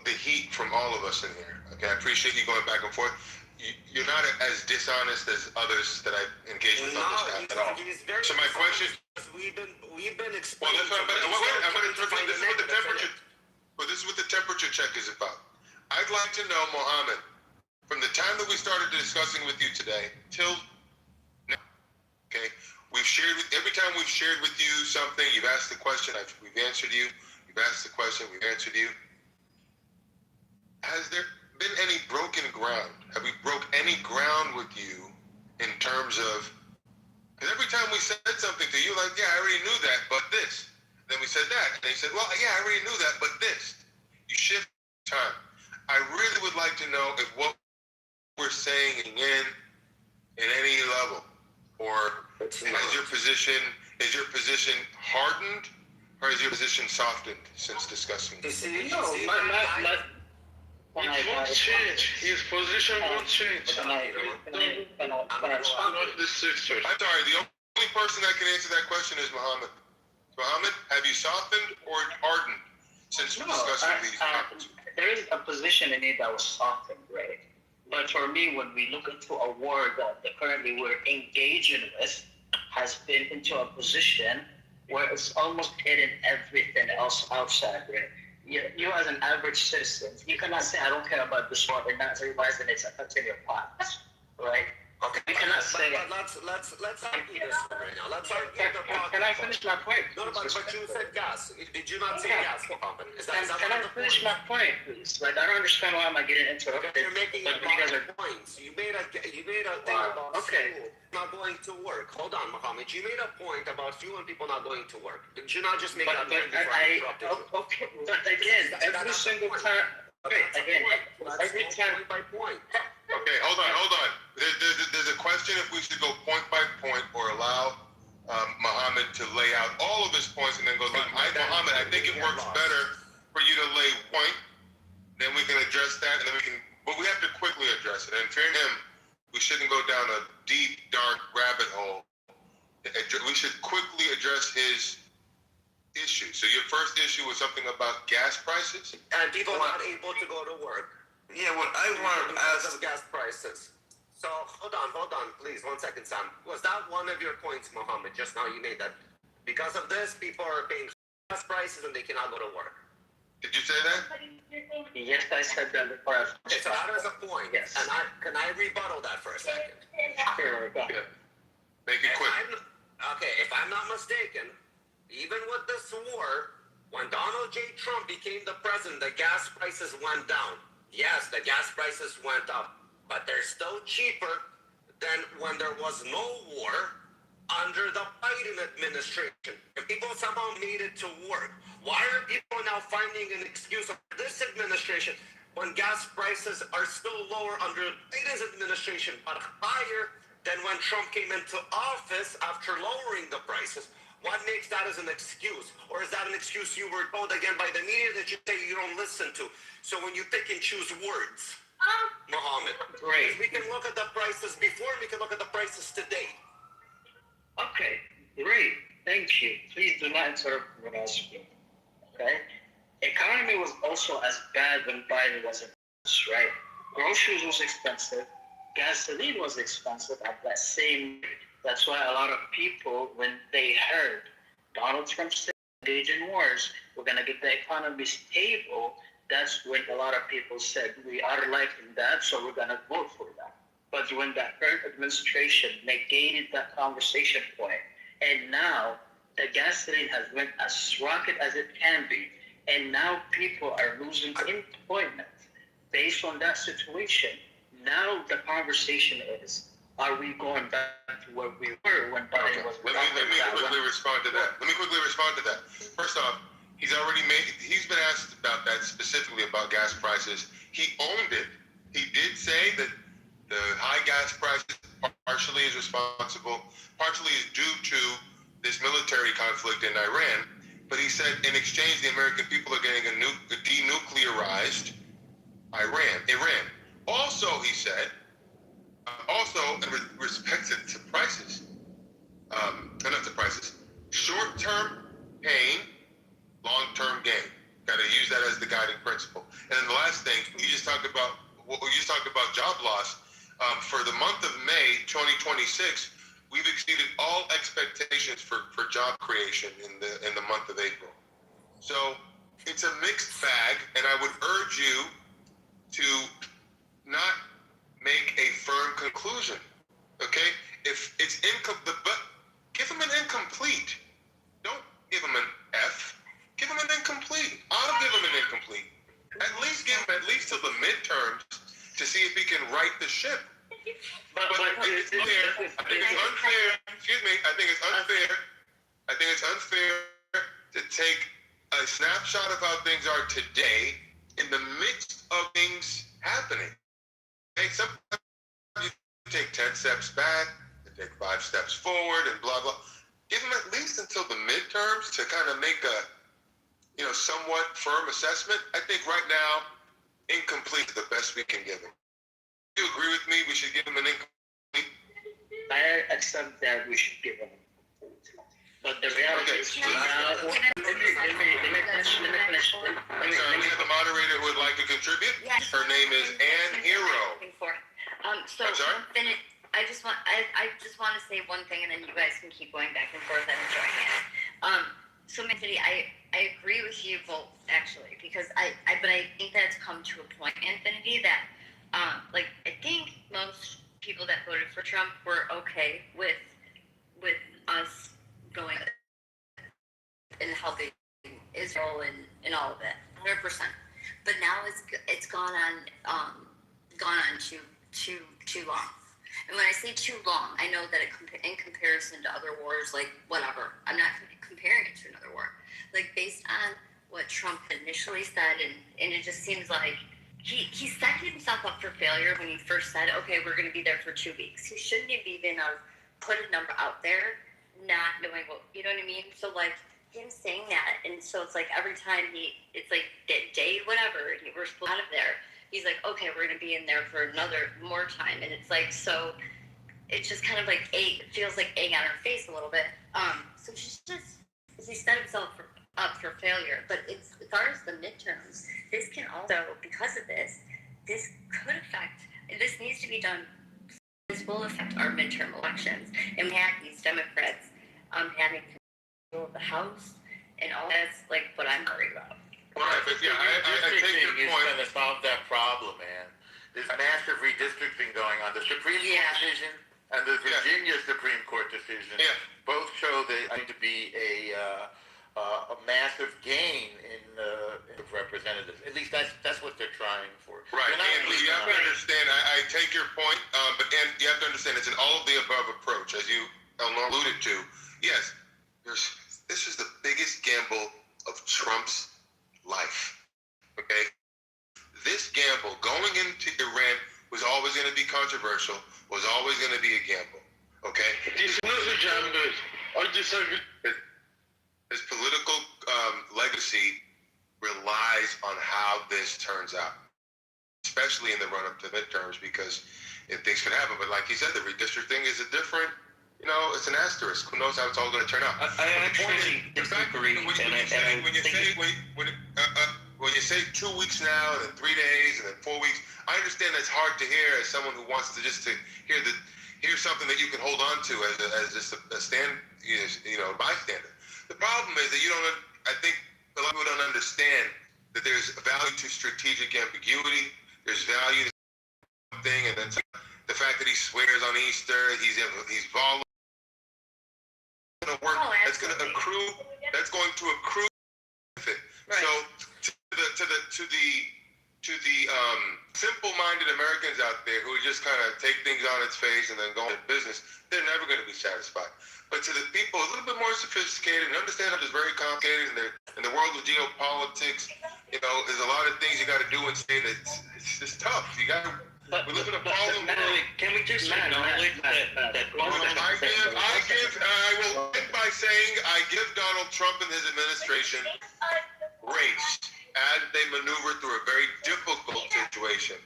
the heat from all of us in here. Okay, I appreciate you going back and forth. You're not as dishonest as others that I've engaged with on this app at all. So my question, we've been explaining. well, that's what I'm going to interpret. This is what the temperature. Well, this is what the temperature check is about. I'd like to know, Mohammed, from the time that we started discussing with you today till now, okay, every time we've shared with you something, you've asked the question, we've answered you. You've asked the question, we've answered you. Has there been any broken ground? Have we broke any ground with you in terms of, because every time we said something to you, like, yeah, I already knew that, but this. Then we said that. And they said, well, yeah, I already knew that, but this. You shift time. I really would like to know if what we're saying in any level, or is your position hardened, or is your position softened since discussing this? It won't change. His position won't change. I'm sorry, the only person that can answer that question is Mohammed. Mohammed, have you softened or hardened since discussing these topics? There is a position in it that was softened, right? But for me, when we look into a war that currently we're engaging with, has been into a position where it's almost hidden everything else outside, right? You as an average citizen, you cannot say, I don't care about this war and not realize that it's affecting your pockets, right? Okay. You cannot say. But let's argue this right now. Let's argue the pockets. Can I finish my point? No, but you said gas. Did you not say gas, Mohammed? Can I finish my point, please? Like, I don't understand why am I getting interrupted. You're making a lot of points. You made a thing about school not going to work. Hold on, Mohammed. You made a point about fuel and people not going to work. Did you not just make that point before I interrupted you? Okay, but again, every single time. Okay, again, every time. Point by point. Okay, hold on. There's a question if we should go point by point or allow Mohammed to lay out all of his points and then go, Mohammed, I think it works better for you to lay point, then we can address that, and then but we have to quickly address it. And for him, we shouldn't go down a deep, dark rabbit hole. We should quickly address his issue. So your first issue was something about gas prices? And people not able to go to work. Yeah, what I want to because ask of gas prices. So hold on, please, 1 second, Sam. Was that one of your points, Mohammed? Just now you made that because of this, people are paying gas prices and they cannot go to work. Did you say that? Yes, I said that before. Okay, so that is a point. Yes. And can I rebuttal that for a second? Sure, go ahead. Make it quick. If I'm not mistaken, even with this war, when Donald J. Trump became the president, the gas prices went down. Yes, the gas prices went up, but they're still cheaper than when there was no war under the Biden administration. If people somehow made it to work, why are people now finding an excuse of this administration when gas prices are still lower under Biden's administration, but higher than when Trump came into office after lowering the prices? What makes that as an excuse? Or is that an excuse you were told again by the media that you say you don't listen to? So when you pick and choose words, Mohammed, great. We can look at the prices before, we can look at the prices today. Okay, great. Thank you. Please do not interrupt when I speak. Okay? Economy was also as bad when Biden was in office, right? Groceries was expensive. Gasoline was expensive at that same rate. That's why a lot of people, when they heard Donald Trump say engage in wars, we're going to get the economy stable, that's when a lot of people said, we are liking that, so we're going to vote for that. But when the current administration negated that conversation point, and now the gasoline has went as rocket as it can be, and now people are losing employment based on that situation. Now the conversation is, are we going back to where we were when Biden was? Let me quickly respond to that. First off, he's been asked about that, specifically about gas prices. He owned it. He did say that the high gas prices partially is due to this military conflict in Iran. But he said in exchange, the American people are getting a denuclearized Iran. Also, he said, in respect to prices, not to prices, short-term pain, long-term gain. Got to use that as the guiding principle. In For the month of May 2026, we've exceeded all expectations for job creation in the month of April. So it's a mixed bag, and I would urge you to not make a firm conclusion. Okay? If it's incomplete, but give them an incomplete. Don't give them an F. Give them an incomplete. I'll give them an incomplete. At least give him at least till the midterms to see if he can right the ship. But it's unfair. I think it's unfair. Excuse me. I think it's unfair. I think it's unfair to take a snapshot of how things are today in the midst of things happening. Okay? Sometimes you take 10 steps back, and take 5 steps forward, and blah blah. Give them at least until the midterms to kind of make a somewhat firm assessment. I think right now, incomplete is the best we can give him. Do you agree with me? We should give him an incomplete? I accept that we should give him. But the reality is now. Let me finish. We have a moderator who would like to contribute. Yes. Her name is Ann Hero. So I just want to say one thing, and then you guys can keep going back and forth. I'm enjoying it. So Anthony, I agree with you both actually, because I think that it's come to a point, Anthony, that I think most people that voted for Trump were okay with us going and helping Israel and all of it, 100%. But now it's gone on too long. And when I say too long, I know that in comparison to other wars, like whatever, I'm not comparing it to another war. Like based on what Trump initially said, and it just seems like he set himself up for failure when he first said, okay, we're going to be there for 2 weeks. He shouldn't have even put a number out there, not knowing what, you know what I mean? So like him saying that, and so it's like every time it's like day whatever, we're split out of there. He's like, okay, we're going to be in there for more time. And it's like, so it's just kind of like it feels like egg on her face a little bit. So he set himself up for failure. But as far as the midterms, this can also, because of this could affect, this needs to be done, this will affect our midterm elections. And we have these Democrats having control of the House, and all that's like what I'm worried about. Right, but yeah, I take your point. Is going to solve that problem, man. There's massive redistricting going on. The Supreme Court decision and the Virginia Supreme Court decision both show that going to be a massive gain in representatives. At least that's what they're trying for. Right, and you have to understand. I take your point, but you have to understand it's an all of the above approach, as you alluded to. Yes, this is the biggest gamble of Trump's life. Okay? This gamble going into Iran was always going to be controversial, was always going to be a gamble. Okay? His political legacy relies on how this turns out, especially in the run-up to midterms, because if things could happen. But like you said, the redistricting is a different, it's an asterisk. Who knows how it's all going to turn out? I actually disagree. When you say 2 weeks now, and then 3 days, and then 4 weeks, I understand that's hard to hear as someone who wants to hear something that you can hold on to as just a bystander. The problem is that I think a lot of people don't understand that there's value to strategic ambiguity. There's value to something, and then the fact that he swears on Easter, he's volatile. That's going to accrue. That's going to accrue benefit. Right. So to the simple-minded Americans out there who just kind of take things on its face and then go into business, they're never going to be satisfied. But to the people a little bit more sophisticated and understand that it's very complicated in the world of geopolitics, there's a lot of things you got to do and say that it's just tough. We live in a fallen world. Can we just acknowledge that I will end by saying I give Donald Trump and his administration grace as they maneuver through a very difficult situation.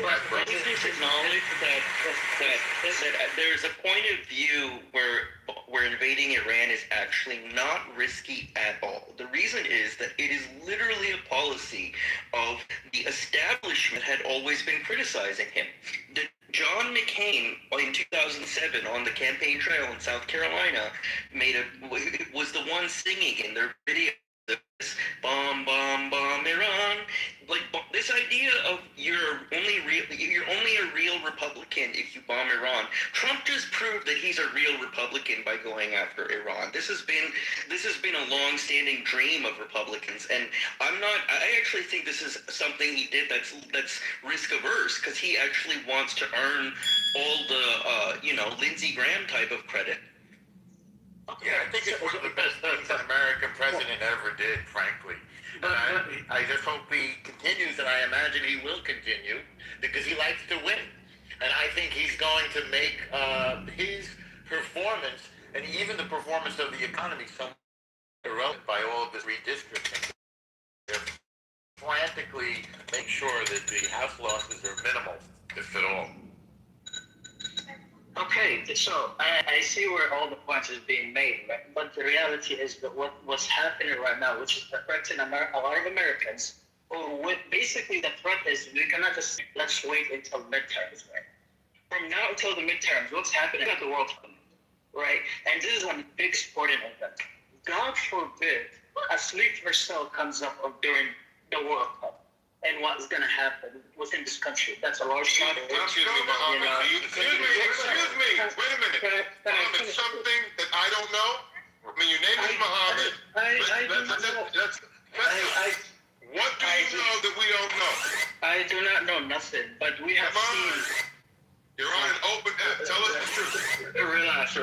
But can we just acknowledge that there's a point of view where invading Iran is actually not risky at all. The reason is that it is literally a policy of the establishment had always been criticizing him. John campaign in 2007 on the campaign trail in South Carolina was the one singing in their video, bomb, bomb, bomb, Iran. Like this idea of you're only a real Republican if you bomb Iran. Trump just proved that he's a real Republican by going after Iran. This has been a long-standing dream of Republicans, and I actually think this is something he did that's risk averse, because he actually wants to earn all the Lindsey Graham type of credit. Yeah, I think it's one of the best things an American president ever did, frankly. And I just hope he continues, and I imagine he will continue, because he likes to win. And I think he's going to make his performance, and even the performance of the economy, somewhat irrelevant by all of this redistricting. They're frantically make sure that the House losses are minimal, if at all. Okay, so I see where all the points is being made, right? But the reality is that what's happening right now, which is affecting a lot of Americans, basically the threat is we cannot just let's wait until midterms, right? From now until the midterms, what's happening at the World Cup, right? And this is a big sporting event. God forbid a sleeper cell comes up during the World Cup. And what's going to happen within this country? That's a large number. Excuse me, Muhammad. Excuse me. Wait a minute. Muhammad, something that I don't know? I mean, your name is Muhammad. What do you know that we don't know? I do not know nothing, but we have seen. You're on an open app. Tell us the truth. Relax.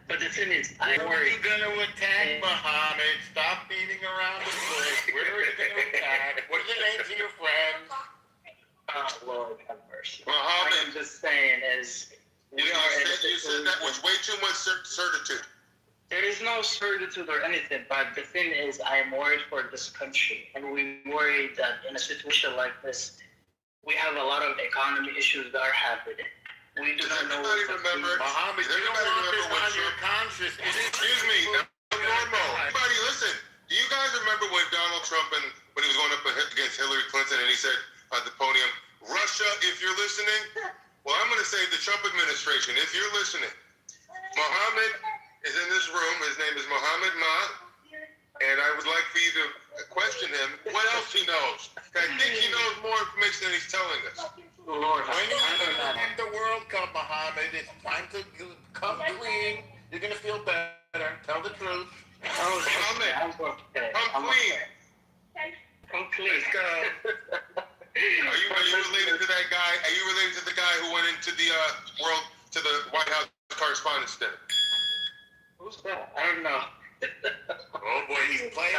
But the thing is, I'm worried. Where are you going to attack, Muhammad? Stop beating around the bush. Where are you going to attack? What are the names of your friends? Oh, Lord have mercy. Muhammad. What I'm just saying is, you said that was way too much certitude. There is no certitude or anything, but the thing is, I am worried for this country. And we worry that in a situation like this, we have a lot of economy issues that are happening. We do not know what remember. Muhammad, you don't remember what your conscious. Excuse me, normal. Everybody, listen. Do you guys remember when Donald Trump when he was going up against Hillary Clinton and he said at the podium, "Russia, if you're listening," well, I'm going to say the Trump administration, if you're listening. Muhammad is in this room. His name is Muhammad Ma, and I would like for you to question him. What else he knows? I think he knows more information than he's telling us. Lord, when you win the World Cup, Muhammad, it's time to come clean. You're going to feel better. Tell the truth. Oh, Muhammad, come clean. Come clean. Let's go. Are you related to that guy? Are you related to the guy who went into the White House Correspondents' Dinner? Who's that? I don't know. Oh boy, he's playing.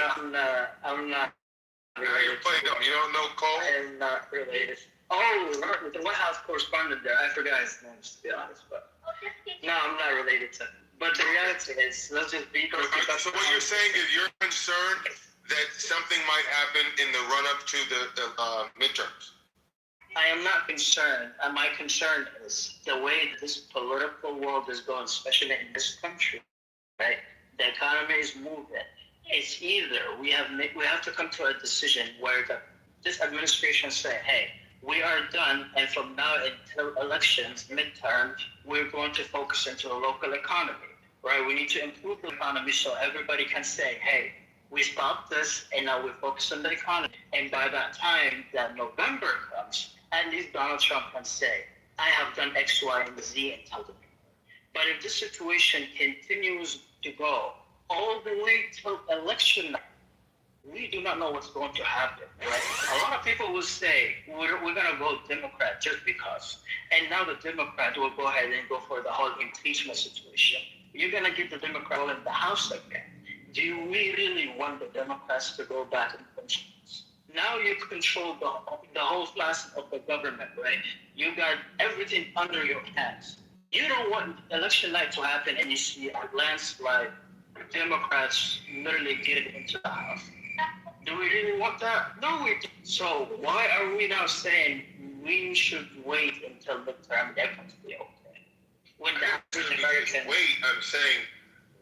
I'm not. Now you're playing dumb. You don't know Cole? I am not related. Oh, the White House correspondent there. I forgot his name, to be honest. But no, I'm not related to him. But the reality is, let's just be. So what you're saying is you're concerned that something might happen in the run-up to the midterms? I am not concerned. My concern is the way that this political world is going, especially in this country, right? The economy is moving. It's either we have to come to a decision where this administration say, hey, we are done, and from now until elections, midterm, we're going to focus into a local economy, right? We need to improve the economy so everybody can say, hey, we stopped this, and now we focus on the economy. And by that time that November comes, at least Donald Trump can say, I have done X, Y, and Z and tell them. But if this situation continues to go all the way till election night, we do not know what's going to happen, right? A lot of people will say, we're going to vote Democrat just because. And now the Democrat will go ahead and go for the whole impeachment situation. You're going to get the Democrat in the House again. Do we really want the Democrats to go back and control? Now you control the whole class of the government, right? You got everything under your hands. You don't want election night to happen and you see a landslide, Democrats literally get into the House. Do we really want that? No, we don't. So why are we now saying we should wait until midterm elections be okay? When I'm saying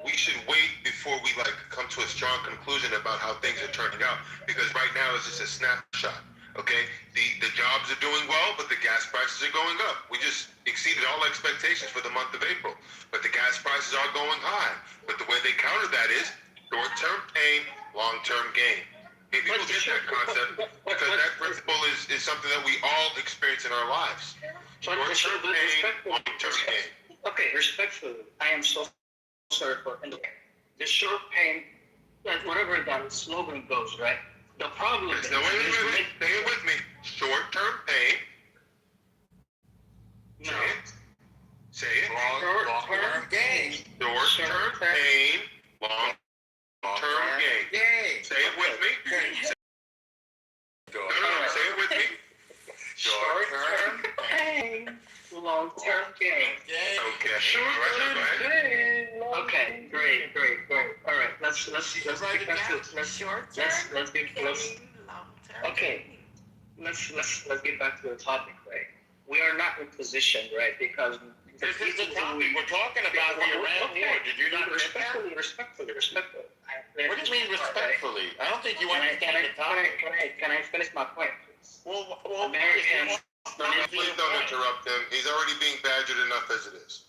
we should wait before we come to a strong conclusion about how things are turning out, because right now it's just a snapshot Okay, the jobs are doing well, but the gas prices are going up. We just exceeded all expectations for the month of April, but the gas prices are going high. But the way they counter that is short-term pain, long-term gain. Hey, people get that concept because that principle is something that we all experience in our lives. Short-term pain, long-term gain. Okay, respectfully, I am so sorry for the short pain, whatever that slogan goes, right? The problem is... No, wait. Stay with me. Short-term pain. No. Say it. Long-term gain. Short-term pain, long-term gain. Say it with me. Say it with me. Short-term pain, long-term gain. Okay. Short-term pain. Okay, great. All right, let's get back to the topic, right? We are not in position, right? Because this is the topic. We're talking about the Iran war. Did you not respectfully? What do you mean respectfully? I don't think you understand the topic. Can I finish my point, please? Well, Americans. Please don't interrupt him. He's already being badgered enough as it is.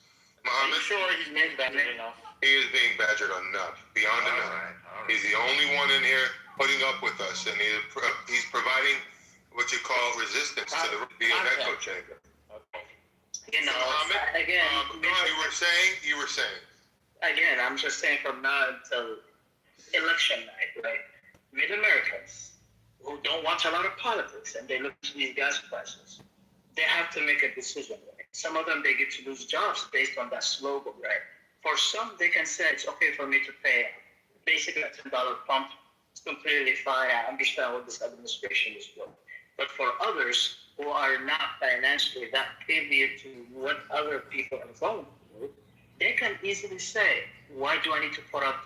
Mohammed, sure he's being badgered enough? He is being badgered enough, beyond enough. Right. He's the only one in here putting up with us, and he's providing what you call resistance to the echo chamber. You know, Mohammed, again, you were saying. Again, I'm just saying from now until election night, right? Mid-Americans who don't watch a lot of politics and they look at these gas prices, they have to make a decision, right? Some of them, they get to lose jobs based on that slogan, right? For some, they can say it's okay for me to pay basically a $10 pump. It's completely fine. I understand what this administration is doing. But for others who are not financially that privy to what other people are going through, they can easily say, why do I need to put up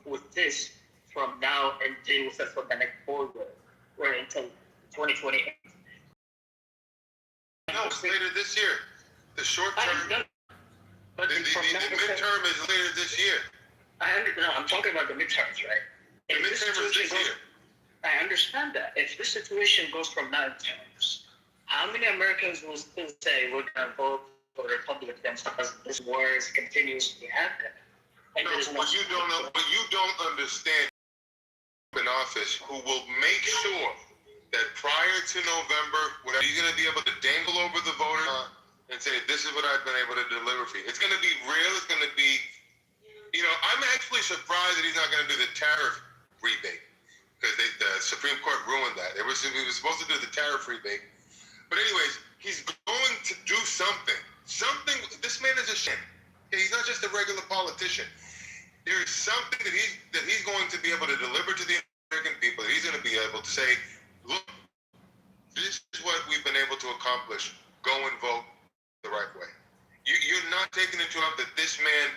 with this from now and deal with it for the next 4 years or until 2028? No, it's later this year. The short term, the midterm is later this year. I'm talking about the midterms, right? The midterm is this year. I understand that. If this situation goes from now to terms, how many Americans will still say we're going to vote for Republicans because this war is continuously happening? No, what you don't understand in office who will make sure that prior to November, whatever, he's going to be able to dangle over the voter and say, this is what I've been able to deliver for you. It's going to be real. It's going to be, I'm actually surprised that he's not going to do the tariff rebate because the Supreme Court ruined that. He was supposed to do the tariff rebate. But anyways, he's going to do something. This man is a shame. He's not just a regular politician. There is something that he's going to be able to deliver to the American people, that he's going to be able to say, look, this is what we've been able to accomplish. Go and vote the right way. You're not taking into account that this man,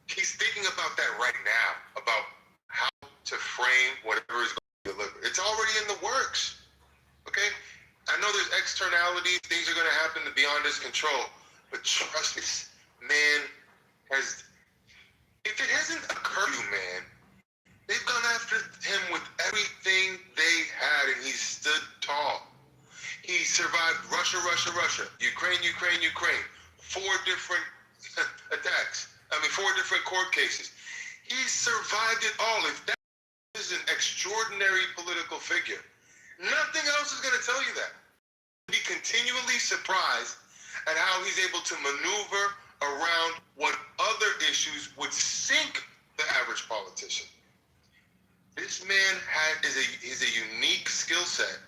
he's thinking about that right now, about how to frame whatever is going to be delivered. It's already in the works, okay? I know there's externalities, things are going to happen beyond his control, but trust me, this man has, if it hasn't occurred to you, man, they've gone after him with everything they had, and he stood tall. He survived Russia, Ukraine. 4 different attacks. 4 different court cases. He survived it all. If that is an extraordinary political figure, nothing else is going to tell you that. Be continually surprised at how he's able to maneuver around what other issues would sink the average politician. This man is a unique skill set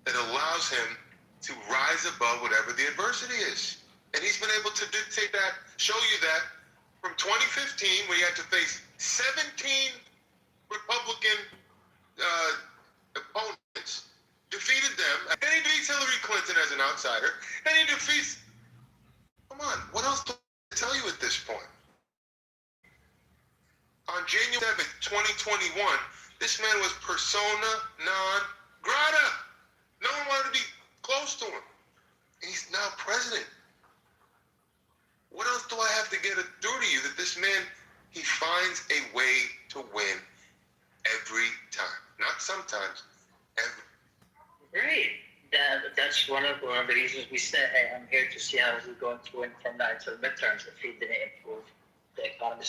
that allows him to rise above whatever the adversity is. And he's been able to dictate that, show you that from 2015 when he had to face 17 Republican opponents, defeated them, and he beats Hillary Clinton as an outsider, and he defeats, come on, what else do I tell you at this point? On January 7th, 2021, this man was persona non grata. No one wanted to be close to him. He's now president. What else do I have to do to you that this man, he finds a way to win every time? Not sometimes, every. Great. That's one of the reasons we said, hey, I'm here to see how he's going to win from now until midterms if he didn't improve the economy.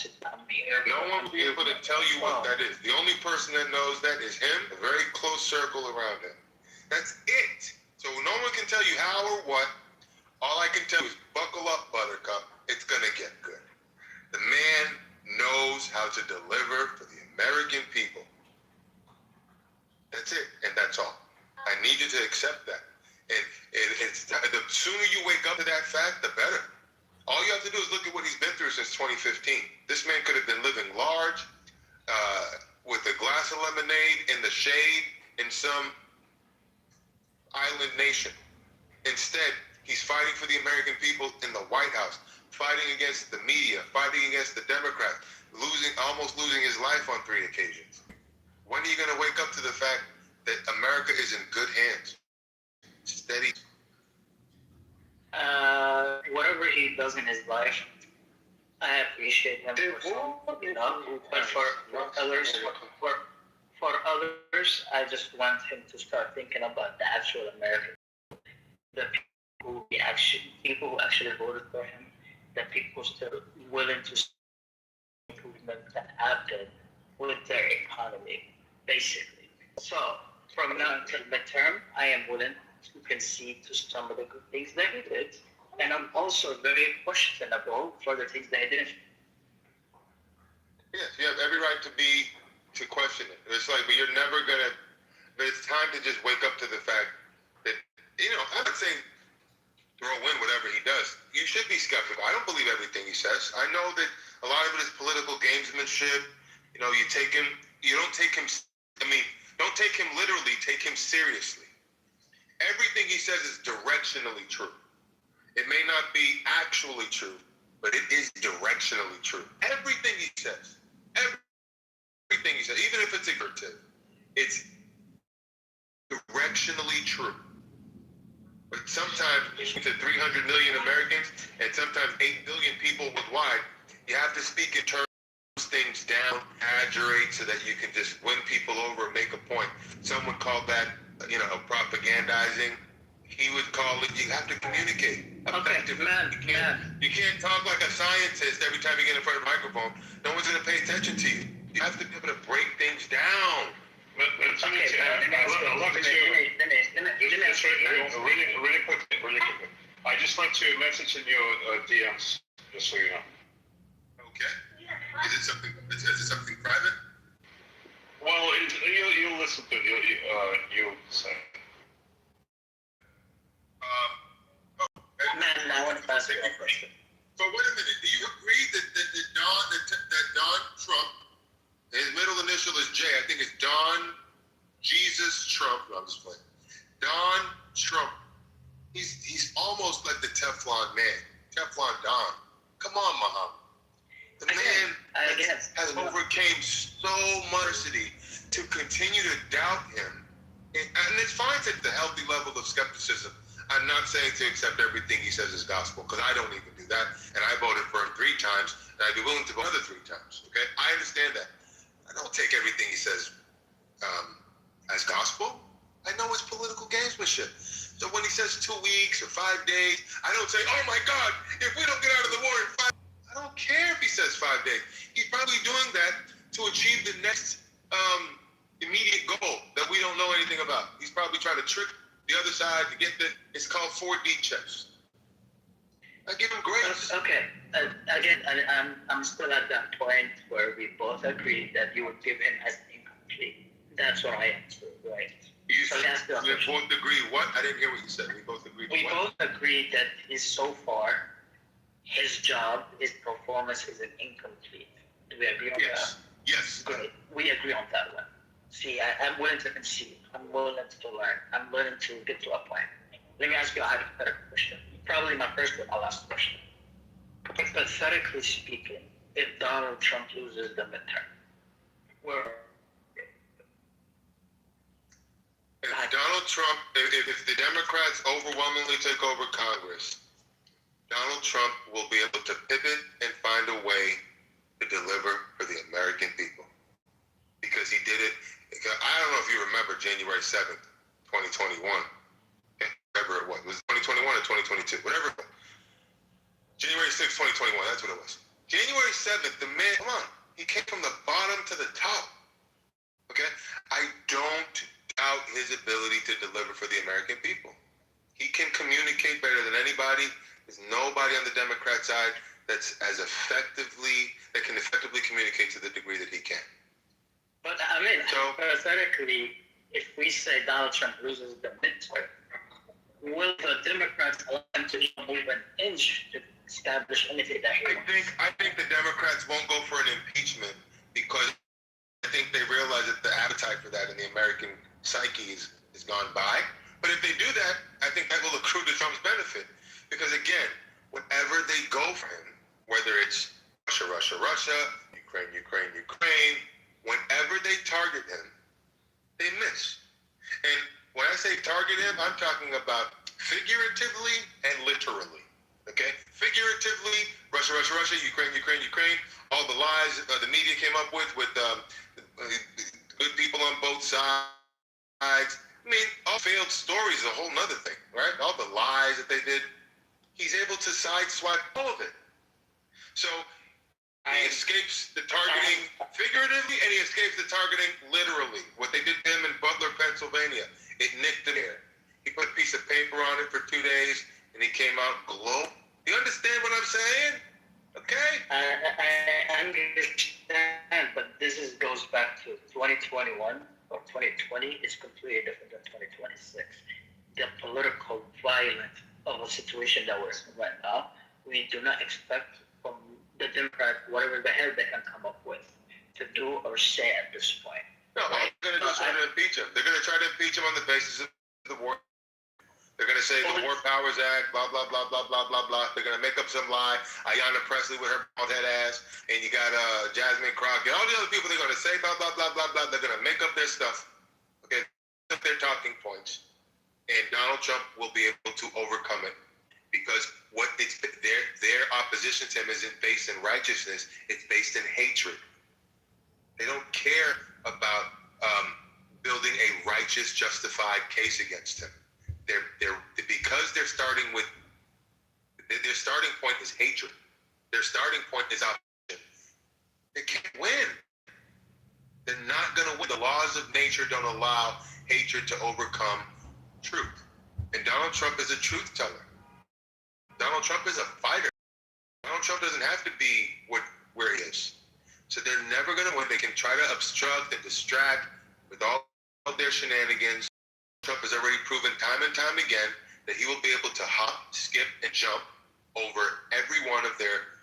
No one will be able to tell you what that is. The only person that knows that is him, a very close circle around him. That's it. So no one can tell you how or what. All I can tell you is buckle up, Buttercup. It's going to get good. The man knows how to deliver for the American people. That's it, and that's all. I need you to accept that. And it's the sooner you wake up to that fact, the better. All you have to do is look at what he's been through since 2015. This man could have been living large, with a glass of lemonade in the shade in some island nation. Instead, he's fighting for the American people in the White House, fighting against the media, fighting against the Democrats, almost losing his life on 3 occasions. When are you going to wake up to the fact that America is in good hands? Steady. Whatever he does in his life, I appreciate him for some, but for others, I just want him to start thinking about the actual American, the people who actually voted for him, the people still willing to see improvement that happened with their economy, basically. So from now until midterm, I am willing to concede to some of the good things that he did, and I'm also very questionable for the things that he didn't. Yes, you have every right to question it. It's like, but you're never gonna. But it's time to just wake up to the fact that I'm not saying throw in whatever he does. You should be skeptical. I don't believe everything he says. I know that a lot of it is political gamesmanship. You take him. You don't take him. Don't take him literally. Take him seriously. Everything he says is directionally true. It may not be actually true, but it is directionally true. Everything he says, even if it's ignorant, it's directionally true. But sometimes to 300 million Americans and sometimes 8 billion people worldwide, you have to speak in terms of things down, exaggerate so that you can just win people over and make a point. Someone called that, propagandizing. He would call it, you have to communicate. Effectively. You can't talk like a scientist every time you get in front of a microphone. No one's going to pay attention to you. You have to be able to break things down. Really quickly. I just went to message in your DMs, just so you know. Okay. Is it something private? Well, you'll listen to it. You'll say. I want to ask you a question. So wait a minute. Do you agree that Don Trump, his middle initial is J. I think it's Don Jesus Trump. No, I'm just playing. Don Trump. He's almost like the Teflon man. Teflon Don. Come on, Muhammad. The man has overcame so much adversity to continue to doubt him. And it's fine to the healthy level of skepticism. I'm not saying to accept everything he says as gospel, because I don't even do that. And I voted for him 3 times, and I'd be willing to vote another 3 times. Okay? I understand that. I don't take everything he says as gospel. I know it's political gamesmanship. So when he says 2 weeks or 5 days, I don't say, oh my God, if we don't get out of the war in 5 I don't care if he says 5 days. He's probably doing that to achieve the next immediate goal that we don't know anything about. He's probably trying to trick the other side to get it's called 4D chess. I give him grace. Okay. Again, I'm still at that point where we both agreed that you would give him as incomplete. That's what I answered, right? You said we both agree what? I didn't hear what you said. We both agreed We both agreed that so far, his job, his performance is incomplete. Do we agree on that? Yes. Great. We agree on that one. See, I'm willing to concede. I'm willing to learn. I'm willing to get to a point. Let me ask you a hypothetical question. Probably my first one, my last question. Hypothetically speaking, if Donald Trump loses the midterm, if the Democrats overwhelmingly take over Congress, Donald Trump will be able to pivot and find a way to deliver for the American people. Because he did it. I don't know if you remember January 7th, 2021. Okay, whatever it was. It was 2021 or 2022, whatever it was. January 6th, 2021, that's what it was. January 7th, the man, come on, he came from the bottom to the top. Okay? I don't doubt his ability to deliver for the American people. He can communicate better than anybody. There's nobody on the Democrat side that can effectively communicate to the degree that he can. But I mean, hypothetically, if we say Donald Trump loses the midterm, will the Democrats allow him to move an inch to establish anything that he wants? I think the Democrats won't go for an impeachment because I think they realize that the appetite for that in the American psyche is gone by. But if they do that, I think that will accrue to Trump's benefit. Because again, whenever they go for him, whether it's Russia, Ukraine, whenever they target him, they miss. And when I say target him, I'm talking about figuratively and literally. Okay? Figuratively, Russia, Ukraine, all the lies the media came up with good people on both sides. I mean, all failed stories is a whole nother thing, right? All the lies that they did. He's able to sideswipe all of it. So he escapes the targeting figuratively and he escapes the targeting literally. What they did to him in Butler, Pennsylvania, it nicked him there. He put a piece of paper on it for 2 days and he came out glow. You understand what I'm saying? Okay? I understand, but this goes back to 2021 or 2020 is completely different than 2026. The political violence of a situation that we're in right now, we do not expect from the Democrat whatever the hell they can come up with to do or say at this point. No, all they're going to do is try to impeach him. They're going to try to impeach him on the basis of the war. They're going to say the War Powers Act, blah, blah, blah, blah, blah, blah, blah. They're going to make up some lie. Ayanna Pressley with her bald head ass. And you got Jasmine Crockett. All the other people they're going to say blah, blah, blah, blah, blah. They're going to make up their stuff. Okay? Their talking points. And Donald Trump will be able to overcome it. Because their opposition to him isn't based in righteousness. It's based in hatred. They don't care about building a righteous, justified case against him. Because their starting point is hatred. Their starting point is opposition. They can't win. They're not going to win. The laws of nature don't allow hatred to overcome truth. And Donald Trump is a truth teller. Donald Trump is a fighter. Donald Trump doesn't have to be where he is. So they're never going to win. They can try to obstruct and distract with all of their shenanigans. Trump has already proven time and time again that he will be able to hop, skip, and jump over every one of their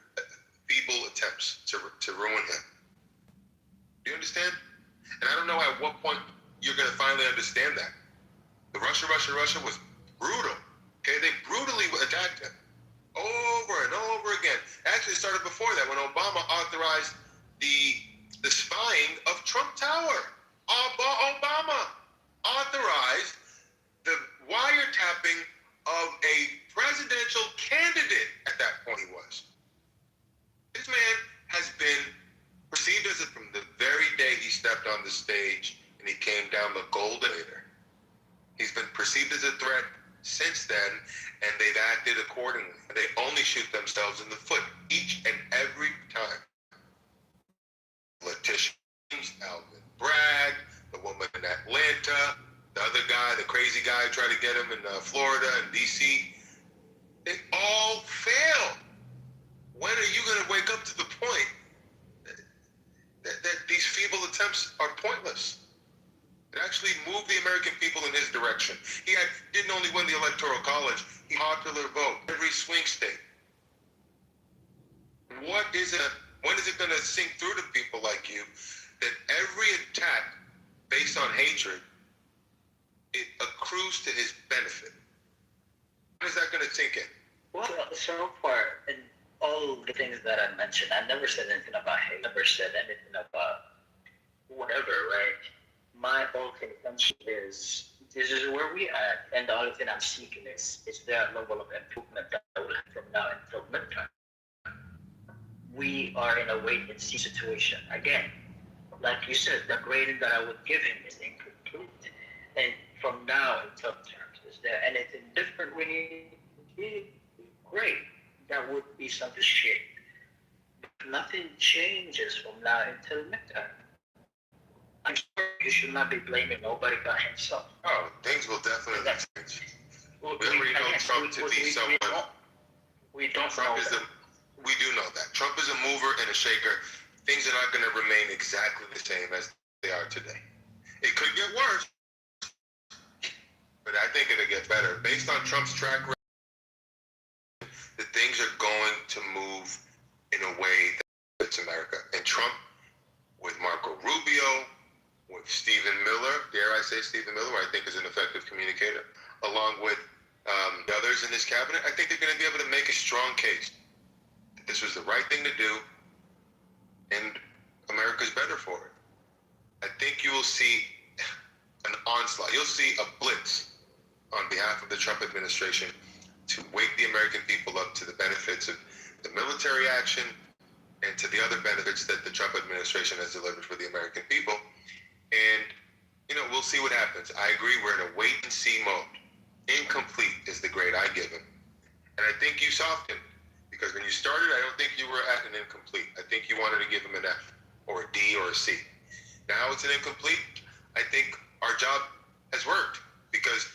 feeble attempts to ruin him. Do you understand? And I don't know at what point you're going to finally understand that. The Russia was brutal. Okay, they brutally attacked him over and over again. Actually, it started before that when Obama authorized the spying of Trump Tower. Obama authorized the wiretapping of a presidential candidate at that point he was. This man has been perceived as from the very day he stepped on the stage and he came down the golden ladder. He's been perceived as a threat since then, and they've acted accordingly. They only shoot themselves in the foot each and every time. Letitia, Alvin Bragg, the woman in Atlanta, the other guy, the crazy guy who tried to get him in Florida and D.C., they all failed. When are you going to wake up to the point that these feeble attempts are pointless? It actually moved the American people in his direction. He didn't only win the Electoral College, he popular vote, every swing state. When is it going to sink through to people like you that every attack based on hatred, it accrues to his benefit? When is that going to sink in? Well, so far, in all the things that I mentioned, I never said anything about hate, never said anything about whatever, right? My whole contention is, this is where we are, and the only thing I'm seeking is there a level of improvement that I will have from now until midterm? We are in a wait-and-see situation. Again, like you said, the grading that I would give him is incomplete. And from now until terms is there anything different we need to do? Great. That would be something shit. But nothing changes from now until midterm. I'm sorry, you should not be blaming nobody but himself. Oh, things will definitely change. We already know Trump to be someone. We don't Trump know is that. we do know that. Trump is a mover and a shaker. Things are not going to remain exactly the same as they are today. It could get worse, but I think it'll get better. Based on Trump's track record, that things are going to move in a way that fits America. And Trump, with Marco Rubio, with Stephen Miller, dare I say Stephen Miller, who I think is an effective communicator, along with the others in this cabinet, I think they're going to be able to make a strong case that this was the right thing to do, and America's better for it. I think you will see an onslaught. You'll see a blitz on behalf of the Trump administration to wake the American people up to the benefits of the military action and to the other benefits that the Trump administration has delivered for the American people. And, we'll see what happens. I agree, we're in a wait-and-see mode. Incomplete is the grade I give him. And I think you softened, because when you started, I don't think you were at an incomplete. I think you wanted to give him an F or a D or a C. Now it's an incomplete. I think our job has worked, because...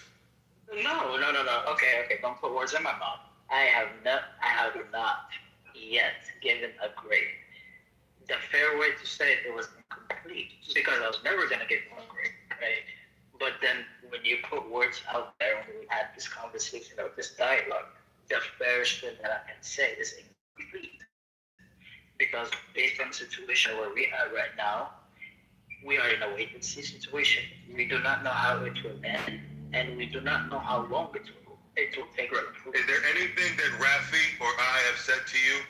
No. Okay, don't put words in my mouth. I have not yet given a grade. The fair way to say it was incomplete, because I was never going to give one grade, right? But then when you put words out there, when we had this conversation or this dialogue, the fairest thing that I can say is incomplete. Because based on the situation where we are right now, we are in a wait-and-see situation. We do not know how it will end, and we do not know how long it will take. Is there anything that Rafi or I have said to you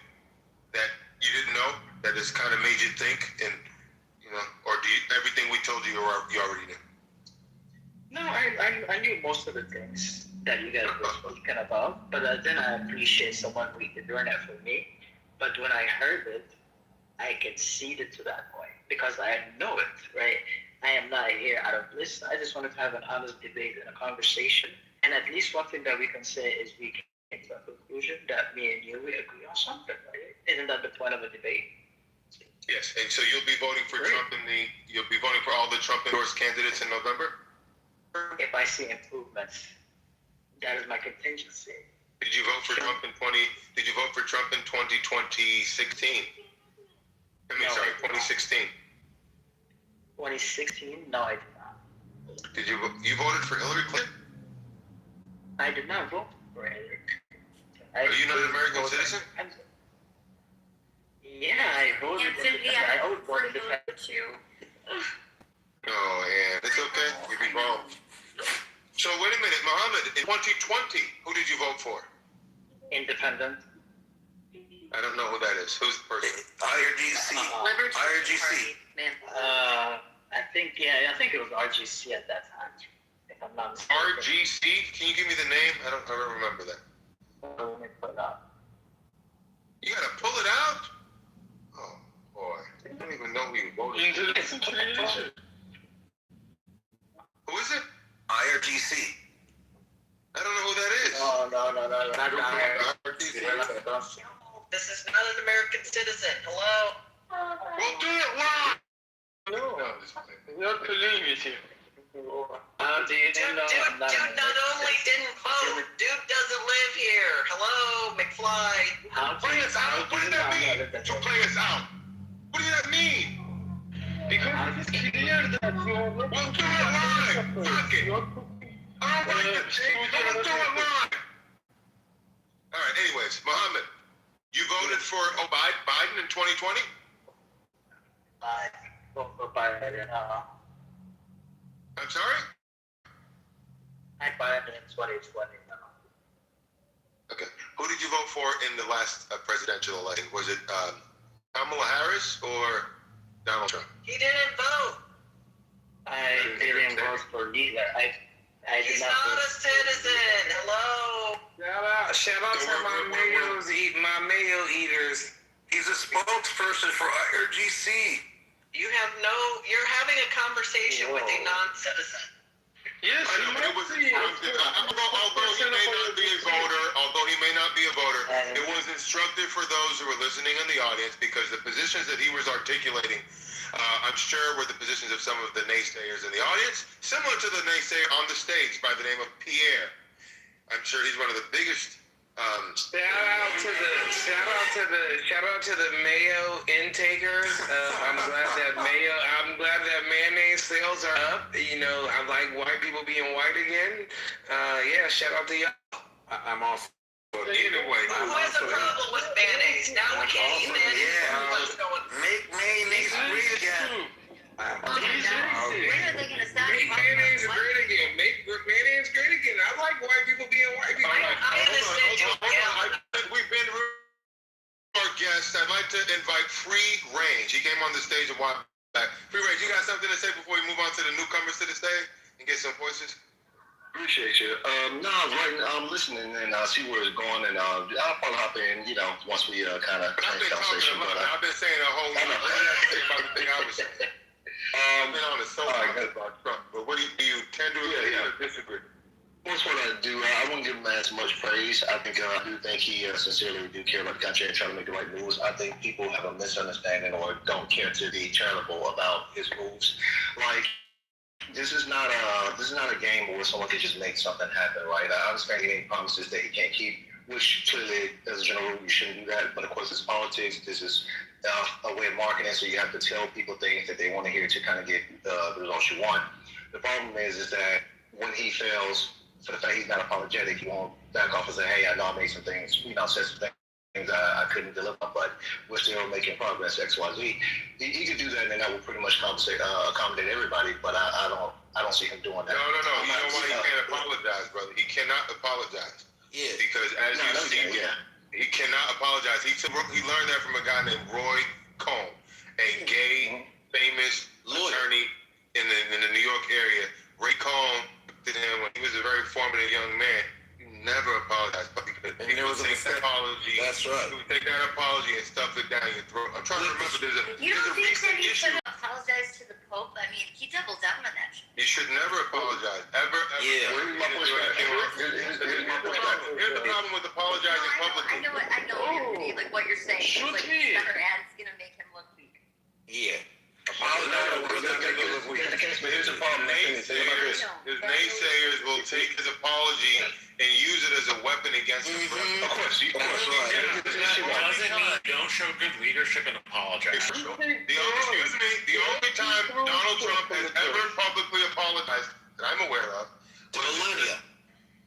that you didn't know, that has kind of made you think, and or everything we told you already knew? No, I knew most of the things that you guys were speaking about, but then I appreciate someone doing that for me. But when I heard it, I conceded to that point because I know it, right? I am not here out of bliss. I just wanted to have an honest debate and a conversation. And at least one thing that we can say is we came to a conclusion that me and you, we agree on something, right? Isn't that the point of a debate? Yes, and so you'll be voting for Trump you'll be voting for all the Trump endorsed candidates in November? If I see improvements, that is my contingency. Did you vote for Trump in 2016? 2016. 2016? No, I did not. Did you voted for Hillary Clinton? I did not vote for Hillary Clinton. Are you not an American citizen? Yeah, I voted. I would vote too. Oh, yeah, it's okay. You've evolved. So wait a minute, Mohammed, in 2020, who did you vote for? Independent. I don't know who that is. Who's the person? IRGC. IRGC. I think it was RGC at that time, if I'm not mistaken. RGC? Can you give me the name? I don't remember that. Let me put it up. You gotta pull it out? Oh, boy. I don't even know who you voted for. Who is it? IRGC. I don't know who that is. No. Not RGC. This is not an American citizen. Hello? We'll do it live. No, not believe it. Dude not only didn't vote, dude doesn't live here. Hello, McFly. Play us out? What does that mean? To play us out? What does that mean? Because it's clear that we'll do it live. Fuck it. I'll write the tape. We'll do it live. All right, anyways, Mohammed, you voted for Biden in 2020? I voted for Biden. I'm sorry? I Biden in 2020 now. Okay. Who did you vote for in the last presidential election? Was it Kamala Harris or Donald Trump? He didn't vote. I didn't vote for neither. He's not a citizen. Hello. Shout out to my mayo eaters. He's a spokesperson for IRGC. You're having a conversation with a non-citizen. Yes, I know, it was instructed. Although he may not be a voter, it was instructed for those who were listening in the audience because the positions that he was articulating, I'm sure, were the positions of some of the naysayers in the audience, similar to the naysayer on the stage by the name of Pierre. I'm sure he's one of the biggest. Shout out to the mayo intakers. I'm glad that mayonnaise sales are up. You know, I like white people being white again. Yeah, shout out to y'all. I'm off. Either way. Who has a problem with mayonnaise? Now we can't eat mayonnaise. Make mayonnaise great again. When are they gonna stop? Make mayonnaise great again. Make mayonnaise great again. I like white people being white people. We've been our guest. I'd like to invite Free Range. He came on the stage a while back. Free Range, you got something to say before we move on to the newcomers to the stage and get some voices? Appreciate you. I'm listening and see where it's going, and I'll probably hop in, once we kind of I've been talking about it. I've been saying a whole lot. About the thing I was saying. I've been on the soapbox about Trump, but what do you tend to agree or disagree? That's what I do. I wouldn't give him as much praise. I do think he sincerely do care about the country and trying to make the right moves. I think people have a misunderstanding or don't care to be charitable about his moves. Like, this is not a game where someone can just make something happen, right? I understand he made promises that he can't keep, which clearly, as a general rule, you shouldn't do that. But of course, it's politics. This is a way of marketing, so you have to tell people things that they want to hear to kind of get the results you want. The problem is that when he fails, for the fact he's not apologetic, he won't back off and say, "Hey, I know I made some things, said some things I couldn't deliver, but we're still making progress, X, Y, Z." He could do that, and that would pretty much accommodate everybody. But I don't see him doing that. No. You know why he can't apologize, brother? He cannot apologize. Yeah. Because as you see, he cannot apologize. He learned that from a guy named Roy Cohn, a gay, famous attorney in the New York area. Ray Cohn did him when he was a very formative young man. He never apologized, but because he would take that apology. That's right. He would take that apology and stuff it down your throat. I'm trying to remember. You don't think that he should apologize to the Pope? I mean, he doubled down on that. You should never apologize. Ever. Yeah. Here's the problem with apologizing publicly. I know, Anthony, like what you're saying. It's like better ads gonna make him look weak. Yeah. Here's the problem. His naysayers will take his apology and use it as a weapon against him. Of course, Doesn't mean don't show good leadership and apologize. The only time Donald Trump has ever publicly apologized that I'm aware of to Melania.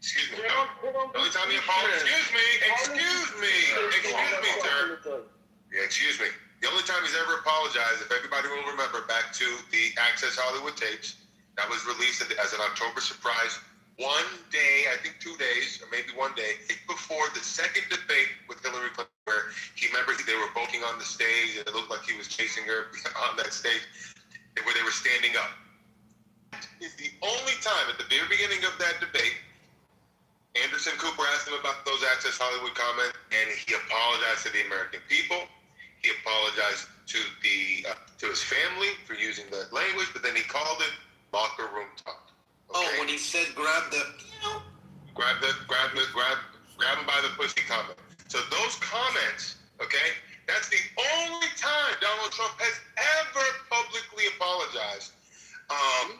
Excuse me. No. The only time he apologized. Excuse me, sir. Yeah, excuse me. The only time he's ever apologized, if everybody will remember, back to the Access Hollywood tapes, that was released as an October surprise. One day, I think 2 days, or maybe 1 day, before the second debate with Hillary Clinton, where he remembered they were boking on the stage, and it looked like he was chasing her on that stage, where they were standing up. It's the only time at the very beginning of that debate, Anderson Cooper asked him about those Access Hollywood comments, and he apologized to the American people. He apologized to his family for using that language, but then he called it locker room talk. Okay? Oh, when he said grab him by the pussy comment. So those comments, okay, that's the only time Donald Trump has ever publicly apologized.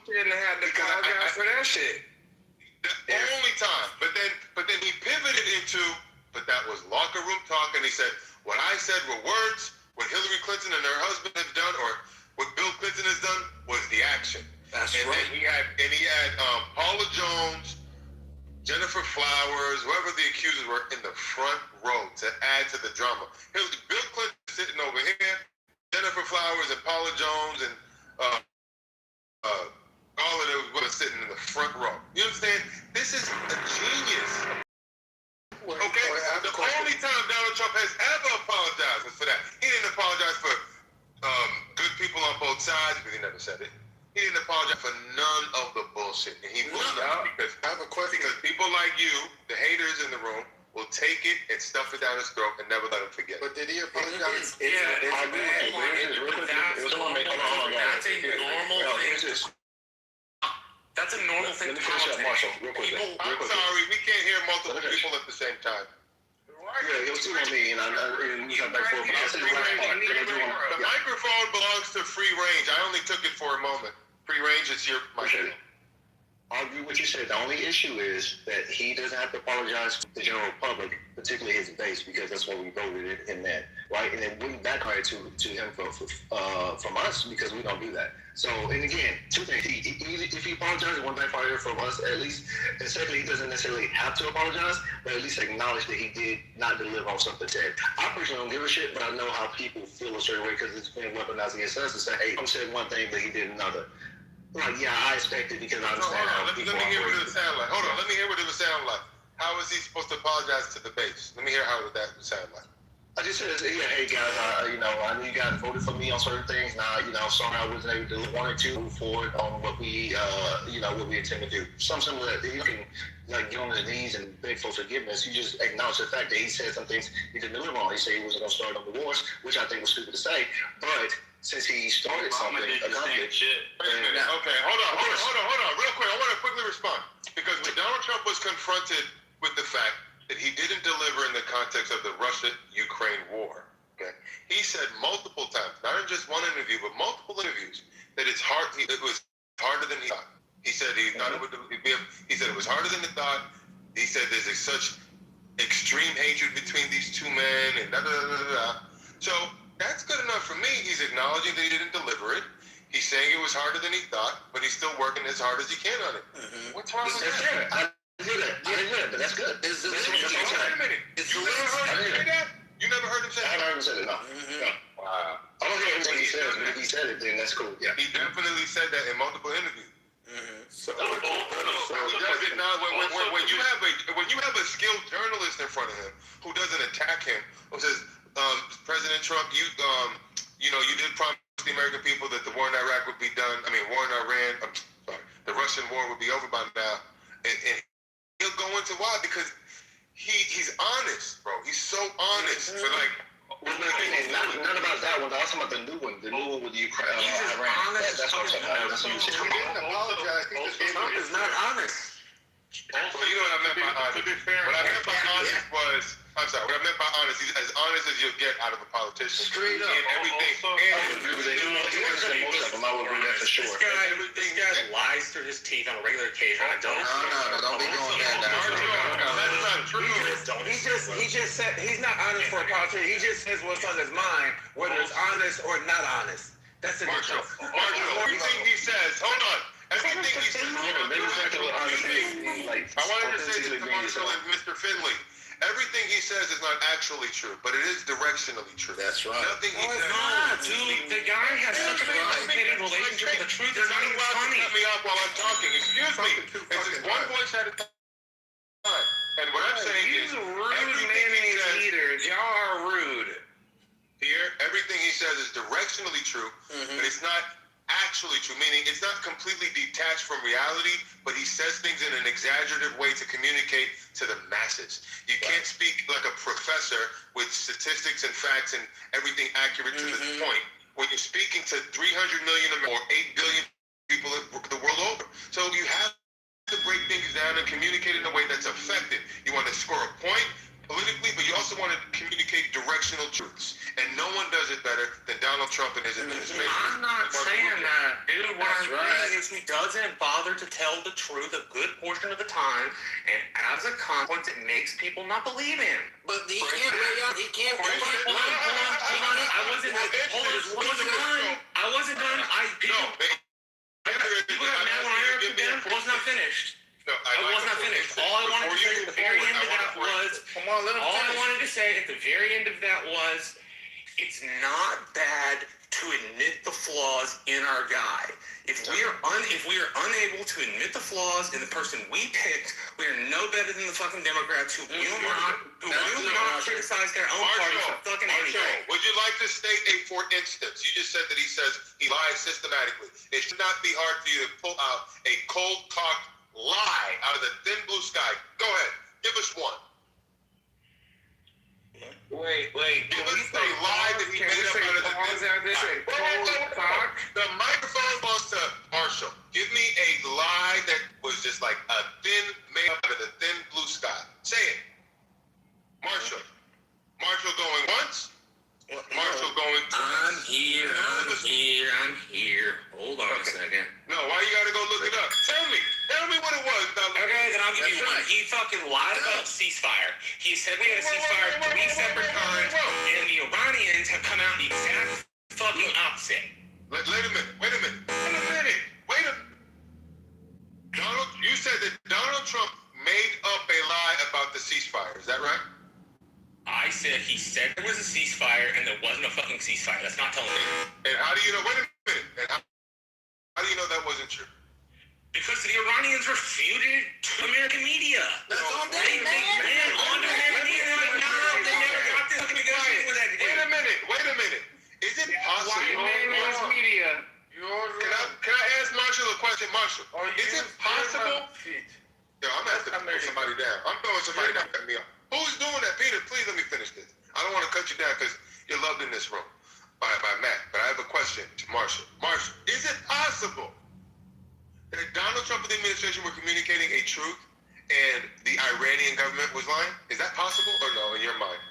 He didn't have to apologize for that shit. The only time. But then he pivoted into, but that was locker room talk, and he said, what I said were words. What Hillary Clinton and her husband have done, or what Bill Clinton has done, was the action. That's right. And he had Paula Jones, Jennifer Flowers, whoever the accusers were, in the front row to add to the drama. Bill Clinton sitting over here, Jennifer Flowers and Paula Jones and all of those were sitting in the front row. You understand? This is a genius. Okay? The only time Donald Trump has ever apologized was for that. He didn't apologize for good people on both sides, because he never said it. He didn't apologize for none of the bullshit. And he moved out because I have a question. Because people like you, the haters in the room, will take it and stuff it down his throat and never let him forget. But did he apologize? That's a normal thing. That's a normal think Let me finish up, Marshall, real quick. I'm sorry, we can't hear multiple people at the same time. Yeah, it was 2 on me, and you got back forth. I'll say the last part. The microphone belongs to free range. I only took it for a moment. Free range, it's your microphone. I agree with what you said. The only issue is that he doesn't have to apologize to the general public, particularly his base, because that's what we voted it in that, right? And it wouldn't backfire to him from us because we don't do that. So, and again, 2 things. If he apologizes, it won't backfire from us at least. And secondly, he doesn't necessarily have to apologize, but at least acknowledge that he did not deliver on something said. I personally don't give a shit, but I know how people feel a certain way because it's been weaponized against us to say, hey, I'm saying one thing, but he did another. Like, yeah, I expect it because I understand how let me people hear what it operate. would sound like. Hold on, let me hear what it would sound like. How is he supposed to apologize to the base? Let me hear how that would sound like. I just said, yeah, hey guys, I know you guys voted for me on certain things. Now, sorry I wasn't able to wanted to move forward on what we, what we intend to do. Something similar that you can get on his knees and beg for forgiveness. You just acknowledge the fact that he said some things he didn't deliver on. He said he wasn't going to start on the wars, which I think was stupid to say. But since he started something, accomplished. Wait a minute. Okay, hold on. Real quick, I want to quickly respond because when Donald Trump was confronted with the fact that he didn't deliver in the context of the Russia-Ukraine war, okay, he said multiple times, not in just one interview, but multiple interviews, that it was harder than he thought. He said he thought it would be. He said it was harder than he thought. He said there's such extreme hatred between these two men, and da da da da da. So that's good enough for me. He's acknowledging that he didn't deliver it. He's saying it was harder than he thought, but he's still working as hard as he can on it. What's wrong with that? I did it, but that's good. Wait a minute. You never heard him say that? You never heard him say that? I haven't heard him say that, no. Wow. I don't hear everything he says, but if he said it, then that's cool. Yeah. He definitely said that in multiple interviews. So when you have a skilled journalist in front of him who doesn't attack him, who says, President Trump, you did promise the American people that the war in Iraq would be done. I mean, war in Iran. I'm sorry, the Russian war would be over by now, and he'll go into why because he's honest, bro. He's so honest. So not about that one. I was talking about the new one with the Ukraine. Iran. That's what I'm talking about. That's what you said. He didn't apologize. Trump is not honest. Well, you know what I meant by honest. What I meant by honest was, I'm sorry, what I meant by honest, he's as honest as you'll get out of a politician. Straight up. And everything. This guy lies through his teeth on a regular occasion. I don't. No, don't be going that down. That's not true. He just said he's not honest for a politician. He just says what's on his mind, whether it's honest or not honest. That's the difference. Everything he says, hold on. Everything he says, I wanted to say this to Marshall and Mr. Finley. Everything he says is not actually true, but it is directionally true. That's right. Nothing he says. Nah, dude, the guy has such a complicated relationship with the truth. You're It's not not even allowed to funny. cut me off while I'm talking. Excuse me. It's just one voice at a time. And what I'm saying is, rude mayonnaise eaters. Y'all are rude. Here, everything he says is directionally true, but it's not actually true, meaning it's not completely detached from reality, but he says things in an exaggerative way to communicate to the masses. You can't speak like a professor with statistics and facts and everything accurate to the point when you're speaking to 300 million or 8 billion people the world over. So you have to break things down and communicate in a way that's effective. You want to score a point politically, but you also want to communicate directional truths. And no one does it better than Donald Trump and his administration. I'm not saying that, dude. What I'm saying is he doesn't bother to tell the truth a good portion of the time, and as a consequence, it makes people not believe him. But he can't lay out. He can't. I wasn't done. People got mad when I interrupted them. I was not finished. I was not finished. All I wanted to say at the very end of that was, it's not bad to admit the flaws in our guy. If we are unable to admit the flaws in the person we picked, we are no better than the fucking Democrats who will not criticize their own party for fucking anything. Would you like to state for instance, you just said that he says he lies systematically. It should not be hard for you to pull out a cold-cocked lie out of the thin blue sky. Go ahead. Give us one. Wait. Give us the lie that he made up out of the The microphone belongs to Marshall. Give me a lie that was just here. Hold on a second. No, why you gotta go look it up? Tell me what it was. Okay, then I'll give you one. He fucking lied about ceasefire. He said we had a ceasefire 3 separate times, and the Iranians have come out the exact fucking opposite. Wait a minute. You said that Donald Trump made up a lie about the ceasefire. Is that right? I said he said there was a ceasefire and there wasn't a fucking ceasefire. That's not telling me. And how do you know? Wait a minute. And how do you know that wasn't true? Because the Iranians refuted to American media. That's on them, They ran on to American media. They're like, no, they never got this fucking negotiation with that dude. Wait a minute. Is it possible? Media. Can I ask Marshall a question? Marshall, is it possible? Yo, I'm gonna have to throw somebody down. I'm throwing somebody down. Cut me off. Who's doing that? Peter, please let me finish this. I don't want to cut you down because you're loved in this room by Matt. But I have a question to Marshall. Marshall, is it possible that Donald Trump and the administration were communicating a truth and the Iranian government was lying? Is that possible or no in your mind?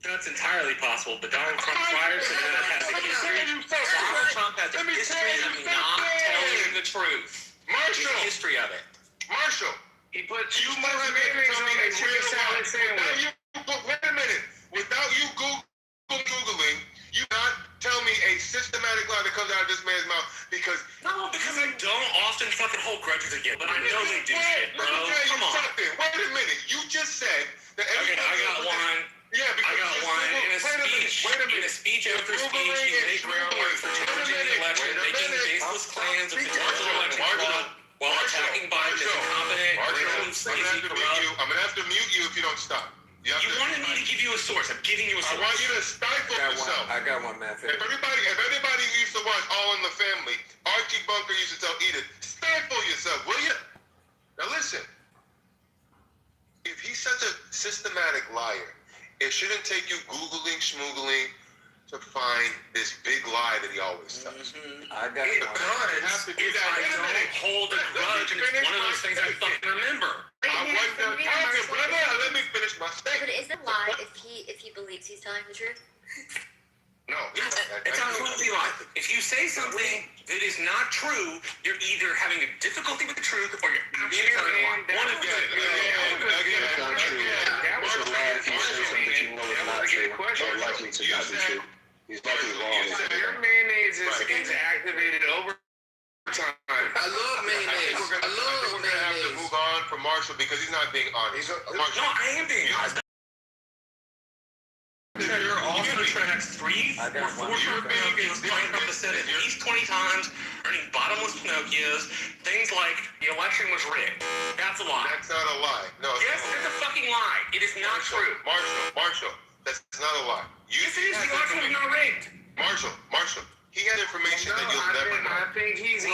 That's entirely possible, but Donald Trump prior to that has a history. Donald Trump has a history of not telling the truth. Marshall, the history of it. Marshall, he put you must have mayonnaise on a chicken salad sandwich. Wait a minute. Without you Googling, you not tell me a systematic lie that comes out of this man's mouth because I don't often fucking hold grudges again, but I know they do shit, bro. Come on. Wait a minute. You just said that everybody. Okay, I got one. Yeah, because I got one. In a speech after speech, he made groundwork for challenging the election, making baseless claims of potential election fraud while attacking Biden as incompetent, random, sleazy, corrupt. I'm gonna have to mute you if you don't stop. You wanted me to give you a source. I'm giving you a source. I want you to stifle yourself. I got one, man. If anybody used to watch All in the Family, Archie Bunker used to tell Edith, stifle yourself, will you? Now listen. If he's such a systematic liar, it shouldn't take you Googling, schmoogling to find this big lie that he always tells. I got it does. If I don't hold a grudge, and it's one of those things I fucking remember. I wasn't done talking, brother. Let me finish my statement. But is it a lie if he believes he's telling the truth? No. It's absolutely right. If you say something that is not true, you're either having a difficulty with the truth or you're actually telling a lie. One of the two. It's not true. It's a lie if you say something that you know is not true, or likely to not be true. He's likely wrong. Your mayonnaise is activated over time. I love mayonnaise. We're gonna have to move on from Marshall because he's not being honest. Marshall, no, I am being honest. You're off the tracks 3 or 4 Pinocchios playing from the Senate at least 20 times, earning bottomless Pinocchios, things like the election was rigged. That's a lie. That's not a lie. No. Yes, it's a fucking lie. It is not true. Marshall, that's not a lie. Yes, it is. The election was not rigged. Marshall, he had information that you'll never know. I think he's Hey,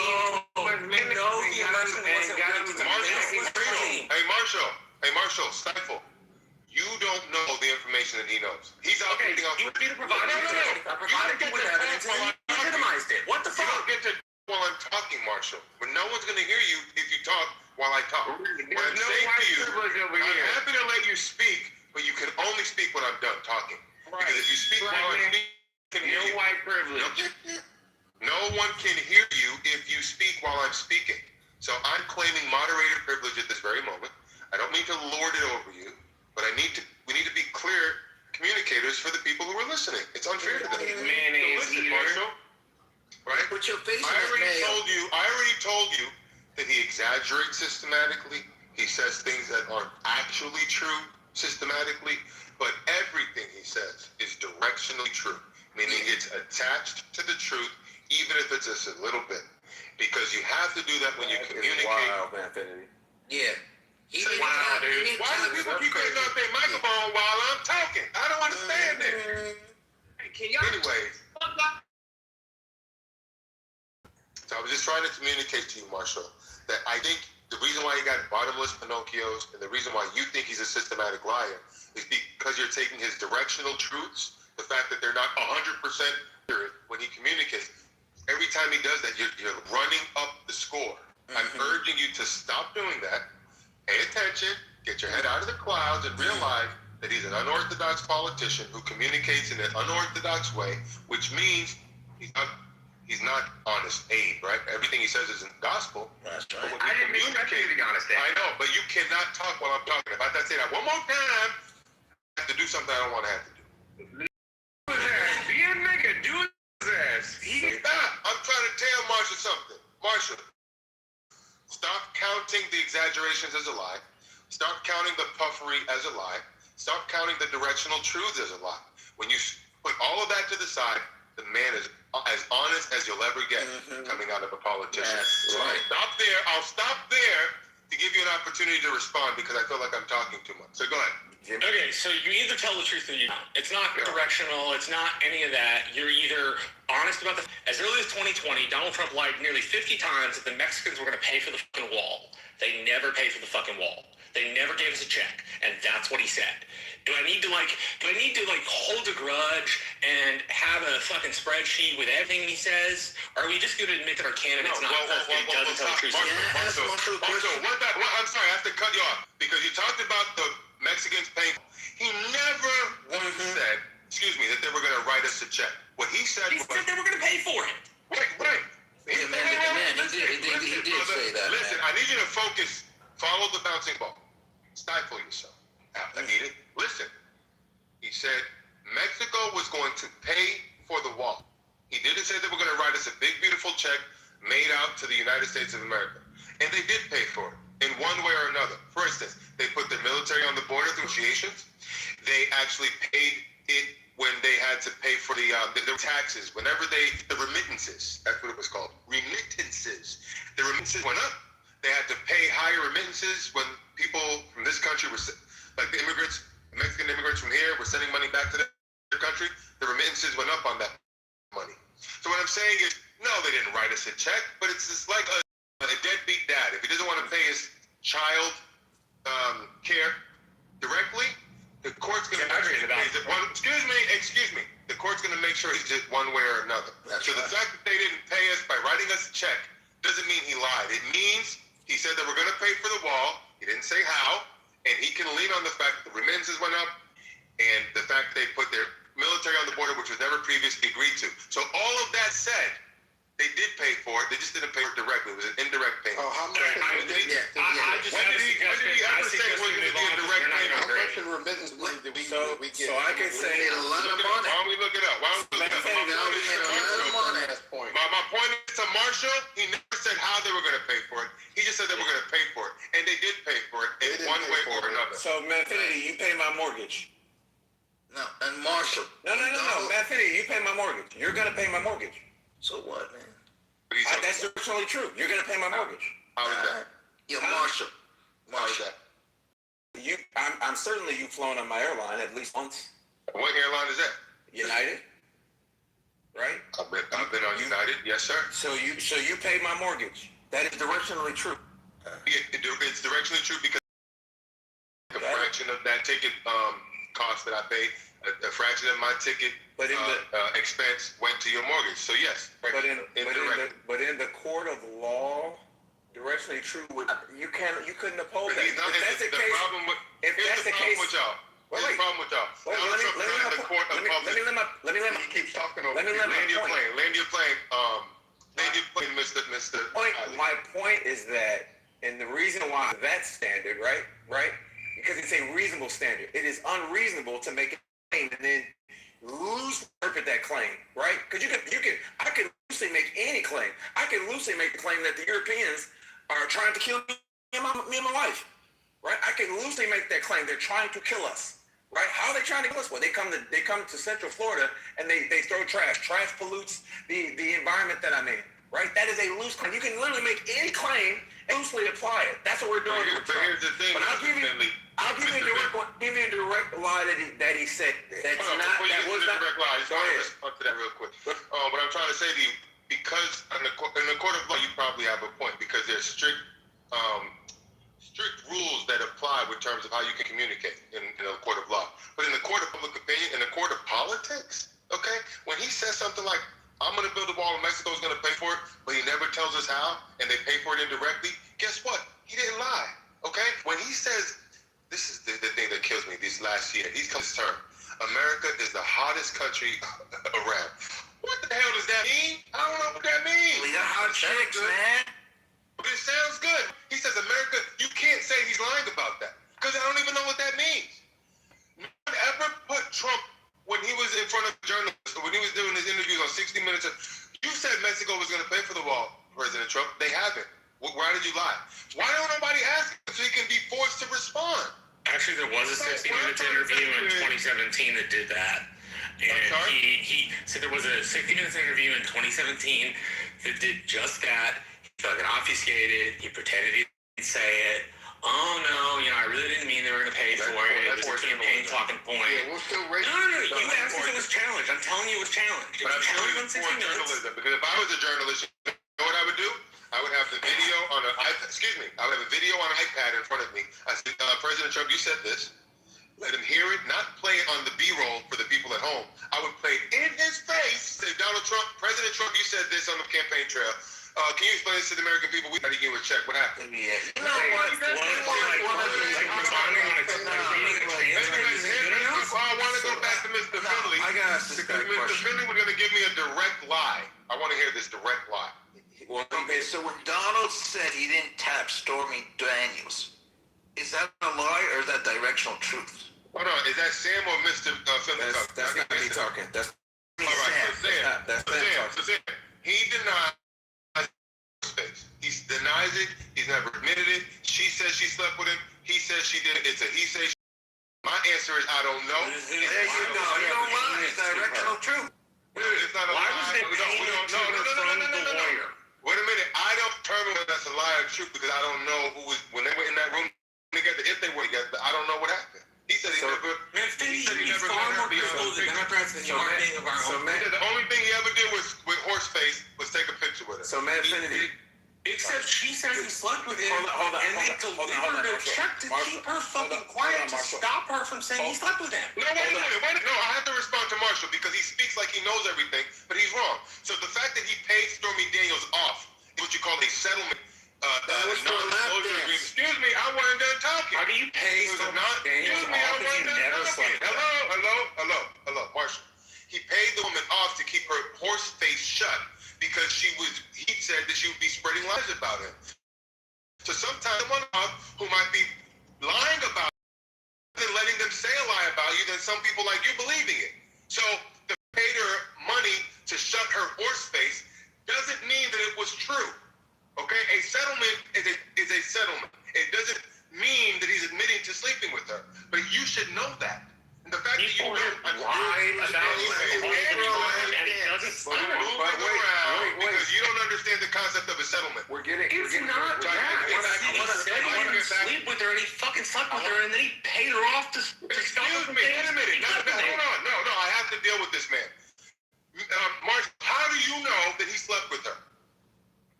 Marshall, stifle. You don't know the information that he knows. He's out putting out. You need to provide evidence. I provided you with evidence and you legitimized it. What the fuck? You don't get to while I'm talking, Marshall. But no one's going to hear you if you talk while I talk. What I'm saying to you, I'm happy to let you speak, but you can only speak when I'm done talking. Because if you speak while I'm speaking, can hear you. White privilege. No one can hear you if you speak while I'm speaking. So I'm claiming moderator privilege at this very moment. I don't mean to lord it over you, but we need to be clear communicators for the people who are listening. It's unfair to them. Mayonnaise eater. Marshall, right? Put your face I already told you that he exaggerates systematically. He says things that aren't actually true systematically, but everything he says is directionally true, meaning it's attached to the truth, even if it's just a little bit. Because you have to do that when you communicate. Wild, man, Infinity. Yeah. Wow, dude. Why do people keep getting off their microphone while I'm talking? I don't understand this. Anyways. So I was just trying to communicate to you, Marshall, that I think the reason why you got bottomless Pinocchios and the reason why you think he's a systematic liar is because you're taking his directional truths, the fact that they're not 100% accurate when he communicates. Every time he does that, you're running up the score. I'm urging you to stop doing that. Pay attention, get your head out of the clouds, and realize that he's an unorthodox politician who communicates in an unorthodox way, which means he's not honest Abe, right? Everything he says isn't gospel. That's right. I didn't expect you to be honest Abe. I know, but you cannot talk while I'm talking. If I say that one more time, I have to do something I don't want to have to do. You nigga, do his ass. Stop. I'm trying to tell Marshall something. Marshall, stop counting the exaggerations as a lie. Stop counting the puffery as a lie. Stop counting the directional truths as a lie. When you put all of that to the side, the man is as honest as you'll ever get coming out of a politician. That's So right. I'll stop there to give you an opportunity to respond because I feel like I'm talking too much. So go ahead. Jim. Okay, so you either tell the truth or you don't. It's not directional. It's not any of that. You're either honest about the... As early as 2020, Donald Trump lied nearly 50 times that the Mexicans were going to pay for the fucking wall. They never paid for the fucking wall. They never gave us a check, and that's what he said. Do I need to hold a grudge and have a fucking spreadsheet with everything he says? Or are we just going to admit that our candidate's not perfect and doesn't tell the truth? Marshall, I'm sorry, I have to cut you off because you talked about the Mexicans paying. He never once said, excuse me, that they were going to write us a check. What he said He said they were going to pay for it. Right. He did say that. Listen, I need you to focus. Follow the bouncing ball. Stifle yourself. I need it. Listen. He said Mexico was going to pay for the wall. He didn't say they were going to write us a big, beautiful check made out to the United States of America. And they did pay for it in one way or another. For instance, they put the military on the border through negotiations. They actually paid it when they had to pay for the taxes. Whenever the remittances, that's what it was called, remittances. The remittances went up. They had to pay higher remittances when people from this country were, like the immigrants, Mexican immigrants from here were sending money back to their country. The remittances went up on that money. So what I'm saying is, no, they didn't write us a check, but it's just like a deadbeat dad. If he doesn't want to pay his child care directly, the court's going to make sure he pays it one. Excuse me. The court's going to make sure he's just one way or another. So the fact that they didn't pay us by writing us a check doesn't mean he lied. It means he said that we're going to pay for the wall. He didn't say how, and he can lean on the fact that the remittances went up and the fact they put their military on the border, which was never previously agreed to. So all of that said, they did pay for it. They just didn't pay for it directly. It was an indirect payment. Oh, how much? When did he ever say it wasn't going to be a direct payment? How much in remittance money did we get? So I can say a lot of money. Why don't we look it up? My point is to Marshall, he never said how they were going to pay for it. He just said they were going to pay for it. And they did pay for it in one way or another. So, Manfinity, you pay my mortgage. No, and Marshall. No. Manfinity, you pay my mortgage. You're going to pay my mortgage. So what, man? That's virtually true. You're going to pay my mortgage. How is that? Yeah, Marshall. How is that? I'm certainly you've flown on my airline at least once. What airline is that? United. Right? I've been on United, yes, sir. So you pay my mortgage. That is directionally true. It's directionally true because a fraction of that ticket cost that I paid, a fraction of my ticket expense went to your mortgage. So yes, but in the court of law, directionally true. You couldn't oppose that. If that's the case, here's the problem with y'all. Here's the problem with y'all. Let me land my keep talking over. Land your plane, Mr. My point is that, and the reason why that standard, right? Because it's a reasonable standard. It is unreasonable to make a claim and then interpret that claim, right? Because I can loosely make any claim. I can loosely make the claim that the Europeans are trying to kill me and my wife, right? I can loosely make that claim. They're trying to kill us, right? How are they trying to kill us? Well, they come to Central Florida and they throw trash. Trash pollutes the environment that I'm in, right? That is a loose claim. You can literally make any claim and loosely apply it. That's what we're doing. But here's the thing. But I'll give you a direct lie that he said. That's not. That was not. Direct lie. Go ahead. Respond to that real quick. What I'm trying to say to you, because in the court of law, you probably have a point because there's strict rules that apply with terms of how you can communicate in a court of law. But in the court of public opinion, in the court of politics, okay, when he says something like, I'm going to build a wall and Mexico's going to pay for it, but he never tells us how, and they pay for it indirectly, guess what? He didn't lie, okay? When he says, this is the thing that kills me this last year, he hottest country around. What the hell does that mean? I don't know what that means. We got hot chicks, man. But it sounds good. He says America, you can't say he's lying about that. Because I don't even know what that means. No one ever put Trump, when he was in front of journalists, when he was doing his interviews on 60 Minutes, you said Mexico was going to pay for the wall, President Trump. They haven't. Why did you lie? Why don't nobody ask him so he can be forced to respond? Actually, there was a 60 Minutes interview in 2017 that did that. And he said there was a 60 Minutes interview in 2017 that did just that. He fucking obfuscated. He pretended he didn't say it. Oh no, I really didn't mean they were going to pay for it. It was a campaign talking point. Yeah, we're still racist. No. You asked if it was challenged. I'm telling you it was challenged. It was challenged on 60 Minutes. Journalism, because if I was a journalist, you know what I would do? I would have the video on an iPad. Excuse me. I would have a video on an iPad in front of me. I said, President Trump, you said this. Let him hear it, not play it on the B-roll for the people at home. I would play it in his face. Say, Donald Trump, President Trump, you said this on the campaign trail. Can you explain this to the American people? We got to give you a check. What happened? Yeah. You know what? I want to go back to Mr. Finley. I got to ask this because Mr. Finley was going to give me a direct lie. I want to hear this direct lie. Well, okay, so when Donald said he didn't tap Stormy Daniels, is that a lie or is that directional truth? Hold on, is that Sam or Mr. Finley? That's not me talking. That's all right. Sam. That's Sam. He denied space. He denies it. He's never admitted it. She says she slept with him. He says she did it. It's a he says. My answer is I don't know. There you go. You don't lie. It's directional truth. It's not a lie. No. Wait a minute. I don't determine whether that's a lie or truth because I don't know who was when they were in that room together. If they were together, I don't know what happened. He said he never. Man, Finley, you're far more critical of the Democrats than you are being of our own. The only thing he ever did was with Horseface was take a picture with her. So, man, Finley. Except she says he slept with him, and they delivered a check to keep her fucking quiet to stop her from saying he slept with him. No, wait a minute. No, I have to respond to Marshall because he speaks like he knows everything, but he's wrong. So the fact that he paid Stormy Daniels off is what you call a settlement. Non-disclosure agreement. Excuse me, I wasn't done talking. How do you pay Stormy Daniels off if you never slept with her? Hello, Marshall. He paid the woman off to keep her horse face shut. Because he said that she would be spreading lies about him. So sometimes someone who might be lying about it and letting them say a lie about you, then some people like you believing it. So the paid her money to shut her horse face doesn't mean that it was true. Okay? A settlement is a settlement. It doesn't mean that he's admitting to sleeping with her. But you should know that. And the fact that you lied about because you don't understand the concept of a settlement. It's not that. He said he didn't sleep with her, and he fucking slept with her, and then he paid her off to stop her. Excuse me, wait a minute. Hold on. No, I have to deal with this man. Mark, how do you know that he slept with her?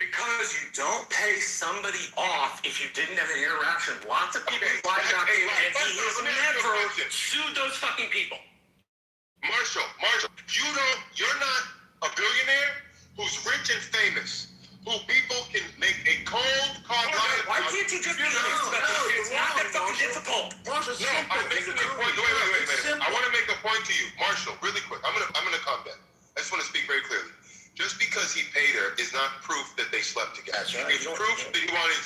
Because you don't pay somebody off if you didn't have an interaction. Lots of people lied about him, and he has never sued those fucking people. Marshall, you're not a billionaire who's rich and famous, who people can make a cold lie. Why can't you just be honest about this? It's not that fucking difficult. No, I'm making a point. Wait. I want to make a point to you, Marshall, really quick. I'm gonna calm down. I just want to speak very clearly. Just because he paid her is not proof that they slept together. That's right. It's proof that he wanted.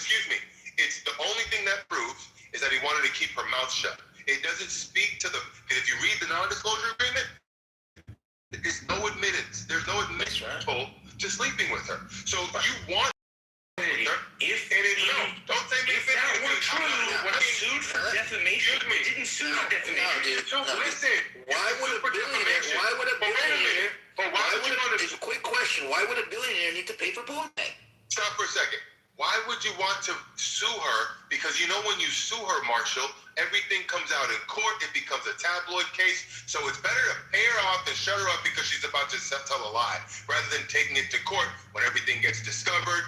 It's the only thing that proves is that he wanted to keep her mouth shut. It doesn't speak to the. If you read the non-disclosure agreement, there's no admittance. There's no admission to sleeping with her. So you want her. Don't say me. If that were true, when I sued for defamation, I didn't sue for defamation. So listen. Why would a billionaire? It's a quick question. Why would a billionaire need to pay for bullying? Stop for a second. Why would you want to sue her? Because you know when you sue her, Marshall, everything comes out in court. It becomes a tabloid case. So it's better to pay her off than shut her up because she's about to tell a lie, rather than taking it to court when everything gets discovered.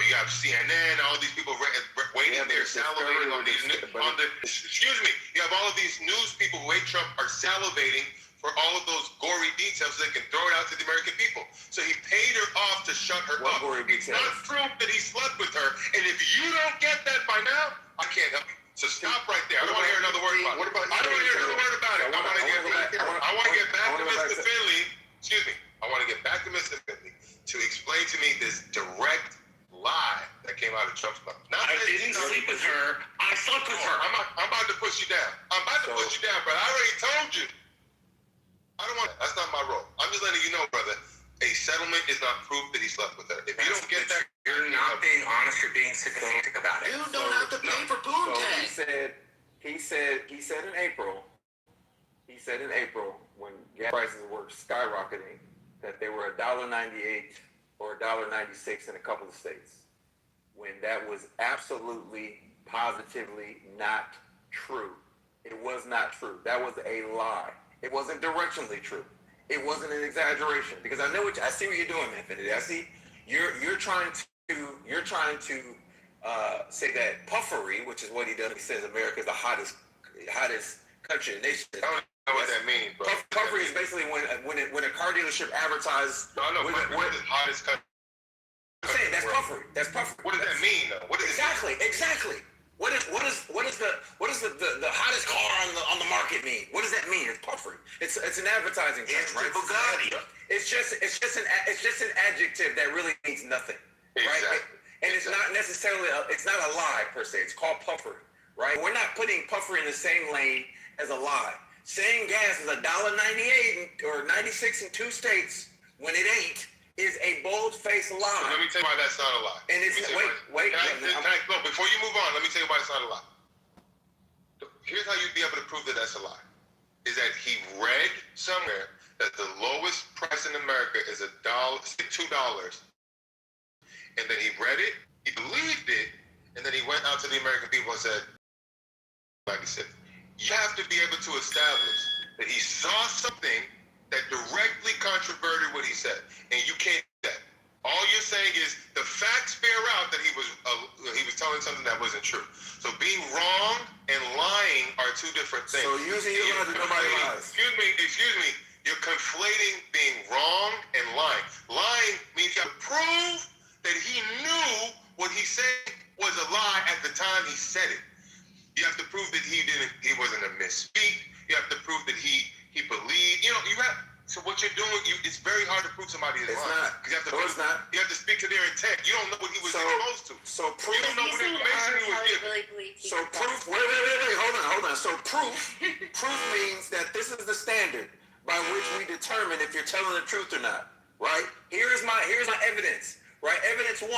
You have CNN, all these people waiting there, salivating on these you have all of these news people who hate Trump are salivating for all of those gory details so they can throw it out to the American people. So he paid her off to shut her up. It's not proof that he slept with her. And if you don't get that by now, I can't help you. So stop right there. I don't want to hear another word about it. I don't want to hear another word about it. I want to get back to Mr. is not proof that he slept with her. If you don't get that, you're not being honest. You're being sycophantic about it. You don't have to pay for poontang. So he said in April. He said in April when gas prices were skyrocketing that they were $1.98 or $1.96 in a couple of states. When that was absolutely, positively not true. It was not true. That was a lie. It wasn't directionally true. It wasn't an exaggeration. Because I see what you're doing, Infinity. I see you're trying to say that puffery, which is what he does. He says America is the hottest country in the nation. I don't know what that means, bro. Puffery is basically when a car dealership advertises. No, I know. What is the hottest country? I'm saying that's puffery. That's puffery. What does that mean, though? What is exactly? What does the hottest car on the market mean? What does that mean? It's puffery. It's an advertising term, right? Bugatti. It's just an adjective that really means nothing, right? Exactly. And it's not necessarily it's not a lie per se. It's called puffery, right? We're not putting puffery in the same lane as a lie. Saying gas is $1.98 or 96 in 2 states when it ain't is a bold-faced lie. So let me tell you why that's not a lie. And it's wait. No, before you move on, let me tell you why it's not a lie. Here's how you'd be able to prove that that's a lie. Is that he read somewhere that the lowest price in America is $2, and then he read it, he believed it, and then he went out to the American people and said, 96. You have to be able to establish that he saw something that directly controverted what he said, and you can't do that. All you're saying is the facts bear out that he was telling something that wasn't true. So being wrong and lying are 2 different things. So using your lies, nobody lies. Excuse me. You're conflating being wrong and lying. Lying means you have to prove that he knew what he said was a lie at the time he said it. You have to prove that he wasn't a misspeak. You have to prove that he believed. So what you're doing, it's very hard to prove somebody is lying. It's not. You have to speak to their intent. You don't know what he was exposed to. So proof. You don't know what information he was given. So proof. Wait. Hold on. So proof means that this is the standard by which we determine if you're telling the truth or not. Right? Here's my evidence. Right? Evidence 1.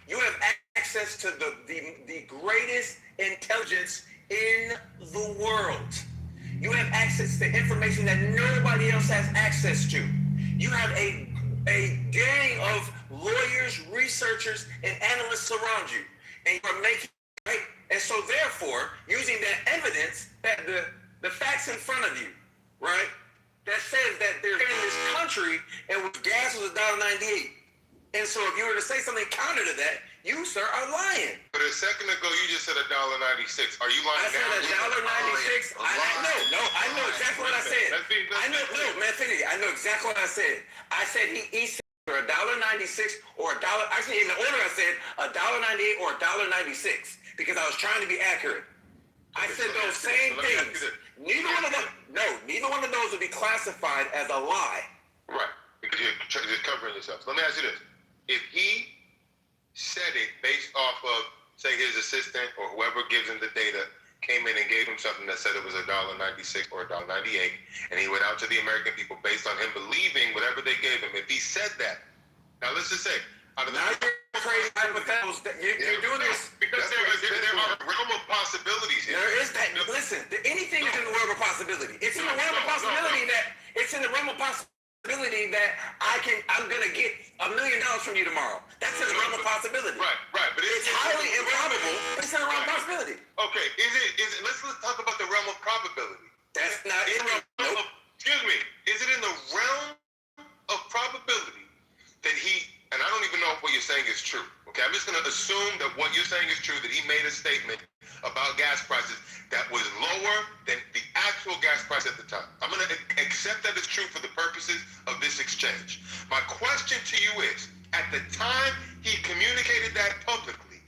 You have access to the greatest intelligence in the world. You have access to information that nobody else has access to. You have a gang of lawyers, researchers, and analysts around you. And you are making, right? And so therefore, using that evidence, that the facts in front of you, right? That says that they're in this country and gas was $1.98. And so if you were to say something counter to that, you, sir, are lying. But a second ago, you just said $1.96. Are you lying now? I said $1.96. I know exactly what I said. I know exactly what I said. I said he said $1.96 or $1. Actually, in the order I said $1.98 or $1.96 because I was trying to be accurate. I said those same things. Neither one of those would be classified as a lie. Right, because you're just covering yourself. Let me ask you this: if he said it based off of, say, his assistant or whoever gives him the data came in and gave him something that said it was $1.96 or $1.98, and he went out to the American people based on him believing whatever they gave him. If he said that, now let's just say, out of the crazy hypotheticals that you're doing this because there are a realm of possibilities here. There is that. Listen, anything is in the realm of possibility. It's in the realm of possibility that I'm gonna get $1 million from you tomorrow. That's in the realm of possibility. Right. But it's highly improbable. But it's in the realm of possibility. Okay. Is it? Let's talk about the realm of probability. That's not in the realm. Excuse me. Is it in the realm of probability that he? And I don't even know if what you're saying is true. Okay, I'm just going to assume that what you're saying is true, that he made a statement about gas prices that was lower than the actual gas price at the time. I'm going to accept that as true for the purposes of this exchange. My question to you is, at the time he communicated that publicly,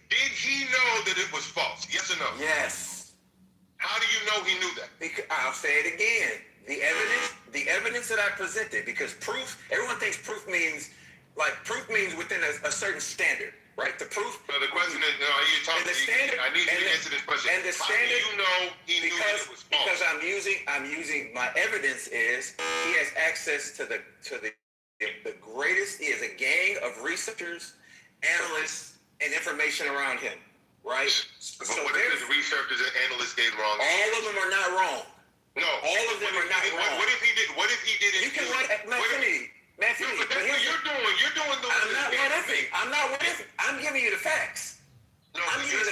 did he know that it was false? Yes or no? Yes. How do you know he knew that? Because, I'll say it again. The evidence that I presented, because proof, everyone thinks proof means within a certain standard, right? The proof. So the question is, you're talking. I need you to answer this question. And the standard, how do you know he knew that it was false? Because I'm using my evidence is he has access to the the greatest. He has a gang of researchers, analysts, and information around him, right? But what if the researchers and analysts get wrong? All of them are not wrong. No, all of them are not wrong. What if he did? What if he didn't? You can write Matthew. But that's what you're doing. You're doing the. I'm not what ifing. I'm not what ifing. I'm giving you the facts. No, you're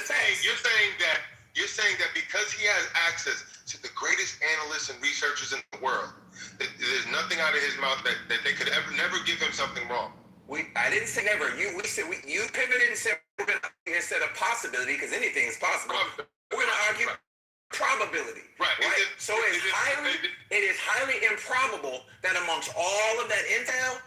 saying that because he has access to the greatest analysts and researchers in the world, that there's nothing out of his mouth that they could never give him something wrong. I didn't say never. You pivoted and said we're going to instead of possibility, because anything is possible. We're going to argue probability. Right. So it is highly improbable that amongst all of that intel,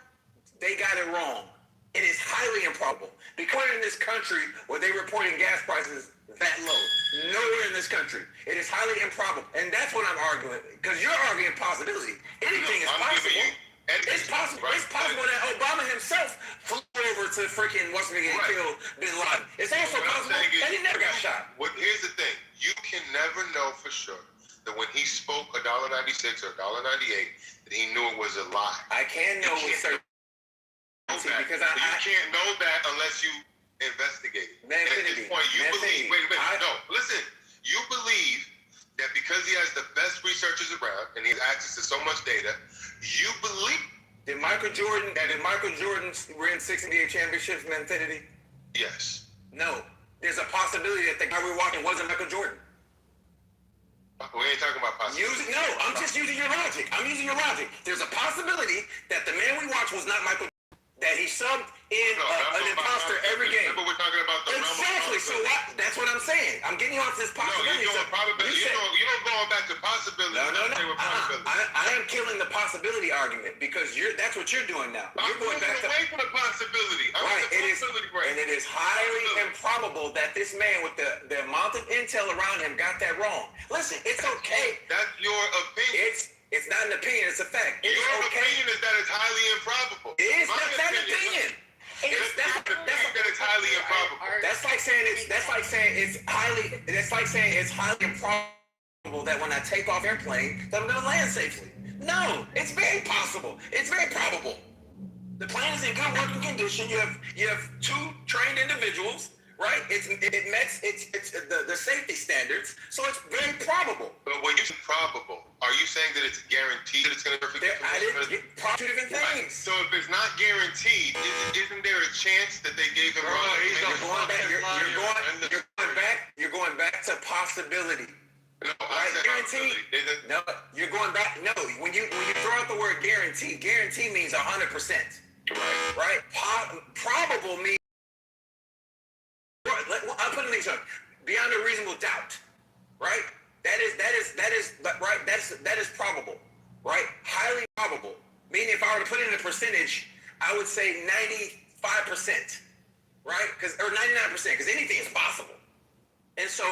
they got it wrong. It is highly improbable. Because in this country where they reporting gas prices that low, nowhere in this country, it is highly improbable. And that's what I'm arguing. Because you're arguing possibility. Anything is possible. It's possible. Right. It's possible that Obama himself flew over to freaking Washington and killed Bin Laden. It's also possible that he never got shot. Here's the thing: you can never know for sure that when he spoke $1.96 or $1.98, that he knew it was a lie. I can know with certainty because you can't know that unless you investigate it. And at this point, you believe. Listen. You believe that because he has the best researchers around and he has access to so much data, you believe. Did Michael Jordan win 6 NBA championships with infinity? Yes. No. There's a possibility that the guy we're watching wasn't Michael Jordan. We ain't talking about possibility. I'm just using your logic. There's a possibility that the man we watched was not Michael Jordan. That he subbed in an imposter every game. But we're talking about the exactly. So that's what I'm saying. I'm getting off this possibility. You're not going back to possibility. No. I am killing the possibility argument because that's what you're doing now. You're going back away from the possibility. Right. And it is highly improbable that this man with the amount of intel around him got that wrong. Listen, it's okay. That's your opinion. It's not an opinion, it's a fact. Your opinion is that it's highly improbable. It is not that opinion. It's highly improbable. That's like saying it's highly improbable that when I take off airplane, that I'm gonna land safely. No, it's very possible. It's very probable. The plane is in good working condition. You have 2 trained individuals. Right? It meets the safety standards, so it's very probable. But when you say probable, are you saying that it's guaranteed that it's going to perfectly? I didn't get 2 different things. Right. So if it's not guaranteed, isn't there a chance that they gave him wrong? You're going back to possibility. No, I said guaranteed. No, you're going back. No, when you throw out the word guarantee means 100%. Right? Probable means. I'll put it in terms. Beyond a reasonable doubt, right? That is probable, right? Highly probable. Meaning, if I were to put it in a percentage, I would say 95%, right? Or 99%, because anything is possible. And so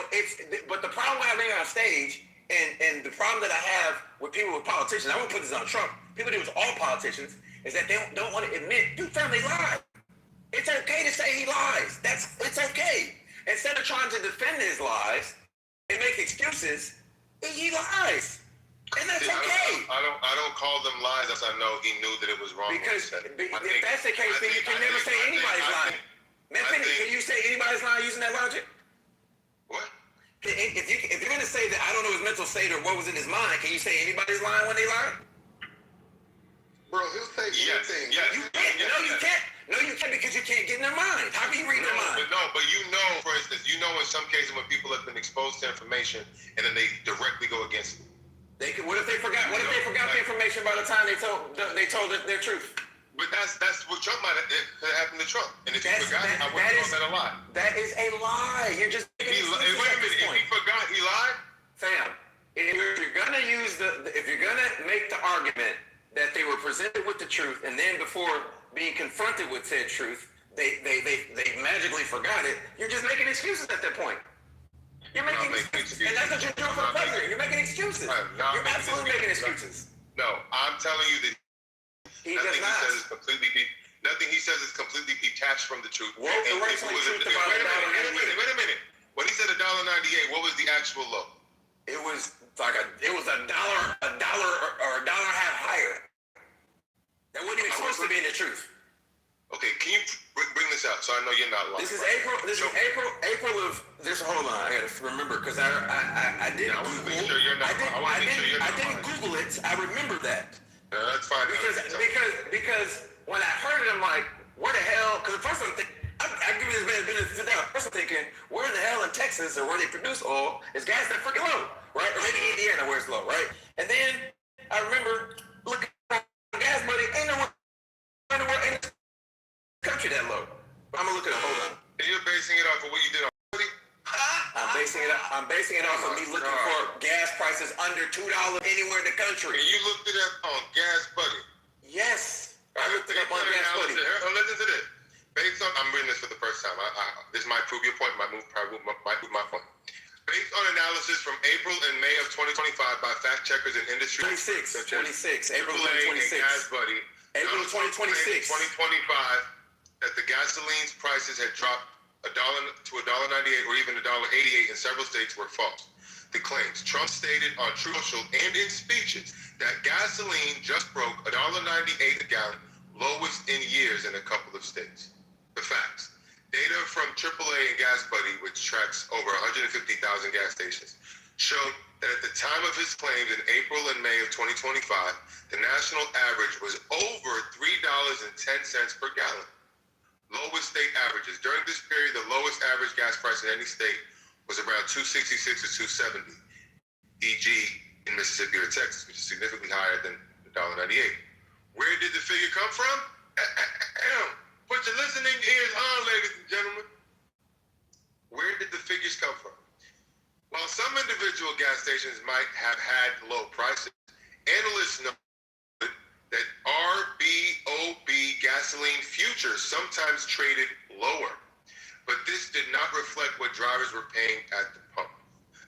but the problem I have on stage, and the problem that I have with people with politicians, I won't put this on Trump. People do with all politicians, is that they don't want to admit, dude, family lies. It's okay to say he lies. It's okay. Instead of trying to defend his lies and make excuses, he lies. And that's okay. I don't call them lies unless I know he knew that it was wrong. Because if that's the case, then you can never say anybody's lying. Man, can you say anybody's lying using that logic? What? If you're going to say that I don't know his mental state or what was in his mind, can you say anybody's lying when they lie? Bro, he'll say anything. You can't. No, you can't. No, you can't because you can't get in their mind. How can you read their mind? But you know, for instance, in some cases when people have been exposed to information and then they directly go against it. What if they forgot? What if they forgot the information by the time they told their truth? But that's what Trump might have happened to Trump. And if he forgot, I wouldn't call that a lie. That is a lie. You're just wait a minute. If he forgot, he lied. Fam, if you're gonna if you're gonna make the argument that they were presented with the truth, and then before being confronted with said truth, they magically forgot it. You're just making excuses at that point. You're making excuses. And that's what you're doing for the president. You're making excuses. You're absolutely making excuses. No, I'm telling you that nothing he says is completely detached from the truth. Wait a minute. When he said $1.98, what was the actual low? It was like a dollar or a dollar and a half higher. That wasn't even supposed to be mean the truth. Okay, can you bring this out so I know you're not lying? This is April. This is April of this. Hold on, I gotta remember because I didn't. I want to make sure you're not. I didn't Google it. I remember that. That's fine. Because when I heard it, I'm like, where the hell? Because first I'm thinking, I give you this man benefit of the doubt. First I'm thinking, where in the hell in Texas or where they produce oil is gas that freaking low, right? Or maybe Indiana where it's low, right? And then I remember looking at gas money. Ain't nowhere in the country that low. I'm gonna look at it. Hold on. And you're basing it off of what you did on money? I'm basing it off of me looking for gas prices under $2 anywhere in the country. And you looked it up on Gas Buddy? Yes. I looked it up on Gas Buddy. Listen to this. Based on, I'm reading this for the first time. This might prove your point. Might prove my point. Based on analysis from April and May of 2025 by fact checkers and industry 26, April AAA 2026. and Gas Buddy. April 2026. 2025 that the gasoline's prices had dropped $1 to $1.98 or even $1.88 in several states were false. The claims Trump stated on Truth Social and in speeches that gasoline just broke $1.98 a gallon, lowest in years in a couple of states. The facts. Data from AAA and Gas Buddy, which tracks over 150,000 gas stations, showed that at the time of his claims in April and May of 2025, the national average was over $3.10 per gallon. Lowest state averages. During this period, the lowest average gas price in any state was around $2.66 to $2.70, e.g. in Mississippi or Texas, which is significantly higher than $1.98. Where did the figure come from? Put your listening ears on, ladies and gentlemen. Where did the figures come from? While some individual gas stations might have had low prices, analysts know that RBOB gasoline futures sometimes traded lower, but this did not reflect what drivers were paying at the pump.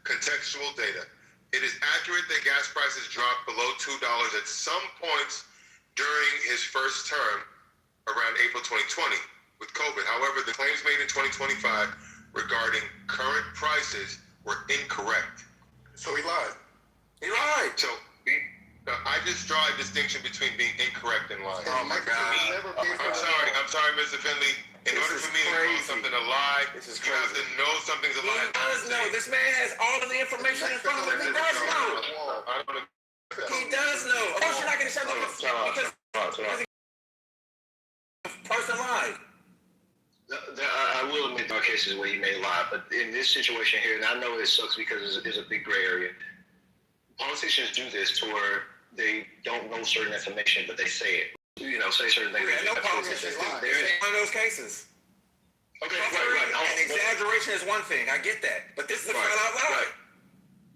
Contextual data. It is accurate that gas prices dropped below $2 at some points during his first term around April 2020 with COVID. However, the claims made in 2025 regarding current prices were incorrect. So he lied. He lied. So I just draw a distinction between being incorrect and lying. Oh my God. I'm sorry, Mr. Finley. In order for me to call something a lie, you have to know something's a lie. He does know. This man has all of the information in front of him. He does know. He does know. Of course, you're not going to say that because person lied. I will admit there are cases where he may lie, but in this situation here, and I know it sucks because it's a big gray area. Politicians do this to where they don't know certain information, but they say it. Say certain things. No politicians lie. It's one of those cases. Okay, right. And exaggeration is one thing. I get that, but this is a flat out lie.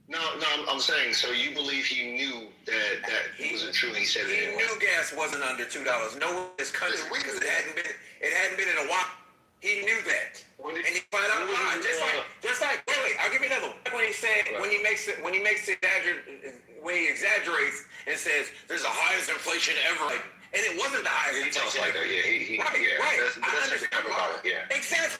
No, I'm saying. So you believe he knew that wasn't true? And he said it. He knew gas wasn't under $2. No one in this country because it hadn't been in a while. He knew that, and he found out why. Just like wait, I'll give you another one. When he said when he exaggerates and says there's the highest inflation ever, and it wasn't the highest inflation ever. Right. I understand about it. Exactly.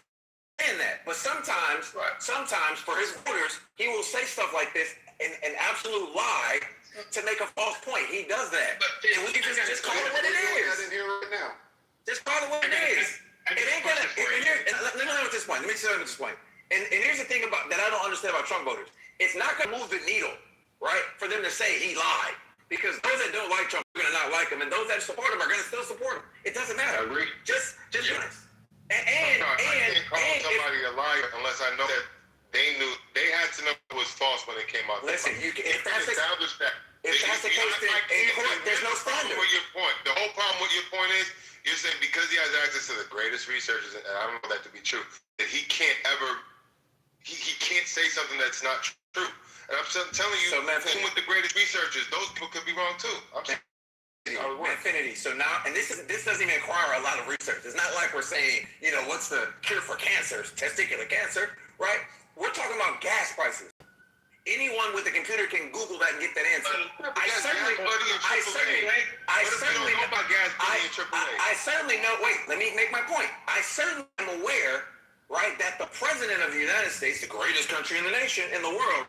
And that, but sometimes for his voters, he will say stuff like this an absolute lie to make a false point. He does that, and we can just call it what it is. Just call it what it is. It ain't gonna. Let me know at this point. Let me say at this point. And here's the thing about that I don't understand about Trump voters. It's not gonna move the needle, right, for them to say he lied. Because those that don't like Trump are gonna not like him, and those that support him are gonna still support him. It doesn't matter. I agree. Just be honest. I can't call somebody a liar unless I know that they had to know it was false when it came out. Listen, if that's the case, then in court, there's no standard. The whole problem with your point is, you're saying because he has access to the greatest researchers, and I don't know that to be true, that he can't say something that's not true. And I'm telling you, even with the greatest researchers, those people could be wrong too. Infinity. So now, and this doesn't even require a lot of research. It's not like we're saying, what's the cure for cancer, testicular cancer, right? We're talking about gas prices. Anyone with a computer can Google that and get that answer. I certainly know. Wait, let me make my point. I certainly am aware, right, that the president of the United States, the greatest country in the nation, in the world,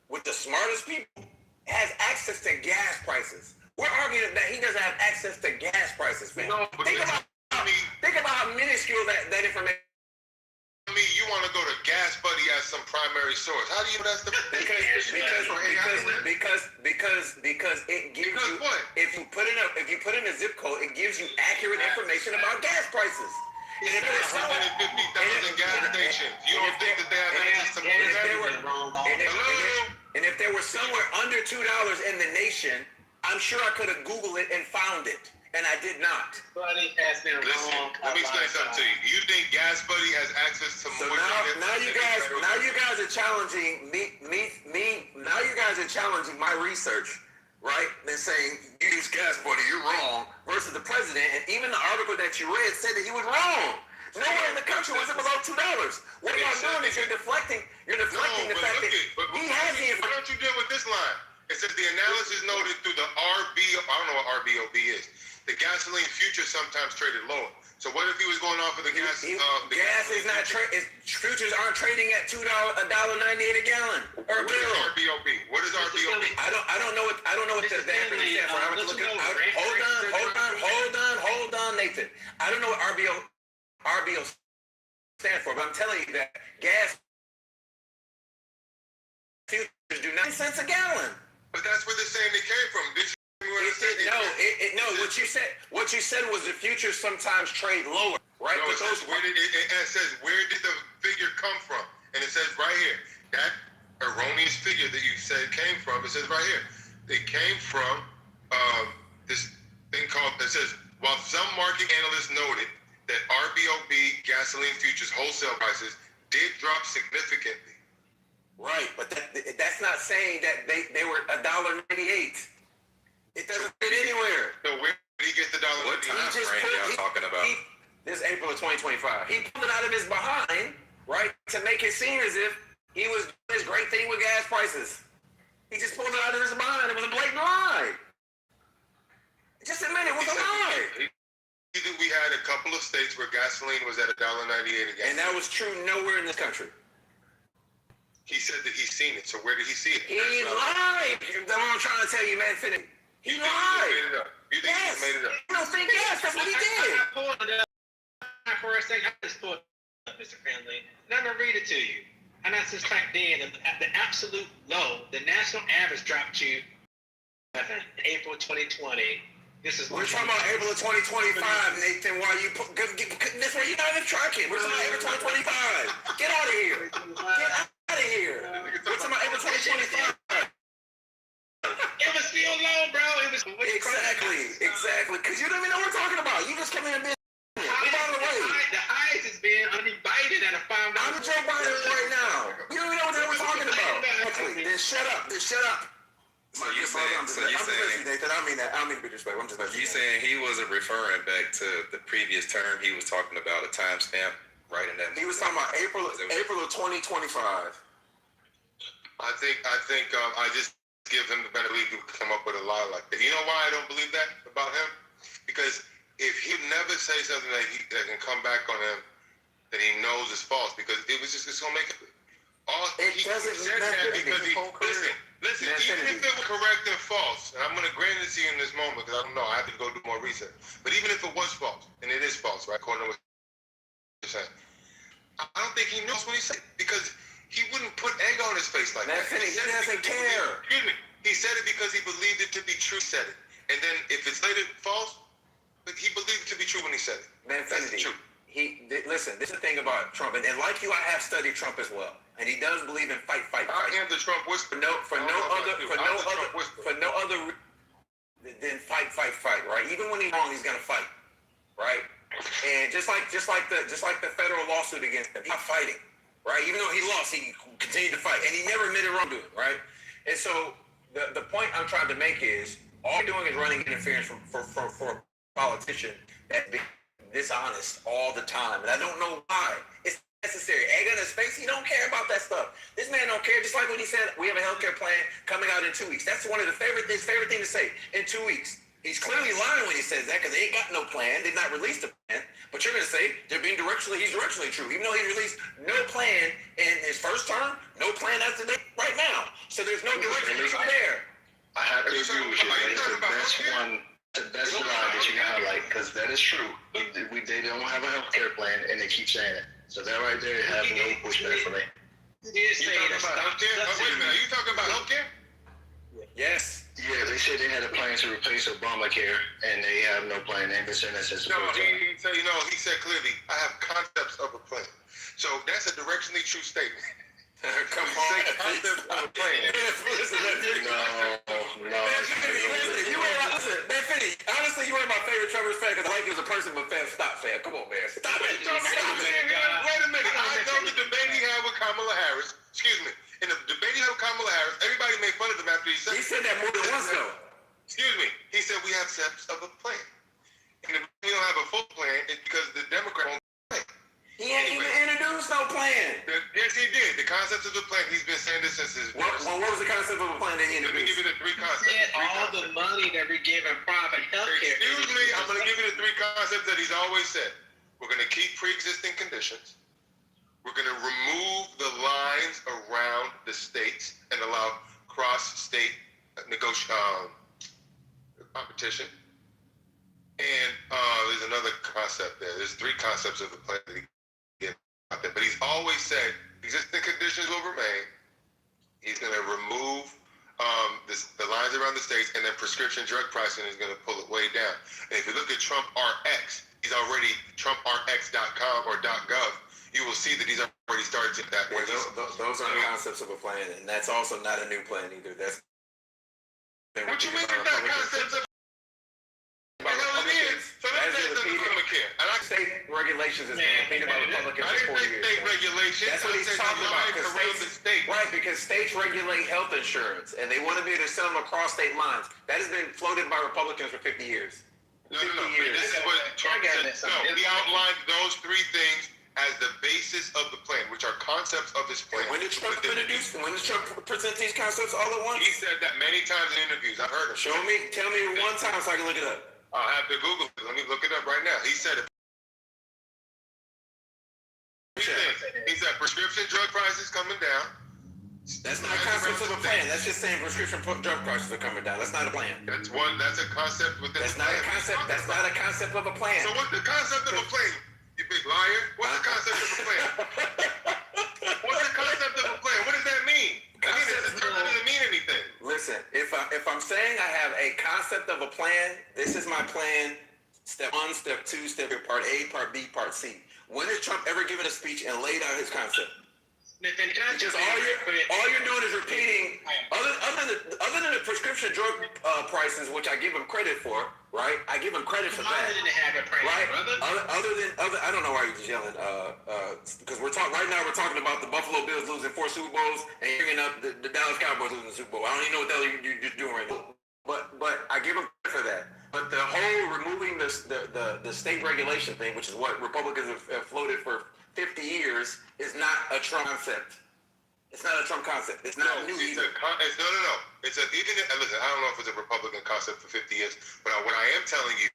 with the smartest people, has access to gas prices, We're arguing that he doesn't have access to gas prices, man. No, but think about how minuscule that information. I mean, you want to go to Gas Buddy as some primary source. How do you know that's the because it gives you what? If you put in a zip code, it gives you accurate information about gas prices. And if there's 150,000 gas stations, you don't think that they have access to more and if there were somewhere under $2 in the nation, I'm sure I could have Googled it and found it. And I did not. Buddy has been wrong. Let me explain something to you. You think Gas Buddy has access to more? Now you guys are challenging me. Now you guys are challenging my research, right? They're saying you use Gas Buddy, you're wrong. Versus the president, and even the article that you read said that he was wrong. Nowhere in the country was it below $2. What y'all doing is you're deflecting the fact that he has the information. Why don't you deal with this line? It says the analysis noted through the RBO. I don't know what RBOB is. The gasoline future sometimes traded lower. So what if he was going off of the gas? Gas is not futures aren't trading at $1.98 a gallon or a barrel. What is RBOB? What is RBOB? I don't know what the acronym stands for. I have to look it up. Hold on, Nathan. I don't know what RBO stands for, but I'm telling you that gas futures do 9 cents a gallon. But that's where they're saying they came from. What you said was the futures sometimes trade lower, right? No, it says where did the figure come from? And it says right here, that erroneous figure that you said came from, it says right here, it came from this thing called, it says, while some market analysts noted that RBOB gasoline futures wholesale prices did drop significantly. Right, but that's not saying that they were $1.98. It doesn't fit anywhere. So where did he get the $1.98? What time frame y'all talking about? This is April of 2025. He pulled it out of his behind, right, to make it seem as if he was doing this great thing with gas prices. He just pulled it out of his behind. It was a blatant lie. Just admit it was a lie. We had a couple of states where gasoline was at $1.98 a gallon. And that was true nowhere in this country. He said that he's seen it. So where did he see it? He lied. That's what I'm trying to tell you, man. Finish. He lied. You think he just made it up? You don't think yes? That's what he did. For a second, I just pulled up, Mr. Finley. Let me read it to you. And that's just back then, at the absolute low, the national average dropped to April 2020. We're talking about April of 2025, Nathan. Why you put this way? You're not even tracking. We're talking about April 2025. Get out of here. Get out of here. We're talking about April 2025. It was still low, bro. It was exactly. Because you don't even know what we're talking about. You just come in and be. The highest has been uninvited and I found out. I'm Joe Biden right now. You don't even know what we're talking about. Then shut up. So you saying Nathan, I mean that. I don't mean to be disrespectful. I'm just you saying he wasn't referring back to the previous term. He was talking about a timestamp right in that. He was talking about April of 2025. I think I just give him the better lead to come up with a lie like that. You know why I don't believe that about him? Because if he never say something that can come back on him that he knows is false, because it's gonna make it. He said that because listen, even if it was correct and false, and I'm going to grant it to you in this moment because I don't know, I have to go do more research. But even if it was false, and it is false, right, according to what you're saying, I don't think he knows what he said because he wouldn't put egg on his face like that. He doesn't care. Excuse me. He said it because he believed it to be true. Said it, and then if it's later false, but he believed it to be true when he said it. That's the truth. Listen, this is the thing about Trump, and like you, I have studied Trump as well, and he does believe in fight. I am the Trump whisperer. For no other than fight, right? Even when he's wrong, he's gonna fight, right? And just like the federal lawsuit against him, he's not fighting, right? Even though he lost, he continued to fight, and he never admitted wrongdoing, right? And so the point I'm trying to make is all you're doing is running interference for a politician that be dishonest all the time, and I don't know why. It's necessary. Egg on his face, he don't care about that stuff. This man don't care, just like when he said, we have a healthcare plan coming out in 2 weeks. That's one of his favorite thing to say, in 2 weeks. He's clearly lying when he says that, because they ain't got no plan, did not release the plan, but you're going to say he's directionally true, even though he released no plan in his first term, no plan as of right now. So there's no direction from there. I have to agree with you. That is the best one, the best lie that you can highlight, because that is true. They don't have a health care plan, and they keep saying it. So that right there have no pushback for me. You talking about healthcare? Oh, wait a minute. Are you talking about healthcare? Yes. Yeah, they said they had a plan to replace Obamacare, and they have no plan. They've been saying that since the No, first time. he said clearly, I have concepts of a plan. So that's a directionally true statement. Come on. Concepts of a plan. Listen, you were man, Finny, honestly, you were my favorite Trevor's fan because I like you as a person, but fan, stop, fan. Come on, man. Stop it. Wait a minute. I know the debate he had with Kamala Harris. Excuse me. In the debate he had with Kamala Harris, everybody made fun of him after he said He said that more than once, though. Excuse me. He said we have steps of a plan. And if we don't have a full plan, it's because the Democrat won't plan. He ain't even introduced no plan. Yes, he did. The concepts of the plan, he's been saying this since his what was the concept of a plan that he introduced? Let me give you the three concepts. All the money that we give in private healthcare. Excuse me, I'm going to give you the three concepts that he's always said. We're going to keep pre-existing conditions. We're going to remove the lines around the states and allow cross-state competition. And there's another concept there. There's three concepts of the plan that he gave out there. But he's always said existing conditions will remain. He's going to remove the lines around the states, and then prescription drug pricing is going to pull it way down. And if you look at Trump RX, he's already TrumpRx.com or .gov. You will see that he's already started to that way. Those are concepts of a plan, and that's also not a new plan either. That's what you mean it's not concepts of the hell it is? So that's Obamacare. And I state regulations is being about Republicans for 4 years. State regulations. That's what he's talking about. Right, because states regulate health insurance, and they want to be able to sell them across state lines. That has been floated by Republicans for 50 years. No. This is what Trump said. No, he outlined those three things as the basis of the plan, which are concepts of his plan. When did Trump introduce? When did Trump present these concepts all at once? He said that many times in interviews. I've heard him. Tell me one time so I can look it up. I'll have to Google it. Let me look it up right now. He said it. He said prescription drug prices coming down. That's not concepts of a plan. That's just saying prescription drug prices are coming down. That's not a plan. That's a concept within That's not a concept. That's not a concept of a plan. So what's the concept of a plan? You big liar. What's the concept of a plan? What's the concept of a plan? What does that mean? It doesn't mean anything. Listen, if I'm saying I have a concept of a plan, this is my plan. Step 1, step 2, step part A, part B, part C. When has Trump ever given a speech and laid out his concept? Because all you're doing is repeating, other than the prescription drug prices, which I give him credit for, right? I give him credit for that. Right? I don't know why you're just yelling, because right now we're talking about the Buffalo Bills losing 4 Super Bowls and you're bringing up the Dallas Cowboys losing the Super Bowl. I don't even know what the hell you're just doing right now. But I give him credit for that. But the whole removing the state regulation thing, which is what Republicans have floated for 50 years, is not a Trump concept. It's not a Trump concept. It's not new either. No. Listen, I don't know if it's a Republican concept for 50 years, but what I am telling you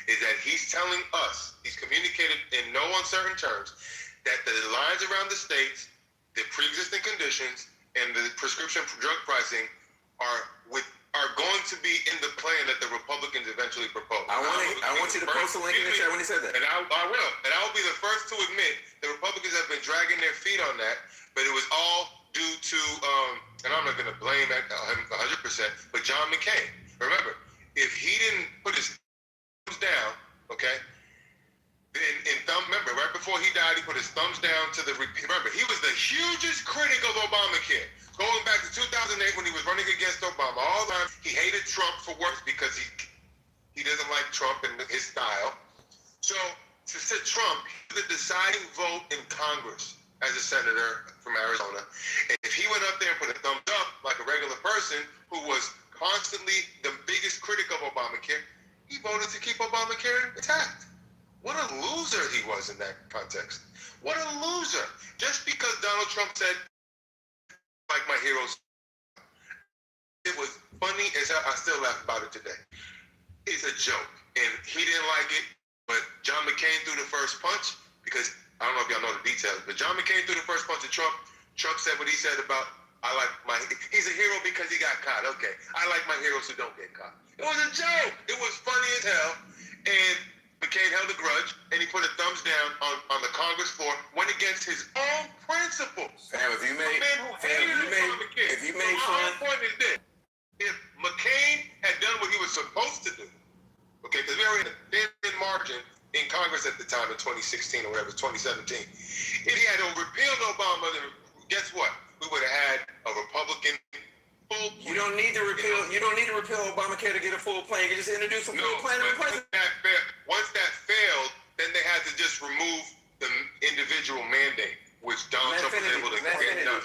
is that he's telling us, he's communicated in no uncertain terms, that the lines around the states, the pre-existing conditions, and the prescription drug pricing are going to be in the plan that the Republicans eventually propose. I want you to post a link in the chat when he said that. And I will. And I will be the first to admit the Republicans have been dragging their feet on that, but it was all due to, and I'm not going to blame him 100%, but John McCain. Remember, if he didn't put his thumbs down, okay, remember, right before he died, he put his thumbs down to remember, he was the hugest critic of Obamacare. Going back to 2008 when he was running against Obama, all the time he hated Trump for works because he doesn't like Trump and his style. So to say Trump, the deciding vote in Congress as a senator from Arizona, and if he went up there and put a thumbs up like a regular person who was constantly the biggest critic of Obamacare, he voted to keep Obamacare intact. What a loser he was in that context. What a loser. Just because Donald Trump said, like my heroes, it was funny as hell. I still laugh about it today. It's a joke. And he didn't like it, but John McCain threw the first punch because, I don't know if y'all know the details, but John McCain threw the first punch at Trump. Trump said what he said about He's a hero because he got caught. Okay, I like my heroes who don't get caught. It was a joke. It was funny as hell. And McCain held a grudge, and he put a thumbs down on the Congress floor, went against his own principles. Fam, if you made my whole point is this: if McCain had done what he was supposed to do, okay, because we were in a thin margin in Congress at the time in 2016 or whatever, 2017. If he had repealed Obama, then guess what? We would have had a Republican full. You don't need to repeal. You don't need to repeal Obamacare to get a full plan. You just introduce a full plan. Once that failed, then they had to just remove the individual mandate, which Donald Trump was able to get done.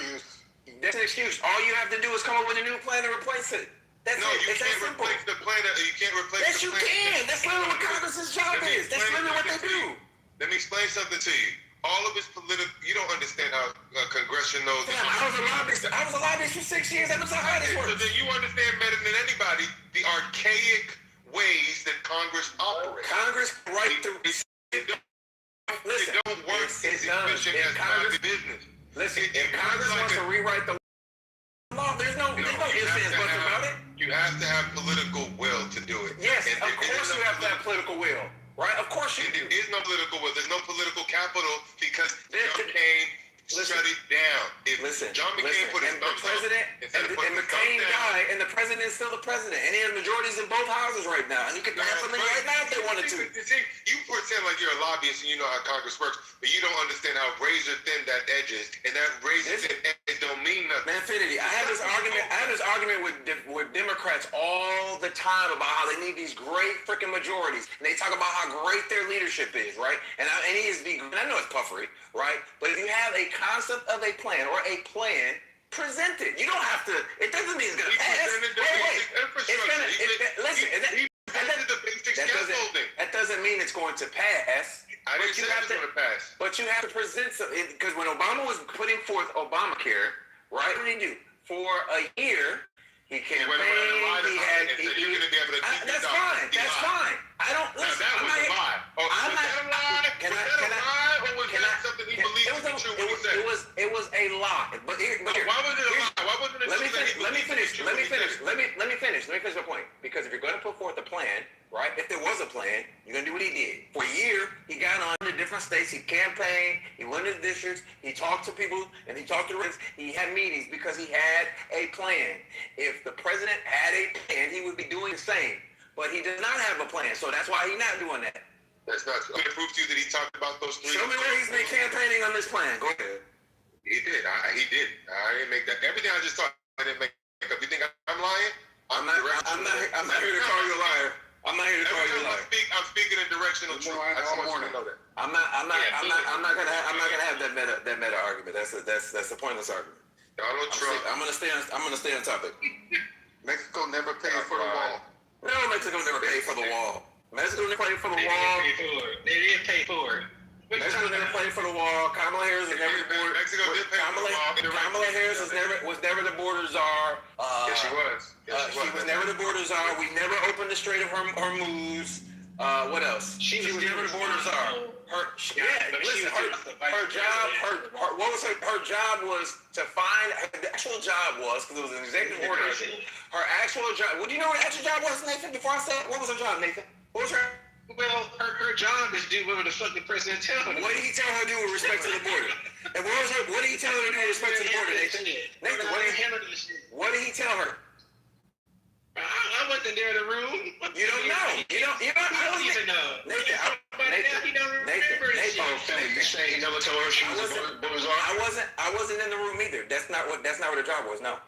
That's an excuse. All you have to do is come up with a new plan to replace it. That's no, it. you can't replace the plan. You can't replace yes, the plan. Yes, you can. That's literally what Congress's job is. That's literally what they do. Let me explain something to you. All of his political, you don't understand how congressional. Yeah, I was a lobbyist for 6 years. That was how hard it works. So then you understand better than anybody the archaic ways that Congress operates. Congress right to. It don't work as efficient as private business. Listen, if Congress wants to rewrite the law, there's no ifs, ands, buts about it. You have to have political will to do it. Yes, of course you have to have political will. Right? Of course you do. There is no political will. There's no political capital because John McCain shut it down. John McCain put his thumbs up. And McCain died, and the president is still the president. And he has majorities in both houses right now. And you could pass something right now if they wanted to. You pretend like you're a lobbyist and you know how Congress works, but you don't understand how razor thin that edge is. And that razor thin edge don't mean nothing. Manfinity, I have this argument with Democrats all the time about how they need these great freaking majorities. And they talk about how great their leadership is, right? And I know it's puffery, right? But if you have a concept of a plan or a plan, present it. You don't have to. It doesn't mean it's going to pass. That doesn't mean it's going to pass. I didn't say it's going to pass. But you have to present something. Because when Obama was putting forth Obamacare, right? What did he do? For a year, he campaigned. You're going to be able to keep that's fine. That's fine. I don't listen. That was a lie. Was that a lie? Can I? Or was that something he believed to be true? It was a lie. But here, why was it a lie? Why wasn't it? Let me finish my point. Because if you're going to put forth a plan, right? If there was a plan, you're going to do what he did. For a year, he got on to different states. He campaigned. He went to the districts. He talked to people, and he talked to the residents. He had meetings because he had a plan. If the president had a plan, he would be doing the same. But he does not have a plan, so that's why he's not doing that. That's not true. I'm going to prove to you that he talked about those three. Show me where he's been campaigning on this plan. Go ahead. He did. He did. I didn't make that. Everything I just thought, I didn't make up. You think I'm lying? I'm not here to call you a liar. I'm not here to call you a liar. I'm speaking in directional truth. I just want you to know that. I'm not gonna have that meta argument. That's a pointless argument. Donald Trump. I'm gonna stay on topic. Mexico never paid for the wall. No, Mexico never paid for the wall. Mexico never paid for the wall. They didn't pay for it. Mexico never played for the wall. Kamala Harris was never the border. Mexico did pay for the wall. Kamala Harris was never the border czar. Yes, she was. She was never the border czar. We never opened the Strait of Hormuz. What else? She was never the border czar. Her job was to find. The actual job was because it was an executive order. Her actual job. Well, do you know what her actual job was, Nathan? Before I say it, what was her job, Nathan? What was her? Well, her job is to do whatever the fuck the president tells her. What did he tell her to do with respect to the border? And what did he tell her to do with respect to the border, Nathan? Nathan, what did he tell her? I wasn't there in the room. You don't know. You don't even know. Nathan, you say he never told her she was a border czar? I wasn't in the room either. That's not what her job was. No.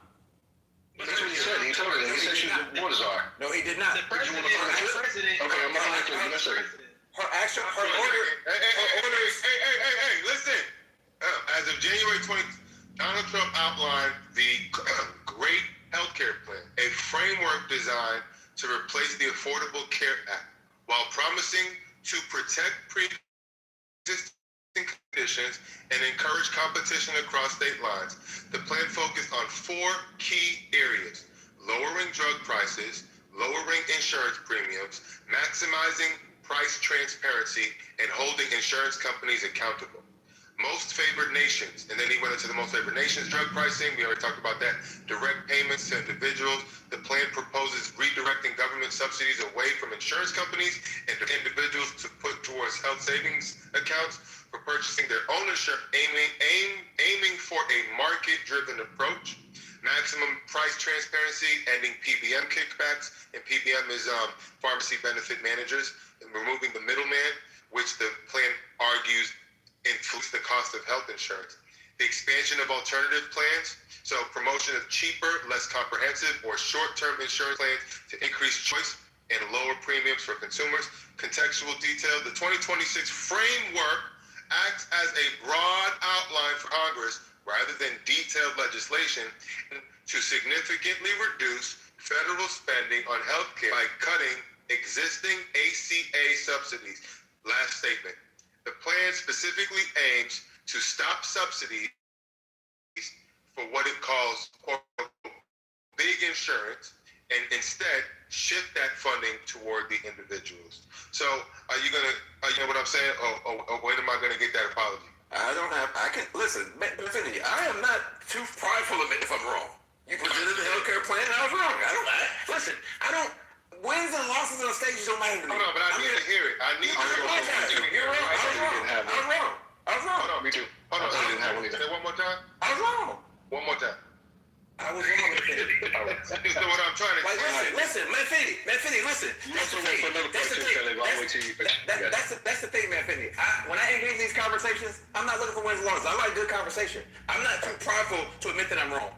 That's what he said. He told her. He said she was a border czar. No, he did not. The president. Okay, I'm not listening. Her order. Hey, listen. As of January 20th, Donald Trump outlined the Great Healthcare Plan, a framework designed to replace the Affordable Care Act, while promising to protect pre-existing conditions and encourage competition across state lines. The plan focused on 4 key areas: lowering drug prices, lowering insurance premiums, maximizing price transparency, and holding insurance companies accountable. most favored nations. And then he went into the most favored nations drug pricing. We already talked about that. Direct payments to individuals. The plan proposes redirecting government subsidies away from insurance companies and to individuals to put towards health savings accounts for purchasing their own insurance, aiming for a market-driven approach. Maximum price transparency, ending PBM kickbacks, and PBM is pharmacy benefit managers, and removing the middleman, which the plan argues influence the cost of health insurance. The expansion of alternative plans, so promotion of cheaper, less comprehensive, or short-term insurance plans to increase choice and lower premiums for consumers. Contextual detail, the 2026 framework acts as a broad outline for Congress rather than detailed legislation to significantly reduce federal spending on healthcare by cutting existing ACA subsidies. Last statement. The plan specifically aims to stop subsidies for what it calls quote, big insurance and instead shift that funding toward the individuals. So are you know what I'm saying? When am I gonna get that apology? Infinity, I am not too prideful to admit if I'm wrong. You presented the healthcare plan and I was wrong. Wins and losses on stages don't matter to me. Hold on, but I need to hear it. I need to hear it. I was wrong. Me too. Hold on. Say it one more time. I was wrong. One more time. I was wrong. This is what I'm trying to say. Listen, Manfini, listen. That's the thing, Manfini. When I engage these conversations, I'm not looking for wins and losses. I like good conversation. I'm not too prideful to admit that I'm wrong.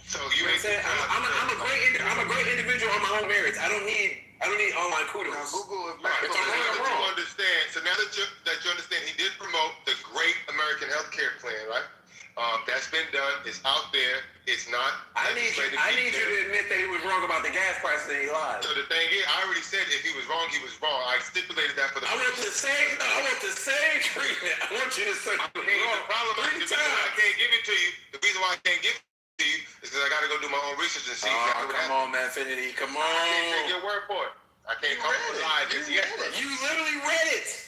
So you know what I'm saying? I'm a great individual on my own merits. I don't need online kudos. Now Google is right. So now that you understand, that you understand, he did promote the Great American Healthcare Plan, right? That's been done. It's out there. It's not. I need you to admit that he was wrong about the gas prices and he lied. So the thing is, I already said if he was wrong, he was wrong. I stipulated that for the. I want the same treatment. I want you to say. The problem is the reason why I can't give it to you. The reason why I can't give it to you is because I got to go do my own research and see exactly what happened. Come on, Manfinity. Come on. I can't take your word for it. I can't come with lies just yet. You literally read it.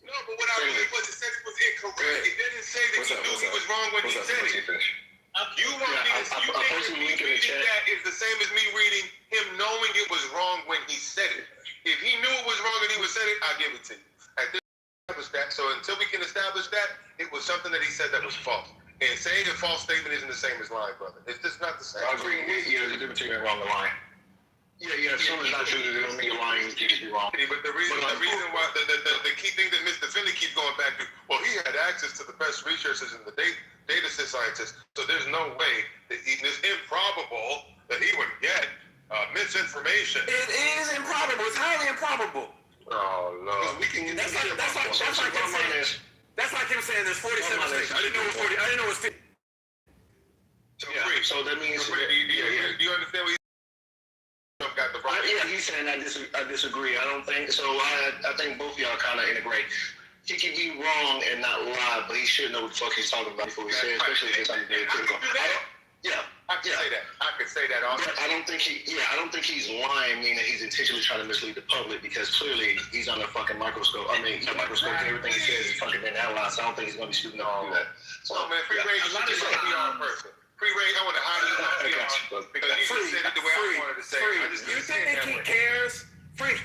No, but what I read was it said it was incorrect. It didn't say that he knew he was wrong when he said it. You want me to think me reading that is the same as me reading him knowing it was wrong when he said it. If he knew it was wrong and he was said it, I'll give it to you. I think that. So until we can establish that, it was something that he said that was false. And saying a false statement isn't the same as lying, brother. It's just not the same. I agree. There's a difference between wrong and lying. Yeah, if someone's not true, they don't mean you're lying, you can be wrong. But the reason why, the key thing that Mr. Finley keeps going back to, well, he had access to the best researchers and the data scientists, so there's no way that it's improbable that he would get misinformation. It is improbable. It's highly improbable. Oh, Lord. That's like him saying there's 47 states. I didn't know it was 50. So that means, do you understand what got the right? Yeah, he's saying I disagree. I don't think so. I think both of y'all kind of integrate. He can be wrong and not lie, but he should know what the fuck he's talking about before he says, especially if it's something very critical. I can say that. I can say that also. But I don't think he's lying, meaning he's intentionally trying to mislead the public because clearly he's on a fucking microscope. I mean, a microscope and everything he says is fucking been analyzed. So I don't think he's gonna be stupid enough to do that. So man, free range is just like a PR person. Free range, I want to hire you because you just said it the way I wanted to say it. You think he cares? Free.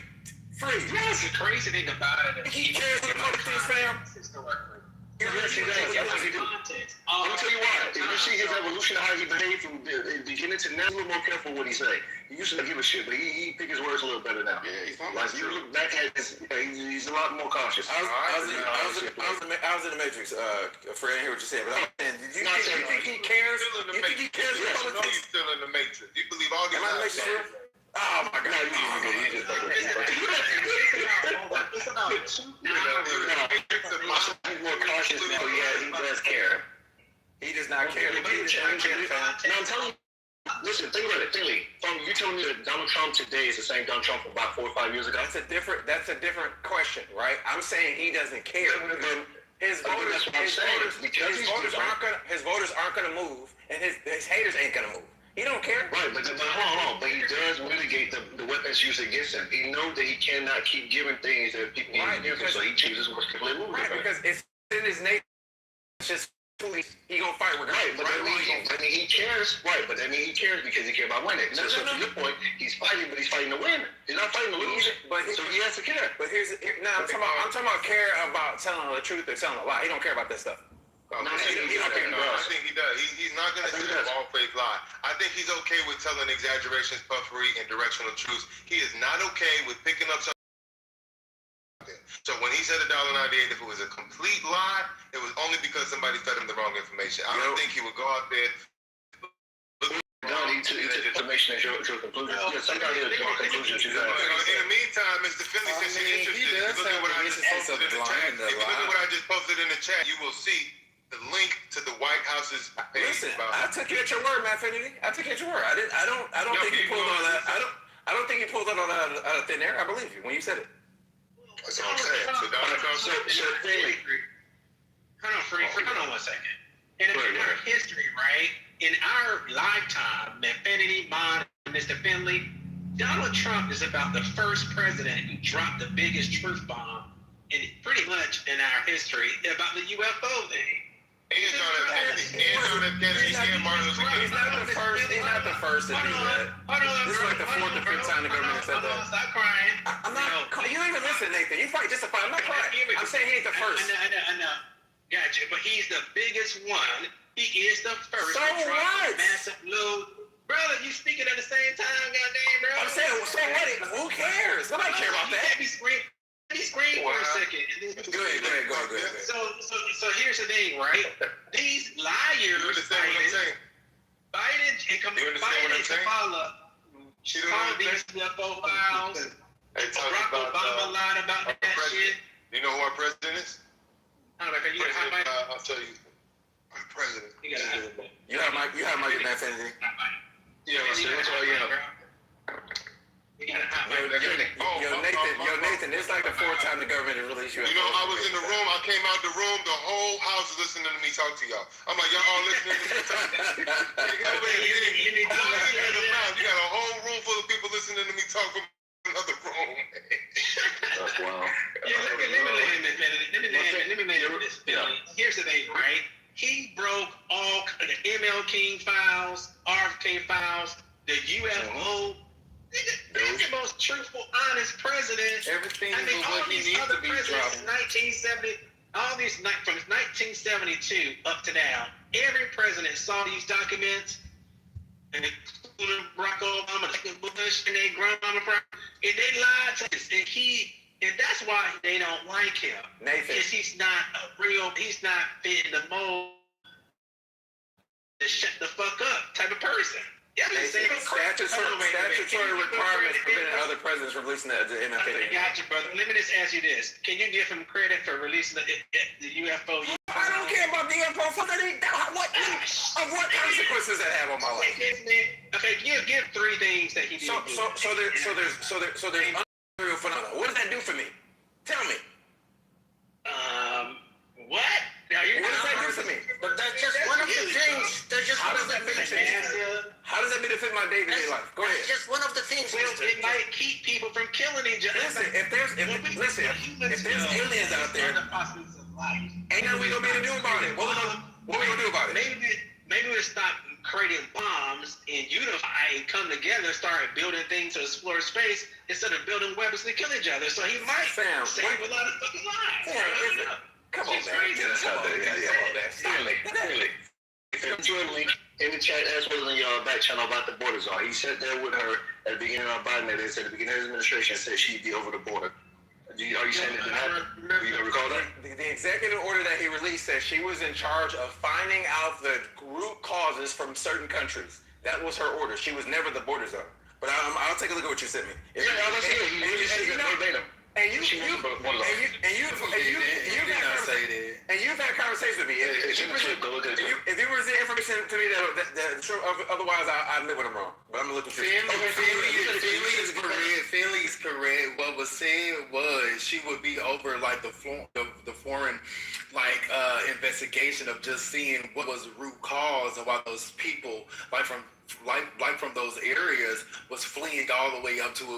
Yes, the crazy thing about it is he cares about things, fam. Yes, he does. Yes, he does. Let me tell you why. If you see his evolution of how he behaved from the beginning to now, a little more careful what he say. He used to give a shit, but he pick his words a little better now. Like you look back at this, he's a lot more cautious. I was in the Matrix. Fred, I hear what you said, but you think he cares? You think he cares? Yes, you know he's still in the Matrix. You believe all these lies. Oh my God! You just he's more cautious now. Yeah, he does care. He does not care. No, I'm telling you. Listen, think about it. You telling me that Donald Trump today is the same Donald Trump from about 4 or 5 years ago? That's a different question, right? I'm saying he doesn't care. His voters aren't gonna move, and his haters ain't gonna move. He don't care. Right, but hold on. But he does mitigate the weapons used against him. He knows that he cannot keep giving things that people need to give him, so he chooses what's completely moving. Right, because it's in his nature just he gonna fight regardless. Right, but that means he cares. Right, but that means he cares because he cares about winning. So to your point, he's fighting, but he's fighting to win. He's not fighting to lose. So he has to care. But I'm talking about care about telling the truth or telling a lie. He don't care about that stuff. I think he does. He's not going to say all fake lie. I think he's okay with telling exaggerations, puffery, and directional truths. He is not okay with picking up something. So when he said $1.98, if it was a complete lie, it was only because somebody fed him the wrong information. I don't think he would go out there. He took information and drew a conclusion. Sometimes he'll draw conclusions. In the meantime, Mr. Finley, since you're interested, look at what I just posted in the chat. If you look at what I just posted in the chat, you will see the link to the White House's page. Listen, I took you at your word, man, Finley. I took you at your word. I don't think you pulled all that. I don't think you pulled that all out of thin air. I believe you when you said it. That's what I'm saying. So Donald Trump said, Hold on 1 second. In our history, right? In our lifetime, Infinity, Bond, Mr. Finley, Donald Trump is about the first president who dropped the biggest truth bomb in pretty much in our history about the UFO thing. And John F. Kennedy, and Martin Luther King. He's not the first to do that. This is like the fourth or fifth time the government said that. Stop crying. I'm not. You don't even listen, Nathan. You probably justify. I'm not crying. I'm saying he ain't the first. I know. Gotcha. But he's the biggest one. He is the first. So what? Massive load. Brother, you speaking at the same time, goddamn, bro. I'm saying, so what? Who cares? Nobody care about that. Let me scream for a second. Go ahead. So here's the thing, right? These liars, Biden and Kamala, found these UFO files. Barack Obama lied about that shit. You know who our president is? I'll tell you. Our president. You have my Finley. Yeah, that's all you have. Nathan, it's like the fourth time the government has released you. You know, I was in the room, I came out the room, the whole house is listening to me talk to y'all. I'm like, y'all all listening to me talk. You got a whole room full of people listening to me talk from another room. That's wild. Yeah, let me make this. Here's the thing, right? He broke all the ML King files, RFK files, the UFO. That's the most truthful, honest president. Everything all these other presidents since 1970, from 1972 up to now, every president saw these documents, and including Barack Obama, Bush, and their grandmama, and they lied to us. And that's why they don't like him. Nathan. Because he's not fitting the mold to shut the fuck up type of person. Yeah, statutory requirements preventing other presidents from releasing the MFA. I got you, brother. Let me just ask you this. Can you give him credit for releasing the UFO? I don't care about the UFO. What consequences that have on my life? Okay, give 3 things that he did. So there's unreal phenomena. What does that do for me? Tell me. What? Now what does that do for me? But that's just one of the things. How does that benefit my day-to-day life? Go ahead. Just one of the things. Well, it might keep people from killing each other. Listen, if there's aliens out there, ain't nothing we gonna be able to do about it. What we gonna do about it? Maybe we'll stop creating bombs and unify and come together, start building things to explore space instead of building weapons to kill each other. So he might save a lot of fucking lives. Come on, man. Clearly, in the chat as well as in your back channel about the border zone. He said there with her at the beginning of Biden. They said at the beginning of his administration said she'd be over the border. Are you saying it didn't happen? Do you recall that? The executive order that he released said she was in charge of finding out the root causes from certain countries. That was her order. She was never the border zone. But I'll take a look at what you sent me. And you've had conversations with me. If you present information to me that otherwise I'd live with him wrong. But I'm looking for Finley is correct. What was said was she would be over like the foreign investigation of just seeing what was the root cause and why those people from those areas was fleeing all the way up to the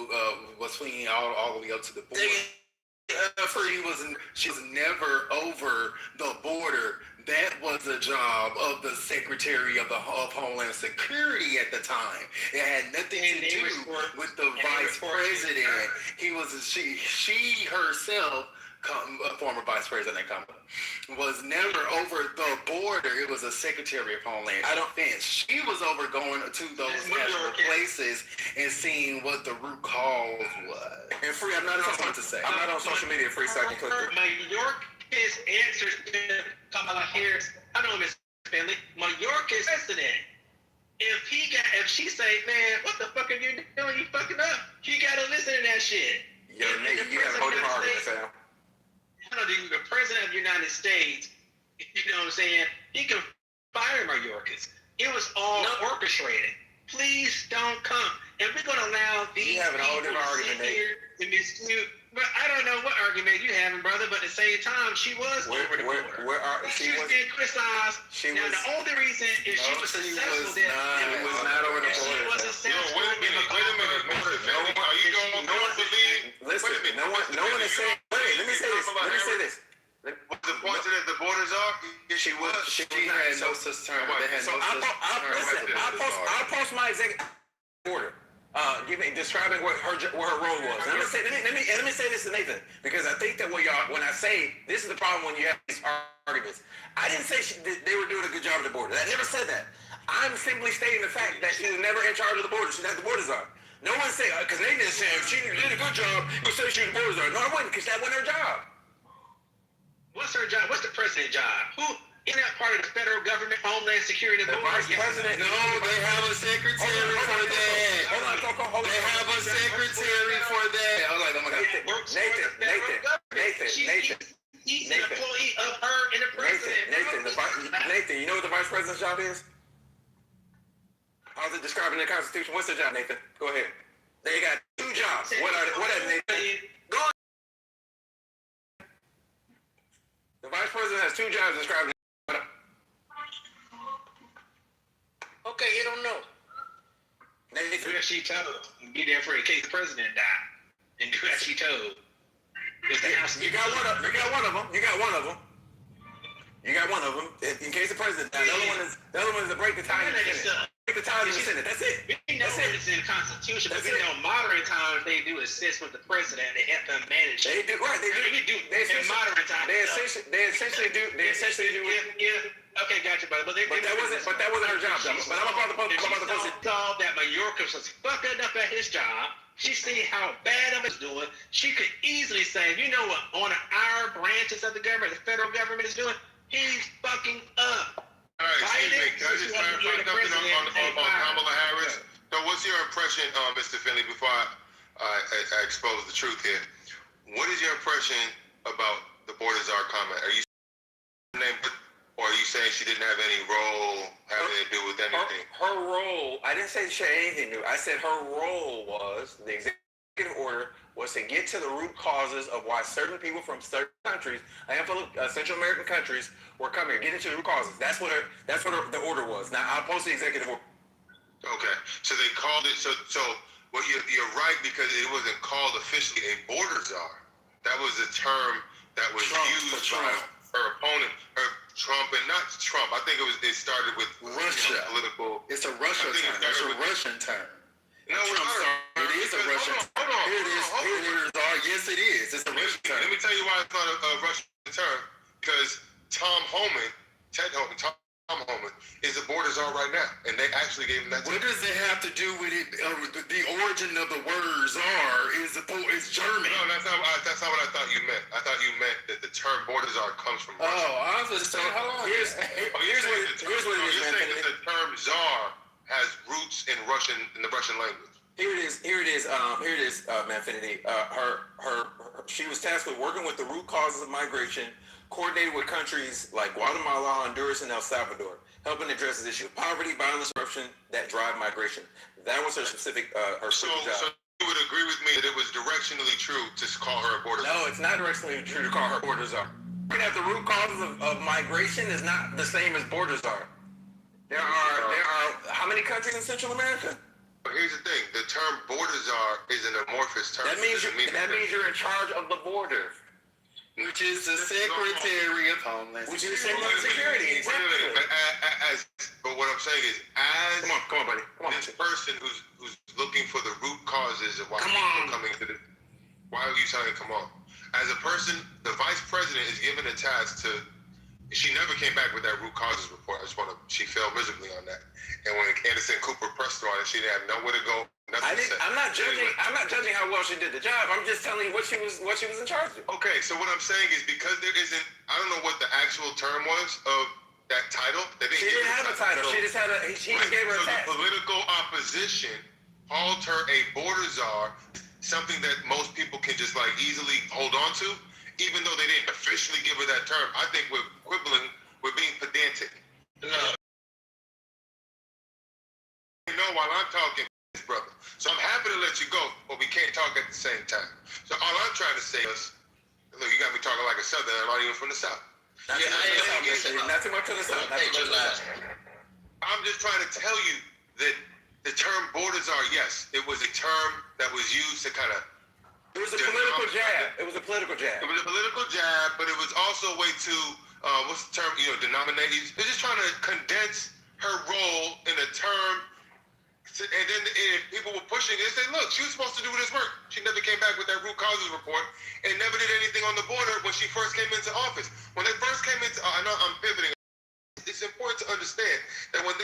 border. she was never over the border. That was a job of the Secretary of Homeland Security at the time. It had nothing to do with the Vice President. She herself, former Vice President Kamala, was never over the border. It was a Secretary of Homeland Defense. She was over going to those national places and seeing what the root cause was. And Free, I'm not on social media, Free, so I can click it. Mayorkas answers to Kamala Harris. I know Miss Finley. Mayorkas president. If she say, man, what the fuck are you doing? You fucking up. He gotta listen to that shit. Yo, nigga, you have a whole different argument, Sam. I know the president of the United States, you know what I'm saying? He can fire Mayorkas. It was all orchestrated. Please don't come. And we're going to allow these people to sit here and dispute. But I don't know what argument you having, brother, but at the same time, she was over the border. She was being criticized. Now, the only reason is she was successful there. She was not over the border. She was successful. Wait a minute. Are you going to believe? Listen, no one is saying. Wait, let me say this. What the point of the borders are? She had no such term. I'll post my executive order. Describing what her role was. And let me say this to Nathan, because I think that when I say this is the problem when you have these arguments, I didn't say they were doing a good job at the border. I never said that. I'm simply stating the fact that she was never in charge of the border. She's not the border czar. No one said, because Nathan said if she did a good job, you say she was the border czar. No, I wouldn't, because that wasn't her job. What's her job? What's the president's job? Who? Isn't that part of the federal government, Homeland Security? The vice president. No, they have a secretary for that. Hold on. They have a secretary for that. I was like, oh my God. Nathan. He's an employee of her and the president. Nathan, you know what the vice president's job is? How's it described in the Constitution? What's their job, Nathan? Go ahead. They got two jobs. What are they, Nathan? Go on. The vice president has two jobs described in the Okay, you don't know. Nathan, do as she told. Be there for in case the president died. And do as she told. You got one of them. In case the president died. The other one is to break the tie in the Senate. Break the tie in the Senate. That's it. We know it's in the Constitution, but we know modern times they do assist with the president to help them manage. They do, right? They do. In modern times. They essentially do. Yeah. Okay, gotcha, brother. But that wasn't her job, though. But I'm about to post it. Saw that Mayorkas was fucking up at his job. She seen how bad of it's doing. She could easily say, you know what, on our branches of the government, the federal government is doing, he's fucking up. All right, excuse me. Can I just clarify something on Kamala Harris? So what's your impression, Mr. Finley, before I expose the truth here? What is your impression about the border czar comment? Are you saying, or are you saying she didn't have any role having to do with anything? Her role, I didn't say she had anything to do. I said her role was, the executive order was to get to the root causes of why certain people from certain countries, a handful of Central American countries, were coming here. Get into the root causes. That's what the order was. Now, I'll post the executive order. Okay. So they called it, so well, you're right, because it wasn't called officially a border czar. That was a term that was used by her opponent, Trump, and not Trump. I think it started with Russia. Political. It's a Russian term. It's a Russian term. No, it's not. It is a Russian term. Here it is. Yes, it is. It's a Russian term. Let me tell you why it's not a Russian term. Because Tom Homan is a border czar right now, and they actually gave him that term. What does it have to do with it? The origin of the word czar is German. No, that's not what I thought you meant. I thought you meant that the term border czar comes from Russia. I was just saying, hold on. Here's what it is, man. You're saying that the term czar has roots in the Russian language. Here it is, Manfinity. She was tasked with working with the root causes of migration, coordinated with countries like Guatemala, Honduras, and El Salvador, helping address this issue of poverty, violence, corruption that drive migration. That was her specific job. So you would agree with me that it was directionally true to call her a border czar? No, it's not directionally true to call her border czar. Looking at the root causes of migration is not the same as border czar. There are how many countries in Central America? But here's the thing: the term border czar is an amorphous term. That means you're in charge of the border. Which is the Secretary of Homeland Security. Which is the Secretary of Security, exactly. But what I'm saying is, as come on, buddy. This person who's looking for the root causes of why people are coming to the. Why are you telling come on? As a person, the vice president is given a task to. She never came back with that root causes report. She failed miserably on that. And when Anderson Cooper pressed her on it, she didn't have nowhere to go. I'm not judging how well she did the job. I'm just telling you what she was in charge of. Okay, so what I'm saying is because there isn't, I don't know what the actual term was of that title. She didn't have a title. She just had he just gave her a task. The political opposition called her a border czar, something that most people can just like easily hold on to, even though they didn't officially give her that term. I think we're quibbling, we're being pedantic. No. You know, while I'm talking, brother. So I'm happy to let you go, but we can't talk at the same time. So all I'm trying to say is, look, you got me talking like a Southern. I'm not even from the South. Not too much to the South. I'm just trying to tell you that the term border czar, yes, it was a term that was used to kind of. It was a political jab. It was a political jab. It was a political jab, but it was also a way to, what's the term, denominate. They're just trying to condense her role in a term. And then if people were pushing it, they said, look, she was supposed to do this work. She never came back with that root causes report and never did anything on the border when she first came into office. When they first came into, I know I'm pivoting. It's important to understand that when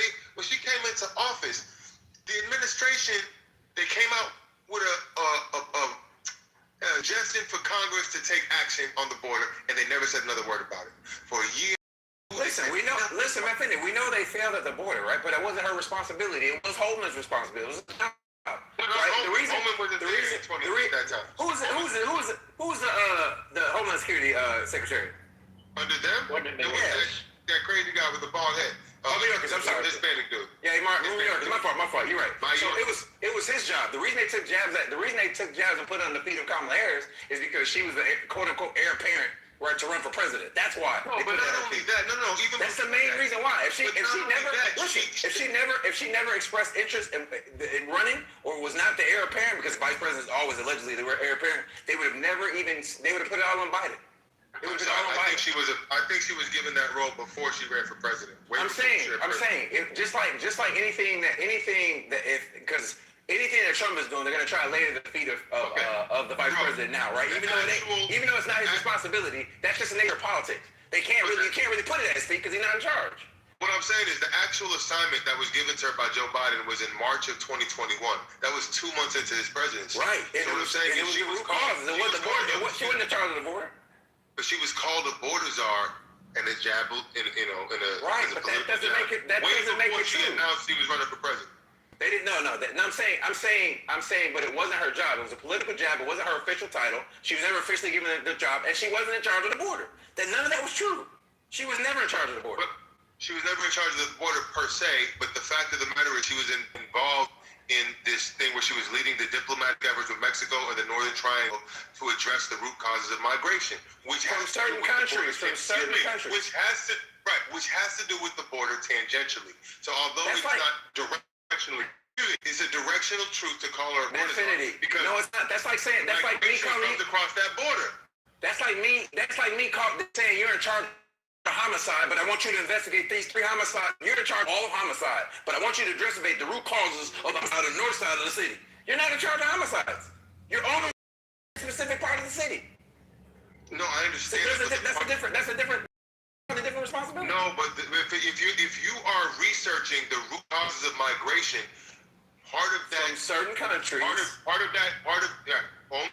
she came into office, the administration, they came out with a suggestion for Congress to take action on the border, and they never said another word about it. For a year. Listen, we know they failed at the border, right? But it wasn't her responsibility. It was Holman's responsibility. It was the Holman wasn't there in 20 that time. Who was the Homeland Security Secretary? Under them? It was that crazy guy with the bald head. New Yorkers, I'm sorry. Hispanic dude. Yeah, New Yorkers. My fault. You're right. So it was his job. The reason they took jabs and put it on the feet of Kamala Harris is because she was the quote unquote heir apparent. Right, to run for president. That's why. No, but not only that. No. Even that's the main reason why. If she never expressed interest in running or was not the heir apparent, because vice presidents always allegedly they were heir apparent, they would have put it all on Biden. It would have been all on Biden. I think she was given that role before she ran for president. I'm saying, just like anything that anything that Trump is doing, they're going to try to lay at the feet of the vice president now, right? Even though it's not his responsibility, that's just the nature of politics. You can't really put it at his feet because he's not in charge. What I'm saying is the actual assignment that was given to her by Joe Biden was in March of 2021. That was 2 months into his presidency. Right. So what I'm saying is she was called. She wasn't in charge of the border. But she was called a border czar and a jab, right. But that doesn't make it true. She announced she was running for president. They didn't. No. I'm saying, but it wasn't her job. It was a political jab. It wasn't her official title. She was never officially given the job, and she wasn't in charge of the border. None of that was true. She was never in charge of the border. But she was never in charge of the border per se. But the fact of the matter is, she was involved in this thing where she was leading the diplomatic efforts with Mexico and the Northern Triangle to address the root causes of migration, which from certain countries, which has to do with the border tangentially. So although it's not direct. It's a directional truth to call her a border czar. Because no, it's not. That's like saying me calling across that border. That's like me saying you're in charge of homicide, but I want you to investigate these 3 homicides. You're in charge of all of homicide, but I want you to investigate the root causes of the north side of the city. You're not in charge of homicides. You're only in a specific part of the city. No, I understand. So that's a different responsibility. No, but if you are researching the root causes of migration, part of that from certain countries, only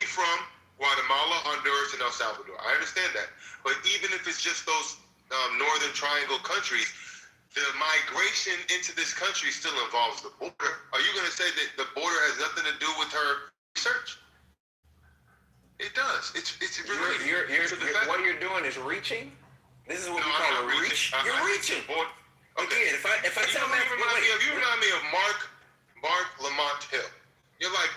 from Guatemala, Honduras, and El Salvador. I understand that, but even if it's just those Northern Triangle countries, the migration into this country still involves the border. Are you going to say that the border has nothing to do with her research? It does. It's really. What you're doing is reaching. This is what we call a reach. You're reaching. Again, if I tell me, you remind me of Mark Lamont Hill. You're like,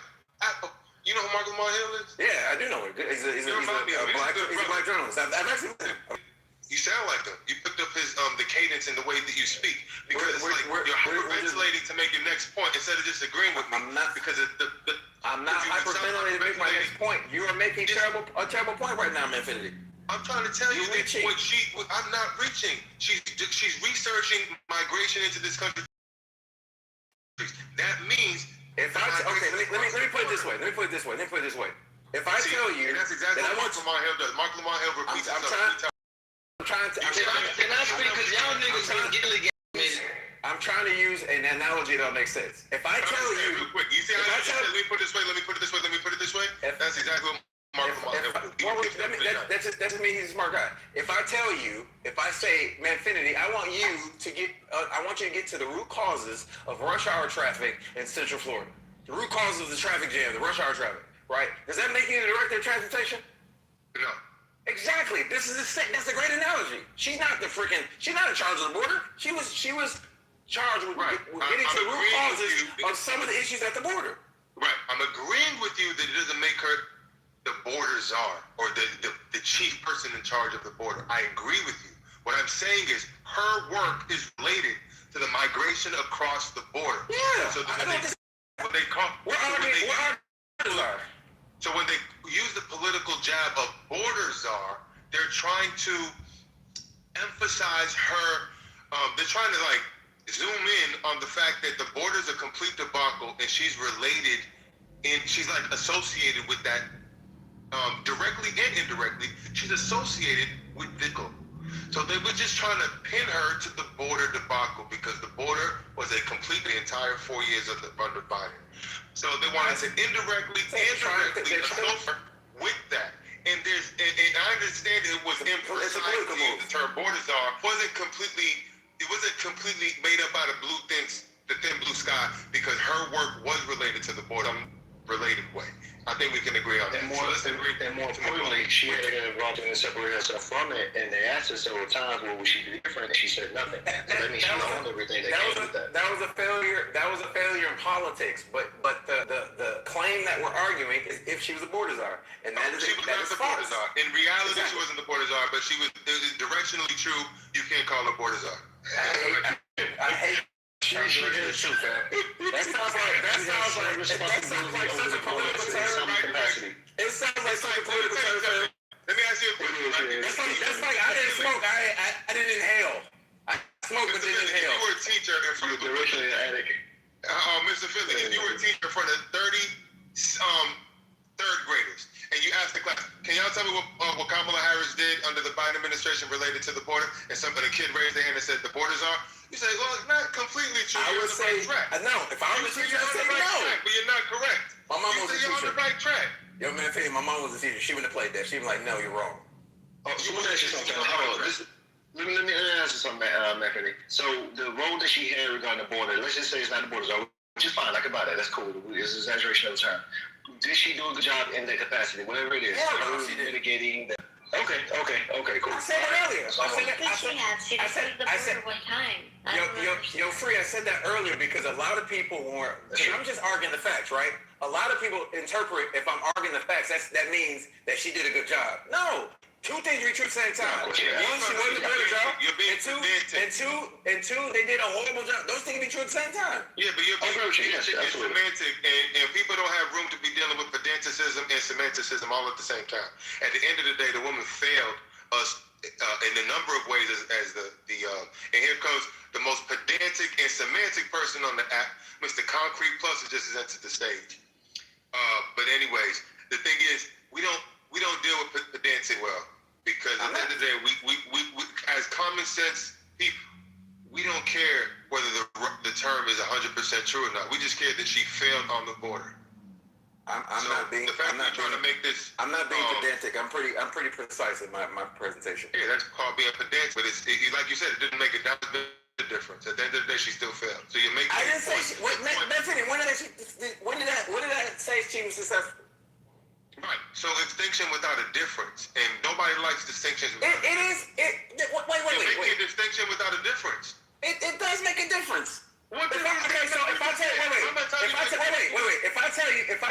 you know who Mark Lamont Hill is? Yeah, I do know him. He's a black journalist. I've actually met him. You sound like him. You picked up his the cadence and the way that you speak because you're hyperventilating to make your next point instead of disagreeing with me. I'm not because I'm not hyperventilating to make my next point. You are making a terrible point right now, Infinity. I'm trying to tell you that I'm not reaching. She's researching migration into this country. That means let me put it this way. If I tell you, and that's exactly what Mark Lamar Hill does. Mark Lamar Hill repeats himself. I'm trying to use an analogy that'll make sense. If I tell you, real quick, you see how let me put it this way. That's exactly what Mark Lamar Hill does. That just means he's a smart guy. If I say, Manfinity, I want you to get to the root causes of rush hour traffic in Central Florida. The root causes of the traffic jam, the rush hour traffic, right? Does that make you the director of transportation? No. Exactly. That's a great analogy. She's not in charge of the border. She was charged with getting to the root causes of some of the issues at the border. Right. I'm agreeing with you that it doesn't make her the border czar or the chief person in charge of the border. I agree with you. What I'm saying is her work is related to the migration across the border. Yeah. So when they use the political jab of border czar, they're trying to emphasize her. They're trying to zoom in on the fact that the border is a complete debacle, and she's related, and she's associated with that directly and indirectly. She's associated with Vickle. So they were just trying to pin her to the border debacle because the border was a completely entire 4 years under Biden. So they wanted to indirectly associate her with that. And I understand it was imprecise. The term border czar wasn't completely made up out of the thin blue sky, because her work was related to the border related way. I think we can agree on that. And more importantly, she had been involved in separating herself from it, and they asked her several times, well, would she be different? And she said nothing. So that means she owned everything that came with that. That was a failure. That was a failure in politics. But the claim that we're arguing is if she was a border czar, and she was not the border czar. In reality, she wasn't the border czar, but she was directionally true. You can't call her border czar. I hate. That sounds like such a political term. It sounds like such a political term. Let me ask you a question. That's like I didn't smoke. I didn't inhale. I smoked but didn't inhale. If you were a teacher in front of Mr. Philly, if you were a teacher in front of 30 third graders, and you asked the class, can y'all tell me what Kamala Harris did under the Biden administration related to the border? And a kid raised their hand and said the borders are. You say, well, it's not completely true. I would say, no. If I was a teacher, I'd say no. But you're not correct. My mom was a teacher. You're on the right track. Yo, man, my mom was a teacher. She wouldn't have played that. She'd be like, no, you're wrong. So let me ask you something. Let me ask you something, Anthony. So the role that she had regarding the border, let's just say it's not the border zone, which is fine. I can buy that. That's cool. It's an exaggeration of the term. Did she do a good job in that capacity, whatever it is? Yeah, she did. Mitigating that. Okay, cool. I said that earlier. She just did the border one time. Yo, Free, I said that earlier because a lot of people weren't. I'm just arguing the facts, right? A lot of people interpret if I'm arguing the facts, that means that she did a good job. No. Two things are true at the same time. One, she wasn't a good job. And two, they did a horrible job. Those things can be true at the same time. Yeah, but you're pedantic and semantic, and people don't have room to be dealing with pedanticism and semanticism all at the same time. At the end of the day, the woman failed us in a number of ways and here comes the most pedantic and semantic person on the app. Mr. Concrete Plus has just entered the stage. But anyways, the thing is, we don't deal with pedantic well, because at the end of the day, we as common sense people, we don't care whether the term is 100% true or not. We just care that she failed on the border. I'm not being pedantic. I'm pretty precise in my presentation. Yeah, that's called being pedantic. But it's like you said, it didn't make a difference. At the end of the day, she still failed. So you make. I didn't say. When did I say she was successful? Right. So extinction without a difference, and nobody likes distinctions. Wait. Make a distinction without a difference. It does make a difference. If I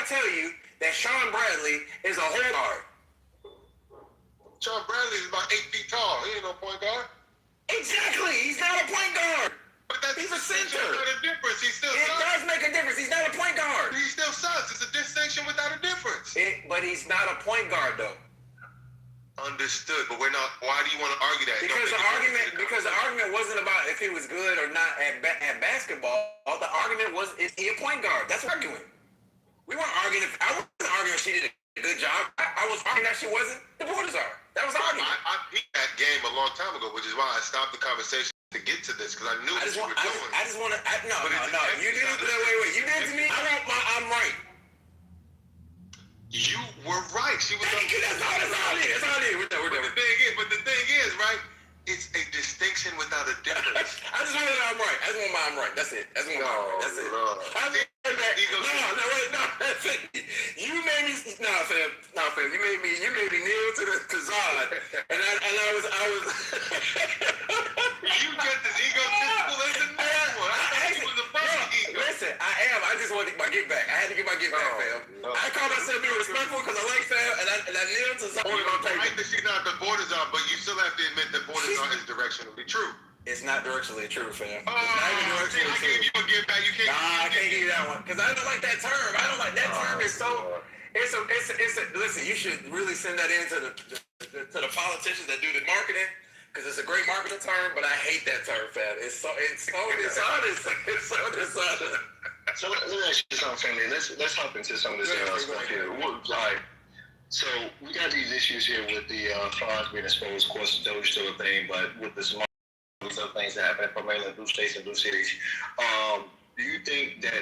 tell you that Sean Bradley is a point guard. Sean Bradley is about 8 feet tall. He ain't no point guard. Exactly. He's not a point guard. But He's a center. Not a difference. He still it sucks. does make a difference. He's not a point guard. He still sucks. It's a distinction without a difference. But he's not a point guard though. Understood, but we're not. Why do you want to argue that? Because the argument wasn't about if he was good or not at basketball. The argument was, is he a point guard? That's what we're arguing. We weren't arguing. I wasn't arguing she did a good job. I was arguing that she wasn't. The Borders are. That was the argument. I peaked that game a long time ago, which is why I stopped the conversation to get to this, because I knew what you were doing. I just want to. No. You did it. Wait. You did it to me. I'm right. You were right. She was. Thank you. That's all it is. We're done. But the thing is, right? It's a distinction without a difference. I just want to know I'm right. I just want I'm right. That's it. That's it. That's it. No. That's it. You made me. Nah, fam. You made me kneel to Zod, and I was. You get this egotistical as the next one. I thought you was the first ego. Listen, I am. I just wanted my get back. I had to get my get back, fam. I call myself being respectful because I like fam, and I kneel to Zod. I think she's not the Borders on, but you still have to admit that Borders on is directionally true. It's not directionally true, fam. It's not even directionally true. I gave you a get back. You can't. Nah, I can't give you that one because I don't like that term. I don't like that term. It's so. It's a. Listen, you should really send that in to the politicians that do the marketing. Because it's a great marketing term, but I hate that term, fam. It's so dishonest. It's so dishonest. So let me ask you something, family. Let's hop into some of this stuff here. So we got these issues here with the funds being exposed. Of course, the Doge still a thing, but with the small other things that happen primarily in blue states and blue cities, do you think that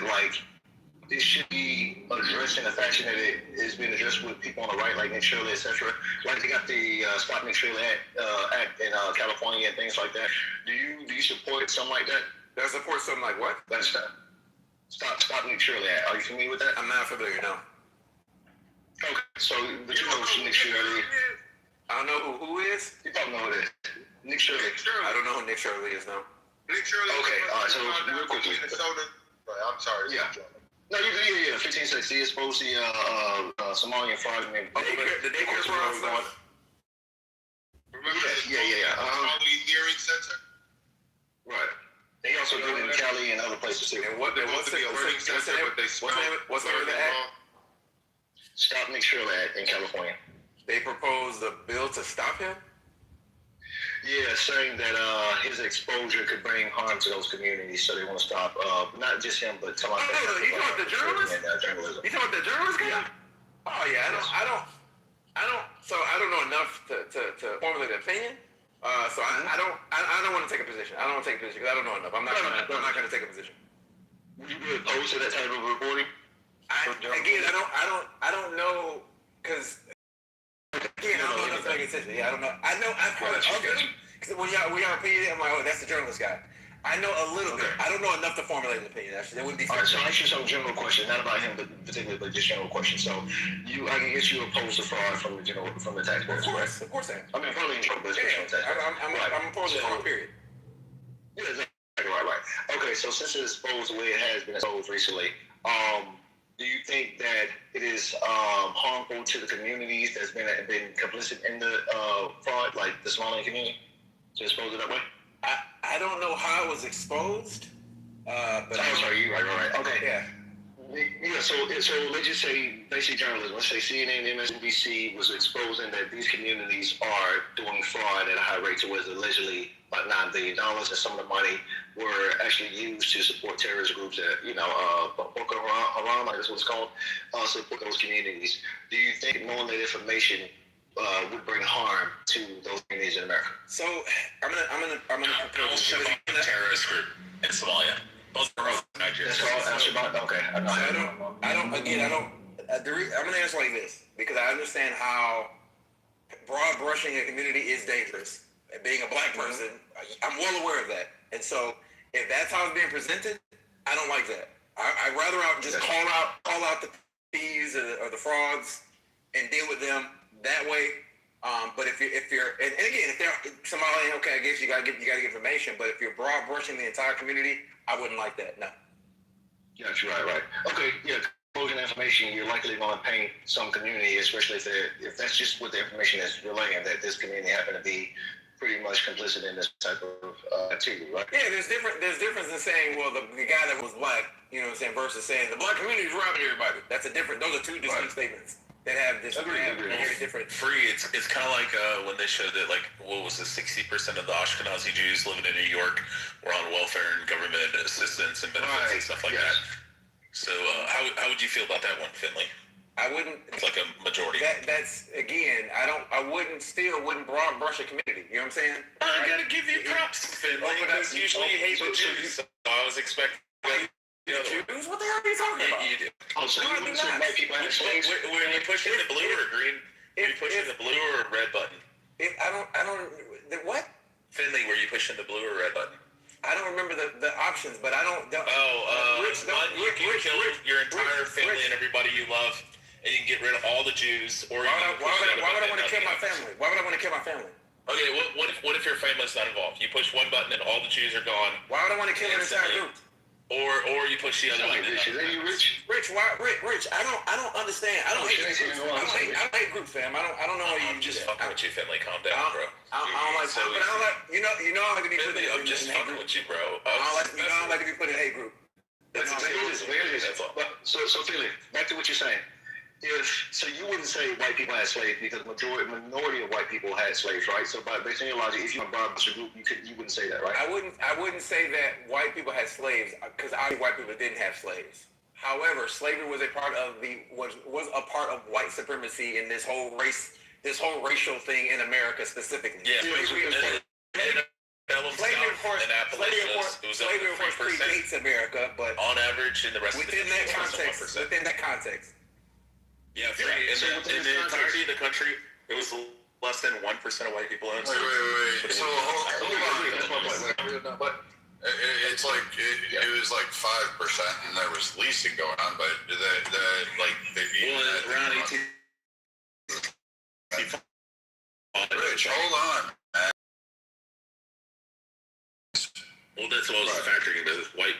this should be addressed in a fashion that it is being addressed with people on the right, like Nick Shirley, etc.? Like they got the Stop Nick Shirley Act in California and things like that. Do you support something like that? Do I support something like what? That's Stop Nick Shirley Act. Are you familiar with that? I'm not familiar, no. Okay, so but you know Nick Shirley. I don't know who is. You probably know who it is. Nick Shirley. I don't know who Nick Shirley is, no. Nick Shirley. Okay, all right. So real quickly. I'm sorry. Yeah. No, you can hear 1560 is supposed to Somalian frogmen. The daycare fraud. Remember? Yeah. Somali hearing center. Right. They also do it in Cali and other places too. And what's the learning center? What's the name of the act? Stop Nick Shirley Act in California. They proposed a bill to stop him? Yeah, saying that his exposure could bring harm to those communities, so they want to stop not just him, but some other. You talking about the journalist? Journalism. You talking about the journalist guy? Yeah. Oh yeah, I don't know enough to formulate an opinion. So I don't want to take a position. I don't want to take a position because I don't know enough. I'm not going to take a position. Would you be opposed to that type of reporting? I don't know because. Again, I don't know enough to make a decision. Yeah, I don't know. I've heard of him. Because when y'all repeated it, I'm like, oh, that's the journalist guy. I know a little bit. I don't know enough to formulate an opinion. Actually, that wouldn't be fair. All right, so I'll ask you some general question, not about him, but particularly, but just general question. So, I can guess you opposed to fraud from the tax board, correct? Of course I am. I mean, probably in trouble, but I'm opposed to fraud, period. Yeah, exactly. Right. Okay, so since it's exposed the way it has been exposed recently, do you think that it is harmful to the communities that's been complicit in the fraud, like the Somalian community, to expose it that way? I don't know how it was exposed, but I'm sorry, you're right. Okay. Yeah. Yeah, so let's just say basic journalism. Let's say CNN, MSNBC was exposing that these communities are doing fraud at a high rate towards allegedly about $9 billion, and some of the money were actually used to support terrorist groups that, Boko Haram, I guess what it's called, support those communities. Do you think knowing that information would bring harm to those communities in America? So I'm gonna propose a terrorist group in Somalia. Both are Nigeria. That's all answer about. Okay. I'm gonna answer like this because I understand how broad brushing a community is dangerous. Being a black person, I'm well aware of that. And so if that's how it's being presented, I don't like that. I'd rather just call out the thieves or the frauds and deal with them that way. But if you're and again, if they're Somalian, okay, I guess you gotta get information. But if you're broad brushing the entire community, I wouldn't like that. No. Yeah, right. Okay, yeah. Exposing information, you're likely going to paint some community, especially if that's just what the information is relaying, that this community happened to be pretty much complicit in this type of activity, right? Yeah, there's difference in saying, well, the guy that was black, you know what I'm saying, versus saying the black community is robbing everybody. That's a different. Those are two distinct statements that have this very different. It's kind of like when they showed that, like, what was it, 60% of the Ashkenazi Jews living in New York were on welfare and government assistance and benefits and stuff like that. So how would you feel about that one, Finley? I wouldn't. It's like a majority. That's again. I wouldn't broad brush a community. You know what I'm saying? I gotta give you props, Finley. Because usually you hate the Jews, so I was expecting. Jews? What the hell are you talking about? You do. Oh, so you wouldn't say white people have slaves? Were you pushing the blue or green? Were you pushing the blue or red button? I don't. What? Finley, were you pushing the blue or red button? I don't remember the options, but I don't. You can kill your entire family and everybody you love, and you can get rid of all the Jews. Or why would I want to kill my family? Why would I want to kill my family? Okay, what if your family's not involved? You push one button and all the Jews are gone. Why would I want to kill an entire group? Or you push the other one. Rich, Rich, I don't understand. I don't hate groups. I don't hate groups, fam. I don't know. I'm just fucking with you, Finley. Calm down, bro. I don't like. But I don't like. You know. I like to be put in. I'm just fucking with you, bro. I don't like to be put in a hate group. So Finley, back to what you're saying. So you wouldn't say white people had slaves because minority of white people had slaves, right? So based on your logic, if you're a Barbara group, you wouldn't say that, right? I wouldn't say that white people had slaves because obviously white people didn't have slaves. However, slavery was a part of was a part of white supremacy in this whole racial thing in America specifically. Yeah, slavery of course predates America, but on average in the rest within that context. Yeah, in the entirety of the country, it was less than 1% of white people owned. Wait. So hold on. But it's like it was like 5%, and there was leasing going on. But around 18. Rich, hold on. Well, that's what I was factoring in. The white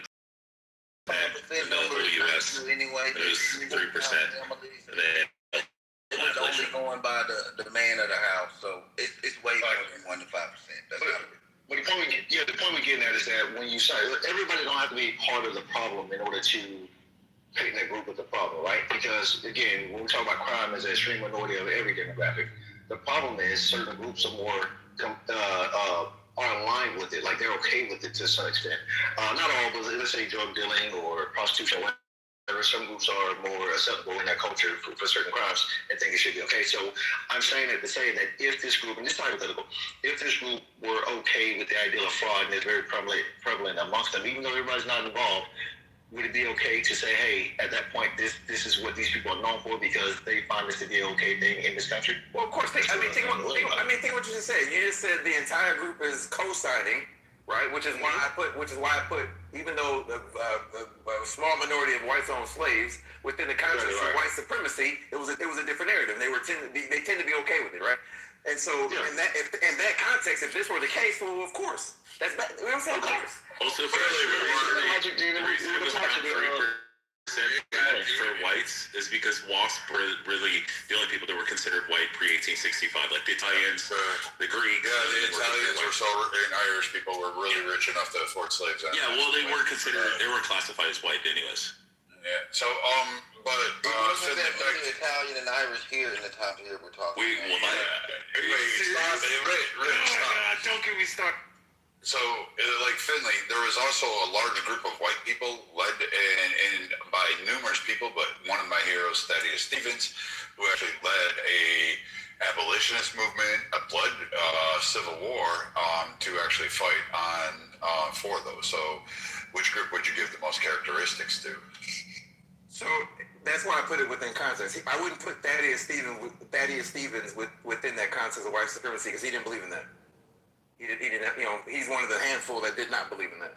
in the whole U.S. Anyway, it was 3%. And then it was only going by the man of the house, so it's way more than 1 to 5%. That's not it. But the point we're getting at is that when you say everybody don't have to be part of the problem in order to paint that group with the problem, right? Because again, when we talk about crime as an extreme minority of every demographic, the problem is certain groups are more are in line with it, like they're okay with it to some extent. Not all, but let's say drug dealing or prostitution, whatever. Some groups are more acceptable in that culture for certain crimes and think it should be okay. So I'm saying that to say that if this group, and this is hypothetical, if this group were okay with the idea of fraud and it's very prevalent amongst them, even though everybody's not involved, would it be okay to say, hey, at that point, this is what these people are known for because they find this to be an okay thing in this country? Well, of course. Think what you just said. You just said the entire group is co-signing, right? Which is why I put, even though a small minority of whites owned slaves within the context of white supremacy, it was a different narrative. They tend to be okay with it, right? And so in that context, if this were the case, well, of course, that's bad. You know what I'm saying? Of course. Also, for the reason it was not 3% for whites is because WASP were really the only people that were considered white pre-1865, like the Italians, the Greeks. Yeah, the Italians and Irish people were really rich enough to afford slaves. Yeah, well, they weren't considered. They were classified as white, anyways. Yeah. So, but wasn't that many Italian and Irish here in the time here we're talking. Don't get me started. So, like Finley, there was also a large group of white people led and by numerous people, but one of my heroes, Thaddeus Stevens, who actually led a abolitionist movement, a blood civil war to actually fight on for those. So, which group would you give the most characteristics to? So that's why I put it within context. I wouldn't put Thaddeus Stevens within that context of white supremacy because he didn't believe in that. He didn't. He's one of the handful that did not believe in that.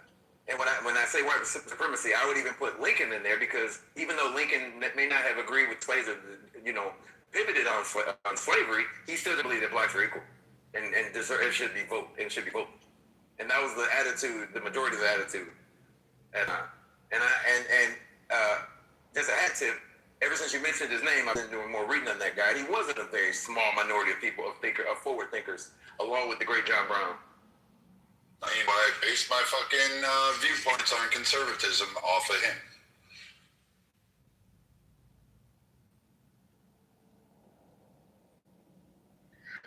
And when I say white supremacy, I would even put Lincoln in there because even though Lincoln may not have agreed with slaves, or pivoted on slavery, he still didn't believe that blacks were equal and it should be voted. And that was the attitude, the majority of the attitude. And just an additive, ever since you mentioned his name, I've been doing more reading on that guy. He wasn't a very small minority of people, of forward thinkers, along with the great John Brown. I mean, I based my fucking viewpoints on conservatism off of him.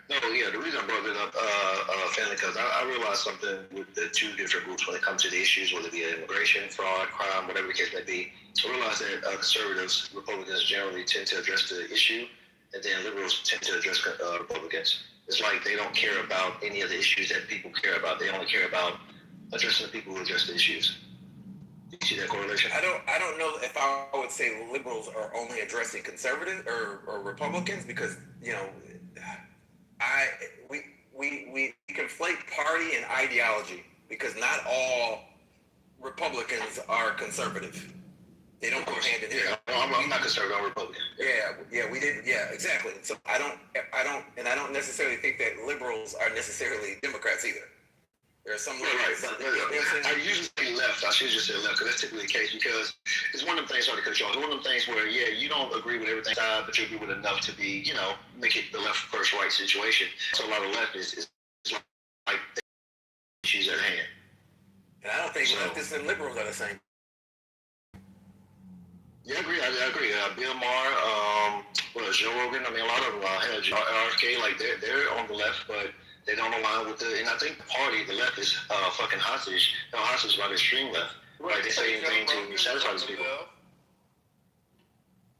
No, yeah, the reason I brought it up, family, because I realized something with the two different groups when it comes to the issues, whether it be immigration, fraud, crime, whatever the case may be. I realized that conservatives, Republicans generally tend to address the issue, and then liberals tend to address Republicans. It's like they don't care about any of the issues that people care about. They only care about addressing the people who address the issues. Do you see that correlation? I don't know if I would say liberals are only addressing conservatives or Republicans, because, you know, we conflate party and ideology, because not all Republicans are conservative. They don't go hand in hand. Yeah, I'm not conservative. I'm Republican. Yeah, we did. Yeah, exactly. So I don't necessarily think that liberals are necessarily Democrats either. There are some liberals. Right. I usually say left. I should just say left, because that's typically the case, because it's one of them things, sorry to cut you off, it's one of them things where, yeah, you don't agree with everything, but you agree with enough to be, you know, make it the left first right situation. So a lot of leftists is like issues at hand. And I don't think leftists and liberals are the same. Yeah, I agree. Bill Maher, Joe Rogan. I mean, a lot of them. RFK, like they're on the left, but they don't align with the. And I think the party, the left, is fucking hostage. You know, hostage by the extreme left. Right? They say anything to satisfy these people.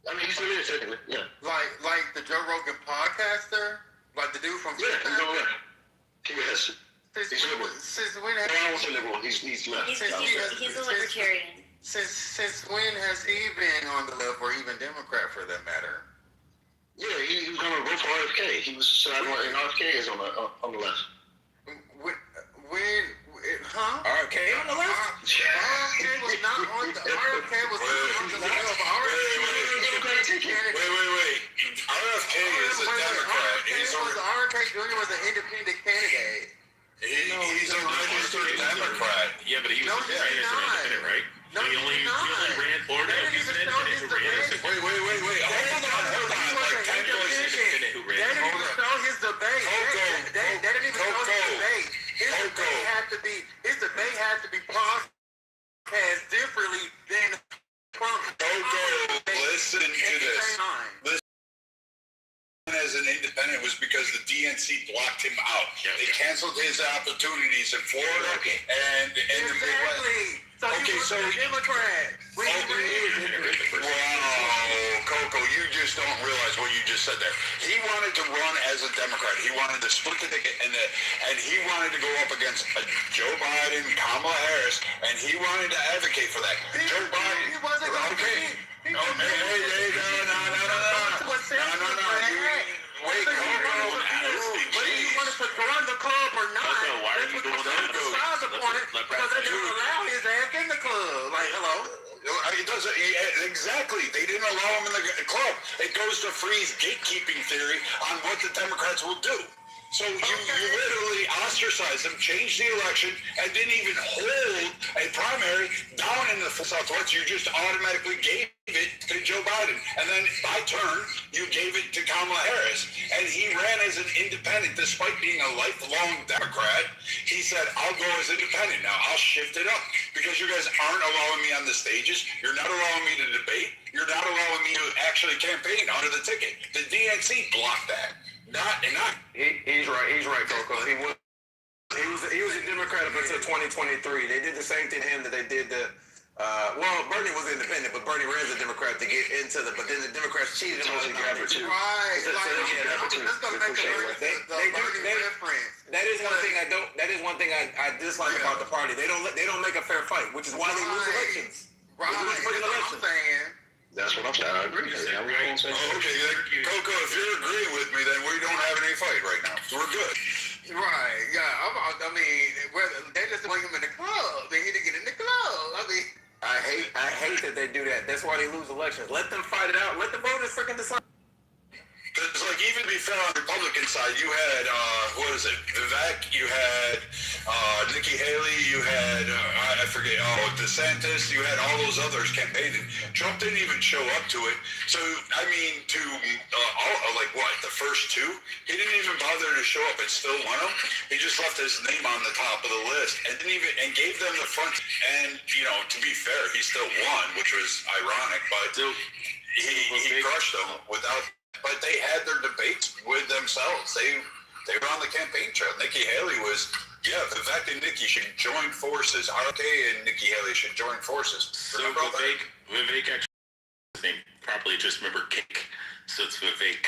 I mean, he still is technically. Yeah. Like the Joe Rogan podcaster, like the dude from. Yeah, he's over there. Yes. Since when has I won't say liberal. He's left. He's a libertarian. Since when has he been on the left, or even Democrat for that matter? Yeah, he was gonna vote for RFK. He was and RFK is on the left. Huh? RFK on the left? RFK was not on the RFK was on the left. Wait. RFK is a Democrat. RFK Jr. was an independent candidate. He's a registered Democrat. Yeah, but he was ran as an independent, right? No, he only ran Florida. He was an independent who ran as a Wait. Hold on. Like, they didn't even show his debate. They didn't even show his debate. His debate had to be broadcast differently than Coco, listen to this. As an independent was because the DNC blocked him out. They canceled his opportunities in Florida and in the Midwest. So he was a Democrat. Wow, Coco, you just don't realize what you just said there. He wanted to run as a Democrat. He wanted to split the ticket, and he wanted to go up against Joe Biden, Kamala Harris, and he wanted to advocate for that. Joe Biden. He wasn't going to be. No. Wait, Coco. Whether you wanted to join the club or not, why are you doing that? Besides the point, because they didn't allow his ass in the club. Like, hello? It doesn't exactly. They didn't allow him in the club. It goes to Free's gatekeeping theory on what the Democrats will do. So you literally ostracized him, changed the election, and didn't even hold a primary down in the Southwest. You just automatically gave it to Joe Biden. And then by turn, you gave it to Kamala Harris. And he ran as an independent despite being a lifelong Democrat. He said, I'll go as independent now. I'll shift it up because you guys aren't allowing me on the stages. You're not allowing me to debate. You're not allowing me to actually campaign under the ticket. The DNC blocked that. He's right, Coco. He was a Democrat up until 2023. They did the same thing to him that they did to. Bernie was independent, but Bernie ran as a Democrat to get into but then the Democrats cheated him on the Right. That is one thing I dislike about the party. They don't make a fair fight, which is why they lose elections. Right. That's what I'm saying. I agree. Okay, Coco, if you're agreeing with me, then we don't have any fight right now. We're good. Right, yeah. I mean, they just want him in the club. They need to get in the club. I mean, I hate that they do that. That's why they lose elections. Let them fight it out. Let the voters freaking decide. Because, like, even to be fair on Republicans, Republican side, you had, Vivek, you had Nikki Haley, you had, I forget, DeSantis, you had all those others campaigning. Trump didn't even show up to it. So, I mean, to the first two, he didn't even bother to show up and still won them. He just left his name on the top of the list and gave them the front. And, to be fair, he still won, which was ironic, but he crushed them but they had their debates with themselves. They were on the campaign trail. Nikki Haley was, Vivek and Nikki should join forces. RK and Nikki Haley should join forces. So Vivek actually, I think, probably just remember cake. So it's Vivek.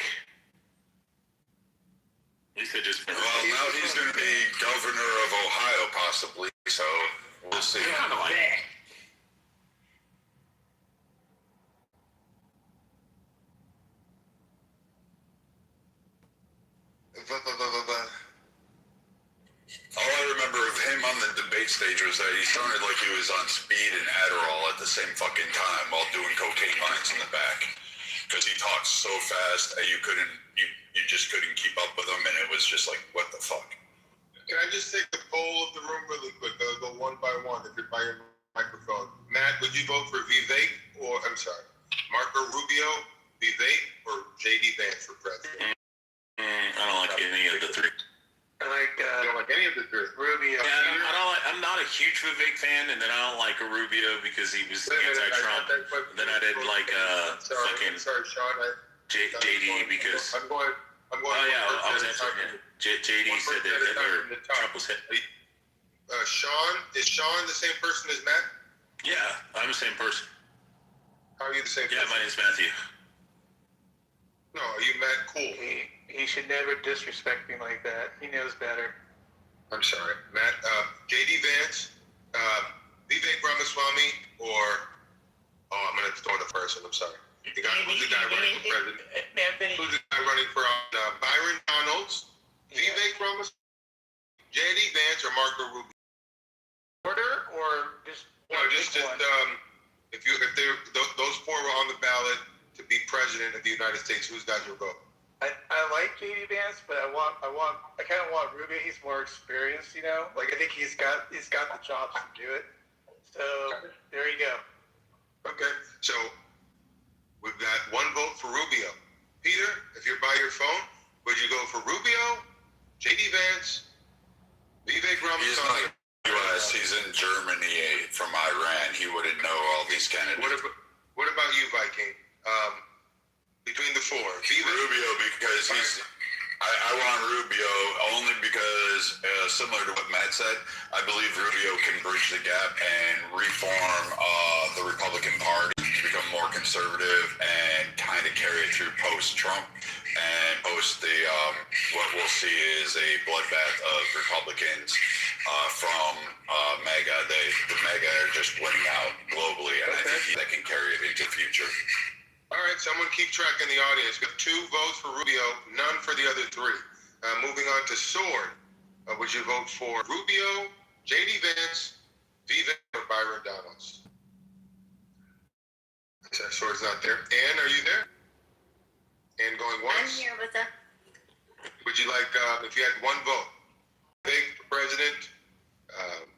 At least I just remember. Well, now he's going to be governor of Ohio, possibly. So we'll see. Kind of like that. All I remember of him on the debate stage was that he sounded like he was on speed and Adderall at the same fucking time while doing cocaine lines in the back. Because he talked so fast that you just couldn't keep up with him, and it was just like, what the fuck? Can I just take the poll of the room really quick? I'll go one by one if you're by your microphone. Matt, would you vote for Marco Rubio, Vivek, or J.D. Vance for president? I don't like any of the three. I don't like any of the three. Rubio. Yeah, I'm not a huge Vivek fan, and then I don't like Rubio because he was anti-Trump. Then I didn't like Sean. JD because. I'm going. I was answering. JD said that Trump was hit. Sean, is Sean the same person as Matt? Yeah, I'm the same person. How are you the same person? Yeah, my name's Matthew. No, are you Matt Cool? He should never disrespect me like that. He knows better. I'm sorry, Matt. J.D. Vance, Vivek Ramaswamy, or I'm gonna throw the person. I'm sorry. Who's the guy running for president? Who's the guy running for Byron Donalds, Vivek Ramaswamy, J.D. Vance, or Marco Rubio? Order or just if those four were on the ballot to be president of the United States, who's got your vote? I like J.D. Vance, but I kind of want Rubio. He's more experienced, Like I think he's got the chops to do it. So there you go. Okay, so we've got one vote for Rubio. Peter, if you're by your phone, would you go for Rubio, J.D. Vance, Vivek Ramaswamy? He's not U.S. He's in Germany from Iran. He wouldn't know all these candidates. What about you, Viking? Between the four, Rubio, because I want Rubio only because, similar to what Matt said, I believe Rubio can bridge the gap and reform the Republican Party to become more conservative and kind of carry it through post-Trump and post the what we'll see is a bloodbath of Republicans from MAGA. The MAGA are just winning out globally, and I think that can carry it into the future. All right, someone keep track in the audience. We have 2 votes for Rubio, none for the other 3. Moving on to Sword. Would you vote for Rubio, J.D. Vance, Vivek, or Byron Donalds? Sword's not there. Ann, are you there? Ann going once? I'm here with them. Would you like, if you had one vote, Vivek for president,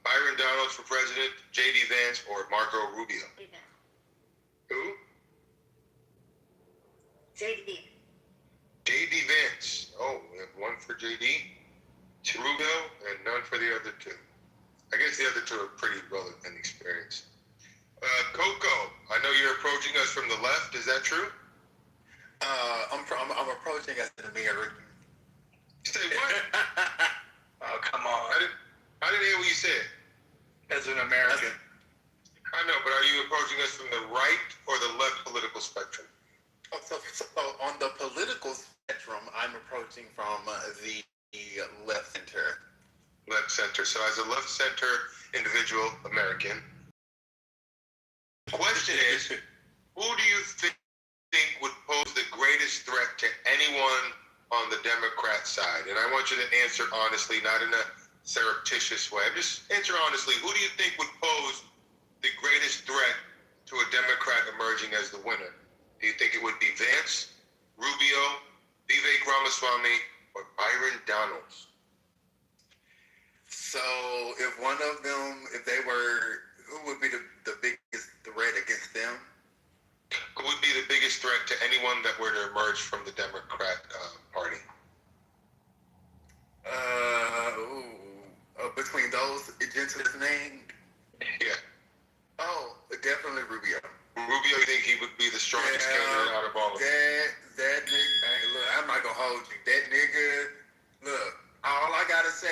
Byron Donalds for president, J.D. Vance, or Marco Rubio? Who? JD. J.D. Vance. Oh, we have one for J.D., 2 Rubio, and none for the other 2. I guess the other 2 are pretty well inexperienced. Coco, I know you're approaching us from the left. Is that true? I'm approaching us in the mirror. Say what? Oh, come on. I didn't hear what you said. As an American. I know, but are you approaching us from the right or the left political spectrum? So on the political spectrum, I'm approaching from the left center. Left center. So as a left center individual American, the question is, who do you think would pose the greatest threat to anyone on the Democrat side? And I want you to answer honestly, not in a surreptitious way. Just answer honestly. Who do you think would pose the greatest threat to a Democrat emerging as the winner? Do you think it would be Vance, Rubio, Vivek Ramaswamy, or Byron Donalds? So if one of them, if they were, who would be the biggest threat against them? Who would be the biggest threat to anyone that were to emerge from the Democrat Party? Between those gentlemen named? Yeah. Oh, definitely Rubio. Rubio, you think he would be the strongest candidate out of all of them? That nigga, look, I'm not gonna hold you. That nigga, look, all I gotta say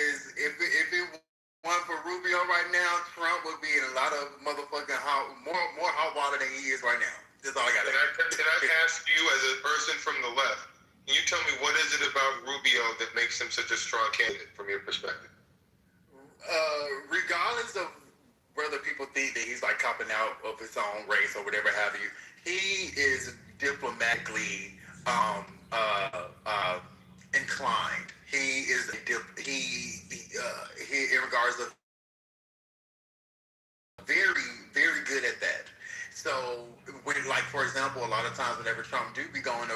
is, if it weren't for Rubio right now, Trump would be in a lot of motherfucking more hot water than he is right now. That's all I gotta say. Can I ask you, as a person from the left, can you tell me what is it about Rubio that makes him such a strong candidate from your perspective? Regardless of whether people think that he's like copping out of his own race or whatever have you, he is diplomatically inclined. He is he in regards of very, very good at that. So when, like, for example, a lot of times whenever Trump do be going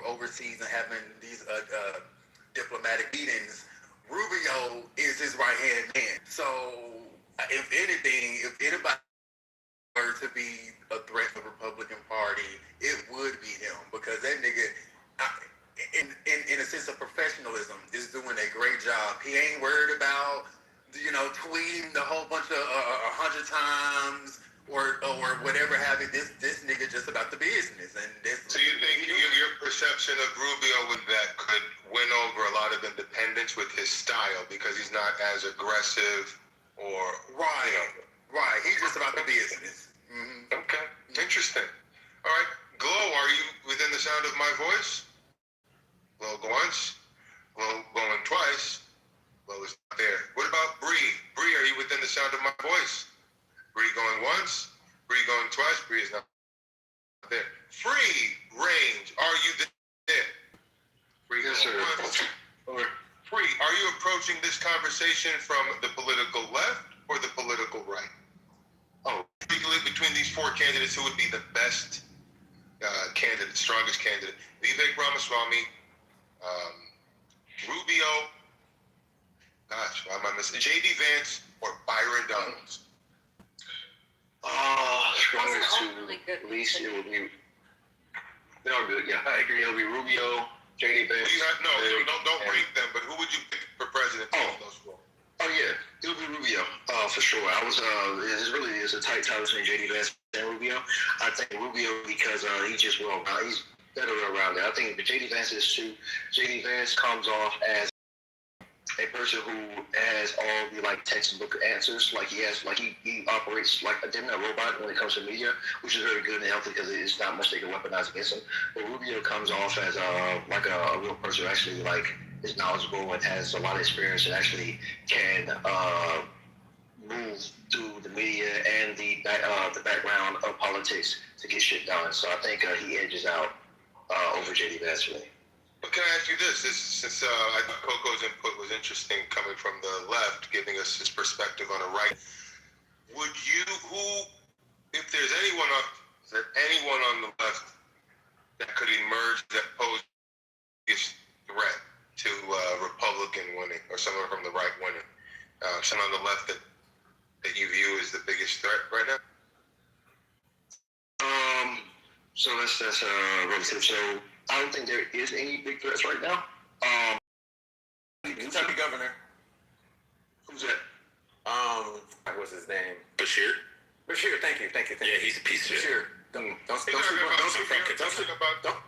overseas and having these diplomatic meetings, Rubio is his right-hand man. So if anything, if anybody were to be a threat to the Republican Party, it would be him, because that nigga, in a sense of professionalism, is doing a great job. He ain't worried about, tweeting a whole bunch of 100 times or whatever have you. This nigga just about the business. And so you think your perception of Rubio that could win over a lot of independents with his style, because he's not as aggressive or right. He's just about the business. Mm-hmm. Okay, interesting. All right, Glow, are you within the sound of my voice? Glow once, Glow going twice. Glow is not there. What about Bree? Bree, are you within the sound of my voice? Bree going once, Bree going twice. Bree is not there. Free range, are you there? Free, yes, sir. Free, are you approaching this conversation from the political left or the political right? Oh, between these four candidates, who would be the best candidate, strongest candidate? Vivek Ramaswamy, Rubio, gosh, why am I missing? J.D. Vance or Byron Donalds? Strongest to at least it would be. They are good, yeah. I agree. It'll be Rubio, J.D. Vance. Don't rank them, but who would you pick for president of those four? Oh yeah, it'll be Rubio, for sure. It really is a tight tie between J.D. Vance and Rubio. I think Rubio because he's just he's better around there. I think the J.D. Vance is too. J.D. Vance comes off as a person who has all the textbook answers. He operates like a robot when it comes to media, which is very good and healthy because it's not much they can weaponize against him. But Rubio comes off as a real person who actually is knowledgeable and has a lot of experience and actually can move through the media and the background of politics to get shit done. So I think he edges out over J.D. Vance for me. But can I ask you this? Since I thought Coco's input was interesting coming from the left, giving us his perspective on the right, if there's anyone on the left that could emerge that poses a threat to Republican winning, or someone from the right winning, someone on the left that you view as the biggest threat right now? So that's relative. So I don't think there is any big threats right now. Kentucky governor. Who's that? What's his name? Bashir. Thank you. Yeah, he's a piece of shit. Bashir. Don't